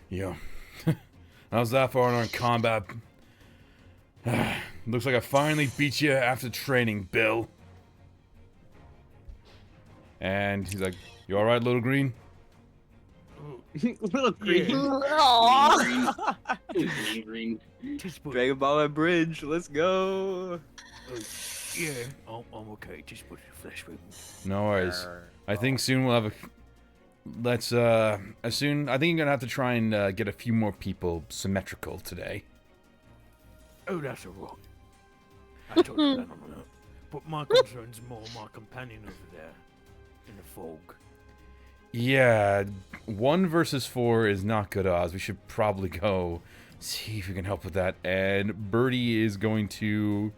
Yeah. How's that for our combat? Looks like I finally beat you after training, Bill. And he's like, "You all right, little green?" Little green. Aw. Green. Just put, Dragon Ball at Bridge. Let's go. yeah, I'm okay. Just put a flesh wound. No worries. I think soon we'll have a. Let's as soon. I think you're gonna have to try and get a few more people symmetrical today. Oh, that's alright. I told you that on that. But my concern's more my companion over there in the fog. Yeah, 1 versus 4 is not good odds. We should probably go see if we can help with that. And Birdie is going to,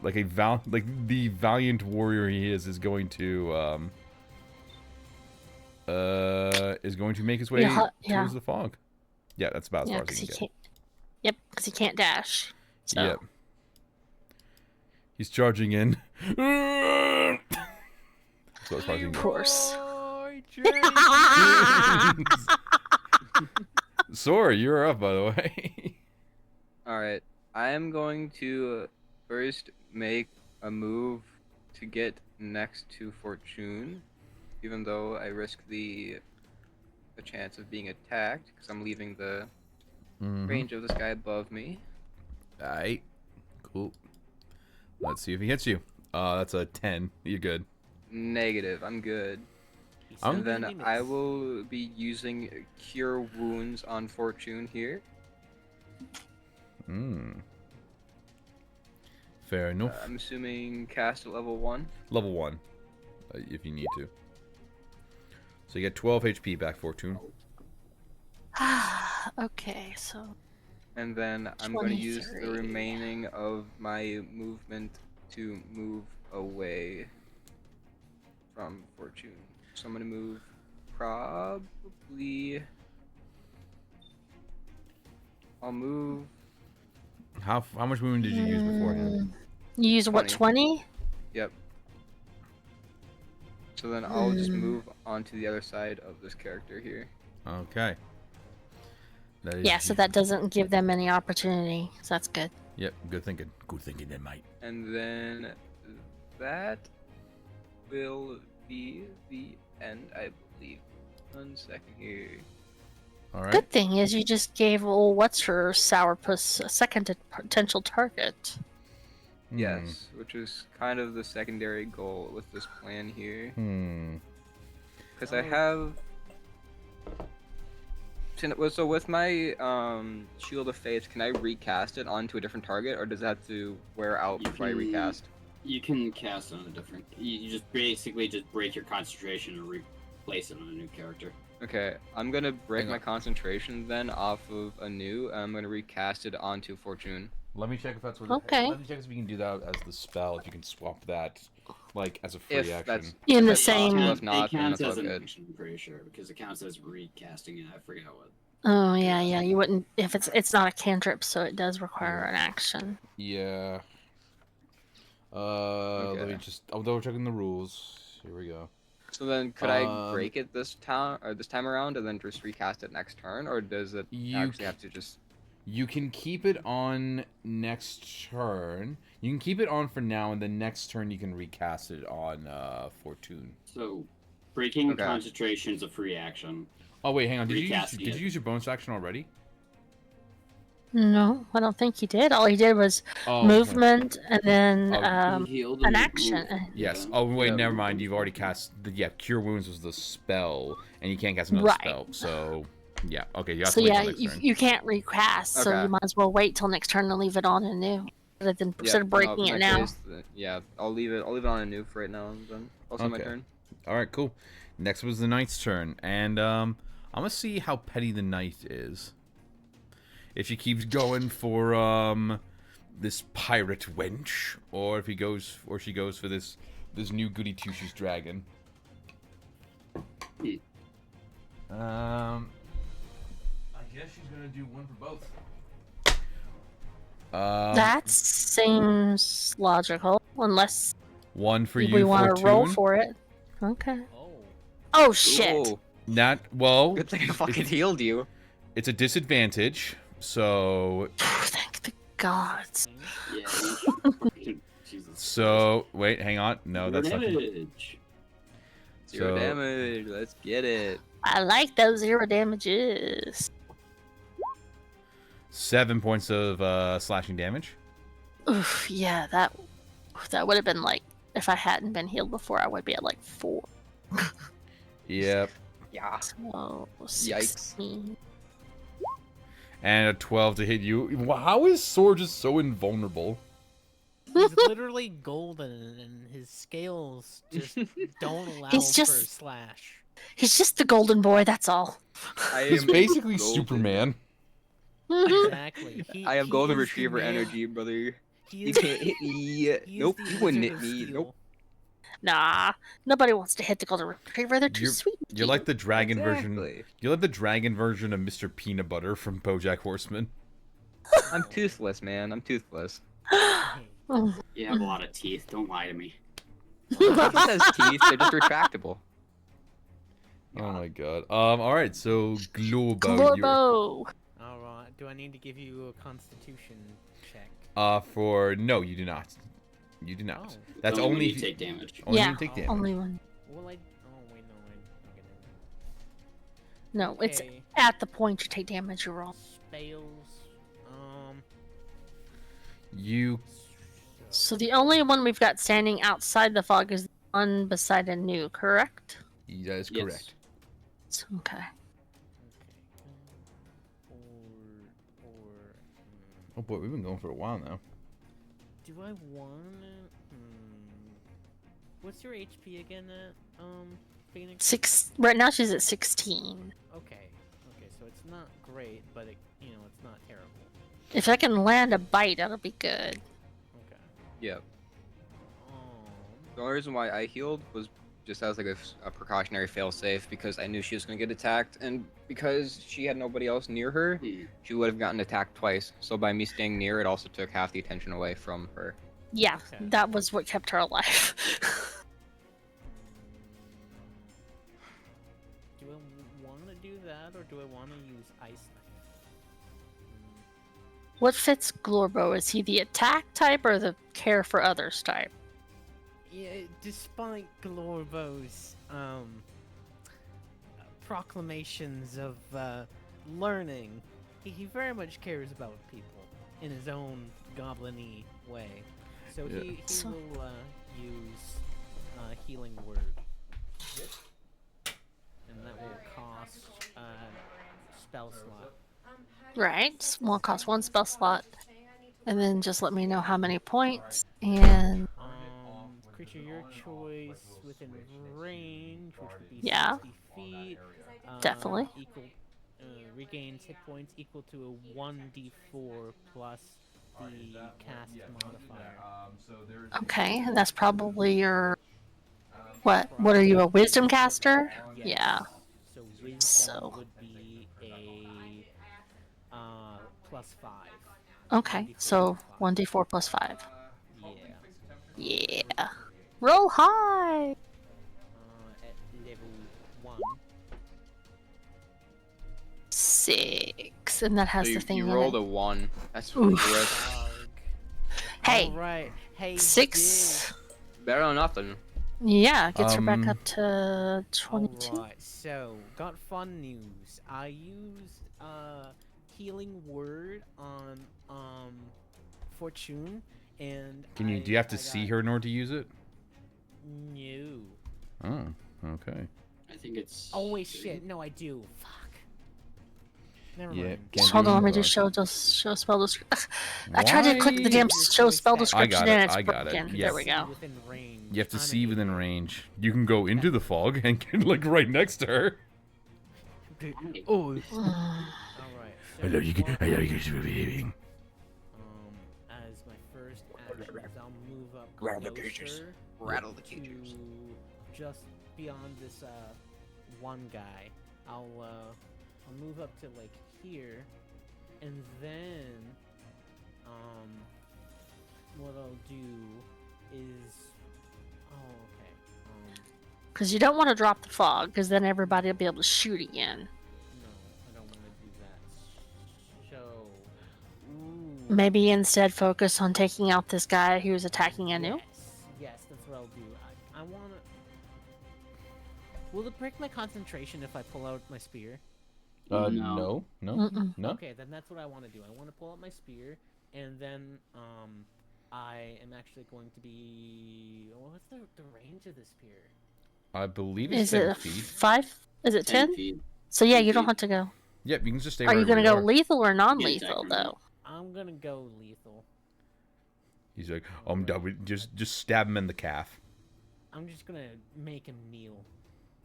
like the valiant warrior he is going to make his way towards the fog. Yeah, that's about as far as he can get. Yep, because he can't dash. So. Yep. He's charging in. That's as far as he can Of get. course. Sora, you're up, by the way. Alright, I am going to first make a move to get next to Fortune, even though I risk the chance of being attacked, because I'm leaving the range of this guy above me. Alright, cool. Let's see if he hits you. That's a 10. You're good. Negative, I'm good. And then I will be using Cure Wounds on Fortune here. Fair enough. I'm assuming cast at level 1. Level 1, if you need to. So you get 12 HP back, Fortune. Okay, so. And then I'm going to use the 23. remaining of my movement to move away from Fortune. So I'm going to move probably... I'll move... How much movement did you use beforehand? You use what, 20? Yep. So then I'll just move onto the other side of this character here. Okay. That is Yeah, so that doesn't give them any opportunity. So that's good. Yep, good thinking. Good thinking then, mate. And then that will be the end, I believe. 1 second here. Alright. Good thing is you just gave old what's her sourpuss a second potential target. Yes, which is kind of the secondary goal with this plan here. Because I have... So with my Shield of Faith, can I recast it onto a different target, or does it have to wear out before I recast? You can cast on a different. You just basically just break your concentration and replace it on a new character. Okay, I'm gonna break Hang my on. concentration then off of a new, and I'm gonna recast it onto Fortune. Let me check if that's what. Okay. Let me check if we can do that as the spell. If you can swap that, like as a free If action. that's In the that's possible, same- if not, it then counts that's all as an good. action, I'm pretty sure, because it counts as recasting it. I forgot what. Oh yeah, you wouldn't if it's not a cantrip, so it does require an action. Yeah. Let Okay. me just. I'm double checking the rules. Here we go. So then, could I break it this time around, and then just recast it next turn, or does it actually have to just? You can keep it on next turn. You can keep it on for now, and then next turn you can recast it on Fortune. So, breaking Okay. concentration is a free action. Oh wait, hang on. Did Recasting you it. use your bonus action already? No, I don't think he did. All he did was Oh, okay. movement and then Oh, Healed an and action. moved. Yes. Yeah. Oh wait, Yeah. never mind. You've already cast. Cure Wounds was the spell, and you can't cast another Right. spell. So, yeah. Okay, you have So to wait yeah, till next turn. you can't recast, so Okay. you might as well wait till next turn and leave it on anew, rather than Yeah, instead of breaking in it that now. case, yeah, I'll leave it on a new for right now, and then also my Okay. turn. All right, cool. Next was the knight's turn, and I'm I'm gonna see how petty the knight is. If she keeps going for this pirate wench, or if he goes, or she goes for this new goody two shoes dragon. I guess she's gonna do one for both. That seems logical, unless one for you. we want to roll Fortune. for it. Okay. Oh. Oh shit! Ooh, Not well. good thing I fucking healed you. It's a disadvantage, so Thank the gods. Yeah. Jesus. so wait, hang on. No, that's not. damage. 0 So- damage. Let's get it. I like those 0 damages. 7 points of slashing damage. Oof, yeah, that would have been like if I hadn't been healed before, I would be at like 4. Yep. Yeah. So Yikes. 16. And a 12 to hit you. How is Sword just so invulnerable? He's literally golden, and his scales just don't allow He's for just- slash. He's just the golden boy. That's all. I He's am basically golden. Superman. Mhm. Exactly. I have he golden is the retriever man- energy, brother. He You is, can't hit me. he is Nope, the you wouldn't Wizard hit of me. Steel. Nope. Nah, nobody wants to hit the golden retriever. They're too You're- sweet. You're like the dragon version. Exactly. You're like the dragon version of Mr. Peanut Butter from BoJack Horseman. I'm toothless, man. I'm toothless. Mm. You have a lot of teeth. Don't lie to me. It says teeth. They're just retractable. Oh my god. All right. So Globo. Glorbo. All right. Do I need to give you a Constitution check? For no, you do not. You do not. Oh. That's Only when only you if you take damage. only Yeah, when you take damage. only one. Well, oh wait, no, okay, No, it's okay. at the point you take damage. You roll. Spells. You So the only one we've got standing outside the fog is the one beside a new, correct? that is Yes. correct. Okay. Okay. Oh boy, we've been going for a while now. Do I wanna? What's your HP again, Phoenix? Right now she's at 16. Okay. Okay, so it's not great, but it's not terrible. If I can land a bite, that'll be good. Okay. Yep. The only reason why I healed was just as like a precautionary failsafe because I knew she was going to get attacked, and because she had nobody else near her, she would have gotten attacked twice. So by me staying near, it also took half the attention away from her. Yeah, Okay. that was what kept her alive. Do I want to do that, or do I want to use ice? What fits Glorbo? Is he the attack type or the care for others type? Yeah, despite Glorbo's proclamations of learning, he very much cares about people in his own goblin-y way. So Yeah. he So- will use healing word, and that will cost spell slot. Right. Will cost 1 spell slot. And then just let me know how many points. And Creature your choice within range, which would be Yeah. 60 feet. Definitely. Equal, regains hit points equal to a 1d4 plus the cast modifier. okay, and that's probably your. What are you, a wisdom caster? Yes. Yeah. So wisdom So- would be a plus 5. Okay, so 1d4 plus 5. Yeah. Yeah. Roll high! At level 1. 6. And that has So the you, thing you in rolled it. a 1. That's Oof. good. Hey, Alright. Hey, 6. Better than nothing. Yeah, gets her back Um, up to 22. Alright, so got fun news. I used healing word on Fortune, and Do you have to see her in order to use it? No. Oh, okay. I think it's. Oh wait, shit. No, I do. Fuck. Never Yeah, mind. can't Hold do on, let me either. just show spell description. I tried to click the damn show spell description it, and it's I got it, broken. yes. There we go. Within range. You have to I'm see an within idiot. range. You can go into the fog and get like right next to her. Okay. Oh. Mm. All right. So I love you. what I love I'll you guys for do, behaving. As my first action, is I'll move up Rattle the cages. closer Rattle the to cages. just beyond this one guy. I'll move up to like here, and then what I'll do is okay. Because you don't want to drop the fog, because then everybody will be able to shoot again. No, I don't want to do that. So, ooh. Maybe instead focus on taking out this guy who's attacking Anu. Yes, that's what I'll do. I wanna. Will it break my concentration if I pull out my spear? No. Mm-mm. No. Okay, then that's what I want to do. I want to pull out my spear, and then I am actually going to be. What's the range of the spear? I believe it's Is 10 it feet. 5? Is it 10? feet. So yeah, 10 you don't feet. have to go. Yep, you can just stay Are you wherever gonna go are. lethal or attack non-lethal from though? I'm gonna go lethal. He's like, I'm done with just stab him in the calf. I'm just gonna make him kneel.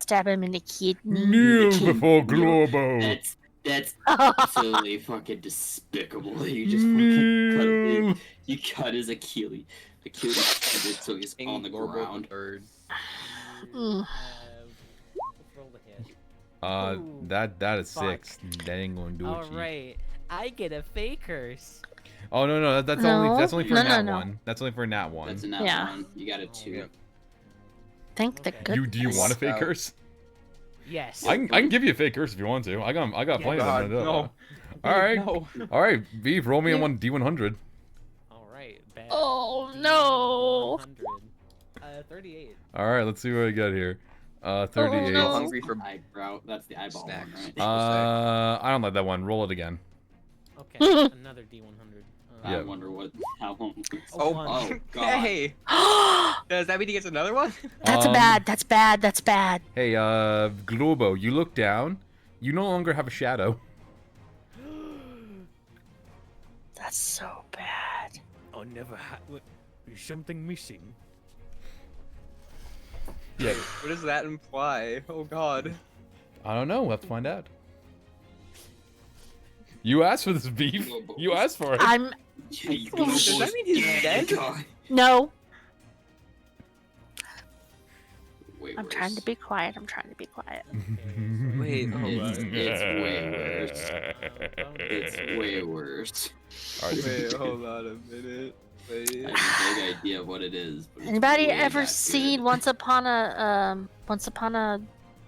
Stab him in the kidney. Kneel before Globo. That's absolutely fucking despicable. You just fucking you cut his Achilles so he's on the ground. Bird. Mm. Let's roll the hit. Ooh, That is fuck. 6. That ain't gonna do it. All Chief. right, I get a fake curse. Oh no, that's No. only for No, nat no. 1. That's only for nat 1. That's a nat Yeah. one. You got a 2. Yeah. Thank the Okay. good. Do you want a fake Scout. curse? Yes. I can give you a fake curse if you want to. I got plenty God, of them. no. All right, No. all right. Beef, roll me a You- one D100. All right. Bad. Oh no! 100. 38. All right, let's see what I got here. 38. Oh, no. Hungry for Eyebrow. That's the eyeball Snacks. one, right? I don't like that one. Roll it again. Okay. Another D100. Yeah. I wonder how long. Oh, one. Oh god. Hey, does that mean he gets another one? That's bad. That's bad. That's bad. Hey, Globo, you look down. You no longer have a shadow. That's so bad. Oh, never had. There's something missing. Yeah. What does that imply? Oh God. I don't know. We'll have to find out. You asked for this beef. You asked for it. I'm Does that mean he's dead? no. Way I'm worse. trying to be quiet. I'm trying to be quiet. Wait, hold It's, on. it's way worse. It's way worse. All right. Wait, hold on a minute. I Wait. have a big idea of what it is. But it's Anybody way ever not seen good. Once Upon a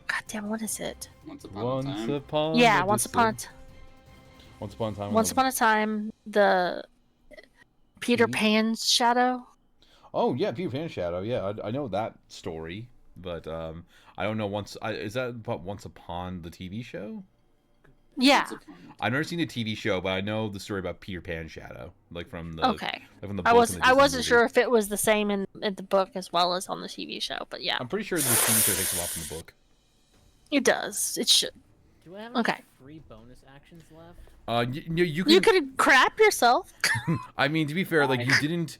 goddamn, what is it? Once upon a Once time? upon. Yeah, a Once Upon a Distant- Once upon a time. Once Upon a Time, the Peter Mhm. Pan's shadow. Oh yeah, Peter Pan Shadow. Yeah, I know that story, but I don't know is that about Once Upon the TV show? Yeah. Once upon a I've never seen the TV show, but I know the story about Peter Pan Shadow, like from the Okay. like from the I book was and the I Disney wasn't movie. sure if it was the same in the book as well as on the TV show, but yeah, I'm pretty sure the TV show takes a lot from the book. it does. It should. Do I have Okay. any free bonus actions left? You can. You could crap yourself. I mean, to be fair, like you didn't.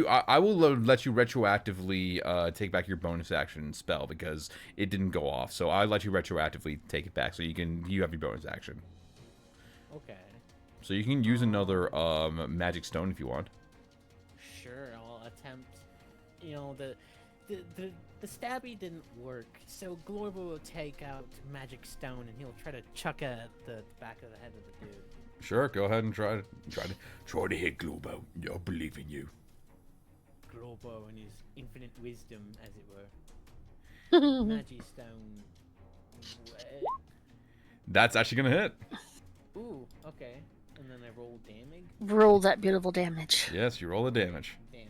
I will let you retroactively take back your bonus action spell because it didn't go off. So I let you retroactively take it back, so you have your bonus action. Okay. So you can use another magic stone if you want. Sure, I'll attempt. You know, the stabby didn't work, so Glorbo will take out magic stone and he'll try to chuck at the back of the head of the dude. Sure, go ahead and try to hit Globo. I believe in you. Glorbo and his infinite wisdom, as it were. Magic stone. That's actually gonna hit. Ooh, okay. And then I roll damage. Roll that beautiful damage. Yes, you roll the damage. Damage.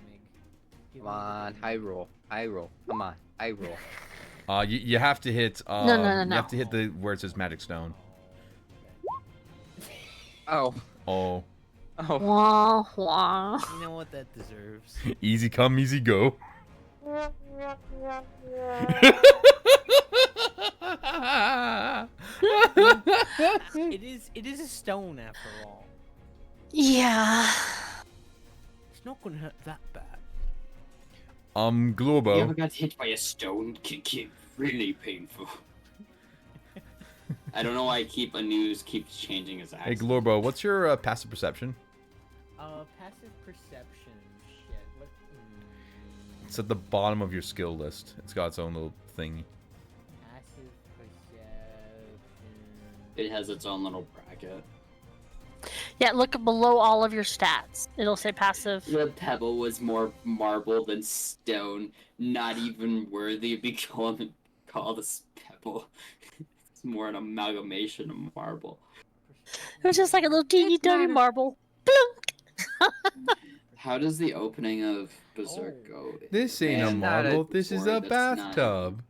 Give Come me the on, damage. high roll. High roll. Come on, high roll. You have to hit. No. You have to hit the where it says magic stone. Oh. Oh, Oh. Wah wah. You know what that deserves. easy come, easy go. It is a stone after all. Yeah. It's not gonna hurt that bad. You ever Globo. got hit by a stone? Kick, really painful. I don't know why Anu's keeps changing his Hey, accent. Glorbo, what's your passive perception? Passive perception. Shit. What? It's at the bottom of your skill list. It's got its own little thing. Passive perception. It has its own little bracket. Yeah, look below all of your stats. It'll say passive. The pebble was more marble than stone, not even worthy of being called a pebble. It's more an amalgamation of marble. It was just like a little teeny tiny marble. Blunk! How does the opening of Berserk go? This ain't a And marble. This is a Or that's not- bathtub.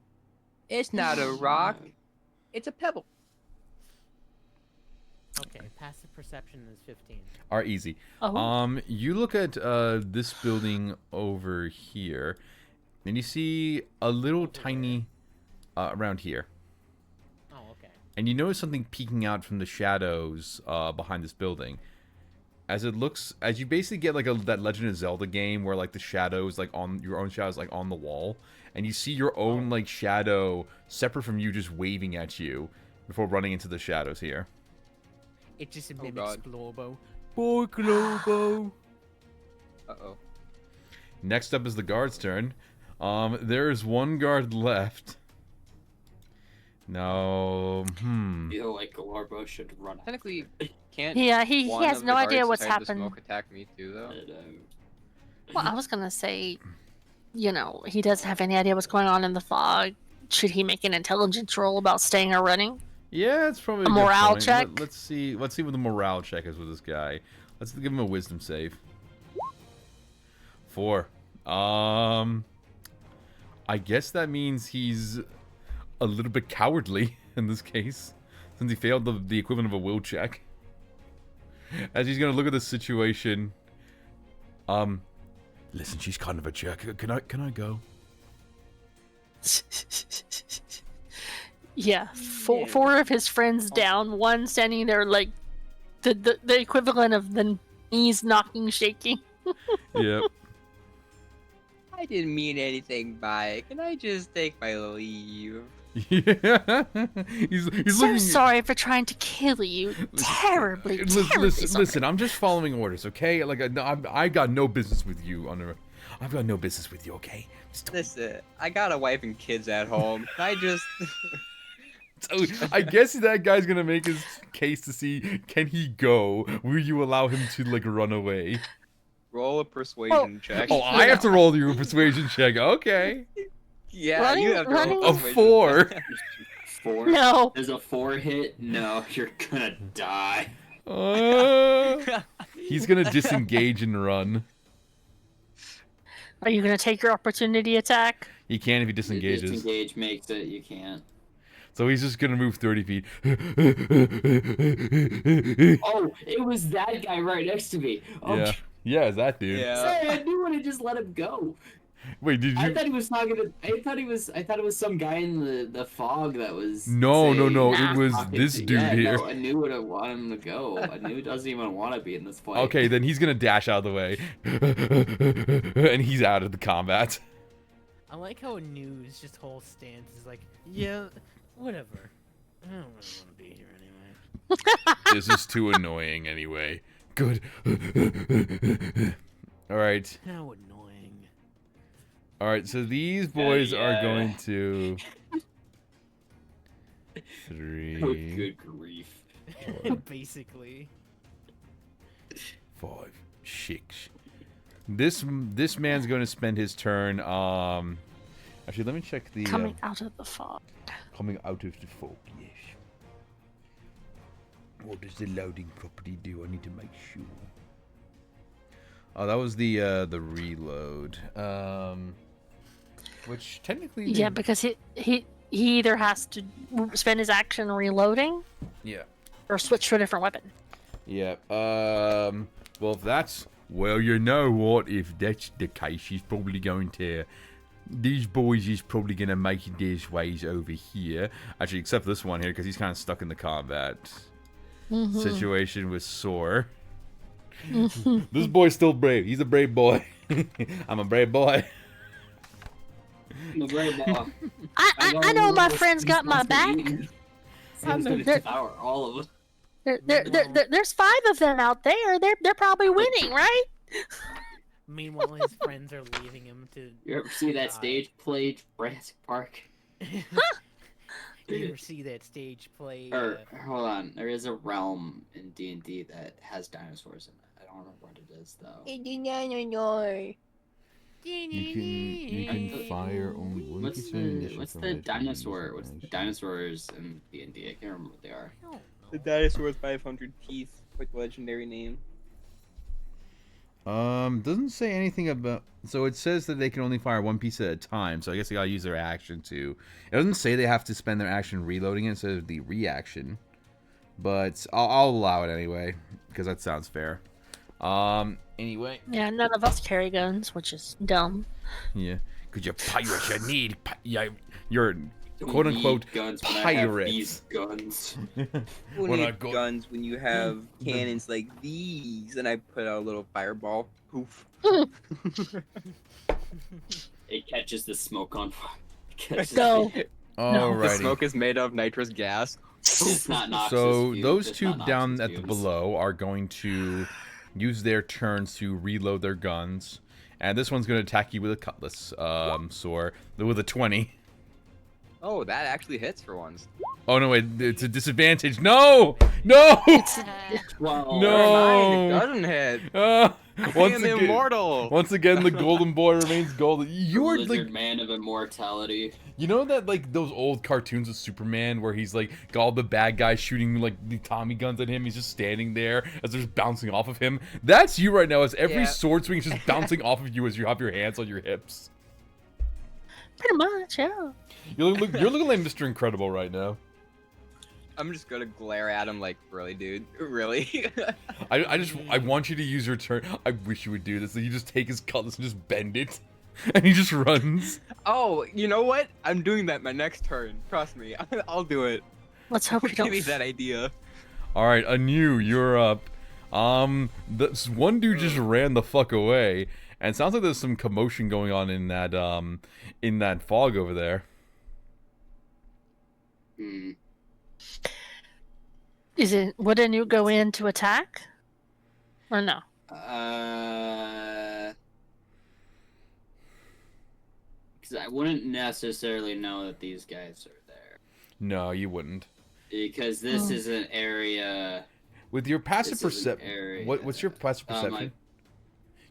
It's not a rock. It's a pebble. Okay, passive perception is 15. Are easy. Oh. You look at this building over here, and you see a little tiny around here. Oh, okay. And you notice something peeking out from the shadows behind this building. As you basically get like that Legend of Zelda game where like the shadows like on your own shadows like on the wall, and you see your own like shadow separate from you just waving at you before running into the shadows here. It just Oh, mimics God. Globo. Boy Globo. Uh-oh. Next up is the guard's turn. There's one guard left. No, I feel like Glorbo should run out. Technically, can't Yeah, he one has of no the idea guards what's decide to happened. Smoke attack me too, though. Well, I was gonna say, you know, he doesn't have any idea what's going on in the fog. Should he make an intelligence roll about staying or running? yeah, it's probably A good morale point. check? Let's see what the morale check is with this guy. Let's give him a wisdom save. 4. I guess that means he's a little bit cowardly in this case, since he failed the equivalent of a will check. As he's gonna look at the situation. Listen, she's kind of a jerk. Can I go? Yeah, four of his friends down, one standing there like the equivalent of the knees knocking, shaking. Yep. I didn't mean anything by it. Can I just take my leave? Yeah. He's So looking. sorry for trying to kill you. Terribly, terribly sorry. Listen, I'm just following orders, okay? Like, I got no business with you, I've got no business with you, okay? Just don't- Listen, I got a wife and kids at home. Can I just... So, I guess that guy's gonna make his case to see, can he go? Will you allow him to, like, run away? Roll a persuasion check. Oh, I have to roll you a persuasion check, okay. Yeah, you have to roll running- a A persuasion 4. check. 4? No. There's a 4 hit? No, you're gonna die. He's gonna disengage and run. Are you gonna take your opportunity attack? He can if he disengages. Disengage makes it, you can't. So he's just gonna move 30 feet. Oh, it was that guy right next to me. Oh, Yeah. Yeah, it's that dude. Yeah. sorry, I knew when to just let him go. Wait, did I you? thought he was talking to. I thought it was some guy in the fog that was. No. Nah. It was talking this to- dude yeah, here. No, I knew would have wanted him to go. I knew he doesn't even want to be in this fight. Okay, then he's gonna dash out of the way, and he's out of the combat. I like how Anu's just whole stance is like, yeah, whatever. I don't really want to be here anyway. This is too annoying anyway. Good. All right. How annoying. All right. So these boys are yeah. going to Oh, 3, good grief. Basically. 5, 6. This man's going to spend his turn. Actually, let me check the Coming out of the fog. coming out of the fog. Yes. What does the loading property do? I need to make sure. Oh, that was the reload. Which technically. Yeah, because he either has to spend his action reloading Yeah. or switch to a different weapon. Yeah. Well, if that's you know what? If that's the case, he's probably going to. These boys is probably gonna make their ways over here. Actually, except for this one here, because he's kind of stuck in the combat situation with Sore. This boy's still brave. He's a brave boy. I'm a brave boy. The great ball. I know my friend's got my back. Sam's mean, gonna they're- devour all of them. There's 5 of them out there. They're probably winning, right? Meanwhile, his friends are leaving him to. You ever see that die. stage play Jurassic Park? You ever see that stage play? Or hold on, there is a realm in D&D that has dinosaurs in it. I don't remember what it is though. You can fire only one What's piece of ammunition what's from the it to use dinosaur? it What's the as- dinosaurs in D&D? I can't remember what they are. I don't know. The dinosaur with 500 teeth, like legendary name. Doesn't say anything about. So it says that they can only fire one piece at a time. So I guess they gotta use their action to. It doesn't say they have to spend their action reloading it instead of the reaction. But I'll allow it anyway because that sounds fair. Anyway. Yeah, none of us carry guns, which is dumb. Yeah. Cause you're pirates. You need. You're Don't quote unquote need guns when I have pirates. these guns. Who When I needs go- guns when you have cannons like these? And I put out a little fireball. Poof. It catches the smoke on fire. It catches Go. The Alrighty. smoke is made of nitrous gas. It's not noxious So fumes, those it's two not down noxious at the fumes. below are going to use their turns to reload their guns, and this one's going to attack you with a cutlass, sword with a 20. Oh, that actually hits for once. Oh no, wait, it's a disadvantage. No, no, Well, No. Never mind, it doesn't hit. I once am again, immortal. once again, the golden boy remains golden. the You are lizard like, man of immortality. you know that like those old cartoons of Superman where he's like got all the bad guys shooting like the Tommy guns at him. He's just standing there as they're just bouncing off of him. That's you right now. As every Yeah. sword swing is just bouncing off of you as you have your hands on your hips. Pretty much, yeah. You're looking like Mr. Incredible right now. I'm just gonna glare at him like, really, dude? Really? I want you to use your turn. I wish you would do this. So you just take his cutlass and just bend it, and he just runs. Oh, you know what? I'm doing that my next turn. Trust me. I'll do it. Let's hope we Give don't. me that idea. All right, Anu, you're up. This one dude just ran the fuck away, and it sounds like there's some commotion going on in that fog over there. Hmm. Is it? Wouldn't you go in to attack? Or no? Because I wouldn't necessarily know that these guys are there. No, you wouldn't. Because this Oh. is an area. With your passive This is an perception, area what's your passive my perception?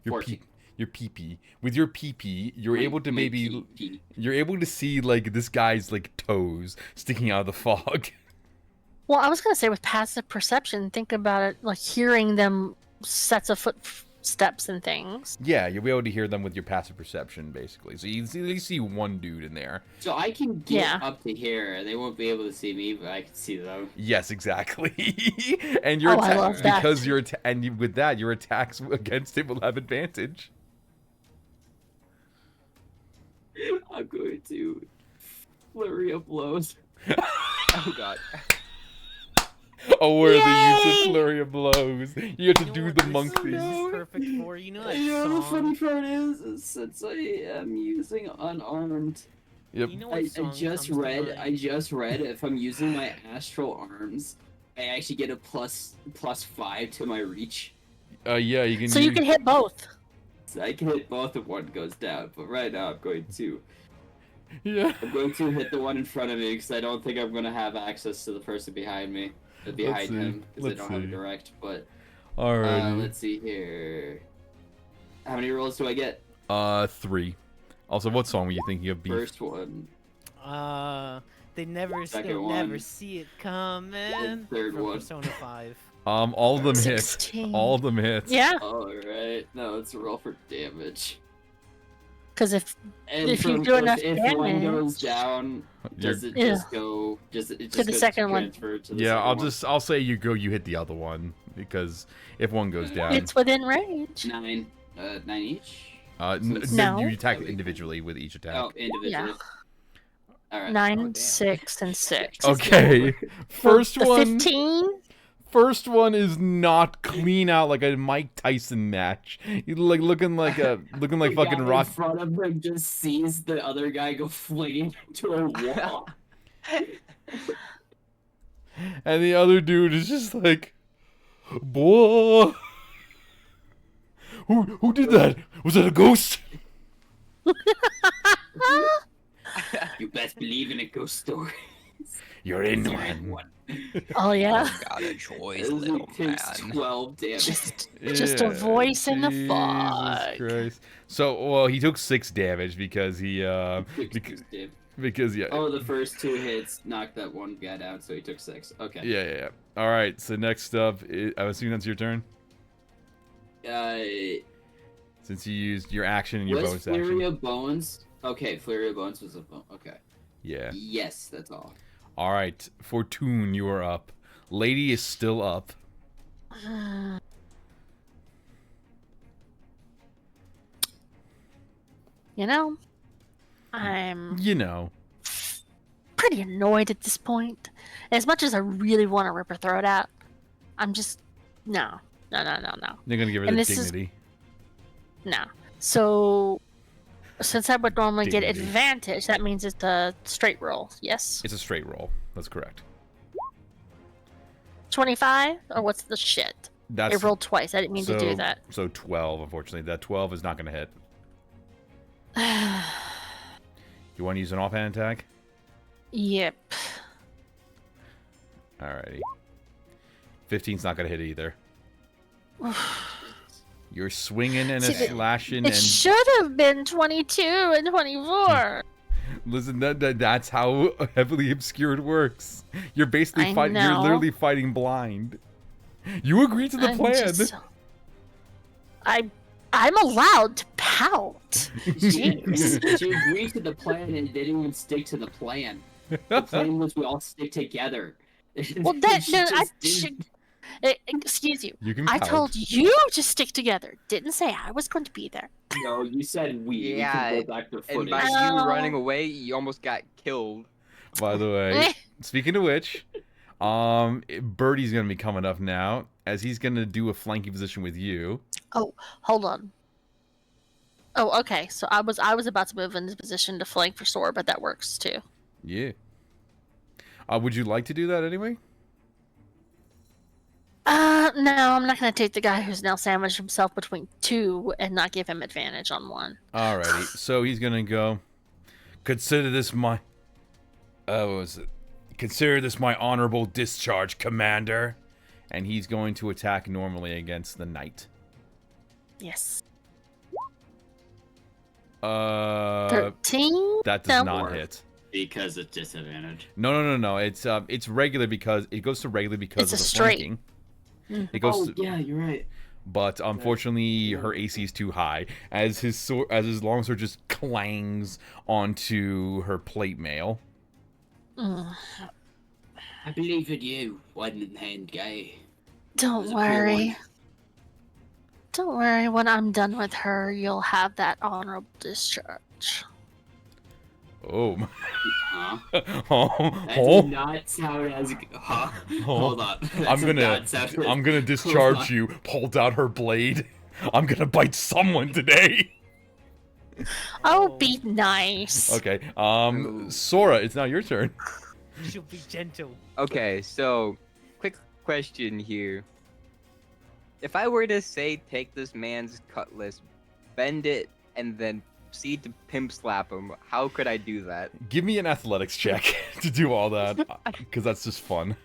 Your 14. your PP. With your PP, you're able to My maybe PP. you're able to see like this guy's like toes sticking out of the fog. Well, I was gonna say with passive perception, think about it like hearing them sets of footsteps and things. Yeah, you'll be able to hear them with your passive perception, basically. So you see one dude in there. So I can get Yeah. up to here. They won't be able to see me, but I can see them. Yes, exactly. And your Oh, I attack love that. because with that your attacks against it will have advantage. I'm going to flurry of blows. Oh god. Oh, where the use Yay! of flurry of blows. You have to You know do what the this monk is thing. perfect for? You know that You know the funny song. part is since I am using unarmed, Yep. You know what I song just comes to read. mind? I just read if I'm using my astral arms, I actually get a +5 to my reach. Yeah, you can. So you can hit both. So I can hit both if one goes down. But right now I'm going to Yeah. hit the one in front of me because I don't think I'm going to have access to the person behind me. Behind see. him because I Let's don't have a see. direct. But Alrighty. let's see here. How many rolls do I get? 3. Also, what song were you thinking of? Beef? First one. They never, Second they'll never one. see it coming. The third from one. Persona 5. All of them hit. 16. All of them hit. Yeah, Alright, now let's roll for damage. because if And If you from- do enough if one damage- goes down, does it Yeah. just go? Does it just the go second one. transfer to the Yeah, second I'll say you hit the other one because if one goes down, it's within range. one? 9 each. No. You attack individually with each attack. Oh, individually. Alright. 9, damn. 6, and 6. Okay, first The one. 15. First one is not clean out like a Mike Tyson match. You looking like The fucking guy rock. in front of him just sees the other guy go flinging into a wall. And the other dude is just like, boy. Who did that? Was that a ghost? You best believe in a ghost story. You're in You're in one. Oh yeah. Got a choice, It little takes man. 12 damage. Just a voice in the Jesus fog. Christ. So, well, he took 6 damage because he, because yeah. Oh, the first 2 hits knocked that one guy down, so he took 6. Okay. Yeah. All right. So next up, I'm assuming that's your turn. Since you used your action and your was bonus Flurry action. of Bones? Okay, Flurry of Bones was a bone. Okay. Yeah. Yes, that's all. All right. Fortune, you are up. Lady is still up. You know, I'm You know. pretty annoyed at this point. As much as I really want to rip her throat out, I'm just no. They're gonna give her And the this is- dignity. No. So, since I would normally get Dignity. advantage, that means it's a straight roll. Yes. It's a straight roll. That's correct. 25? Or what's the shit? That's I rolled twice. I didn't mean to do that. So 12, unfortunately. That 12 is not gonna hit. You want to use an offhand attack? Yep. Alrighty. 15's not gonna hit either. You're swinging and See, slashing It and should have been 22 and 24. listen. That's how heavily obscured works. You're basically I fighting. You're know. literally fighting blind. You agreed to the I'm plan. just- I'm allowed to pout. Jeez. She agreed to the plan and didn't even stick to the plan. The plan was we all stick together. Well, that She no, I just didn't- should. Excuse you. You can. I pout. told you to stick together. Didn't say I was going to be there. No, you said we. Yeah, We can go back to And footage. by Oh. you running away, you almost got killed. By the way, speaking of which, Birdie's gonna be coming up now, as he's gonna do a flanking position with you. Hold on. Oh, okay. So I was about to move into position to flank for Sora, but that works too. Yeah. Would you like to do that anyway? No, I'm not gonna take the guy who's now sandwiched himself between two and not give him advantage on one. Alrighty. So he's gonna go. Consider this my. What was it? Consider this my honorable discharge, Commander. And he's going to attack normally against the knight. Yes. 13. 13. That does No. not hit. Because it's disadvantage. No. It's regular because it goes to regular because It's of a the straight. flanking. Mm. It goes. Oh, to, yeah, you're right. But unfortunately, her AC is too high. As his longsword just clangs onto her plate mail. Mm. I believe in you, one-hand guy. Don't There's a clear worry. one. Don't worry. When I'm done with her, you'll have that honorable discharge. Oh. Huh? Oh. That Oh. did not sound as... Huh? Oh. Hold on. That I'm did gonna not sound- I'm gonna Hold discharge on. you. Pulled out her blade. I'm gonna bite someone today. Oh, be nice. Okay. Ooh. Sora, it's now your turn. She'll be gentle. Okay, so quick question here. If I were to say take this man's cutlass, bend it, and then proceed to pimp slap him, how could I do that? Give me an athletics check to do all that, because that's just fun.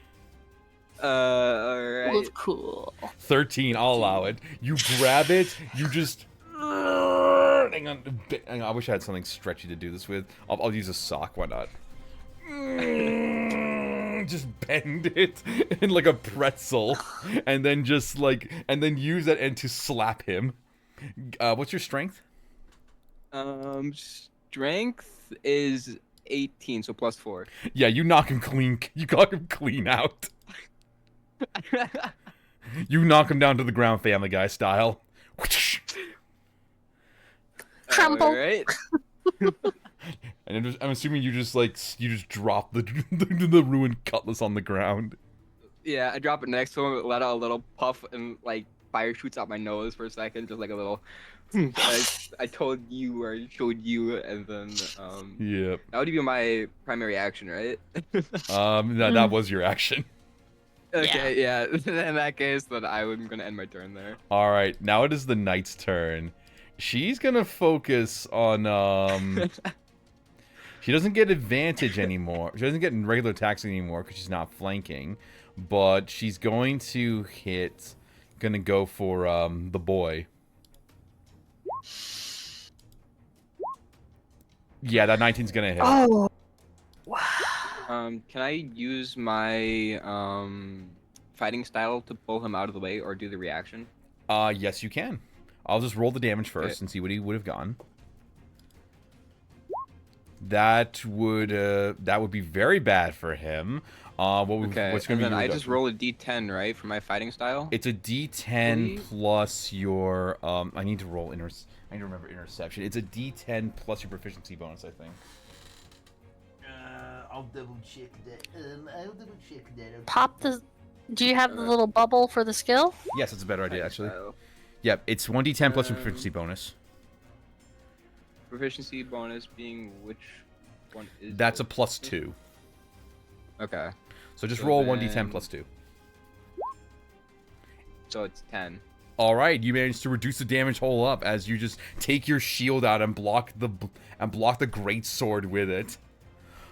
Alright. Well, cool. 13, I'll allow it. You grab it, you just... Hang on, I wish I had something stretchy to do this with. I'll use a sock, why not? Just bend it in like a pretzel, and then use that end to slap him. What's your strength? Strength is 18, so +4. Yeah, you knock him clean. You got him clean out. You knock him down to the ground, Family Guy style. Crumble. Alright. And I'm assuming you just drop the ruined cutlass on the ground. Yeah, I drop it next to him, let out a little puff, and like fire shoots out my nose for a second, just like a little. I told you or showed you, and then Yep. that would be my primary action, right? That was your action. Okay, yeah. In that case, then I'm gonna end my turn there. All right, now it is the knight's turn. She's gonna focus on She doesn't get advantage anymore. She doesn't get regular attacks anymore because she's not flanking. But she's going to hit. Gonna go for the boy. Yeah, that 19's gonna hit. Oh. Can I use my fighting style to pull him out of the way or do the reaction? Yes, you can. I'll just roll the damage first Okay. and see what he would have gotten. That would be very bad for him. Okay. What's gonna and be? then I your just roll a D10, right, for my fighting style. It's a D10 plus your I need to remember interception. It's a D10 plus your proficiency bonus, I think. I'll double check that. Pop the. Do you have the little bubble for the skill? Yes, it's a better idea Fighting actually. style. Yep, it's 1D10 plus your proficiency bonus. Proficiency bonus being which one is? That's a it? +2. Okay. So just So roll then- 1D10 plus 2. So it's 10. All right, you managed to reduce the damage whole up as you just take your shield out and block the great sword with it.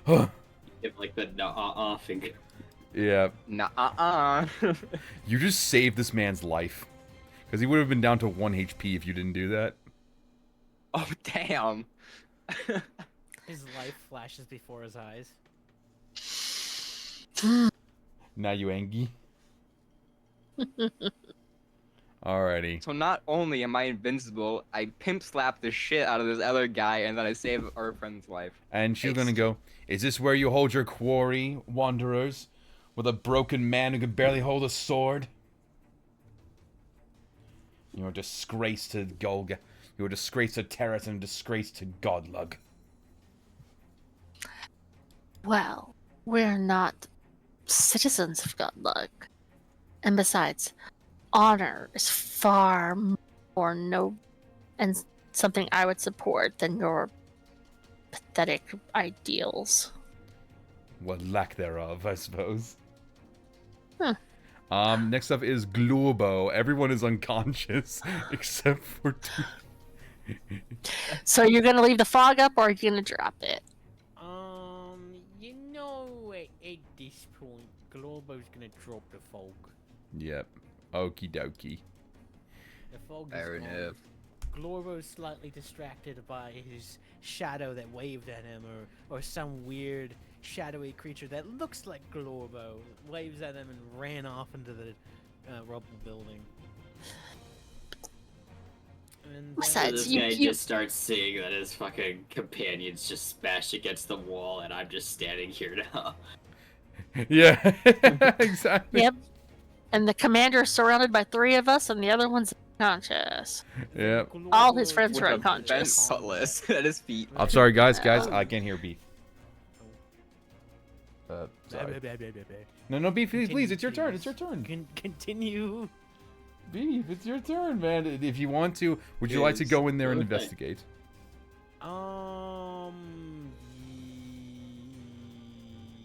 Give like the no finger. Yeah, Nah. you just saved this man's life because he would have been down to 1 HP if you didn't do that. Oh damn. His life flashes before his eyes. Now you angry? Alrighty. So not only am I invincible, I pimp slap the shit out of this other guy, and then I save our friend's life. And she's gonna go, "Is this where you hold your quarry, wanderers? With a broken man who can barely hold a sword? You're a disgrace to Golga. You're a disgrace to Terrace and a disgrace to Godlug." Well, we're not citizens of Godluck. And besides, honor is far more noble and something I would support than your pathetic ideals. What lack thereof, I suppose. Huh. Next up is Globo. Everyone is unconscious except for two. So you're gonna leave the fog up, or are you gonna drop it? You know, at this point, Globo's gonna drop the fog. Yep. Okie dokie. The fog Fair is gone. enough. Globo's slightly distracted by his shadow that waved at him, or some weird shadowy creature that looks like Globo waves at him and ran off into the rubble building. And Besides, This you- guy you- just starts seeing that his fucking companions just smashed against the wall, and I'm just standing here now. Yeah, exactly. Yep. And the commander is surrounded by 3 of us, and the other one's unconscious. Yep. All his friends With are a unconscious. bent cutlass at his feet. I'm sorry, guys. I can't hear Beef. Sorry. No, Beef, please. It's your turn. It's your turn. Continue. Beef, it's your turn, man. If you want to, would you like to go in there and Okay. investigate?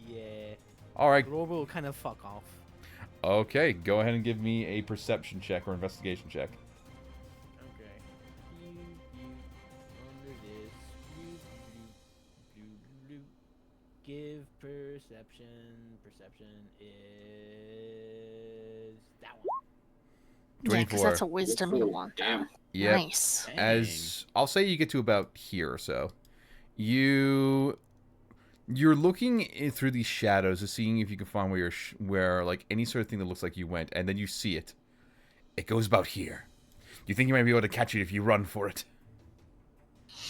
Yeah. All right. Globo will kind of fuck off. Okay, go ahead and give me a perception check or investigation check. Okay. Under this. Give perception. Perception is that one. Yeah, because 24. that's a wisdom you want. Damn. Yep. Nice. As I'll say, you get to about here or so. You're looking through these shadows, seeing if you can find where like any sort of thing that looks like you went, and then you see it. It goes about here. You think you might be able to catch it if you run for it.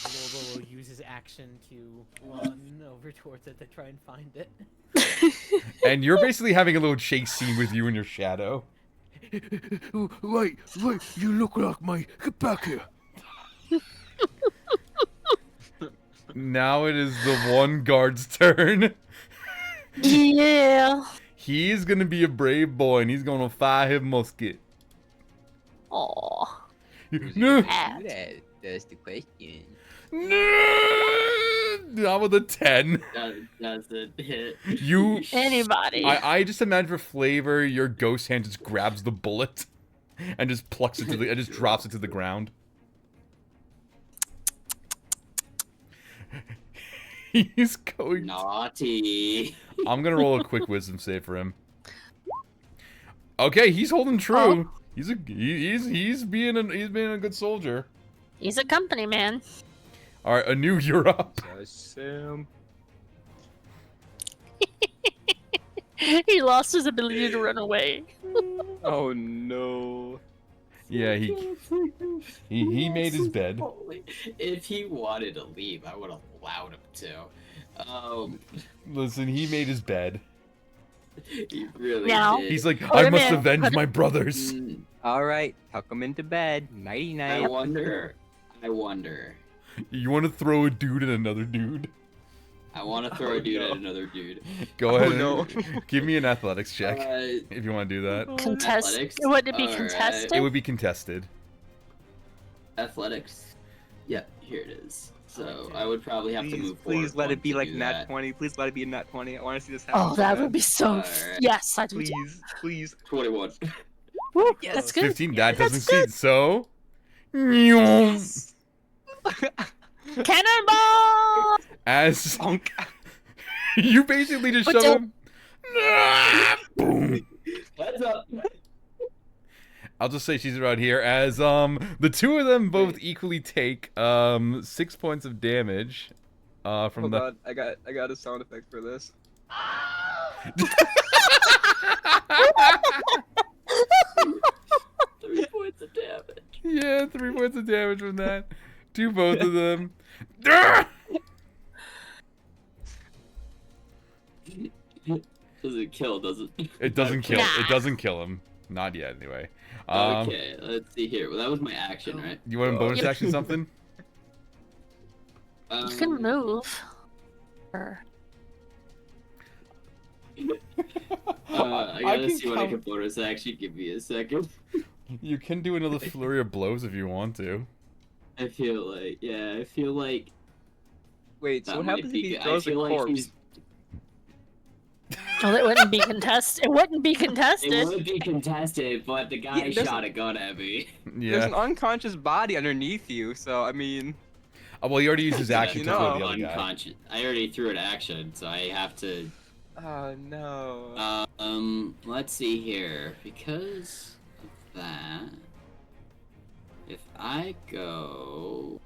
Globo will use his action to run over towards it to try and find it. And you're basically having a little chase scene with you and your shadow. Wait, you look like me. Get back here. Now it is the one guard's turn. Yeah. He's gonna be a brave boy and he's gonna fire his musket. Aw. No! Bad. That's the question. No! Not with a 10. That doesn't hit. You. Anybody. I just imagine for flavor, your ghost hand just grabs the bullet and just plucks it and just drops it to the ground. He's going. Naughty. I'm gonna roll a quick wisdom save for him. Okay, he's holding true. Oh. He's being a good soldier. He's a company man. All right, Anu, you're up. Sam. He lost his ability to run away. Oh no. Yeah, he made his bed. If he wanted to leave, I would have allowed him to. Listen, he made his bed. He really Now- did. He's like, Put I him must in, avenge put my brothers. All right, tuck him into bed. Nighty I night. wonder. You want to throw a dude at another dude? I want to throw a dude at another dude. Go ahead no. and give me an athletics check Uh, if you want to do that. Contest. Athletics? Would it be Alright. contested? It would be contested. Athletics. Yep, here it is. So I would probably have to Please, move forward. please let one it be to like do nat that. 20. Please let it be a nat 20. I want to see this happen. Oh, that would be so. Alright. Yes, I do. too. Please, please. 21. Woo, Yes. That's good. 15, that That's doesn't succeed, so... Cannonball! As Bonk. you basically just But shove him... Boom. Heads up. I'll just say she's around here as the two of them both equally take 6 points of damage from Hold the on, I got a sound effect for this. 3 points of damage. yeah 3 points of damage from that to both of them. Doesn't kill, does it? It doesn't kill. Nah. It doesn't kill him. Not yet, anyway. Okay, let's see here. Well, that was my action, right? You want a bonus action something? You can move. Or- I gotta can see what I count- can bonus action. Give me a second. You can do another flurry of blows if you want to. I feel like, Wait, that so what might happens if be he good. I throws a feel like corpse? he's- Well, it wouldn't be contested. It wouldn't be contested. It would be contested, but the guy Yeah, there's- shot a gun at me. There's an Yeah. unconscious body underneath you, so I mean. Well, he already used his action You to know, throw the other guy. Unconscious. I already threw an action, so I have to. Oh no. Let's see here. Because of that, if I go,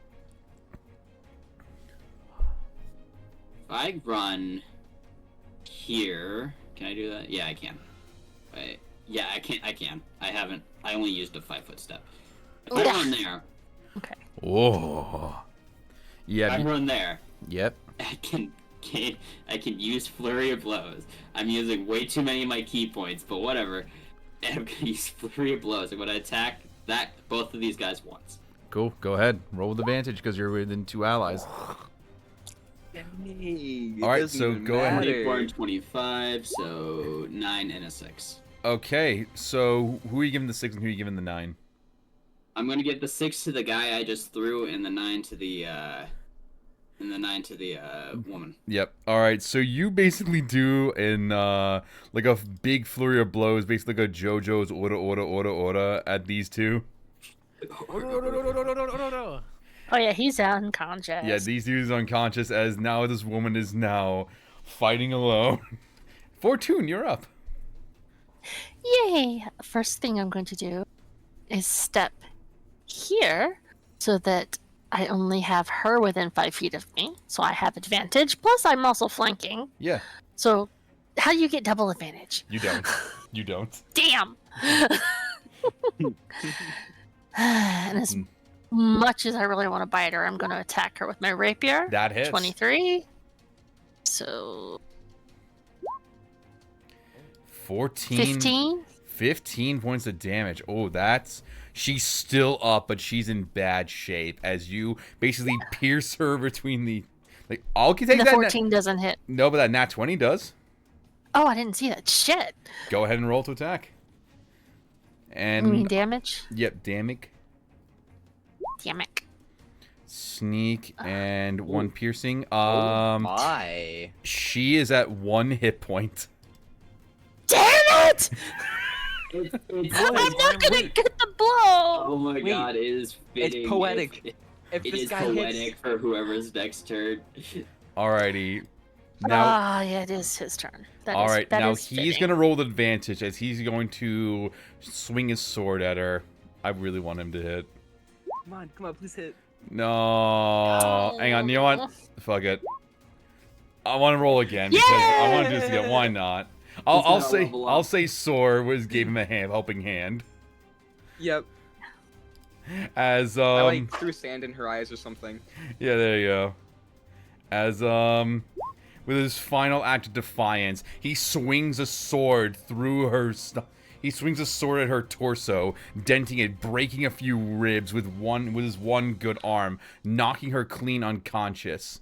if I run here, can I do that? Yeah, I can. Wait. Yeah, I can. I haven't. I only used a 5-foot step. If I Yeah. run there, Oh. Yeah. if I run there, Yep. I can use flurry of blows. I'm using way too many of my key points, but whatever. I'm gonna use flurry of blows. I'm gonna attack both of these guys once. Cool. Go ahead. Roll with advantage because you're within 2 allies. All right, so go ahead. 24 and 25, so 9 and a 6. Okay. So who are you giving the 6 and who are you giving the 9? I'm gonna give the 6 to the guy I just threw, and the 9 to the woman. Yep. All right. So you basically do in like a big flurry of blows, basically like a JoJo's order at these two. Oh yeah, he's unconscious. Yeah, these dudes unconscious as now this woman is now fighting alone. Fortune, you're up. Yay! First thing I'm going to do is step here so that I only have her within 5 feet of me, so I have advantage. Plus, I'm also flanking. Yeah. So, how do you get double advantage? You don't. You don't. Damn! And as much as I really want to bite her, I'm going to attack her with my rapier. That hits. 23. So, 14. 15. 15 points of damage. Oh, she's still up, but she's in bad shape as you basically pierce her between the. Like, I'll take The that. 14 doesn't hit. No, but that nat 20 does. Oh, I didn't see that. Shit. Go ahead and roll to attack. You mean And damage? yep, damage. Damn it. Sneak and 1 piercing. My. She is at 1 hit point. Damn it! It's I'm not gonna get the blow. Oh my Wait, god, it is fitting. It's poetic. If It this is guy poetic hits, for whoever's next turn. Alrighty. Now, Yeah, it is his turn. alright, now is he's fitting. gonna roll the advantage as he's going to swing his sword at her. I really want him to hit. come on, please hit. No. Hang on, you know what? Fuck it. I want to roll again because I want to do this again. Why not? I'll say Sor gave him a helping hand. Yep. As I like threw sand in her eyes or something. yeah, there you go. As with his final act of defiance, he swings a sword through her he swings a sword at her torso, denting it, breaking a few ribs with his one good arm, knocking her clean unconscious.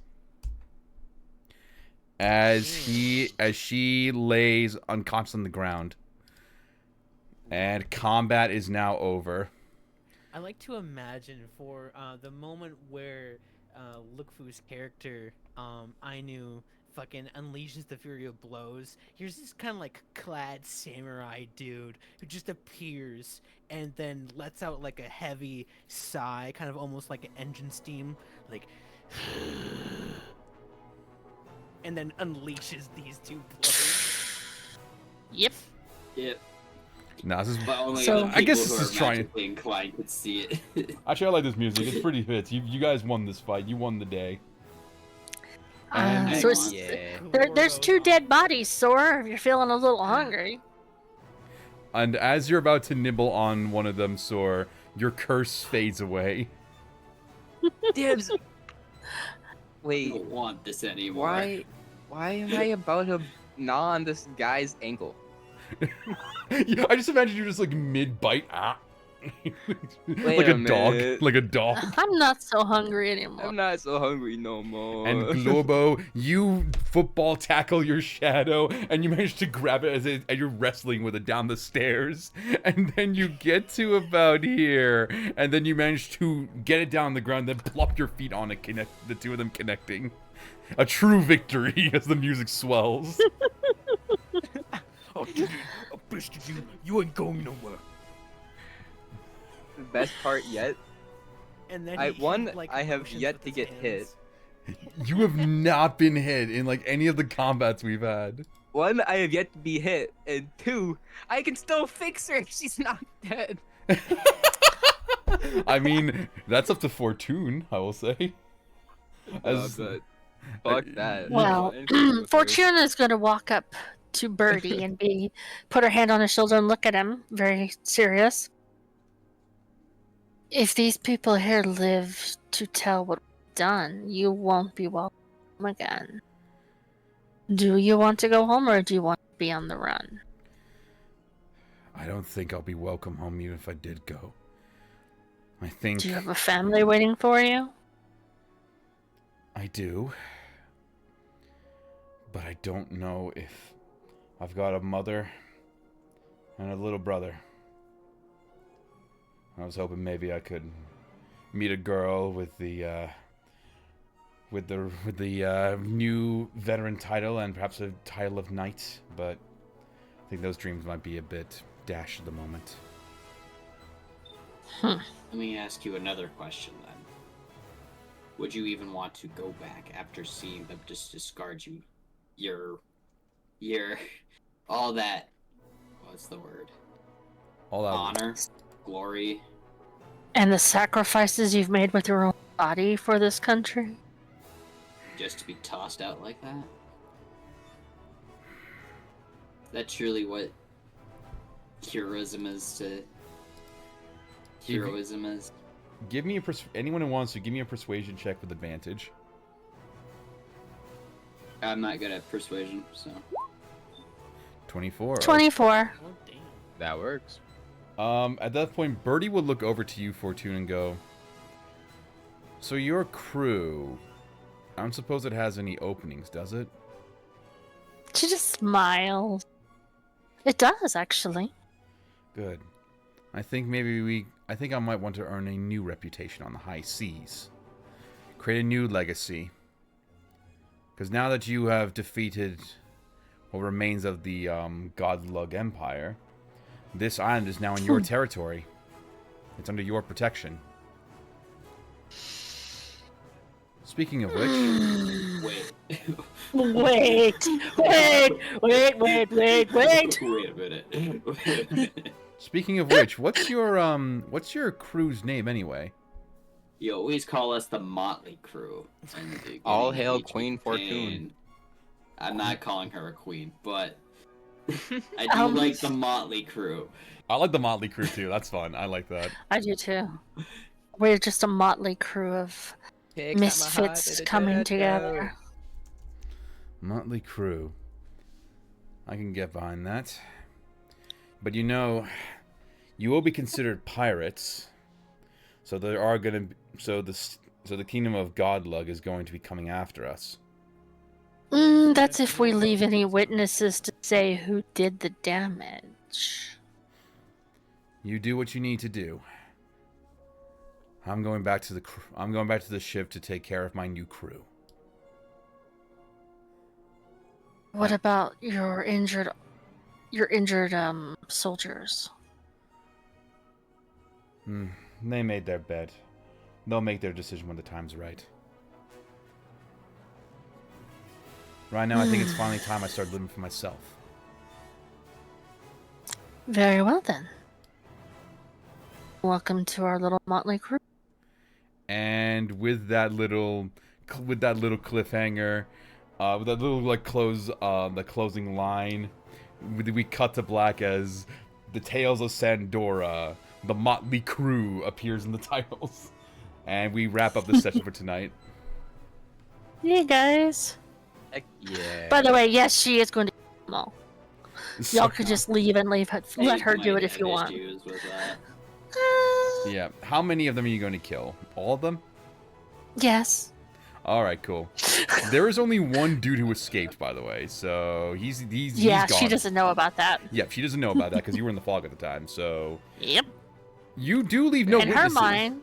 As she lays unconscious on the ground. And combat is now over. I like to imagine for the moment where Lukfu's character, Ainu, fucking unleashes the fury of blows. Here's this kind of like clad samurai dude who just appears and then lets out like a heavy sigh, kind of almost like an engine steam, like, and then unleashes these 2 blows. Yep. Yep. Nah, this is, But only So- other people I guess who this is are trying- magically inclined could see it. actually, I like this music. It's pretty fits. You guys won this fight. You won the day. So it's, Yeah. there's 2 dead bodies, Sor, if you're feeling a little hungry. And as you're about to nibble on one of them, Sor, your curse fades away. Dibs. I Wait, don't want this anymore. why am I about to gnaw on this guy's ankle? Yeah, I just imagine you're just like mid-bite. Wait like a a dog. minute. Like a dog. I'm not so hungry anymore. I'm not so hungry no more. And Globo, you football tackle your shadow, and you manage to grab it as you're wrestling with it down the stairs. And then you get to about here, and then you manage to get it down the ground, then plop your feet on it, the 2 of them connecting. A true victory as the music swells. Oh, dude, I bested you. You ain't going nowhere. The best part yet. And then I he, I have motions yet with to his get hit. hands. You have not been hit in like any of the combats we've had. 1, I have yet to be hit, and 2, I can still fix her if she's not dead. I mean, that's up to Fortune, I will say. As- But fuck that. Well, Fortuna is going to walk up to Birdie and put her hand on his shoulder and look at him, very serious. If these people here live to tell what we've done, you won't be welcome again. Do you want to go home or do you want to be on the run? I don't think I'll be welcome home even if I did go. I think Do you have a family waiting for you? I do. But I don't know if I've got a mother and a little brother. I was hoping maybe I could meet a girl with the new veteran title and perhaps a title of knight, but I think those dreams might be a bit dashed at the moment. Let me ask you another question then. Would you even want to go back after seeing them just discard you? Your all that, what's the word? All out. Honor, glory. And the sacrifices you've made with your own body for this country? Just to be tossed out like that? Is that truly what heroism is to... Heroism is? Give me anyone who wants to give me a persuasion check with advantage. I'm not good at persuasion, so... 24. 24. Oh, damn. That works. At that point, Birdie would look over to you, Fortune, and go, "So your crew, I don't suppose it has any openings, does it?" She just smiles. It does, actually. Good. I think I might want to earn a new reputation on the high seas. Create a new legacy. Because now that you have defeated what remains of the Godlug Empire, this island is now in your territory. It's under your protection. Speaking of which... Wait. Wait a minute. Wait a minute. Speaking of which, what's your crew's name anyway? You always call us the Motley Crew. All hail Agent Queen Fortune. Kane. I'm not calling her a queen, but I do like the Motley Crew. I like the Motley Crew too. That's fun. I like that. I do too. We're just a motley crew of misfits coming together. Motley Crew. I can get behind that. But you know, you will be considered pirates. So there are gonna be, so the kingdom of Godlug is going to be coming after us. That's if we leave any witnesses to say who did the damage. You do what you need to do. I'm going back to the ship to take care of my new crew. What about your injured soldiers? They made their bed. They'll make their decision when the time's right. Right now, I think it's finally time I start living for myself. Very well then. Welcome to our little motley crew. And with that little cliffhanger, with that little the closing line, we cut to black as the Tales of Sandora, the Motley Crew appears in the titles, and we wrap up the session for tonight. Hey guys. Heck yeah. By the way, yes, she is going to kill them all. Y'all could just leave and let her do it if you want. With that. Yeah. How many of them are you going to kill? All of them? Yes. All right, cool. There is only one dude who escaped, by the way, so he's Yeah, gone. she doesn't know about that. Yep, she doesn't know about that because you were in the fog at the time. So Yep. you do leave no in witnesses. her mind.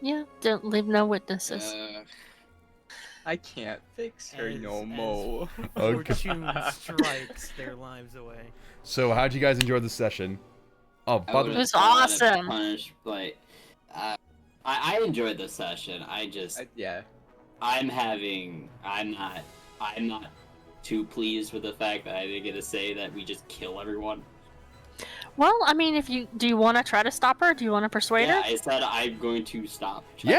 Yeah, don't leave no witnesses. I can't fix her As- no as more. Fortune strikes their lives away. So how'd you guys enjoy the session? Oh, by the It way, was awesome. I enjoyed the session. Yeah. I'm not too pleased with the fact that I didn't get to say that we just kill everyone. Well, I mean, do you want to try to stop her? Do you want to persuade Yeah, her? I said I'm going to stop. you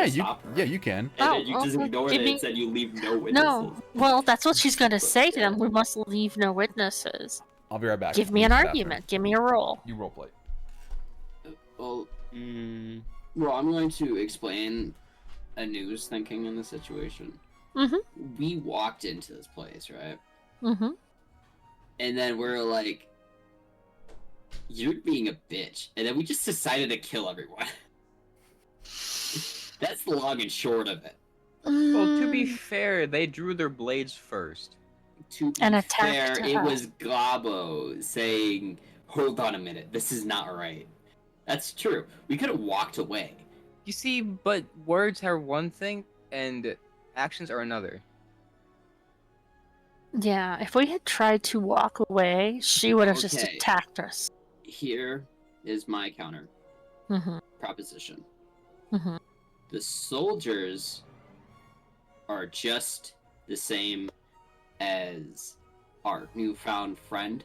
can. And then you Oh, just okay. ignored Give it me- and said you leave no witnesses. No. Well, that's what she's going to say to them. We must leave no witnesses. I'll be right back. Give me Use an the bathroom. argument. Give me a roll. You roleplay. Well, I'm going to explain a news thinking in the situation. Mm-hmm. We walked into this place, right? Mm-hmm. And then we're like, you're being a bitch. And then we just decided to kill everyone. That's the long and short of it. Well, to be fair, they drew their blades first. To be And attacked fair, it her. was Gabo saying, hold on a minute, this is not right. That's true. We could have walked away. You see, but words are one thing and actions are another. Yeah, if we had tried to walk away, she would have just Okay. attacked us. Here is my counter Mm-hmm. proposition. Mm-hmm. The soldiers are just the same as our newfound friend.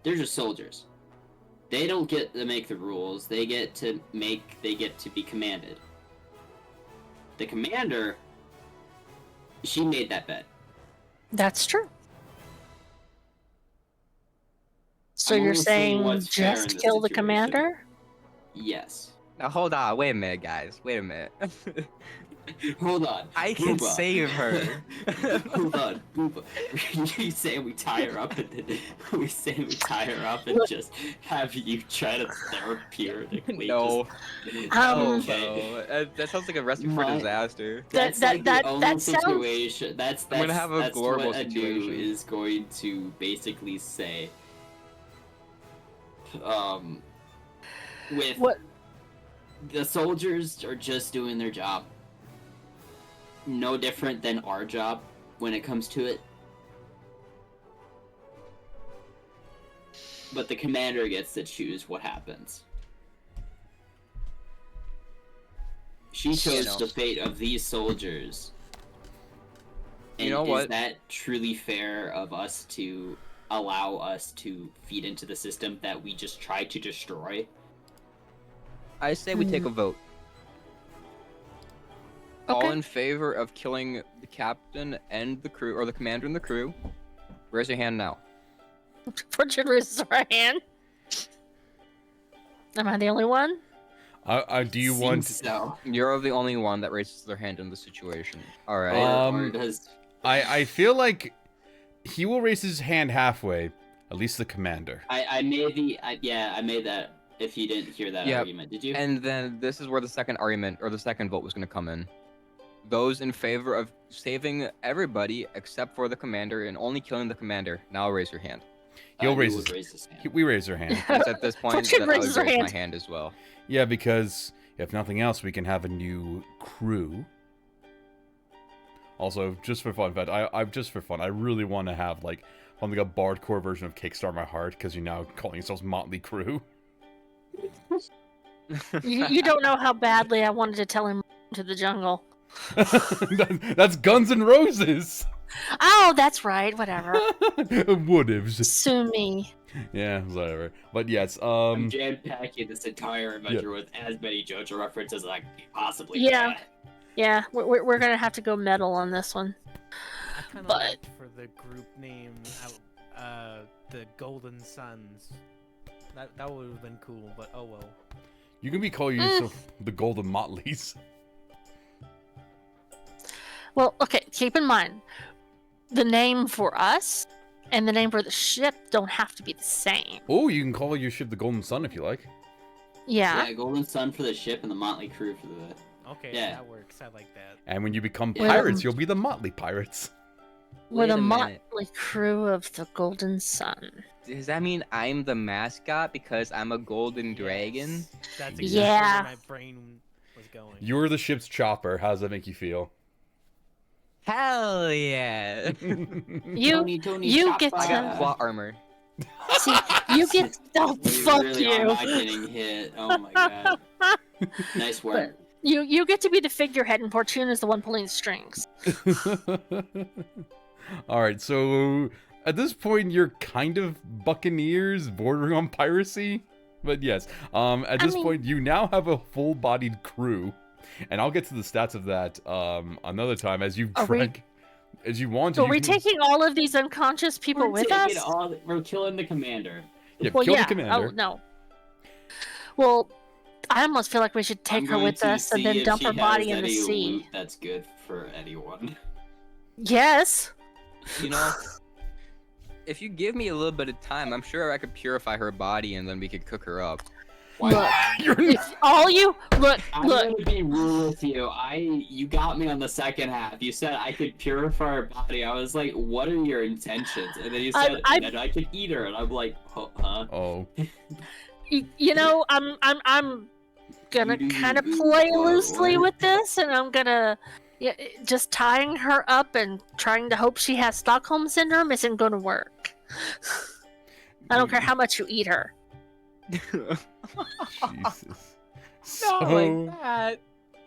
They're just soldiers. They don't get to make the rules. They get to be commanded. The commander, she made that bet. That's true. So I'm you're only saying saying what's fair in just this kill the situation. commander? Yes. Now hold on, wait a minute, guys. Wait a minute. Hold on. I can Booba. save her. Hold on, Booba. You say we tie her up and then just have you try to therapeutically. No. Okay. That sounds like a recipe for disaster. That's That- like that- the only that sounds- situation. That's I'm gonna have a that's global what Anu situation. is going to basically say. With What? the soldiers are just doing their job. no different than our job when it comes to it. But the commander gets to choose what happens. She chose the fate of these soldiers. And You know is what? that truly fair of us to allow us to feed into the system that we just tried to destroy? I say we take a vote. Okay. All in favor of killing the captain and the crew, or the commander and the crew, raise your hand now. Fortune raises her hand. Am I the only one? Do you want? Seems so. You're the only one that raises their hand in the situation. All right. Or does... I feel like he will raise his hand halfway. At least the commander. I made the I made that. If you didn't hear that Yeah, argument, did you? And then this is where the second argument, or the second vote, was going to come in. Those in favor of saving everybody except for the commander and only killing the commander, now raise your hand. He'll He raise would his. raise his hand. We raise our hand. Because at this point, Fortune that I would raises her raise my hand. hand as well. Yeah, because if nothing else, we can have a new crew. Also, just for fun, I really want to have like something like a bardcore version of Kickstart My Heart, because you're now calling yourselves Motley Crew. You don't know how badly I wanted to tell him to the jungle. That's Guns N' Roses. Oh, that's right. Whatever. Whatevs. Sue me. Yeah, whatever. But yes, I'm jam-packing this entire adventure with as many JoJo references as I can possibly Yeah. can. Yeah, we're gonna have to go metal on this one. I kind of But- liked for the group name, the Golden Suns. That would have been cool, but oh well. you can be calling yourself the Golden Motleys. Well, okay, keep in mind, the name for us and the name for the ship don't have to be the same. Oh, you can call your ship the Golden Sun if you like. Yeah. Yeah, Golden Sun for the ship and the Motley Crew for the... Okay, Yeah. that works. I like that. And when you become Yeah. pirates, you'll be the Motley Pirates. We're Wait the a minute. motley crew of the Golden Sun. Does that mean I'm the mascot because I'm a golden dragon? Yes. That's exactly Yeah. where my brain was going. You're the ship's chopper. How does that make you feel? Hell yeah! You Tony, you chop get fire. I got plot armor. see you get oh You fuck really are you. not getting hit. Oh my god. Nice work. You get to be the figurehead and Fortune is the one pulling the strings. All right, so at this point, you're kind of buccaneers bordering on piracy. But yes, at this mean- point, you now have a full-bodied crew. And I'll get to the stats of that another time as you Are we- drag, as you want to. Are you we can- taking all of these unconscious people We're with taking us? we're killing the commander. Yeah, Well, kill yeah. the commander. Oh no. Well, I almost feel like we should I'm take her going with to us and see then if dump she her body has in the any sea. loot that's good for anyone. Yes. You know, if you give me a little bit of time, I'm sure I could purify her body and then we could cook her up. Look, You're if all you look, I'm look. gonna be real with you. You got me on the second half. You said I could purify her body. I was like, what are your intentions? And then you said that I could eat her, and I'm like, huh? Oh. You know, I'm gonna kind of play loosely with this, and I'm gonna just tying her up and trying to hope she has Stockholm syndrome isn't gonna work. I don't care how much you eat her. Jesus. Not So, like that.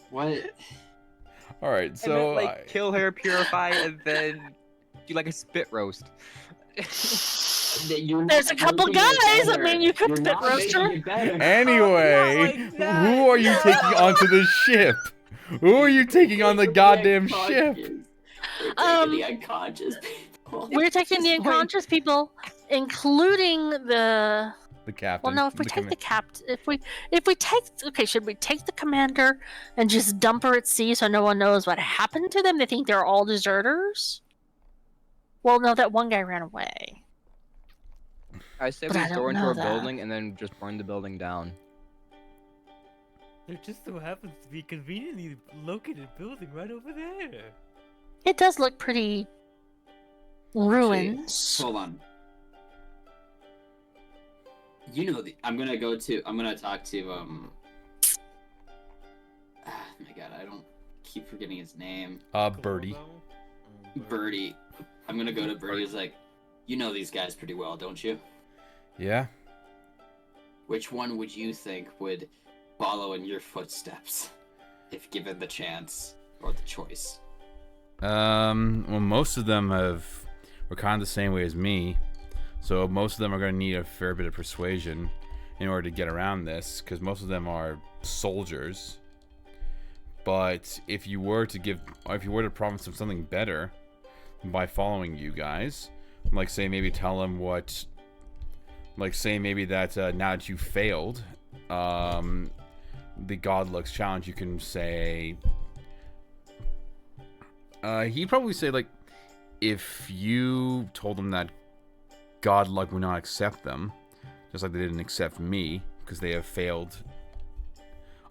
What? all right, I so meant, like, kill her, purify, and then do like a spit roast. There's a couple guys. I mean, you could spit roast her. anyway, not like that. who are you taking onto the ship? Who are you taking on the goddamn ship? The unconscious people. We're taking the unconscious people, including the. The captain. Well, no. If we the take comma- the if we take, okay, should we take the commander and just dump her at sea so no one knows what happened to them? They think they're all deserters. Well, no, that one guy ran away. I say But we I don't go into know a that. building and then just burn the building down. There just so happens to be a conveniently located building right over there. It does look pretty ruins. Hold on. You know, I'm gonna talk to, ah, my god, I don't keep forgetting his name. Birdie. Birdie. I'm gonna go to Birdie. He's like, you know these guys pretty well, don't you? Yeah. Which one would you think would follow in your footsteps, if given the chance or the choice? Well, most of them were kind of the same way as me, so most of them are going to need a fair bit of persuasion in order to get around this, because most of them are soldiers. But if you were to promise them something better by following you guys, like say maybe tell them what, like say maybe that now that you failed the Godluck's challenge, you can say. He'd probably say, like, if you told them that Godluck would not accept them, just like they didn't accept me, because they have failed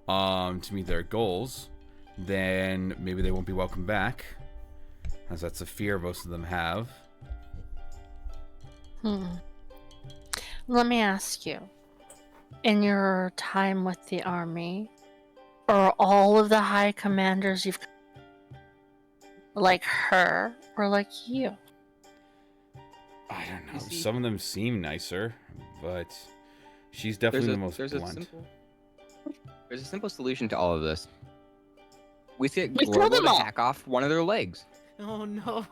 to meet their goals, then maybe they won't be welcome back, as that's a fear most of them have. Let me ask you, in your time with the army, are all of the high commanders you've like her or like you? I don't know. You see- Some of them seem nicer, but she's definitely the most blunt. There's a simple solution to all of this. We get We kill Glorbo them to all. hack off one of their legs. Oh no.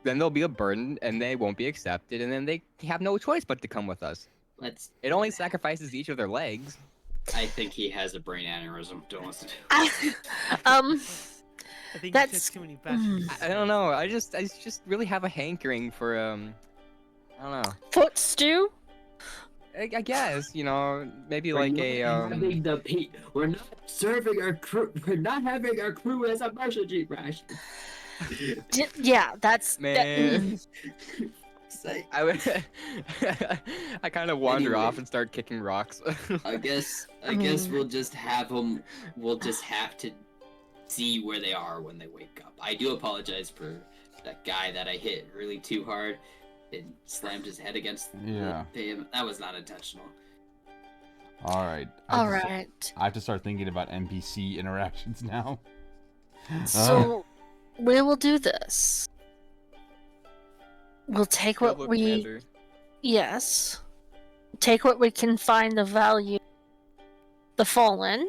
Then they'll be a burden, and they won't be accepted, and then they have no choice but to come with us. It only sacrifices each of their legs. I think he has a brain aneurysm. Don't listen to I think That's- you took too many batteries. I don't know. I just really have a hankering for I don't know. Foot stew? I guess maybe We're like not a having we're not serving our crew. We're not having our crew as a mercenary ration. Yeah, that's Man. Say, I would. I kind of wander Anyway. off and start kicking rocks. I guess mean- we'll just have them. We'll just have to see where they are when they wake up. I do apologize for that guy that I hit really too hard and slammed his head against Yeah. that was not intentional. All right. all right. I have to start thinking about NPC interactions now. So we will do this. We'll take what Look, we Commander. yes, take what we can find of value, the fallen,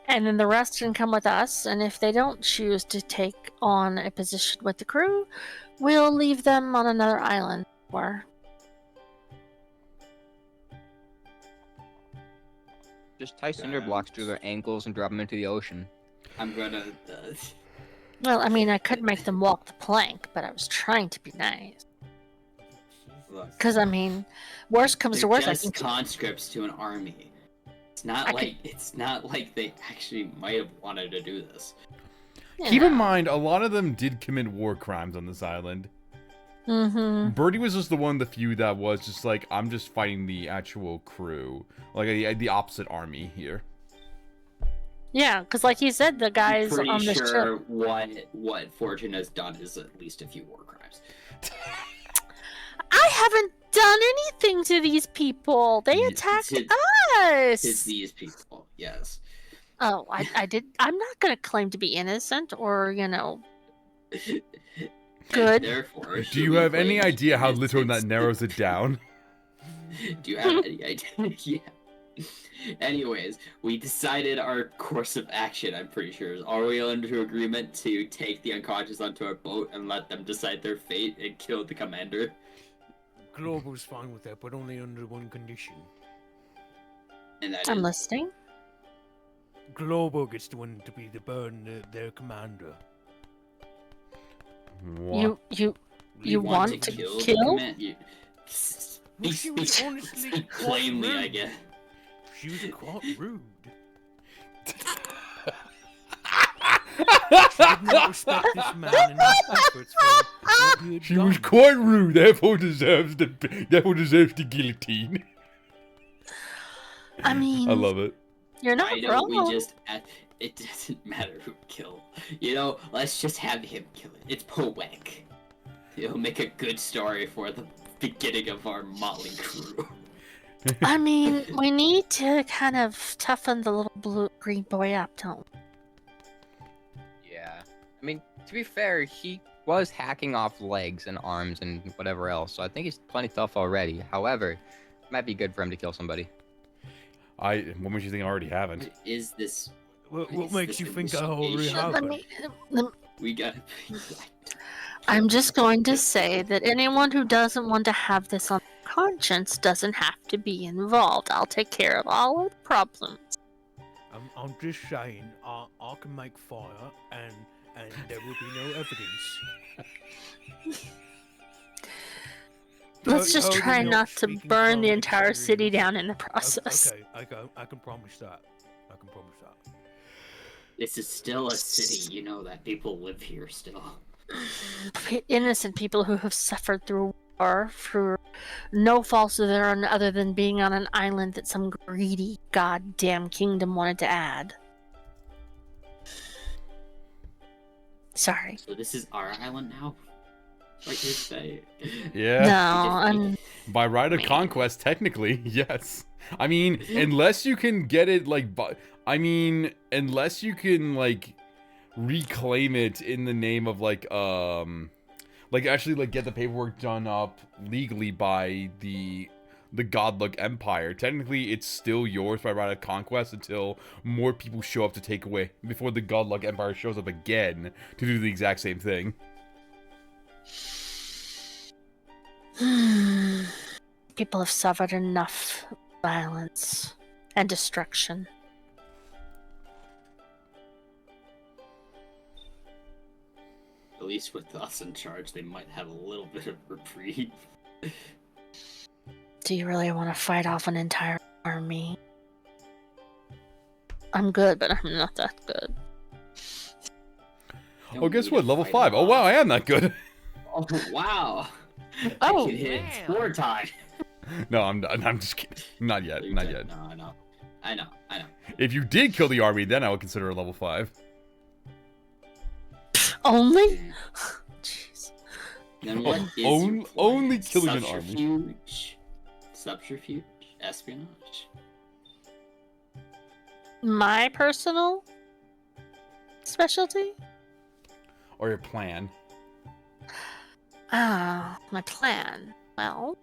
and then the rest can come with us. And if they don't choose to take on a position with the crew, we'll leave them on another island. Or Just tie cinder blocks to their ankles and drop them into the ocean. I'm gonna. well, I mean, I could make them walk the plank, but I was trying to be nice. Look, Because I mean, worst comes to they're worst, I just can. conscripts to an army. It's not I like they actually might have wanted to do this. Keep in mind, a lot of them did commit war crimes on this island. Mm-hmm. Birdie was just the one of the few that was just like, I'm just fighting the actual crew. Like, the opposite army here. Yeah, because like you said, the guys Pretty on the ship. sure what Fortune has done is at least a few war crimes. I haven't done anything to these people. They Yeah, attacked to us. these people, yes. Oh, I did. I'm not gonna claim to be innocent or good. Therefore, Do you have any idea how little that narrows it down? Do you have any idea? Yeah. Anyways, we decided our course of action, I'm pretty sure. Are we under agreement to take the unconscious onto our boat and let them decide their fate and kill the commander? Global's fine with that, but only under one condition. And that I'm is, listening. Global gets the one to be the burn, their commander. You we you want to kill? kill? The command? Well, she was Speak honestly speak quite plainly, I rude. guess. She was quite rude. She did not respect this man and his efforts for what he had She was done. quite rude, therefore deserves the guillotine. I mean, I love it. you're not Why don't wrong. we just... It doesn't matter who kill. Let's just have him kill it. It's poetic. It'll make a good story for the beginning of our motley crew. I mean, we need to kind of toughen the little green boy up, don't we? Yeah. I mean, to be fair, he was hacking off legs and arms and whatever else, so I think he's plenty tough already. However, it might be good for him to kill somebody. What makes you think I already haven't? What is this? What Is makes this you think I already initiation? have Let it? me, We got. I'm just going to say that anyone who doesn't want to have this on their conscience doesn't have to be involved. I'll take care of all of the problems. I'm just saying, I can make fire, and there will be no evidence. Let's just Totally try not to speaking burn from the entire city experience. down in the process. Okay, I can promise that. I can promise that. This is still a city. You know that people live here still. Innocent people who have suffered through war for no fault of their own other than being on an island that some greedy goddamn kingdom wanted to add. Sorry. So this is our island now. Like you say. Yeah. No, By right of Man. conquest, technically, yes. I mean, unless you can get it like, unless you can like reclaim it in the name of like actually like get the paperwork done up legally by the godlike empire. Technically, it's still yours by right of conquest until more people show up to take away before the godlike empire shows up again to do the exact same thing. people have suffered enough violence and destruction. At least with us in charge, they might have a little bit of reprieve. Do you really want to fight off an entire army? I'm good, but I'm not that good. Oh, guess what? Level 5. Oh, wow, I am that good. Oh, wow. Oh, I can hit man. 4 times. No, I'm just kidding. Not yet. Not yet. No, I know. If you did kill the army, then I would consider a level 5. only? Mm. Jeez. Then what is only- your plan? only killing an army. Subterfuge? Espionage? My personal specialty? Or your plan. Ah, my plan. Well,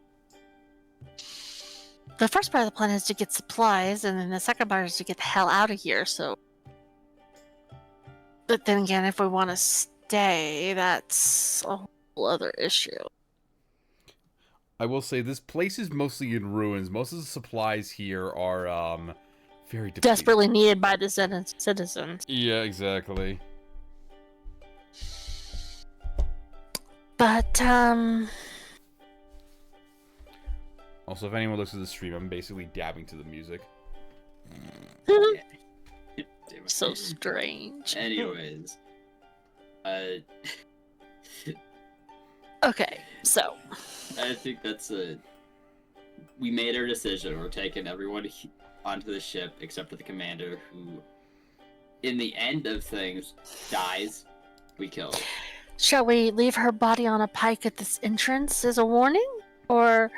the first part of the plan is to get supplies, and then the second part is to get the hell out of here, so. But then again, if we want to stay, that's a whole other issue. I will say this place is mostly in ruins. Most of the supplies here are very depleted. Desperately needed by the citizens. Yeah, exactly. But, Also, if anyone looks at the stream, I'm basically dabbing to the music. Damn it. so strange. Anyways. Okay, so. I think that's we made our decision. We're taking everyone onto the ship except for the commander, who, in the end of things, dies. We kill her. Shall we leave her body on a pike at this entrance as a warning? Or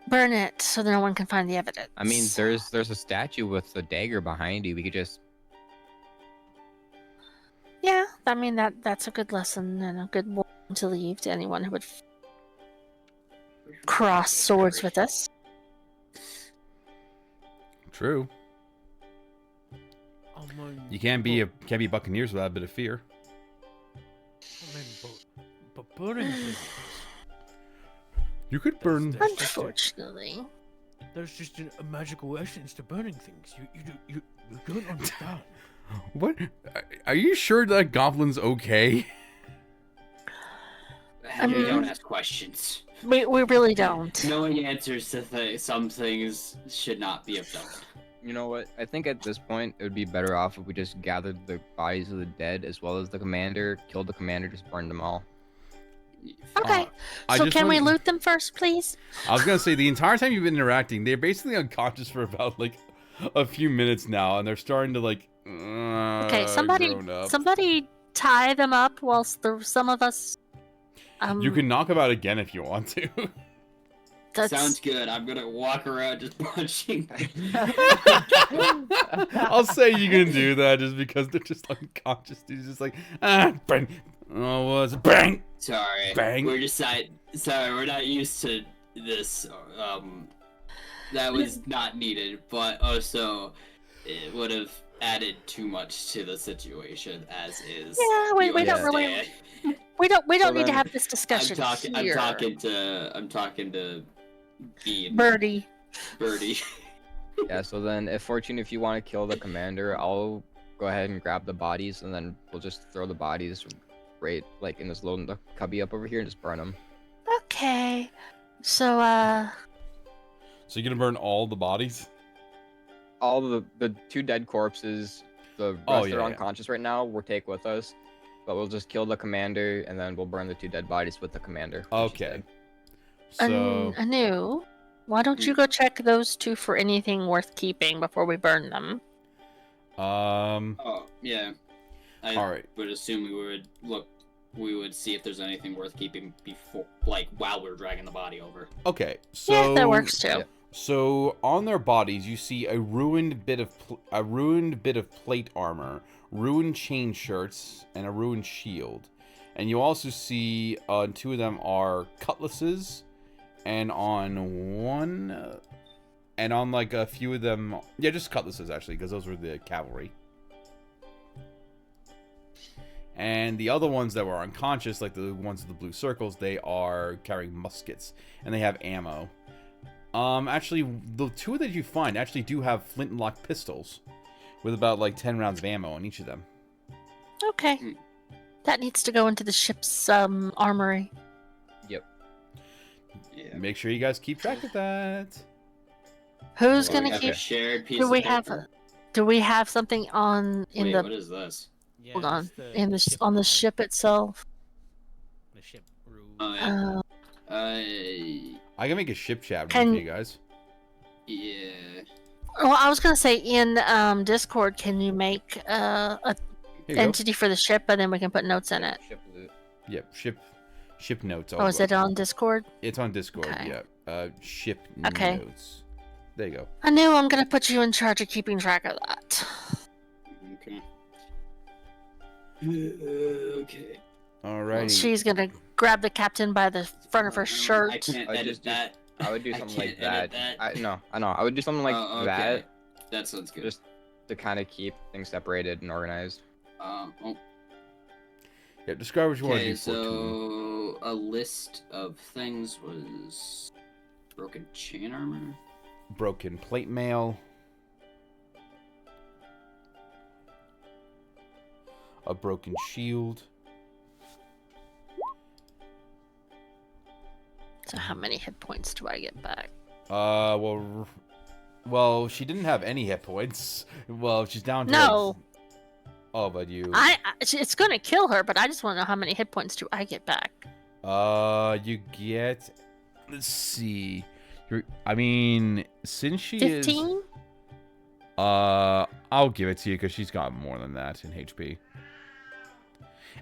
burn it so that no one can find the evidence? I mean, there's a statue with a dagger behind you. We could just. Yeah, I mean, that's a good lesson and a good warning to leave to anyone who would cross swords with us. True. I mean, You can't be buccaneers without a bit of fear. I mean, but burning things. You could burn. Unfortunately. There's just a magical essence to burning things. You don't understand. What? Are you sure that goblin's okay? You don't ask questions. We really don't. Knowing answers to some things should not be of note. You know what? I think at this point it would be better off if we just gathered the bodies of the dead as well as the commander, killed the commander, just burned them all. Okay, I so just can we want- loot them first, please? I was gonna say the entire time you've been interacting, they're basically unconscious for about like a few minutes now, and they're starting to like. Okay, somebody grown up. tie them up whilst some of us. You can knock them out again if you want to. That's Sounds good. I'm gonna walk around just punching. I'll say you can do that just because they're just unconscious. He's just like, bang. Oh, was bang. Sorry. Bang. We're just sorry, we're not used to this. That was not needed, but also it would have added too much to the situation as is. Yeah, we You don't really. understand? We don't So need to then- have this discussion here. I'm talking to Bean. Birdie. Birdie. Yeah, so then if you want to kill the commander, I'll go ahead and grab the bodies, and then we'll just throw the bodies right like in this little cubby up over here and just burn them. Okay. So So you're gonna burn all the bodies? All the 2 dead corpses, the rest Oh, that yeah, are yeah. unconscious right now, we'll take with us. But we'll just kill the commander, and then we'll burn the 2 dead bodies with the commander. when she's Okay. dead. So Anu, why don't you go check those 2 for anything worth keeping before we burn them? Oh, yeah. I all right. would assume we would see if there's anything worth keeping before, like, while we're dragging the body over. Okay. So Yeah, that works too. yeah. So on their bodies, you see a ruined bit of plate armor, ruined chain shirts, and a ruined shield. And you also see 2 of them are cutlasses, and on like a few of them, yeah, just cutlasses actually, because those were the cavalry. And the other ones that were unconscious, like the ones with the blue circles, they are carrying muskets, and they have ammo. Actually, the 2 that you find actually do have flintlock pistols, with about like 10 rounds of ammo on each of them. Okay. Hmm. That needs to go into the ship's armory. Yep. Yeah. Make sure you guys keep track of that. Who's Oh, gonna we have keep? a shared piece Do of we have? paper? Do we have something on in Wait, the? what is this? Yeah, Hold on. it's the In the ship on the rule. ship itself. The ship rule. Oh, yeah. Uh, I can make a ship chat room Can- for you guys. Yeah. well, I was gonna say in Discord, can you make a Here you go. entity for the ship, and then we can put notes in it. Ship loot. Yep, ship notes. Oh, is it on Discord? It's on Discord. Okay. Yeah. Ship Okay. notes. There you go. I knew I'm gonna put you in charge of keeping track of that. Okay. Okay. Alrighty. She's gonna grab the captain by the front of her shirt. I can't I edit just do- that. I would do I something like can't edit that. that. I know. I would do something like Oh, okay. that, That sounds good. just to kind of keep things separated and organized. Oh, Yeah, describe what you want to okay, do for Toon. so a list of things was broken chain armor. Broken plate mail. A broken shield. So how many hit points do I get back? Well, she didn't have any hit points. Well, she's down to No. like... Oh, but you... It's gonna kill her, but I just want to know how many hit points do I get back? You get... Let's see. I mean, since she is... 15? I'll give it to you because she's got more than that in HP.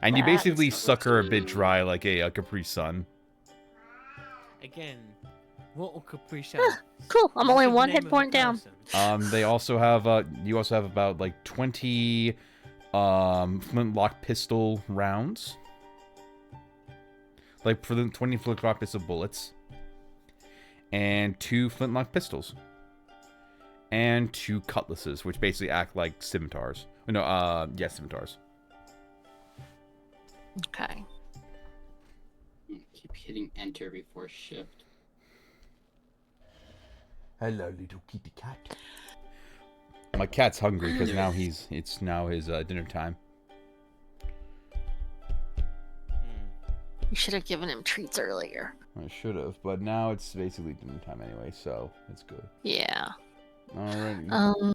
And you That's basically not suck her a bit too- dry like a Capri Sun. Again, what will Capricia? Cool. I'm only 1 hit point down. They also have you also have about like 20 flintlock pistol rounds. Like for the 20 flintlock pistol bullets. And 2 flintlock pistols. And 2 cutlasses, which basically act like scimitars. No, yeah, scimitars. Okay. Keep hitting enter before shift. Hello, little kitty cat. My cat's hungry because now it's now his dinner time. You should have given him treats earlier. I should have, but now it's basically dinner time anyway, so it's good. Yeah. Alrighty. Um.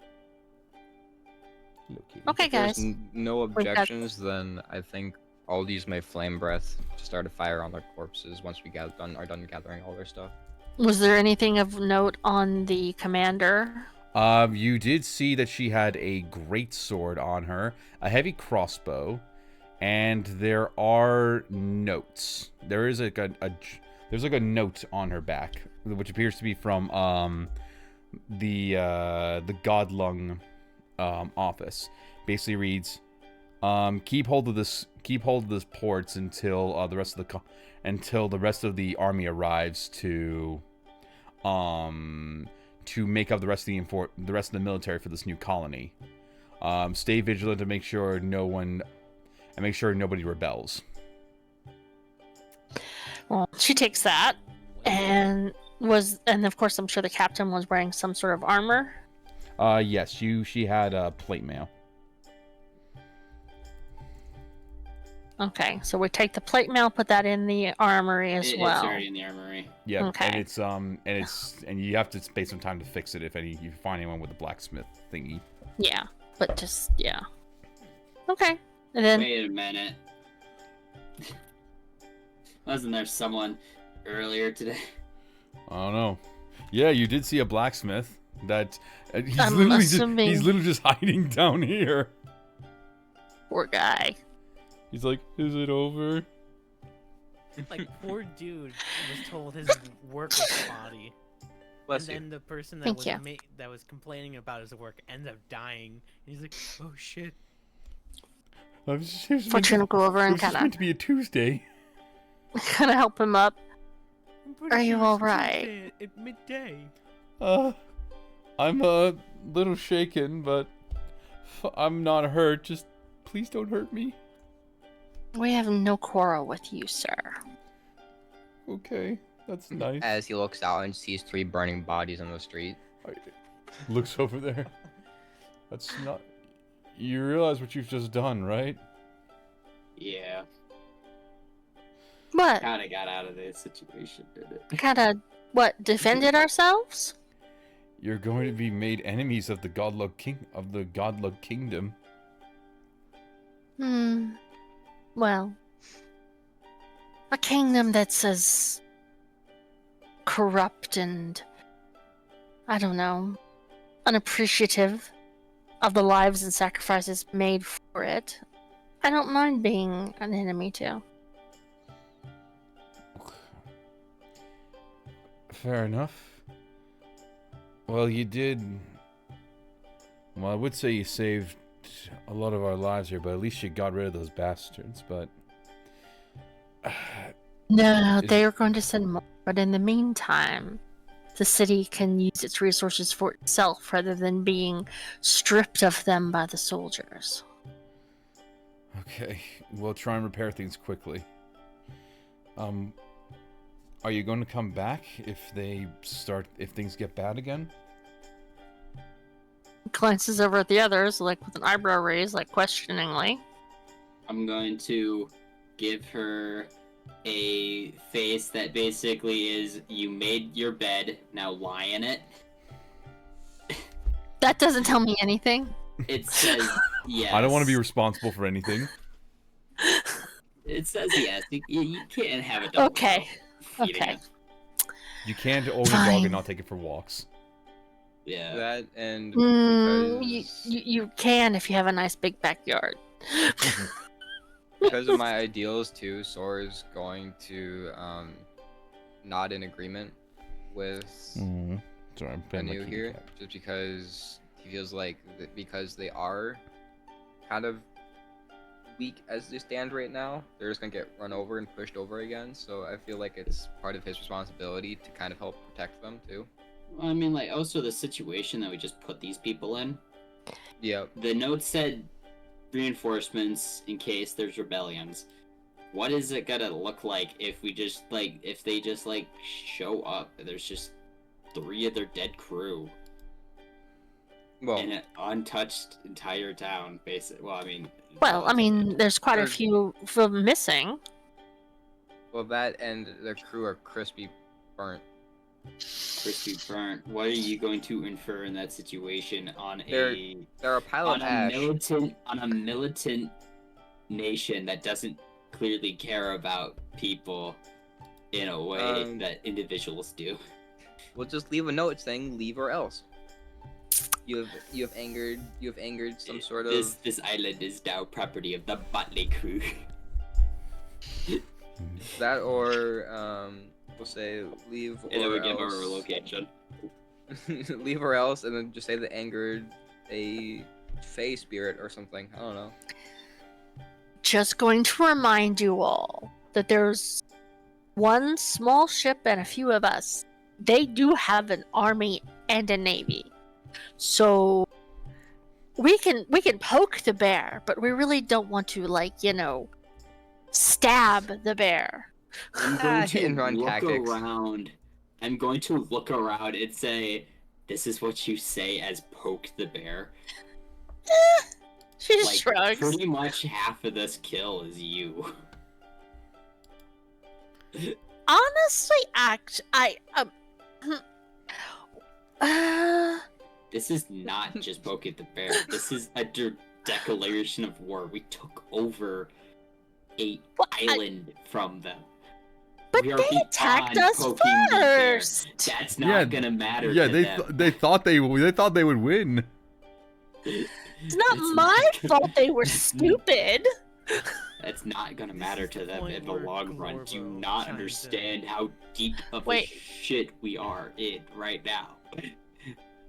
Hello, kitty. Okay, If there's guys. no got- objections, then I think I'll use my flame breath to start a fire on their corpses once we are done gathering all their stuff. Was there anything of note on the commander? You did see that she had a great sword on her, a heavy crossbow, and there are notes. There is there's like a note on her back which appears to be from the Godlung office. Basically reads, keep hold of this ports until the rest of the army arrives to make up the rest of the military for this new colony. Stay vigilant to make sure nobody rebels. Well, she takes that, and of course, I'm sure the captain was wearing some sort of armor. Yes, she had plate mail. Okay, so we take the plate mail, put that in the armory as well. It's already in the armory. Yeah, Okay. and you have to spend some time to fix it if you find anyone with a blacksmith thingy. Yeah, but just yeah. Okay, and then Wait a minute. Wasn't there someone earlier today? I don't know. Yeah, you did see a blacksmith. That he's I'm literally just hiding down here. poor guy. He's like, is it over? Like, poor dude was told his work was spotty. Bless And you. then the person that Thank was you. that was complaining about his work ends up dying. And he's like, oh shit. We're gonna go over and It's meant to be a Tuesday. kind of help him up. I'm pretty Are you sure it's alright? Tuesday at midday. I'm a little shaken, but I'm not hurt. Just please don't hurt me. We have no quarrel with you, sir. Okay, that's nice. As he looks out and sees 3 burning bodies on the street. Looks over there. That's not. You realize what you've just done, right? Yeah. What? Kinda got out of this situation, did it? Kind of what? Defended ourselves? You're going to be made enemies of the Godlug Kingdom. Well, a kingdom that's as corrupt and, I don't know, unappreciative of the lives and sacrifices made for it. I don't mind being an enemy too. Fair enough. Well, you did. Well, I would say you saved a lot of our lives here, but at least you got rid of those bastards. But No, Is- they are going to send more. But in the meantime, the city can use its resources for itself rather than being stripped of them by the soldiers. okay, we'll try and repair things quickly. Are you going to come back if things get bad again? Glances over at the others, like with an eyebrow raised, like questioningly. I'm going to give her a face that basically is, you made your bed, now lie in it. That doesn't tell me anything. It says yes. I don't want to be responsible for anything. It says yes. You can't have a dog. Okay. without feeding Okay. it. You can't own a dog Fine. and not take it for walks. Yeah. That and You, because, you can if you have a nice big backyard. because of my ideals too, Sora's going to not in agreement with Sorry, I'm playing my Anu kitty here, cat. just because he feels like because they are kind of weak as they stand right now, they're just gonna get run over and pushed over again. So I feel like it's part of his responsibility to kind of help protect them too. Well, I mean, like, also the situation that we just put these people in. Yeah. The note said reinforcements in case there's rebellions. What is it gonna look like if we just, like, if they just, like, show up and there's just 3 of their dead crew Well, in an untouched entire town, basically? Well, I mean, there's quite a Or- few of them missing. that and their crew are crispy burnt. crispy burnt. What are you going to infer in that situation on They're a pile of ash. on a militant nation that doesn't clearly care about people in a way that individuals do? We'll just leave a note saying "leave or else." You have angered some sort of. This island is now property of the Motley crew. That or we'll say leave And then or we give our else. location. Leave or else, and then just say that angered a fey spirit or something. I don't know. Just going to remind you all that there's one small ship and a few of us. They do have an army and a navy. So we can poke the bear, but we really don't want to, like, stab the bear. I'm going to Hit and run look tactics. around. I'm going to look around and say, "This is what you say as poke the bear." She Like, shrugs. pretty much half of this kill is you. Honestly, This is not just poke at the bear. This is a declaration of war. We took over a island from them. but We are they attacked beyond us poking the bear. first. That's not Yeah, gonna matter Yeah, to they them. they thought they would win. It's not It's my not- fault they were stupid. That's not gonna matter to the them point in the where long run. Do you Glorbo not chimes in. understand how deep of Wait. a shit we are in right now?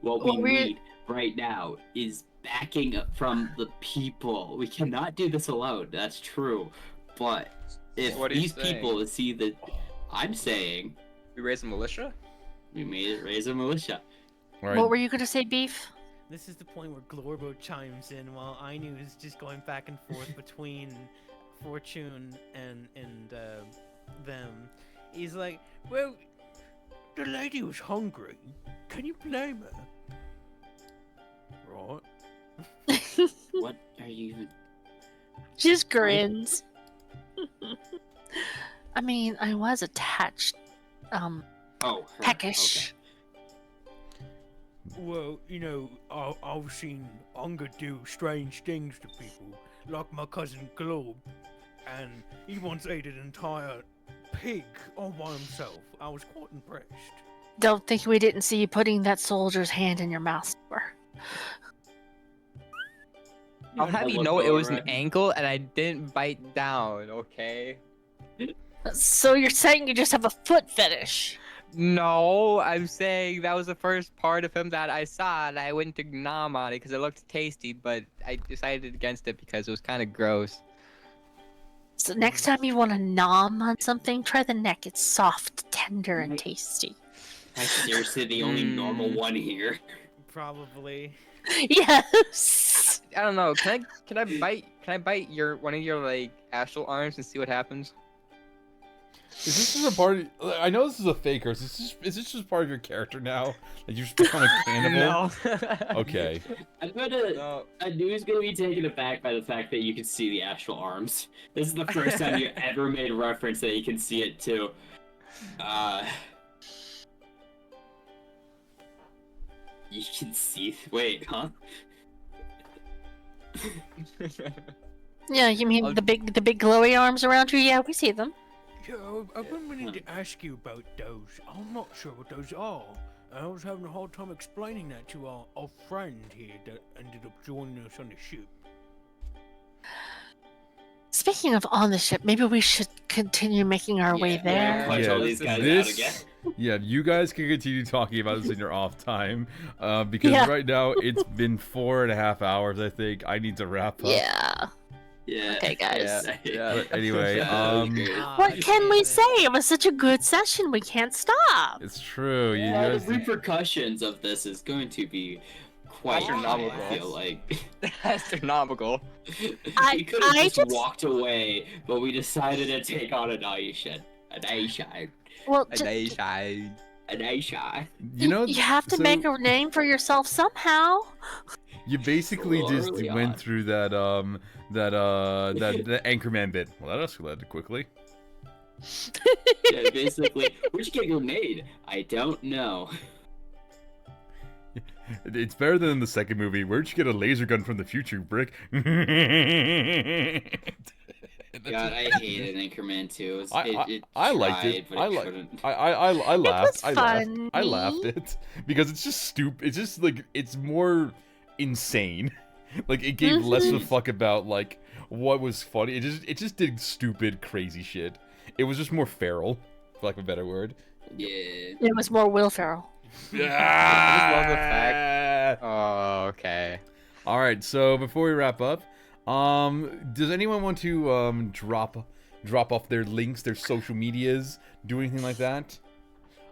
What Well, we we're- need right now is backing up from the people. We cannot do this alone. That's true. But if So what are you these saying? people see that, I'm saying We raise a militia. we may raise a militia. All right. What were you gonna say, Beef? This is the point where Glorbo chimes in while Ainu is just going back and forth between Fortune and them. He's like, Well, the lady was hungry. Can you blame her? Right. What are you? Just grins. I mean, I was attached. Oh, her. Peckish. Well, I've seen Unger do strange things to people, like my cousin Globe, and he once ate an entire pig all by himself. I was quite impressed. Don't think we didn't see you putting that soldier's hand in your mouth. Sir. I'll have I you look know it was an over. ankle and I didn't bite down. Okay. So you're saying you just have a foot fetish? No, I'm saying that was the first part of him that I saw, and I went to nom on it because it looked tasty, but I decided against it because it was kind of gross. So next time you want to nom on something, try the neck. It's soft, tender, and Right. tasty. I'm seriously the only normal one here. probably. Yes. I don't know. Can I bite one of your like astral arms and see what happens? Is this just a part? I know this is a fake, or is this just part of your character now? That you just become a cannibal? Okay. I'm gonna. No. Anu's gonna be taken aback by the fact that you can see the astral arms. This is the first time you ever made reference that you can see it too. You can see. Wait, huh? Yeah, you mean I'll- the big glowy arms around you? Yeah, we see them. Yeah, I've been meaning to ask you about those. I'm not sure what those are. I was having a hard time explaining that to our friend here that ended up joining us on the ship. Speaking of on the ship, maybe we should continue making our way Yeah, there. punch all Yeah, these guys this- out again. Yeah, you guys can continue talking about this in your off time, because Yeah. right now it's been 4.5 hours. I think I need to wrap up. Yeah. Yeah. Okay, guys. Yeah. But anyway, What can we say? It was such a good session. We can't stop. it's true. You Yeah, guys, the repercussions of this is going to be quite Astronomical. I feel like. Astronomical. We could have I just just- walked away, but we decided to take on an Aisha. An Aisha. Well, A day shy. An Aisha. you know, you have to so make a name for yourself somehow. You basically So just early went on. through that Anchorman bit. Well, that escalated quickly. Yeah, basically, where'd you get your grenade? I don't know. It's better than in the second movie. Where'd you get a laser gun from the future, Brick? God, I hated Anchorman 2. It, I liked it. But I it like. couldn't. I laughed. was I laughed funny. it because it's just stupid. It's just like it's more insane. Like it gave less of a fuck about like what was funny. It just did stupid, crazy shit. It was just more feral. for lack of a better word. Yeah. It was more Will Ferrell. I just love the fact. Oh, okay. All right, so before we wrap up, does anyone want to drop off their links, their social medias, do anything like that?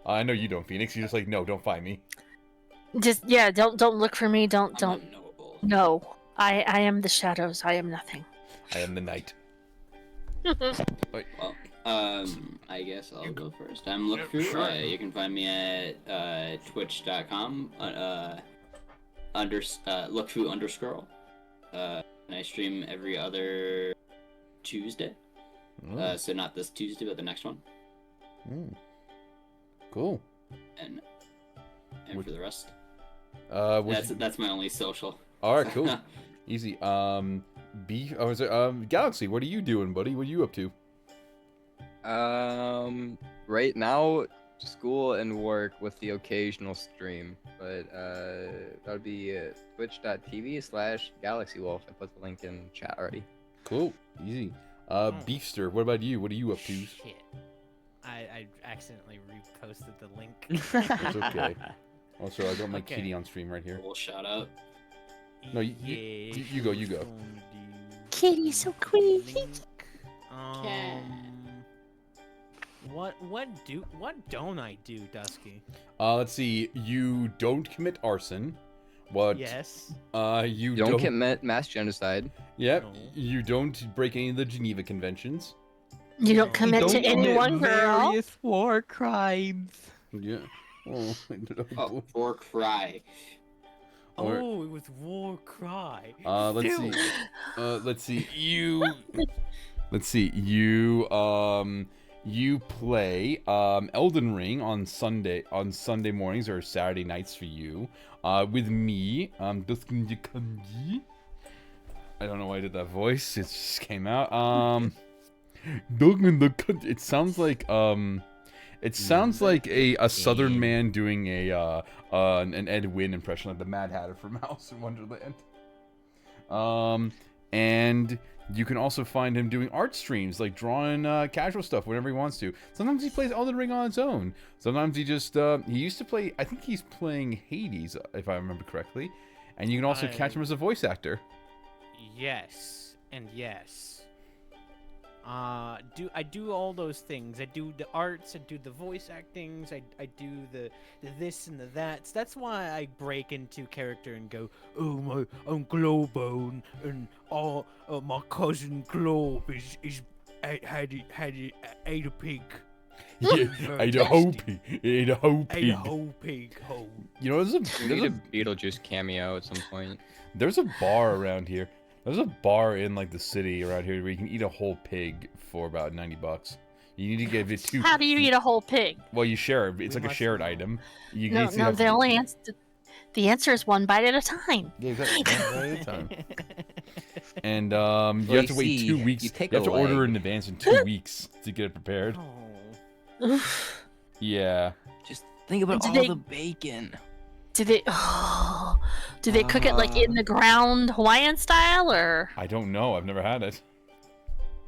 I know you don't, Phoenix. You're just like, no, don't find me. Just don't look for me. Don't. Unknowable. No, I am the shadows. I am nothing. I am the knight. Well, I guess I'll go first. I'm Lookthrough. Sure. You can find me at twitch.com lookthrough_. And I stream every other Tuesday. Oh, So not this Tuesday, but the next one. cool. And Would- for the rest, What's- that's my only social. all right, cool. Easy. Galaxy, what are you doing, buddy? What are you up to? Right now, school and work with the occasional stream, but that would be twitch.tv/GalaxyWolf. I put the link in chat already. Cool. Easy. Beefster, what about you? What are you up to? Shit. I accidentally reposted the link. It's okay. Also, I got my Okay. kitty on stream right here. Cool shout out. No, you go, you go. Kitty's so cute. What don't I do, Dusky? Let's see. You don't commit arson. What? Yes. You Don't don't. commit mass genocide. Yep. No. You don't break any of the Geneva Conventions. You don't commit to anyone, girl. war crimes. Yeah. Oh, Oh, or cry. Or- Oh, it was War Cry. let's see. Dude. Let's see. Let's see. You play Elden Ring on Sunday mornings or Saturday nights for you. With me, DuskNinjaKenji. I don't know why I did that voice. It just came out. It sounds like a southern man doing an Ed Wynn impression, like the Mad Hatter from Alice in Wonderland. And you can also find him doing art streams, like drawing casual stuff whenever he wants to. Sometimes he plays Elden Ring on his own. Sometimes he just he used to play. I think he's playing Hades, if I remember correctly. And you can also catch him as a voice actor. Yes, and yes. I do all those things. I do the arts, I do the voice actings, I do the this and the that. That's why I break into character and go, oh I'm Glowbone, and my cousin Globe ate a pig. Yeah, ate a whole pig. Ate a whole Ate a pig. whole pig whole. You know, We need a Beetlejuice cameo at some point. there's a bar around here. There's a bar in like the city around here where you can eat a whole pig for about $90. You need to give it two. How do you eat a whole pig? Well, you share. It's We like a must shared know. item. You No, need to no. have- The answer is one bite at a time. Yeah, exactly. One bite at a time. And you Well, have to you wait see, 2 weeks. you You, take have a to order leg. in advance in 2 weeks to get it prepared. Oh. Oof. Yeah. Just think about Did all they- the bacon. Do they cook it like in the ground Hawaiian style or? I don't know. I've never had it.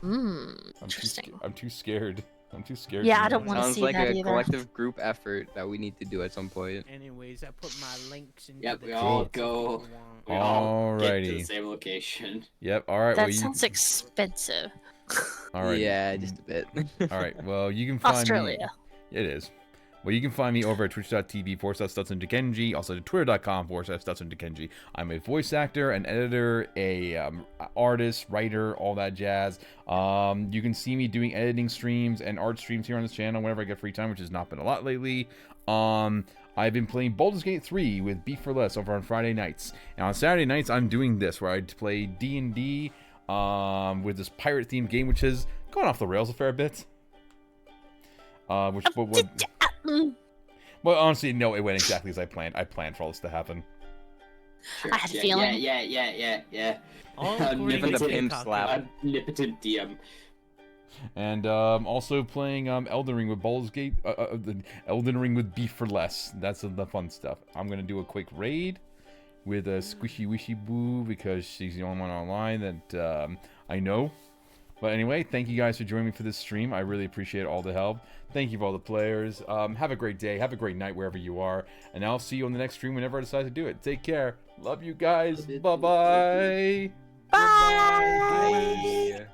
Interesting. I'm too scared. I'm too scared. Yeah, to I do don't it. wanna Sounds see like that a either. collective group effort that we need to do at some point. Anyways, I put my links in. Yep, the we all chat if go- you want. We all get to Alrighty. the same location. Yep. All right. That well, sounds expensive. All right. Yeah, just a bit. All right. Well, you can find Australia. me. It is. Well, you can find me over at twitch.tv/DuskNinjaKenji, also at twitter.com/DuskNinjaKenji. I'm a voice actor, an editor, a artist, writer, all that jazz. You can see me doing editing streams and art streams here on this channel whenever I get free time, which has not been a lot lately. I've been playing Baldur's Gate 3 with Beef for Less over on Friday nights. And on Saturday nights, I'm doing this, where I play D&D with this pirate-themed game, which has gone off the rails a fair bit. Well, honestly, no, it went exactly as I planned. I planned for all this to happen. Sure. I had a yeah, feeling. Yeah. All Give according it to a pimp TikTok. slap. Omnipotent DM. And also playing Elden Ring with Baldur's Gate, the Elden Ring with Beef for Less. That's the fun stuff. I'm gonna do a quick raid with a Squishy Wishy Boo because she's the only one online that I know. But anyway, thank you guys for joining me for this stream. I really appreciate all the help. Thank you for all the players. Have a great day. Have a great night wherever you are. And I'll see you on the next stream whenever I decide to do it. Take care. Love you guys. Bye-bye. Bye. Bye.